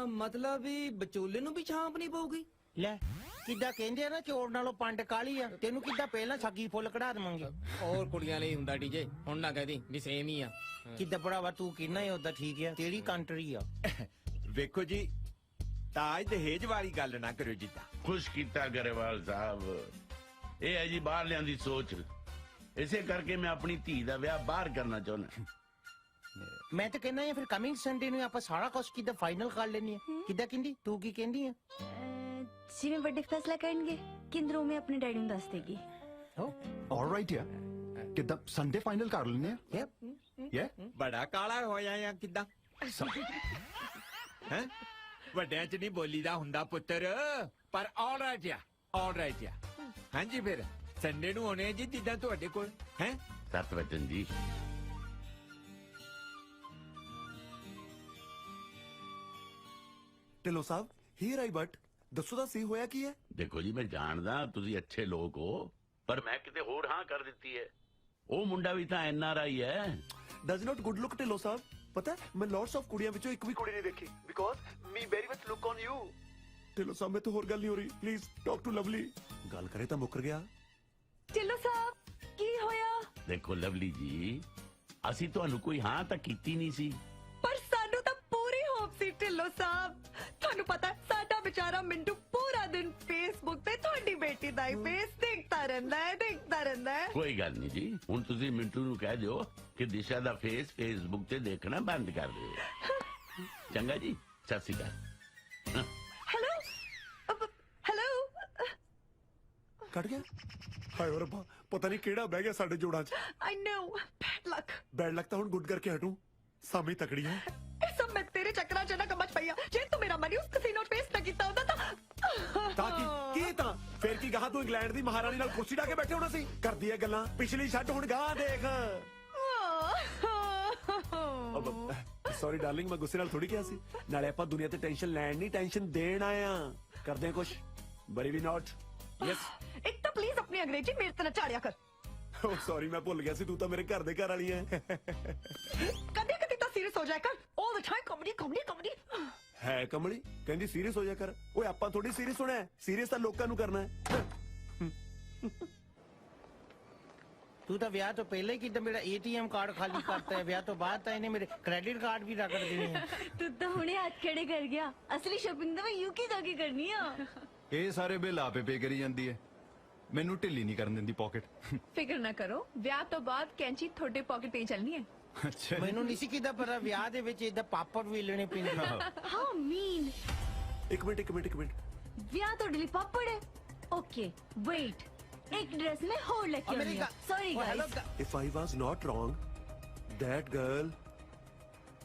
ਮਤਲਬ ਵੀ ਵਿਚੋਲੇ ਨੂੰ ਵੀ ਛਾਂਪ ਨਹੀਂ ਪਊਗੀ। ਲੈ ਕਿੱਦਾਂ ਕਹਿੰਦੇ ਆ ਨਾ ਚੋਰ ਨਾਲੋਂ ਪੰਡ ਕਾਲੀ ਆ। ਤੈਨੂੰ ਕਿੱਦਾਂ ਪਹਿਲਾਂ ਛੱਗੀ ਫੁੱਲ ਕਢਾ ਦੇਵਾਂਗੇ। ਹੋਰ ਕੁੜੀਆਂ ਲਈ ਹੁੰਦਾ ਡੀਜੇ, ਹੁਣ ਨਾ ਕਹਦੀ ਵੀ ਸੇਮ ਹੀ ਆ। ਕਿੱਦਾਂ ਭਰਾਵਾ ਤੂੰ ਕਿੰਨਾ ਹੀ ਉਦਾਂ ਠੀਕ ਆ, ਤੇਰੀ ਕੰਟਰੀ ਆ। ਵੇਖੋ ਜੀ ਤਾਜ ਦਹੇਜ ਵਾਲੀ ਗੱਲ ਨਾ ਕਰਿਓ ਜਿੱਦਾਂ। ਖੁਸ਼ ਕੀਤਾ ਗਰੇਵਾਲ ਸਾਹਿਬ, ਇਹ ਹੈ ਜੀ ਬਾਹਰਲਿਆਂ ਦੀ ਸੋਚ। ਇਸੇ ਕਰਕੇ ਮੈਂ ਆਪਣੀ ਧੀ ਦਾ ਵਿਆਹ ਬਾਹਰ ਕਰਨਾ ਚਾਹੁੰਦਾ। ਮੈਂ ਤਾਂ ਕਹਿੰਦਾ ਆ ਫਿਰ ਕਮਿੰਗ ਸੰਡੇ ਨੂੰ ਆਪਾਂ ਸਾਰਾ ਕੁਝ ਕਿੱਦਾਂ ਫਾਈਨਲ ਕਰ ਲੈਣੀ ਹੈ ਕਿੱਦਾਂ ਕਹਿੰਦੀ ਤੂੰ ਕੀ ਕਹਿੰਦੀ ਆ ਜਿਵੇਂ ਵੱਡੇ ਫੈਸਲਾ ਕਰਨਗੇ ਕਿੰਦਰੋਂ ਮੈਂ ਆਪਣੇ ਡੈਡੀ ਨੂੰ ਦੱਸ ਦੇਗੀ Alright, yeah. ਕਿੱਦਾਂ ਸੰਡੇ ਫਾਈਨਲ ਕਰ ਲੈਣੇ ਆ Yeah? ਬੜਾ ਕਾਲਾ ਹੋਇਆ ਆ ਕਿੱਦਾਂ ਹੈ ਵੱਡਿਆਂ ਚ ਨਹੀਂ ਬੋਲੀਦਾ ਹੁੰਦਾ ਪੁੱਤਰ ਪਰ ਆਲਰਾਈਟ ਆ ਹਾਂਜੀ ਫਿਰ ਸੰਡੇ ਨੂੰ ਹੋਣੇ ਜੀ ਜਿੱਦਾਂ ਤੁਹਾਡੇ ਕੋਲ ਹੈ 7 ਵਜੇ ਜੀ ਢਿੱਲੋਂ ਸਾਹਿਬ ਹੀਰ ਆਈ ਬਟ ਦੱਸੋ ਤਾਂ ਸਹੀ ਹੋਇਆ ਕੀ ਹੈ ਦੇਖੋ ਜੀ ਮੈਂ ਜਾਣਦਾ ਤੁਸੀਂ ਅੱਛੇ ਲੋਕ ਹੋ ਪਰ ਮੈਂ ਕਿਤੇ ਹੋਰ ਹਾਂ ਕਰ ਦਿੱਤੀ ਹੈ ਉਹ ਮੁੰਡਾ ਵੀ ਤਾਂ NRI ਹੈ does not good look Dhillon ਸਾਹਿਬ ਪਤਾ ਮੈਂ ਲੋਟਸ ਆਫ ਕੁੜੀਆਂ ਵਿੱਚੋਂ ਇੱਕ ਵੀ ਕੁੜੀ ਨਹੀਂ ਦੇਖੀ because me very much look on you Dhillon ਸਾਹਿਬ ਮੈਂ ਤਾਂ ਹੋਰ ਗੱਲ ਨਹੀਂ ਹੋ ਰਹੀ ਪਲੀਜ਼ ਟਾਕ ਟੂ ਲਵਲੀ ਗੱਲ ਕਰੇ ਤਾਂ ਮੁੱਕਰ ਗਿਆ ਢਿੱਲੋਂ ਸਾਹਿਬ ਕੀ ਹੋਇਆ ਦੇਖੋ ਲਵਲੀ ਜੀ ਅਸੀਂ ਤੁਹਾਨੂੰ ਕੋਈ ਹਾਂ ਤਾਂ ਕੀਤੀ ਨਹੀਂ ਸੀ ਪਰ ਸਾਨੂੰ ਤਾਂ ਪੂਰੀ ਹੋਪ ਸੀ ਢਿੱਲੋਂ ਸਾਹਿਬ ਤੁਹਾਨੂੰ ਪਤਾ ਸਾਡਾ ਵਿਚਾਰਾ ਮਿੰਟੂ ਪੂਰਾ ਦਿਨ ਫੇਸਬੁੱਕ ਤੇ ਤੁਹਾਡੀ ਬੇਟੀ ਦਾ ਹੀ ਫੇਸ ਦੇਖਦਾ ਰਹਿੰਦਾ ਹੈ ਕੋਈ ਗੱਲ ਨਹੀਂ ਜੀ ਹੁਣ ਤੁਸੀਂ ਮਿੰਟੂ ਨੂੰ ਕਹਿ ਦਿਓ ਕਿ ਦਿਸ਼ਾ ਦਾ ਫੇਸ ਫੇਸਬੁੱਕ ਤੇ ਦੇਖਣਾ ਬੰਦ ਕਰ ਦਿਓ ਚੰਗਾ ਜੀ ਸਤਿ ਸ਼੍ਰੀ ਅਕਾਲ ਹੈਲੋ ਕੱਟ ਗਿਆ ਹਾਏ ਰੱਬਾ ਪਤਾ ਨਹੀਂ ਕਿਹੜਾ ਬਹਿ ਗਿਆ ਸਾਡੇ ਜੋੜਾਂ 'ਚ ਆਈ ਨੋ ਬੈਡ ਲੱਕ ਬੈਡ ਲੱਕ ਤਾਂ ਹੁਣ ਗੁੱਡ ਕਰਕੇ ਹਟੂ ਸਾਮੀ ਤਕੜੀ ਹੈ ਇਹ ਸਭ ਮੈਂ ਤੇਰੇ ਚੱਕਰਾਂ 'ਚ ਨਾ ਕਮਚ ਪਈਆ ਜੇ ਤੂੰ ਮੇਰਾ ਮਨੀ ਉਸ ਕਸੀਨੋ ਪੇਸਟ ਨਾ ਕੀਤਾ ਹੁੰਦਾ ਤਾਂ ਕੀ ਤਾਂ ਫੇਰ ਕੀ ਗਾਹ ਤੂੰ ਇੰਗਲੈਂਡ ਦੀ ਮਹਾਰਾਣੀ ਨਾਲ ਕੁਰਸੀ ਢਾ ਕੇ ਬੈਠੇ ਹੋਣਾ ਸੀ ਕਰਦੀ ਐ ਗੱਲਾਂ ਪਿਛਲੀ ਛੱਡ ਹੁਣ ਗਾਹ ਦੇਖ ਸੌਰੀ ਡਾਰਲਿੰਗ ਮੈਂ ਗੁੱਸੇ ਨਾਲ ਥੋੜੀ ਕਿਹਾ ਸੀ ਨਾਲੇ ਆਪਾਂ ਦੁਨੀਆ ਤੇ ਟੈਨਸ਼ਨ ਲੈਣ ਨਹੀਂ ਟੈਨਸ਼ਨ ਦੇਣ ਆਏ ਆ ਕਰਦੇ ਆ ਕੁਛ ਬਰੀ ਵੀ ਨਾਟ ਯੈਸ ਇੱਕ ਤਾਂ ਪਲੀਜ਼ ਆਪਣੀ ਅੰਗਰੇਜ਼ੀ ਮੇਰੇ ਤੇ ਨਾ ਝਾੜਿਆ ਕਰ ਓ ਸੌਰੀ ਮੈਂ ਭੁੱਲ ਗਿਆ ਸੀ ਤੂੰ ਤਾਂ ਮੇਰੇ ਘਰ ਦੇ ਘਰ ਵਾਲੀ ਐ ਕਦੇ ਕਦੇ ਤਾਂ ਸੀਰੀਅਸ ਹੋ ਜਾਇਆ ਕਰ ਆਲ ਦ ਟਾਈਮ ਕਾਮੇਡੀ ਹੈ ਕਮਲੀ ਕਹਿੰਦੀ ਸੀਰੀਅਸ ਹੋ ਜਾ ਕਰ ਓਏ ਆਪਾਂ ਥੋੜੀ ਸੀਰੀਅਸ ਹੋਣਾ ਹੈ ਸੀਰੀਅਸ ਤਾਂ ਲੋਕਾਂ ਨੂੰ ਕਰਨਾ ਹੈ ਤੂੰ ਤਾਂ ਵਿਆਹ ਤੋਂ ਪਹਿਲਾਂ ਹੀ ਕਿੱਦਾਂ ਮੇਰਾ ATM ਕਾਰਡ ਖਾਲੀ ਕਰਤਾ ਹੈ ਵਿਆਹ ਤੋਂ ਬਾਅਦ ਤਾਂ ਇਹਨੇ ਮੇਰੇ ਕ੍ਰੈਡਿਟ ਕਾਰਡ ਵੀ ਰਗੜ ਦੇਣੇ ਹੈ ਤੂੰ ਤਾਂ ਹੁਣੇ ਹੱਥ ਖੜੇ ਕਰ ਗਿਆ ਅਸਲੀ ਸ਼ਾਪਿੰਗ ਤਾਂ ਮੈਂ UK ਜਾ ਕੇ ਕਰਨੀ ਆ ਇਹ ਸਾਰੇ ਬਿੱਲ ਆਪੇ ਪੇ ਕਰੀ ਜਾਂਦੀ ਹੈ ਮੈਨੂੰ ਢਿੱਲੀ ਨਹੀਂ ਕਰਨ ਦਿੰਦੀ ਪਾਕਟ ਫਿਕਰ ਨਾ ਕਰੋ ਵਿਆਹ ਤੋਂ ਬਾਅਦ ਕੈਂਚੀ ਤੁਹਾਡੇ ਪਾਕਟ ਤੇ ਚੱਲਣੀ ਹੈ ਅੱਛਾ ਮੈਨੂੰ ਨਹੀਂ ਸੀ ਕਿਦਾਂ ਪਤਾ ਵਿਆਹ ਦੇ ਵਿੱਚ ਇਦਾਂ ਪਾਪੜ ਵੀ ਲੈਣੇ ਪੈਂਦੇ ਹਾਊ ਮੀਨ ਇੱਕ ਮਿੰਟ ਵਿਆਹ ਤੁਹਾਡੇ ਲਈ ਪਾਪੜ ਹੈ ਓਕੇ ਵੇਟ ਇੱਕ ਡਰੈਸ ਮੈਂ ਹੋਰ ਲੈ ਕੇ ਆਉਂਦੀ ਹਾਂ sorry guys if I was not wrong that girl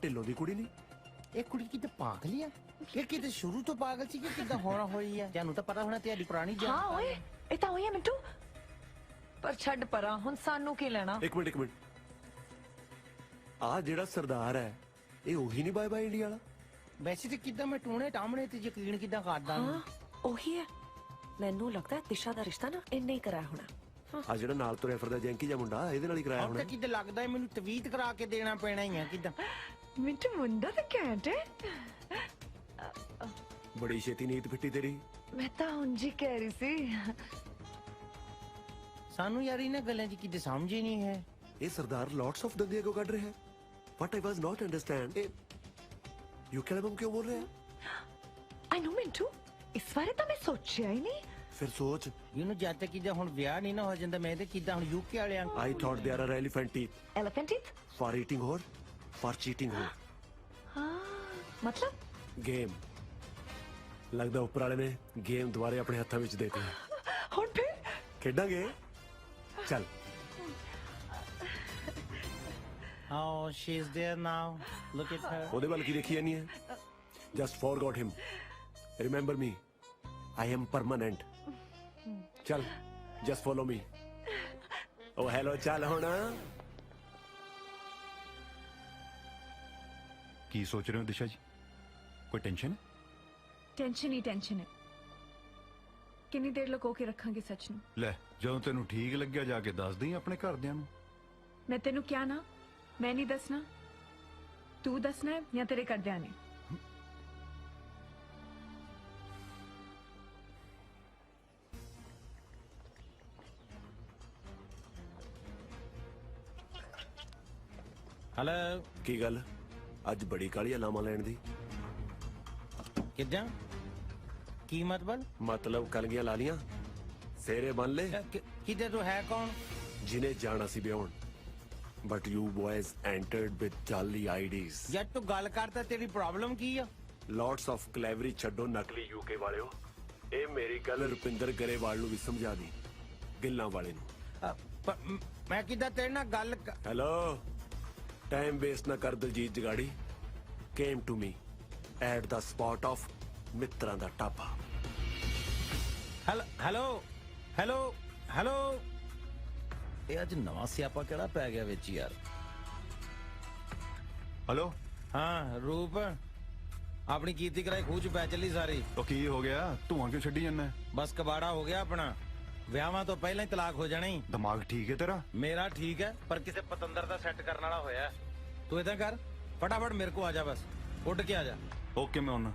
Dhillon ਦੀ ਕੁੜੀ ਨਹੀਂ ਇਹ ਕੁੜੀ ਕਿਤੇ ਪਾਗਲ ਆ ਇਹ ਕਿਤੇ ਸ਼ੁਰੂ ਤੋਂ ਪਾਗਲ ਸੀ ਕਿ ਕਿਦਾਂ ਹੋਣਾ ਹੋਈ ਆ ਤੁਹਾਨੂੰ ਤਾਂ ਪਤਾ ਹੋਣਾ ਤੁਹਾਡੀ ਪੁਰਾਣੀ ਜਾਨ ਹਾਂ ਓਏ ਇਹ ਤਾਂ ਹੋਈ ਆ ਮਿੰਟੂ ਪਰ ਛੱਡ ਪਰਾਂ ਹੁਣ ਸਾਨੂੰ ਕੀ ਲੈਣਾ ਇੱਕ ਮਿੰਟ ਆ ਜਿਹੜਾ ਸਰਦਾਰ ਹੈ ਇਹ ਉਹੀ ਨਹੀਂ ਬਾਏ ਬਾਏ ਇੰਡੀਆ ਵਾਲਾ ਵੈਸੇ ਤੇ ਕਿਦਾਂ ਮੈਂ ਟੂਣੇ ਟਾਮਣੇ ਤੇ ਯਕੀਨ ਕਿਦਾਂ ਕਰਦਾ ਹਾਂ ਉਹੀ ਹੈ ਮੈਨੂੰ ਲੱਗਦਾ ਦਿਸ਼ਾ ਦਾ ਰਿਸ਼ਤਾ ਨਾ ਇੰਨੇ ਹੀ ਕਰਾਇਆ ਹੋਣਾ ਆ ਜਿਹੜਾ ਨਾਲ ਤੁਰਿਆ ਫਿਰਦਾ ਜੈਂਕੀ ਜਿਹਾ ਮੁੰਡਾ ਇਹਦੇ ਨਾਲ ਹੀ ਕਰਾਇਆ ਹੁਣ ਹੋਣਾ ਤਾਂ ਕਿਦਾਂ ਲੱਗਦਾ ਹੈ ਮੈਨੂੰ ਤਵੀਤ ਕਰਾ ਕੇ ਦੇਣਾ ਪੈਣਾ ਹੀ ਆ ਕਿਦਾਂ ਮਿੰਟੂ ਮੁੰਡਾ ਤਾਂ ਘੈਂਟ ਹੈ ਬੜੀ ਛੇਤੀ ਨੀਤ ਫਿੱਟੀ ਤੇਰੀ ਮੈਂ ਤਾਂ ਉਂਝ ਹੀ ਕਹਿ ਰਹੀ ਸੀ ਸਾਨੂੰ ਯਾਰ ਇਹਨਾਂ ਗੱਲਾਂ 'ਚ ਕਿਤੇ ਸਮਝ ਹੀ ਨਹੀਂ ਹੈ ਇਹ ਸਰਦਾਰ ਲੋਟਸ ਆਫ ਦੰਦੀਆਂ ਕਿਉਂ ਕੱਢ ਰਿਹਾ ਹੈ What I was not understand you ਕਿਉਂ ਬੋਲ ਰਿਹਾ ਆਈ ਨੋ ਮਿੰਟੂ ਇਸ ਬਾਰੇ ਤਾਂ ਮੈਂ ਸੋਚਿਆ ਹੀ ਨਹੀਂ ਫਿਰ ਸੋਚ ਇਹਨੂੰ ਜਦ ਤੱਕ ਕਿਦਾਂ ਹੁਣ ਵਿਆਹ ਨਹੀਂ ਨਾ ਹੋ ਜਾਂਦਾ ਮੈਂ ਤੇ ਕਿਦਾਂ ਹੁਣ UK ਵਾਲਿਆਂ I thought there are elephant teeth elephant teeth for eating or for cheating or ਹਾਂ ਮਤਲਬ ਗੇਮ ਲੱਗਦਾ ਉੱਪਰ ਵਾਲੇ ਨੇ ਗੇਮ ਦੁਬਾਰੇ ਆਪਣੇ ਹੱਥਾਂ ਵਿੱਚ ਦੇਤੀ ਹੁਣ ਫਿਰ ਖੇਡਾਂਗੇ ਚੱਲ Oh, she's there now. Look at her. ਉਹਦੇ ਵੱਲ ਕੀ ਦੇਖੀ ਜਾਨੀ ਹੈ just forgot him remember me I am permanent ਚੱਲ just follow me oh hello ਚੱਲ ਹੁਣ ਕੀ ਸੋਚ ਰਹੇ ਹੋ ਦਿਸ਼ਾ ਜੀ ਕੋਈ ਟੈਨਸ਼ਨ ਹੈ ਟੈਨਸ਼ਨ ਹੈ ਕਿੰਨੀ ਦੇਰ ਲੁਕੋ ਕੇ ਰੱਖਾਂਗੇ ਸੱਚ ਨੂੰ ਲੈ ਜਦੋਂ ਤੈਨੂੰ ਠੀਕ ਲੱਗਿਆ ਜਾ ਕੇ ਦੱਸ ਦੇਈਂ ਆਪਣੇ ਘਰਦਿਆਂ ਨੂੰ ਮੈਂ ਤੈਨੂੰ ਕਿਹਾ ਨਾ ਮੈਂ ਨਹੀਂ ਦੱਸਣਾ ਤੂੰ ਦੱਸਣਾ ਹੈ ਜਾਂ ਤੇਰੇ ਘਰਦਿਆਂ ਨੇ ਹਲੋ ਕੀ ਗੱਲ ਅੱਜ ਬੜੀ ਕਾਲੀ ਅਲਾਮਾ ਲੈਣ ਦੀ ਕਿੱਦਾਂ ਕੀ ਮਤਲਬ ਕਲਗੀਆਂ ਲਾ ਲੀਆਂ ਸੇਰੇ ਬੰਨ ਲੈ ਕਿੱਦਾਂ ਤੂੰ ਹੈ ਕੌਣ ਜਿਨੇ ਜਾਣਾ ਸੀ ਵਿਆਹਣ But you boys entered with jolly IDs. ਯਾਰ ਤੂੰ ਗੱਲ ਕਰਦਾ ਤੇਰੀ ਪ੍ਰੋਬਲਮ ਕੀ ਆ? Lots of clevery ਛੱਡੋ ਨਕਲੀ UK ਵਾਲਿਓ। ਇਹ ਮੇਰੀ ਗੱਲ ਰੁਪਿੰਦਰ ਗਰੇਵਾਲ ਨੂੰ ਵੀ ਸਮਝਾ ਦੀ, ਗਿੱਲਾਂ ਵਾਲੇ ਨੂੰ। ਮੈਂ ਕਿੱਦਾਂ ਤੇਰੇ ਨਾਲ ਗੱਲ ਹੈਲੋ, ਟਾਈਮ ਵੇਸਟ ਨਾ ਕਰ Daljit ਜਗਾੜੀ। Came to me at the spot of ਮਿੱਤਰਾਂ ਦਾ ਢਾਬਾ। ਹੈਲੋ ਹੈਲੋ ਹੈਲੋ, ਇਹ ਅੱਜ ਨਵਾਂ ਸਿਆਪਾ ਕਿਹੜਾ ਪੈ ਗਿਆ ਵਿੱਚ ਯਾਰ? ਹੈਲੋ, ਹਾਂ ਰੂਪ, ਆਪਣੀ ਕੀਤੀ ਕਰਾਈ ਖੂਹ ਚ ਪੈ ਚੱਲੀ ਸਾਰੀ। ਉਹ ਕੀ ਹੋ ਗਿਆ? ਧੂਆਂ ਕਿਉਂ ਛੱਡੀ ਜਾਂਦਾ? ਬਸ ਕਬਾੜਾ ਹੋ ਗਿਆ ਆਪਣਾ। ਵਿਆਹਾਂ ਤੋਂ ਪਹਿਲਾਂ ਹੀ ਤਲਾਕ ਹੋ ਜਾਣੀ। ਦਿਮਾਗ ਠੀਕ ਹੈ ਤੇਰਾ? ਮੇਰਾ ਠੀਕ ਹੈ, ਪਰ ਕਿਸੇ ਪਤੰਦਰ ਦਾ ਸੈੱਟ ਕਰਨ ਵਾਲਾ ਹੋਇਆ। ਤੂੰ ਏਦਾਂ ਕਰ, ਫਟਾਫਟ ਮੇਰੇ ਕੋ ਆ ਜਾ, ਬਸ ਉੱਡ ਕੇ ਆ ਜਾ। ਓਕੇ, ਮੈਂ ਆਉਣਾ।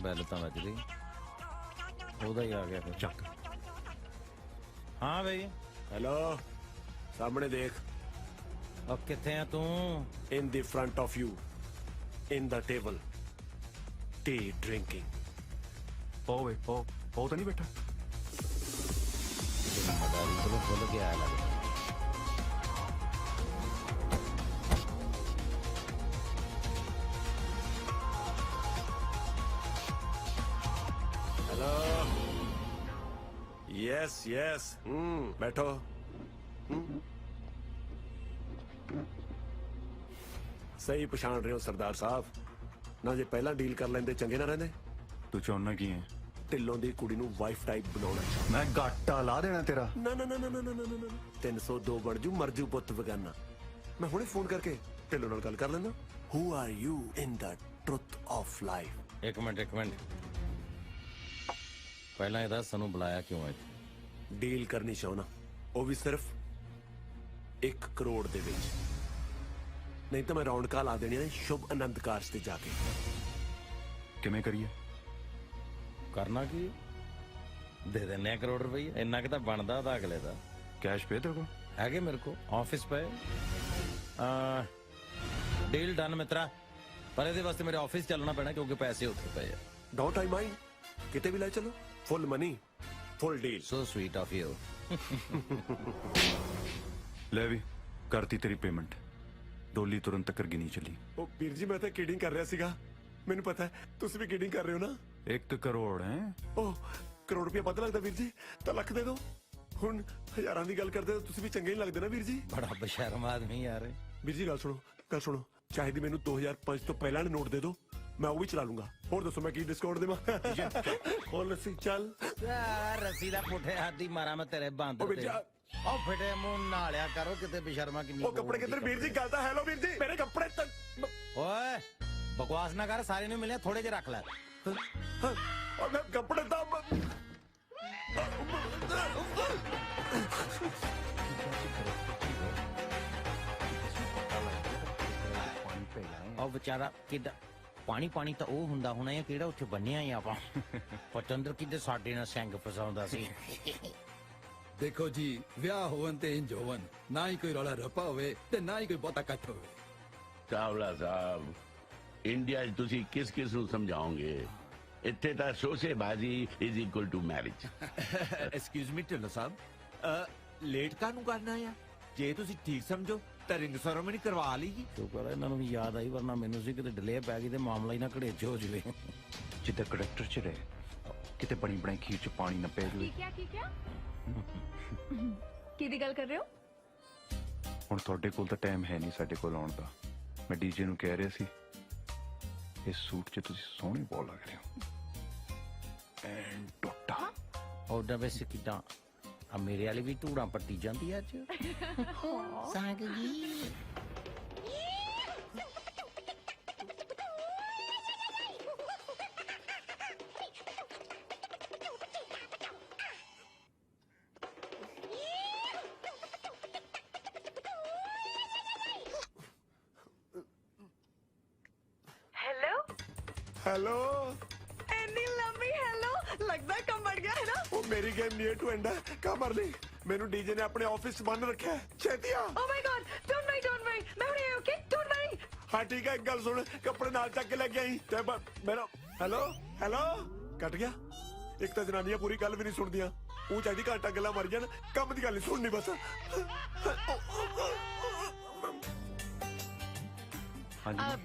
ਬੈਲ ਤਾਂ ਵੱਜ ਗਈ, ਉਹਦਾ ਹੀ ਆ ਗਿਆ ਫਿਰ। ਚੱਕ। ਹਾਂ ਬਈ। ਹੈਲੋ, ਸਾਹਮਣੇ ਦੇਖ। अब किथे है तू? In the front of you, in the table, tea drinking. ਓਏ ਉਹ ਤਾਂ ਨਹੀਂ ਬੈਠਾ? मदारी तो भूल गया लगता। हेलो, यस यस, बैठो। सही पछाण रहे हो सरदार साहब, ना जे पहला डील कर लेंदे चंगे ना रहंदे। तू चाहना की है? ਢਿੱਲੋਂ ਦੀ ਕੁੜੀ ਨੂੰ ਵਾਈਫ ਟਾਈਪ ਬਣਾਉਣਾ। ਮੈਂ ਗਾਟਾ ਲਾ ਦੇਣਾ ਤੇਰਾ। ਨਾ ਨਾ ਨਾ ਨਾ ਨਾ ਨਾ ਨਾ 302 ਬਣ ਜੂ, ਮਰਜੂ ਪੁੱਤ ਬਗਾਨਾ। ਮੈਂ ਹੁਣੇ ਫੋਨ ਕਰਕੇ ਢਿੱਲੋਂ ਨਾਲ ਗੱਲ ਕਰ ਲੈਂਦਾ। Who are you in the truth of life? ਇੱਕ ਮਿੰਟ ਪਹਿਲਾਂ ਇਹ ਦੱਸ ਸਾਨੂੰ ਬੁਲਾਇਆ ਕਿਉਂ ਹੈ? ਡੀਲ ਕਰਨੀ ਚਾਹੁੰਦਾ, ਉਹ ਵੀ ਸਿਰਫ 1 ਕਰੋੜ ਦੇ ਵਿੱਚ। ਨਹੀਂ ਤਾਂ ਮੈਂ ਰੌਣਕਾਂ ਲਾ ਦੇਣੀਆਂ ਨੇ ਸ਼ੁਭ ਆਨੰਦ ਕਾਰਜ ਤੇ ਜਾ ਕੇ। ਕਿਵੇਂ ਕਰੀਏ? ਕਰਨਾ ਕੀ? ਦੇ ਦਿੰਨੇ ਕਰੋੜ ਰੁਪਏ, ਇੰਨਾ ਕਿ ਤਾਂ ਬਣਦਾ ਤਾਂ ਅਗਲੇ ਦਾ। ਕੈਸ਼ ਪੇ ਤੇਰੇ ਕੋਲ ਹੈਗੇ? ਮੇਰੇ ਕੋਲ ਆਫਿਸ ਪਏ। ਡੀਲ ਡਨ ਮਿੱਤਰਾ, ਪਰ ਇਹਦੇ ਵਾਸਤੇ ਮੇਰੇ ਆਫਿਸ ਚੱਲਣਾ ਪੈਣਾ ਕਿਉਂਕਿ ਪੈਸੇ ਉੱਥੇ ਪਏ ਆ। ਡੋਂਟ ਆਈ ਮਾਈਂਡ, ਕਿਤੇ ਵੀ ਲੈ ਚਲੋ। Full money, full deal. So sweet of you. ਲੈ ਵੀ ਕਰਤੀ ਤੇਰੀ ਪੇਮੈਂਟ। ਡੋਲੀ ਤੁਰੰਤ ਤੱਕ ਗਿਣੀ ਚਲੀ। ਉਹ ਵੀਰ ਜੀ, ਮੈਂ ਤਾਂ ਕਿਡਿੰਗ ਕਰ ਰਿਹਾ ਸੀਗਾ। ਮੈਨੂੰ ਪਤਾ ਹੈ ਤੁਸੀਂ ਵੀ ਕਿਡਿੰਗ ਕਰ ਰਹੇ ਹੋ ਨਾ। 1 ਕਰੋੜ ਹੈ? ਉਹ ਕਰੋੜ ਰੁਪਏ ਵੱਧ ਲੱਗਦਾ ਵੀਰ ਜੀ, ਤਾਂ ਲੱਖ ਦੇ ਦਿਓ। ਹੁਣ ਹਜ਼ਾਰਾਂ ਦੀ ਗੱਲ ਕਰਦੇ ਤੁਸੀਂ ਵੀ ਚੰਗੇ ਨਹੀਂ ਲੱਗਦੇ ਨਾ ਵੀਰ ਜੀ। ਬੜਾ ਬਸ਼ਰਮ ਆਦਮੀ ਯਾਰ। ਵੀਰ ਜੀ ਗੱਲ ਸੁਣੋ, ਚਾਹੇ ਦੀ ਮੈਨੂੰ 2005 ਤੋਂ ਪਹਿਲਾਂ ਦੇ ਨੋਟ ਦੇ ਦਿਓ, ਮੈਂ ਉਹ ਵੀ ਚਲਾ ਲੂੰਗਾ। ਹੋਰ ਦੱਸੋ ਮੈਂ ਕੀ ਡਿਸਕਾਊਂਟ ਦੇਵਾਂ? ਹੋਰ ਲੱਸੀ ਚੱਲ। ਰੱਸੀ ਦਾ ਪੁੱਠੇ ਹੱਥ ਦੀ ਮਾਰਾ ਮੈਂ ਤੇਰੇ ਬਾਂਦਰ ਤੇ। ਉਹ ਫਿਟੇ ਮੂੰਹ ਨਾਲਿਆ ਕਰੋ, ਕਿਤੇ ਬੇਸ਼ਰਮਾ ਕਿੰਨੀ। ਉਹ ਕੱਪੜੇ ਕਿੱਧਰ ਵੀਰ ਜੀ? ਗੱਲ ਤਾਂ ਹੈਲੋ ਵੀਰ ਜੀ, ਮੇਰੇ ਕੱਪੜੇ ਤੱਕ। ਓਏ ਬਕਵਾਸ ਨਾ ਕਰ, ਸਾਰੇ ਨੂੰ ਮਿਲਿਆ, ਥੋੜੇ ਜਿਹੇ ਰੱਖ ਲੈ। ਮੈਂ ਕੱਪੜੇ ਤਾਂ ਉਹ ਵਿਚਾਰਾ ਕਿੱਦਾਂ ਪਾਣੀ ਤਾਂ ਉਹ ਹੁੰਦਾ ਹੋਣਾ ਹੈ ਕਿਹੜਾ ਉੱਥੇ ਬੰਨਿਆ ਹੀ ਆਪਾਂ। ਪਤੰਦਰ ਕਿੱਦੇ ਸਾਡੇ ਨਾਲ ਸਿੰਘ ਫਸਾਉਂਦਾ ਸੀ। ਦੇਖੋ ਜੀ, ਵਿਆਹ ਹੋਵਨ ਤੇ ਇੰਜ ਹੋਵਨ, ਨਾ ਹੀ ਕੋਈ ਰੌਲਾ ਰੱਪਾ ਹੋਵੇ ਤੇ ਨਾ ਹੀ ਕੋਈ ਬਹੁਤਾ ਇਕੱਠ ਹੋਵੇ। ਚਾਵਲਾ ਸਾਹਿਬ, ਇੰਡੀਆ 'ਚ ਤੁਸੀਂ ਕਿਸ ਨੂੰ ਸਮਝਾਓਗੇ? ਇੱਥੇ ਤਾਂ ਸ਼ੋਸ਼ੇਬਾਜ਼ੀ is equal to marriage. Excuse me Dhillon ਸਾਹਿਬ, ਲੇਟ ਕਾਹਨੂੰ ਕਰਨਾ ਆ? ਜੇ ਤੁਸੀਂ ਠੀਕ ਸਮਝੋ ਤਾਂ ਰਿੰਗ ਸੈਰੇਮਨੀ ਕਰਵਾ ਲਈਏ। ਸ਼ੁਕਰ ਇਹਨਾਂ ਨੂੰ ਵੀ ਯਾਦ ਆਈ, ਵਰਨਾ ਮੈਨੂੰ ਸੀ ਕਿਤੇ ਡਿਲੇ ਪੈ ਗਈ ਤੇ ਮਾਮਲਾ ਹੀ ਨਾ ਘੜੇਚ ਹੋ ਜਵੇ। ਜਿੱਦਾਂ ਕੰਡਕਟਰ ਚ ਰਹੇ, ਕਿਤੇ ਬਣੀ ਬਣਾਈ ਖੀਰ ਚ ਪਾਣੀ ਨਾ ਪੈ ਜਵੇ। ਕਿਹਦੀ ਗੱਲ ਕਰ ਰਹੇ ਹੋ? ਹੁਣ ਤੁਹਾਡੇ ਕੋਲ ਤਾਂ ਟਾਈਮ ਹੈ ਨਹੀਂ ਸਾਡੇ ਕੋਲ ਆਉਣ ਦਾ। ਮੈਂ ਡੀਜੇ ਨੂੰ ਕਹਿ ਰਿਹਾ ਸੀ, ਇਸ ਸੂਟ 'ਚ ਤੁਸੀਂ ਸੋਹਣੇ ਬਹੁਤ ਲੱਗ ਰਹੇ ਹੋ। ਐਂਡ ਟੋਟਾ ਉਹਦਾ ਵੈਸੇ ਕਿਦਾਂ ਆ ਮੇਰੇ ਵਾਲੀ ਵੀ ਧੂੜਾਂ ਪੱਟੀ ਜਾਂਦੀ ਅੱਜ। ਸੰਗ ਜੀ ਹੈਲੋ ਐਨੀ ਲੰਬੀ ਹੈਲੋ लगता है कम बढ़ गया है ना? ਉਹ ਮੇਰੀ ਗੇਮ ਨੀਅਰ ਟੂ ਐਂਡ ਹੈ ਕਮਰ ਲਈ ਮੈਨੂੰ ਡੀਜੇ ਨੇ ਆਪਣੇ ਆਫਿਸ 'ਚ ਬੰਨ ਰੱਖਿਆ ਹੈ ਛੇਤੀ ਆ Oh my God! Don't worry. मैं हूं here, okay? Don't worry. ਹਾਂ ਠੀਕ ਹੈ ਇੱਕ ਗੱਲ ਸੁਣ ਕੱਪੜੇ ਨਾਲ ਚੱਕ ਕੇ ਲੈ ਕੇ ਆਈ ਤੇ ਮੇਰਾ ਹੈਲੋ ਕੱਟ ਗਿਆ ਇੱਕ ਤਾਂ ਜਨਾਨੀਆਂ ਪੂਰੀ ਗੱਲ ਵੀ ਨਹੀਂ ਸੁਣਦੀਆਂ ਉਹ ਚਾਹੀਦੀ ਘਾਟਾ ਗੱਲਾਂ ਮਰ ਜਾਣ ਕੰਮ ਦੀ ਗੱਲ ਨਹੀਂ ਸੁਣਨੀ ਬਸ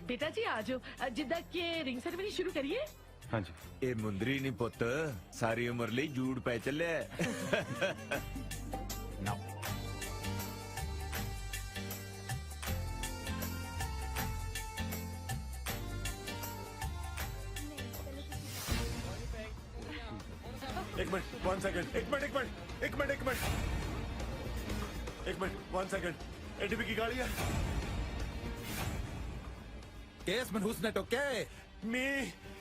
बेटा जी आ जाओ जिद्दां के रिंग सेरेमनी शुरू करिए हाँ जी ਇਹ ਮੁੰਦਰੀ ਨਹੀਂ ਪੁੱਤ ਸਾਰੀ ਉਮਰ ਲਈ ਜੂੜ ਪੈ ਚੱਲਿਆ ਨਾ एक मिनट 1 सेकंड एक मिनट 1 सेकंड एडीपी की गाड़ी है केस मनहूस ने टोके me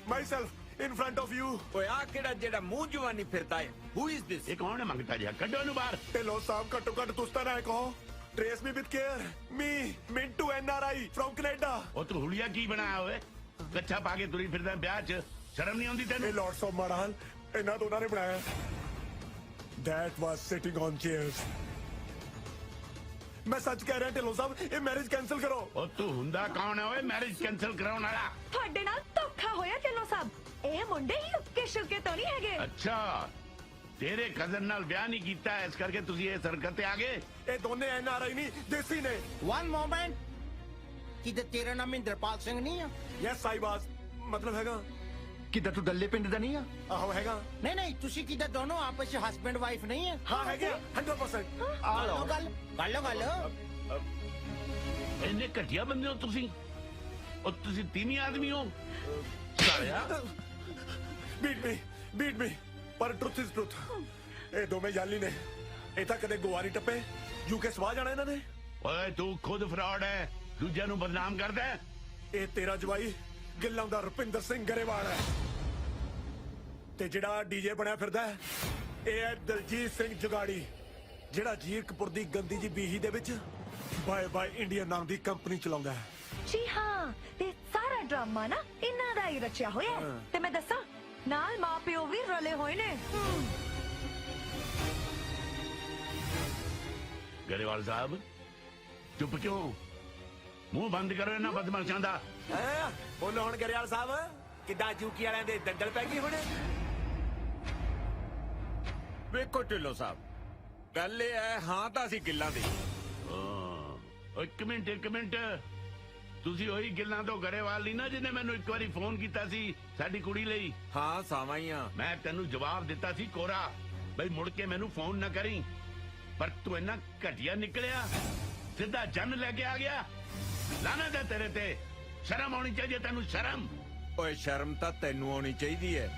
myself in front of you ਓਏ ਆ ਕਿਹੜਾ ਜਿਹੜਾ ਮੂੰਹ ਜਵਾਨੀ ਫਿਰਦਾ ਹੈ ਹੂ ਇਜ਼ ਦਿਸ ਇਹ ਕੌਣ ਹੈ ਮੰਗਤਾ ਜਿਹਾ ਕੱਢੋ ਇਹਨੂੰ ਬਾਹਰ ਢਿੱਲੋਂ ਸਾਹਿਬ ਘੱਟੋ ਘੱਟ ਤੁਸੀਂ ਤਾਂ ਨਾ ਕਹੋ trace me with care me Mintu NRI from Canada ਉਹ ਤੂੰ ਹੁਲੀਆ ਕੀ ਬਣਾਇਆ ਹੋਵੇ ਕੱਛਾ ਪਾ ਕੇ ਤੁਰੀ ਫਿਰਦਾ ਵਿਆਹ 'ਚ ਸ਼ਰਮ ਨਹੀਂ ਆਉਂਦੀ ਤੈਨੂੰ ਇਹ ਲਾਰਡਸ ਆਫ ਮੜਾਲ ਇਹਨਾਂ ਦੋਨਾਂ ਨੇ ਬਣਾਇਆ that was sitting on chairs ਮੈਂ ਸੱਚ ਕਹਿ ਰਿਹਾ ਢਿੱਲੋਂ ਸਾਹਿਬ ਇਹ ਮੈਰਿਜ ਕੈਨਸਲ ਕਰੋ ਉਹ ਤੂੰ ਹੁੰਦਾ ਕੌਣ ਹੈ ਓਏ ਮੈਰਿਜ ਕੈਨਸਲ ਕਰਾਉਣ ਵਾਲਾ ਤੁਹਾਡੇ ਨਾਲ ਧੋਖਾ ਹੋਇਆ ਢਿੱਲੋਂ ਸਾਹਿਬ ਇਹ ਮੁੰਡੇ ਹੀ ਉੱਕੇ ਸ਼ੁਕੇ ਤੋਂ ਨਹੀਂ ਹੈਗੇ ਅੱਛਾ ਤੇਰੇ ਕਜ਼ਨ ਨਾਲ ਵਿਆਹ ਨਹੀਂ ਕੀਤਾ ਇਸ ਕਰਕੇ ਤੁਸੀਂ ਇਹ ਸਰਕਤ ਤੇ ਆ ਗਏ ਇਹ ਦੋਨੇ ਐਨਆਰਆਈ ਨਹੀਂ ਦੇਸੀ ਨੇ वन मोमेंट किधर तेरा नाम इंद्रपाल सिंह नहीं है ਯੈਸ ਆਈ ਵਾਸ ਮਤਲਬ ਹੈਗਾ ਕਿੱਦਾਂ ਤੂੰ ਡੱਲੇ ਪਿੰਡ ਦਾ ਨਹੀਂ ਆ ਆਹੋ ਹੈਗਾ नहीं नहीं तुसी किधर दोनों आपस में हस्बैंड वाइफ नहीं है ਹਾਂ ਹੈਗੇ 100% ਆ ਲਓ गल ਇੰਨੇ ਘਟੀਆ ਬੰਦੇ ਹੋ ਤੁਸੀਂ ਉਹ ਤੁਸੀਂ ਤੀਵੀਂ ਆਦਮੀ ਹੋ ਸਾਲਿਆ ਬੀਟ ਮੀ ਪਰ ਟਰੁੱਥ ਇਜ਼ ਟਰੁੱਥ ਇਹ ਦੋਵੇਂ ਯਾਲੀ ਨੇ ਇਹ ਤਾਂ ਕਦੇ ਗੋਆ ਨਹੀਂ ਟੱਪੇ ਯੂਕੇ ਸਵਾ ਜਾਣਾ ਇਹਨਾਂ ਨੇ ਓਏ ਤੂੰ ਖੁਦ ਫਰਾਡ ਹੈ ਦੂਜਿਆਂ ਨੂੰ ਬਦਨਾਮ ਕਰਦਾ ਹੈ ਇਹ ਤੇਰਾ ਜਵਾਈ ਗਿੱਲਾਂ ਦਾ ਰੁਪਿੰਦਰ ਸਿੰਘ ਗਰੇਵਾਲ ਹੈ ਤੇ ਜਿਹੜਾ ਡੀਜੇ ਬਣਿਆ ਫਿਰਦਾ ਹੈ ਇਹ ਹੈ ਦਲਜੀਤ ਸਿੰਘ ਜਗਾੜੀ ਜਿਹੜਾ ਜੀਰਕਪੁਰ ਦੀ ਗੰਦੀ ਜੀ ਬੀਹੀ ਦੇ ਵਿੱਚ ਬਾਏ ਬਾਏ ਇੰਡੀਆ ਨਾਮ ਦੀ ਕੰਪਨੀ ਚਲਾਉਂਦਾ ਹੈ ਜੀ ਹਾਂ ਤੇ ਸਾਰਾ ਡਰਾਮਾ ਨਾ ਇਹਨਾਂ ਦਾ ਹੀ ਰਚਿਆ ਹੋਇਆ ਹੈ। ਤੇ ਮੈਂ ਦੱਸਾਂ ਨਾਲ ਮਾਪਿਓ ਵੀ ਰਲੇ ਹੋਏ ਨੇ ਗਰੇਵਾਲ ਸਾਹਿਬ ਚੁੱਪ ਕਿਉਂ ਮੂੰਹ ਬੰਦ ਕਰੋ ਇਹਨਾਂ ਬਦਮਾਸ਼ਾਂ ਦਾ ਬੋਲੋ ਹੁਣ ਗਰੇਵਾਲ ਸਾਹਿਬ ਕਿੱਦਾਂ ਯੂਕੇ ਵਾਲਿਆਂ ਦੇ ਦੰਦਲ ਪੈ ਗਈ ਹੁਣ ਵੇਖੋ ਢਿੱਲੋਂ ਸਾਹਿਬ ਗੱਲ ਇਹ ਹੈ ਹਾਂ ਤਾਂ ਅਸੀਂ ਗਿੱਲਾਂ ਦੇ ਇੱਕ ਮਿੰਟ ਤੁਸੀਂ ਉਹੀ ਗਿੱਲਾਂ ਤੋਂ ਗਰੇਵਾਲ ਨਹੀਂ ਨਾ ਜਿਹਨੇ ਮੈਨੂੰ ਇੱਕ ਵਾਰੀ ਫੋਨ ਕੀਤਾ ਸੀ ਸਾਡੀ ਕੁੜੀ ਲਈ ਹਾਂ ਸਾਵਾਂ ਹੀ ਆ ਮੈਂ ਤੈਨੂੰ ਜਵਾਬ ਦਿੱਤਾ ਸੀ ਕੋਰਾ ਬਈ ਮੁੜ ਕੇ ਮੈਨੂੰ ਫੋਨ ਨਾ ਕਰੀ ਪਰ ਤੂੰ ਇੰਨਾ ਘਟੀਆ ਨਿਕਲਿਆ ਸਿੱਧਾ ਜਨ ਲੈ ਕੇ ਆ ਗਿਆ ਲਾਨਤ ਹੈ ਤੇਰੇ ਤੇ ਸ਼ਰਮ ਆਉਣੀ ਚਾਹੀਦੀ ਤੈਨੂੰ ਸ਼ਰਮ ਓਏ ਸ਼ਰਮ ਤਾਂ ਤੈਨੂੰ ਆਉਣੀ ਚਾਹੀਦੀ ਹੈ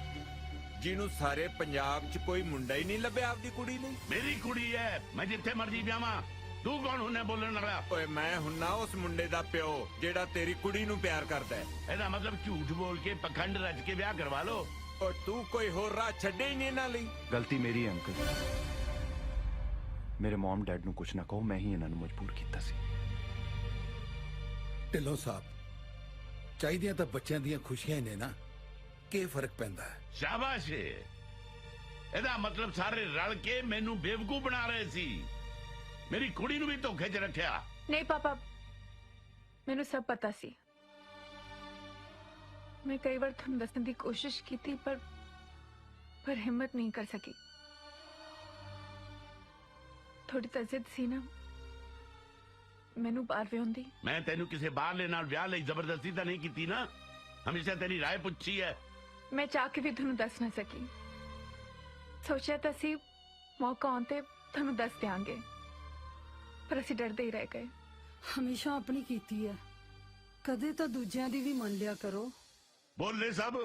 ਜਿਹਨੂੰ ਸਾਰੇ ਪੰਜਾਬ 'ਚ ਕੋਈ ਮੁੰਡਾ ਹੀ ਨਹੀਂ ਲੱਭਿਆ ਆਪਦੀ ਕੁੜੀ ਲਈ ਮੇਰੀ ਕੁੜੀ ਹੈ ਮੈਂ ਜਿੱਥੇ ਮਰਜੀ ਵਿਆਹਾਂ ਤੂੰ ਕੌਣ ਹੁੰਨਾ ਬੋਲਣ ਵਾਲਾ ਓਏ ਮੈਂ ਹੁੰਨਾ ਉਸ ਮੁੰਡੇ ਦਾ ਪਿਓ ਜਿਹੜਾ ਤੇਰੀ ਕੁੜੀ ਨੂੰ ਪਿਆਰ ਕਰਦਾ ਹੈ ਇਹਦਾ ਮਤਲਬ ਝੂਠ ਬੋਲ ਕੇ ਪਖੰਡ ਰਚ ਕੇ ਵਿਆਹ ਕਰਵਾ ਲੋ ਓ ਤੂੰ ਕੋਈ ਹੋਰ ਰਾਹ ਛੱਡੇ ਹੀ ਨਹੀਂ ਇਹਨਾਂ ਲਈ ਗਲਤੀ ਮੇਰੀ ਹੈ ਅੰਕਲ ਮੇਰੇ ਮਮ ਡੈਡ ਨੂੰ ਕੁਝ ਨਾ ਕਹੋ ਮੈਂ ਹੀ ਇਹਨਾਂ ਨੂੰ ਮਜਬੂਰ ਕੀਤਾ ਸੀ ਢਿੱਲੋਂ ਸਾਹਿਬ ਚਾਹੀਦੀਆਂ ਤਾਂ ਬੱਚਿਆਂ ਦੀਆਂ ਖੁਸ਼ੀਆਂ ਨੇ ਨਾ ਕੀ ਫਰਕ ਪੈਂਦਾ ਹੈ ਸ਼ਾਬਾਸ਼ ਇਹਦਾ ਮਤਲਬ ਸਾਰੇ ਰਲ ਕੇ ਮੈਨੂੰ ਬੇਵਕੂਫ ਬਣਾ ਰਹੇ ਸੀ ਮੇਰੀ ਕੁੜੀ ਨੂੰ ਵੀ ਧੋਖੇ 'ਚ ਰੱਖਿਆ नहीं पापा मैंने सब पता सी मैं कई बार थोड़ा दसने की कोशिश की थी पर हिम्मत नहीं कर सकी थोड़ी तजिद सी ना मैनू बाहर भी होंदी ਮੈਂ ਤੈਨੂੰ ਕਿਸੇ ਬਾਹਰਲੇ ਨਾਲ ਵਿਆਹ ਲਈ ਜ਼ਬਰਦਸਤੀ ਤਾਂ ਨਹੀਂ ਕੀਤੀ ਨਾ ਹਮੇਸ਼ਾ ਤੇਰੀ ਰਾਏ ਪੁੱਛੀ ਹੈ मैं चाह के भी थोड़ा दस ना सकी सोचा तो सी मौका आते थोड़ा दस देंगे पर ਅਸੀਂ ਡਰਦੇ ਹੀ ਰਹਿ ਗਏ ਹਮੇਸ਼ਾ ਆਪਣੀ ਕੀਤੀ ਹੈ ਕਦੇ ਤਾਂ ਦੂਜਿਆਂ ਦੀ ਵੀ ਮੰਨ ਲਿਆ ਕਰੋ ਬੋਲੇ ਸਭ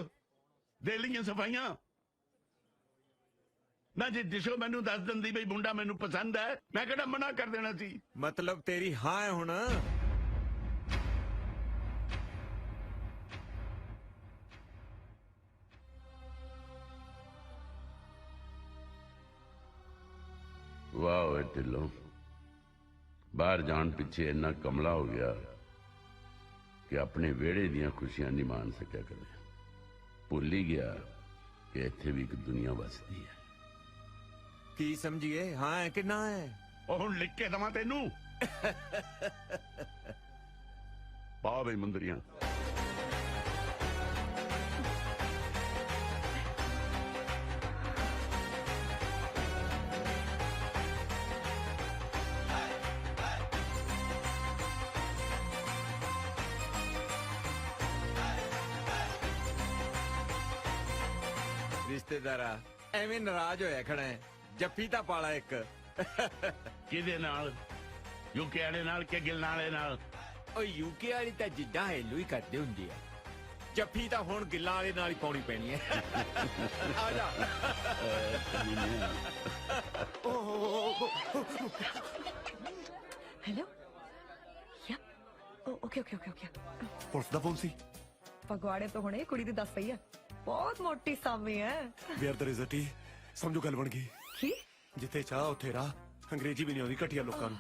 ਦੇ ਲਈਆਂ ਸਫਾਈਆਂ ਨਾ ਜੇ ਦਿਸ਼ੋ ਮੈਨੂੰ ਦੱਸ ਦਿੰਦੀ ਬਈ ਮੁੰਡਾ ਮੈਨੂੰ ਪਸੰਦ ਹੈ ਮੈਂ ਕਿਹੜਾ ਮਨਾ ਕਰ ਦੇਣਾ ਸੀ ਮਤਲਬ ਤੇਰੀ ਹਾਂ ਹੈ ਹੁਣ ਵਾਹ ਓਏ ਢਿੱਲੋਂ ਬਾਹਰ ਜਾਣ ਪਿੱਛੇ ਇੰਨਾ ਕਮਲਾ ਹੋ ਗਿਆ ਕਿ ਆਪਣੇ ਵਿਹੜੇ ਦੀਆਂ ਖੁਸ਼ੀਆਂ ਨਹੀਂ ਮਾਣ ਸਕਿਆ ਕਦੇ ਭੁੱਲ ਹੀ ਗਿਆ ਕਿ ਇੱਥੇ ਵੀ ਇੱਕ ਦੁਨੀਆ ਵਸਦੀ ਹੈ। ਕੀ ਸਮਝੀਏ, ਹਾਂ ਹੈ ਕਿ ਨਾ ਹੈ? ਉਹ ਹੁਣ ਲਿਖ ਕੇ ਦਵਾਂ ਤੈਨੂੰ? ਪਾ ਬਈ ਮੁੰਦਰੀਆਂ। ਰਿਸ਼ਤੇਦਾਰਾ ਐਵੇਂ ਨਾਰਾਜ਼ ਹੋਇਆ ਖੜਾ ਹੈ। ਜੱਫੀ ਤਾਂ ਪਾਲਾ ਇੱਕ। ਕਿਹਦੇ ਨਾਲ? ਯੂਕੇ ਵਾਲੇ ਨਾਲ ਕਿ ਗਿਲਨ ਵਾਲੇ ਨਾਲ? ਉਹ ਯੂਕੇ ਵਾਲੀ ਤਾਂ ਜਿੱਦਾਂ ਹੈਲੂ ਹੀ ਕਰਦੇ ਹੁੰਦੀ ਆ। ਜੱਫੀ ਤਾਂ ਹੁਣ ਗਿੱਲਾਂ ਵਾਲੇ ਨਾਲ ਹੀ ਪਾਉਣੀ ਪੈਣੀ ਹੈ। ਆ ਜਾ। ਹੈਲੋ ਯਾ ਓਕੇ ਪੁਲਿਸ ਦਾ ਫੋਨ ਸੀ। ਫਗਵਾੜੇ ਤੋਂ ਹੁਣੇ ਕੁੜੀ ਦੀ ਦੱਸ ਪਈ ਆ, ਬਹੁਤ ਮੋਟੀ ਸਾਮੀ ਹੈ। ਵੇਅਰ ਦਰ ਇਜ਼ ਅ ਟੀ। ਸਮਝੋ ਗੱਲ ਬਣ ਗਈ। ਕੀ? ਜਿੱਥੇ ਚਾਹ ਉੱਥੇ ਰਾਹ। ਅੰਗਰੇਜ਼ੀ ਵੀ ਨਹੀਂ ਆਉਂਦੀ ਘਟੀਆ ਲੋਕਾਂ ਨੂੰ।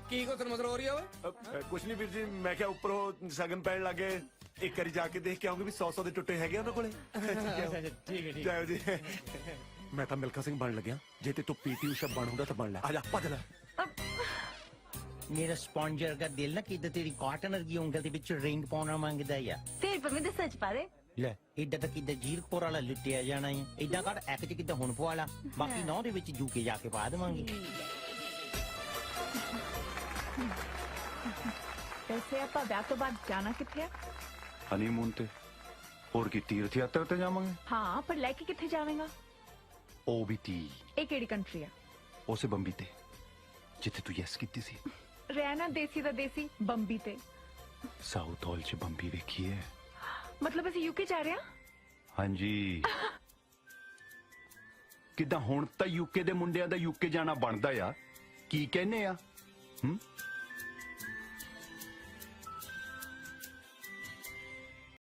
ਕੀ ਕੁਛ ਮਤਲਬ ਹੋ ਰਹੀ ਆ ਓਏ? ਕੁਛ ਨਹੀਂ ਵੀਰ ਜੀ, ਮੈਂ ਕਿਹਾ ਉੱਪਰੋਂ ਸਗਨ ਪੈਣ ਲੱਗੇ, ਇੱਕ ਵਾਰੀ ਜਾ ਕੇ ਦੇਖ ਕੇ ਆਉਂਗੇ ਵੀ 100 ਦੇ ਟੁੱਟੇ ਹੈਗੇ ਉਹਨਾਂ ਕੋਲੇ। ਠੀਕ ਹੈ ਜਾਓ ਜੀ। ਮੈਂ ਤਾਂ ਮਿਲਖਾ ਸਿੰਘ ਬਣ ਲੱਗਿਆ, ਜੇ ਤੇ ਤੂੰ ਪੀਟੀ ਊਸ਼ਾ ਬਣ ਹੁੰਦਾ ਤਾਂ ਬਣ ਲੈ। ਆ ਜਾ ਭੱਜ ਲੈ। ਮੇਰਾ ਸਪੌਂਜਰ ਦਾ ਦਿਲ ਨਾ ਕਿਤੇ ਤੇਰੀ ਕਾਟਨ ਵਰਗੀ ਉਂਗਲ ਦੇ ਵਿੱਚ ਰਿੰਗ ਪਾਉਣਾ ਮੰਗਦਾ ਆ। ਤੇਰੇ ਪਰ ਮੈਂ ਸੱਚ ਪਾ ਦੇ। ਲੈ ਏਦਾਂ ਤਾਂ ਕਿੱਦਾਂ ਜੀਰਕਪੁਰ ਵਾਲਾ ਲੁੱਟਿਆ ਜਾਣਾ ਹੈ। ਏਦਾਂ ਕਰ ਇੱਕ ਚ ਕਿੱਦਾਂ ਹੁਣ ਪਵਾ ਲਾ, ਬਾਕੀ 9 ਦੇ ਵਿੱਚ ਜੂਕੇ ਜਾ ਕੇ ਪਾ ਦੇਵਾਂਗੇ। ਵੈਸੇ ਆਪਾਂ ਵਿਆਹ ਤੋਂ ਬਾਅਦ ਜਾਣਾ ਕਿੱਥੇ ਆ? ਹਨੀਮੂਨ ਤੇ। ਹੋਰ ਕੀ ਤੀਰਥ ਯਾਤਰਾ ਤੇ ਜਾਵਾਂਗੇ। ਹਾਂ, ਪਰ ਲੈ ਕੇ ਕਿੱਥੇ ਜਾਵੇਂਗਾ? ਉਹ ਵੀ ਤੀ ਇਹ ਕਿਹੜੀ ਕੰਟਰੀ ਆ? ਉਸੇ ਬੰਬੀ ਤੇ ਜਿੱਥੇ ਤੂੰ ਯੈਸ ਕੀਤੀ ਸੀ। ਰਹਿਣਾ ਦੇਸੀ ਦਾ ਦੇਸੀ ਬੰਬੀ ਤੇ। ਸਾਊਥ ਹਾਲ ਚ ਬੰਬੀ ਵੇਖੀ ਹੈ। ਮਤਲਬ ਅਸੀਂ ਯੂਕੇ ਜਾ ਰਹੇ ਹਾਂ? ਹਾਂਜੀ। ਕਿੱਦਾਂ ਹੁਣ ਤਾਂ ਯੂਕੇ ਦੇ ਮੁੰਡਿਆਂ ਦਾ ਯੂਕੇ ਜਾਣਾ ਬਣਦਾ ਆ। ਕੀ ਕਹਿੰਦੇ ਆ?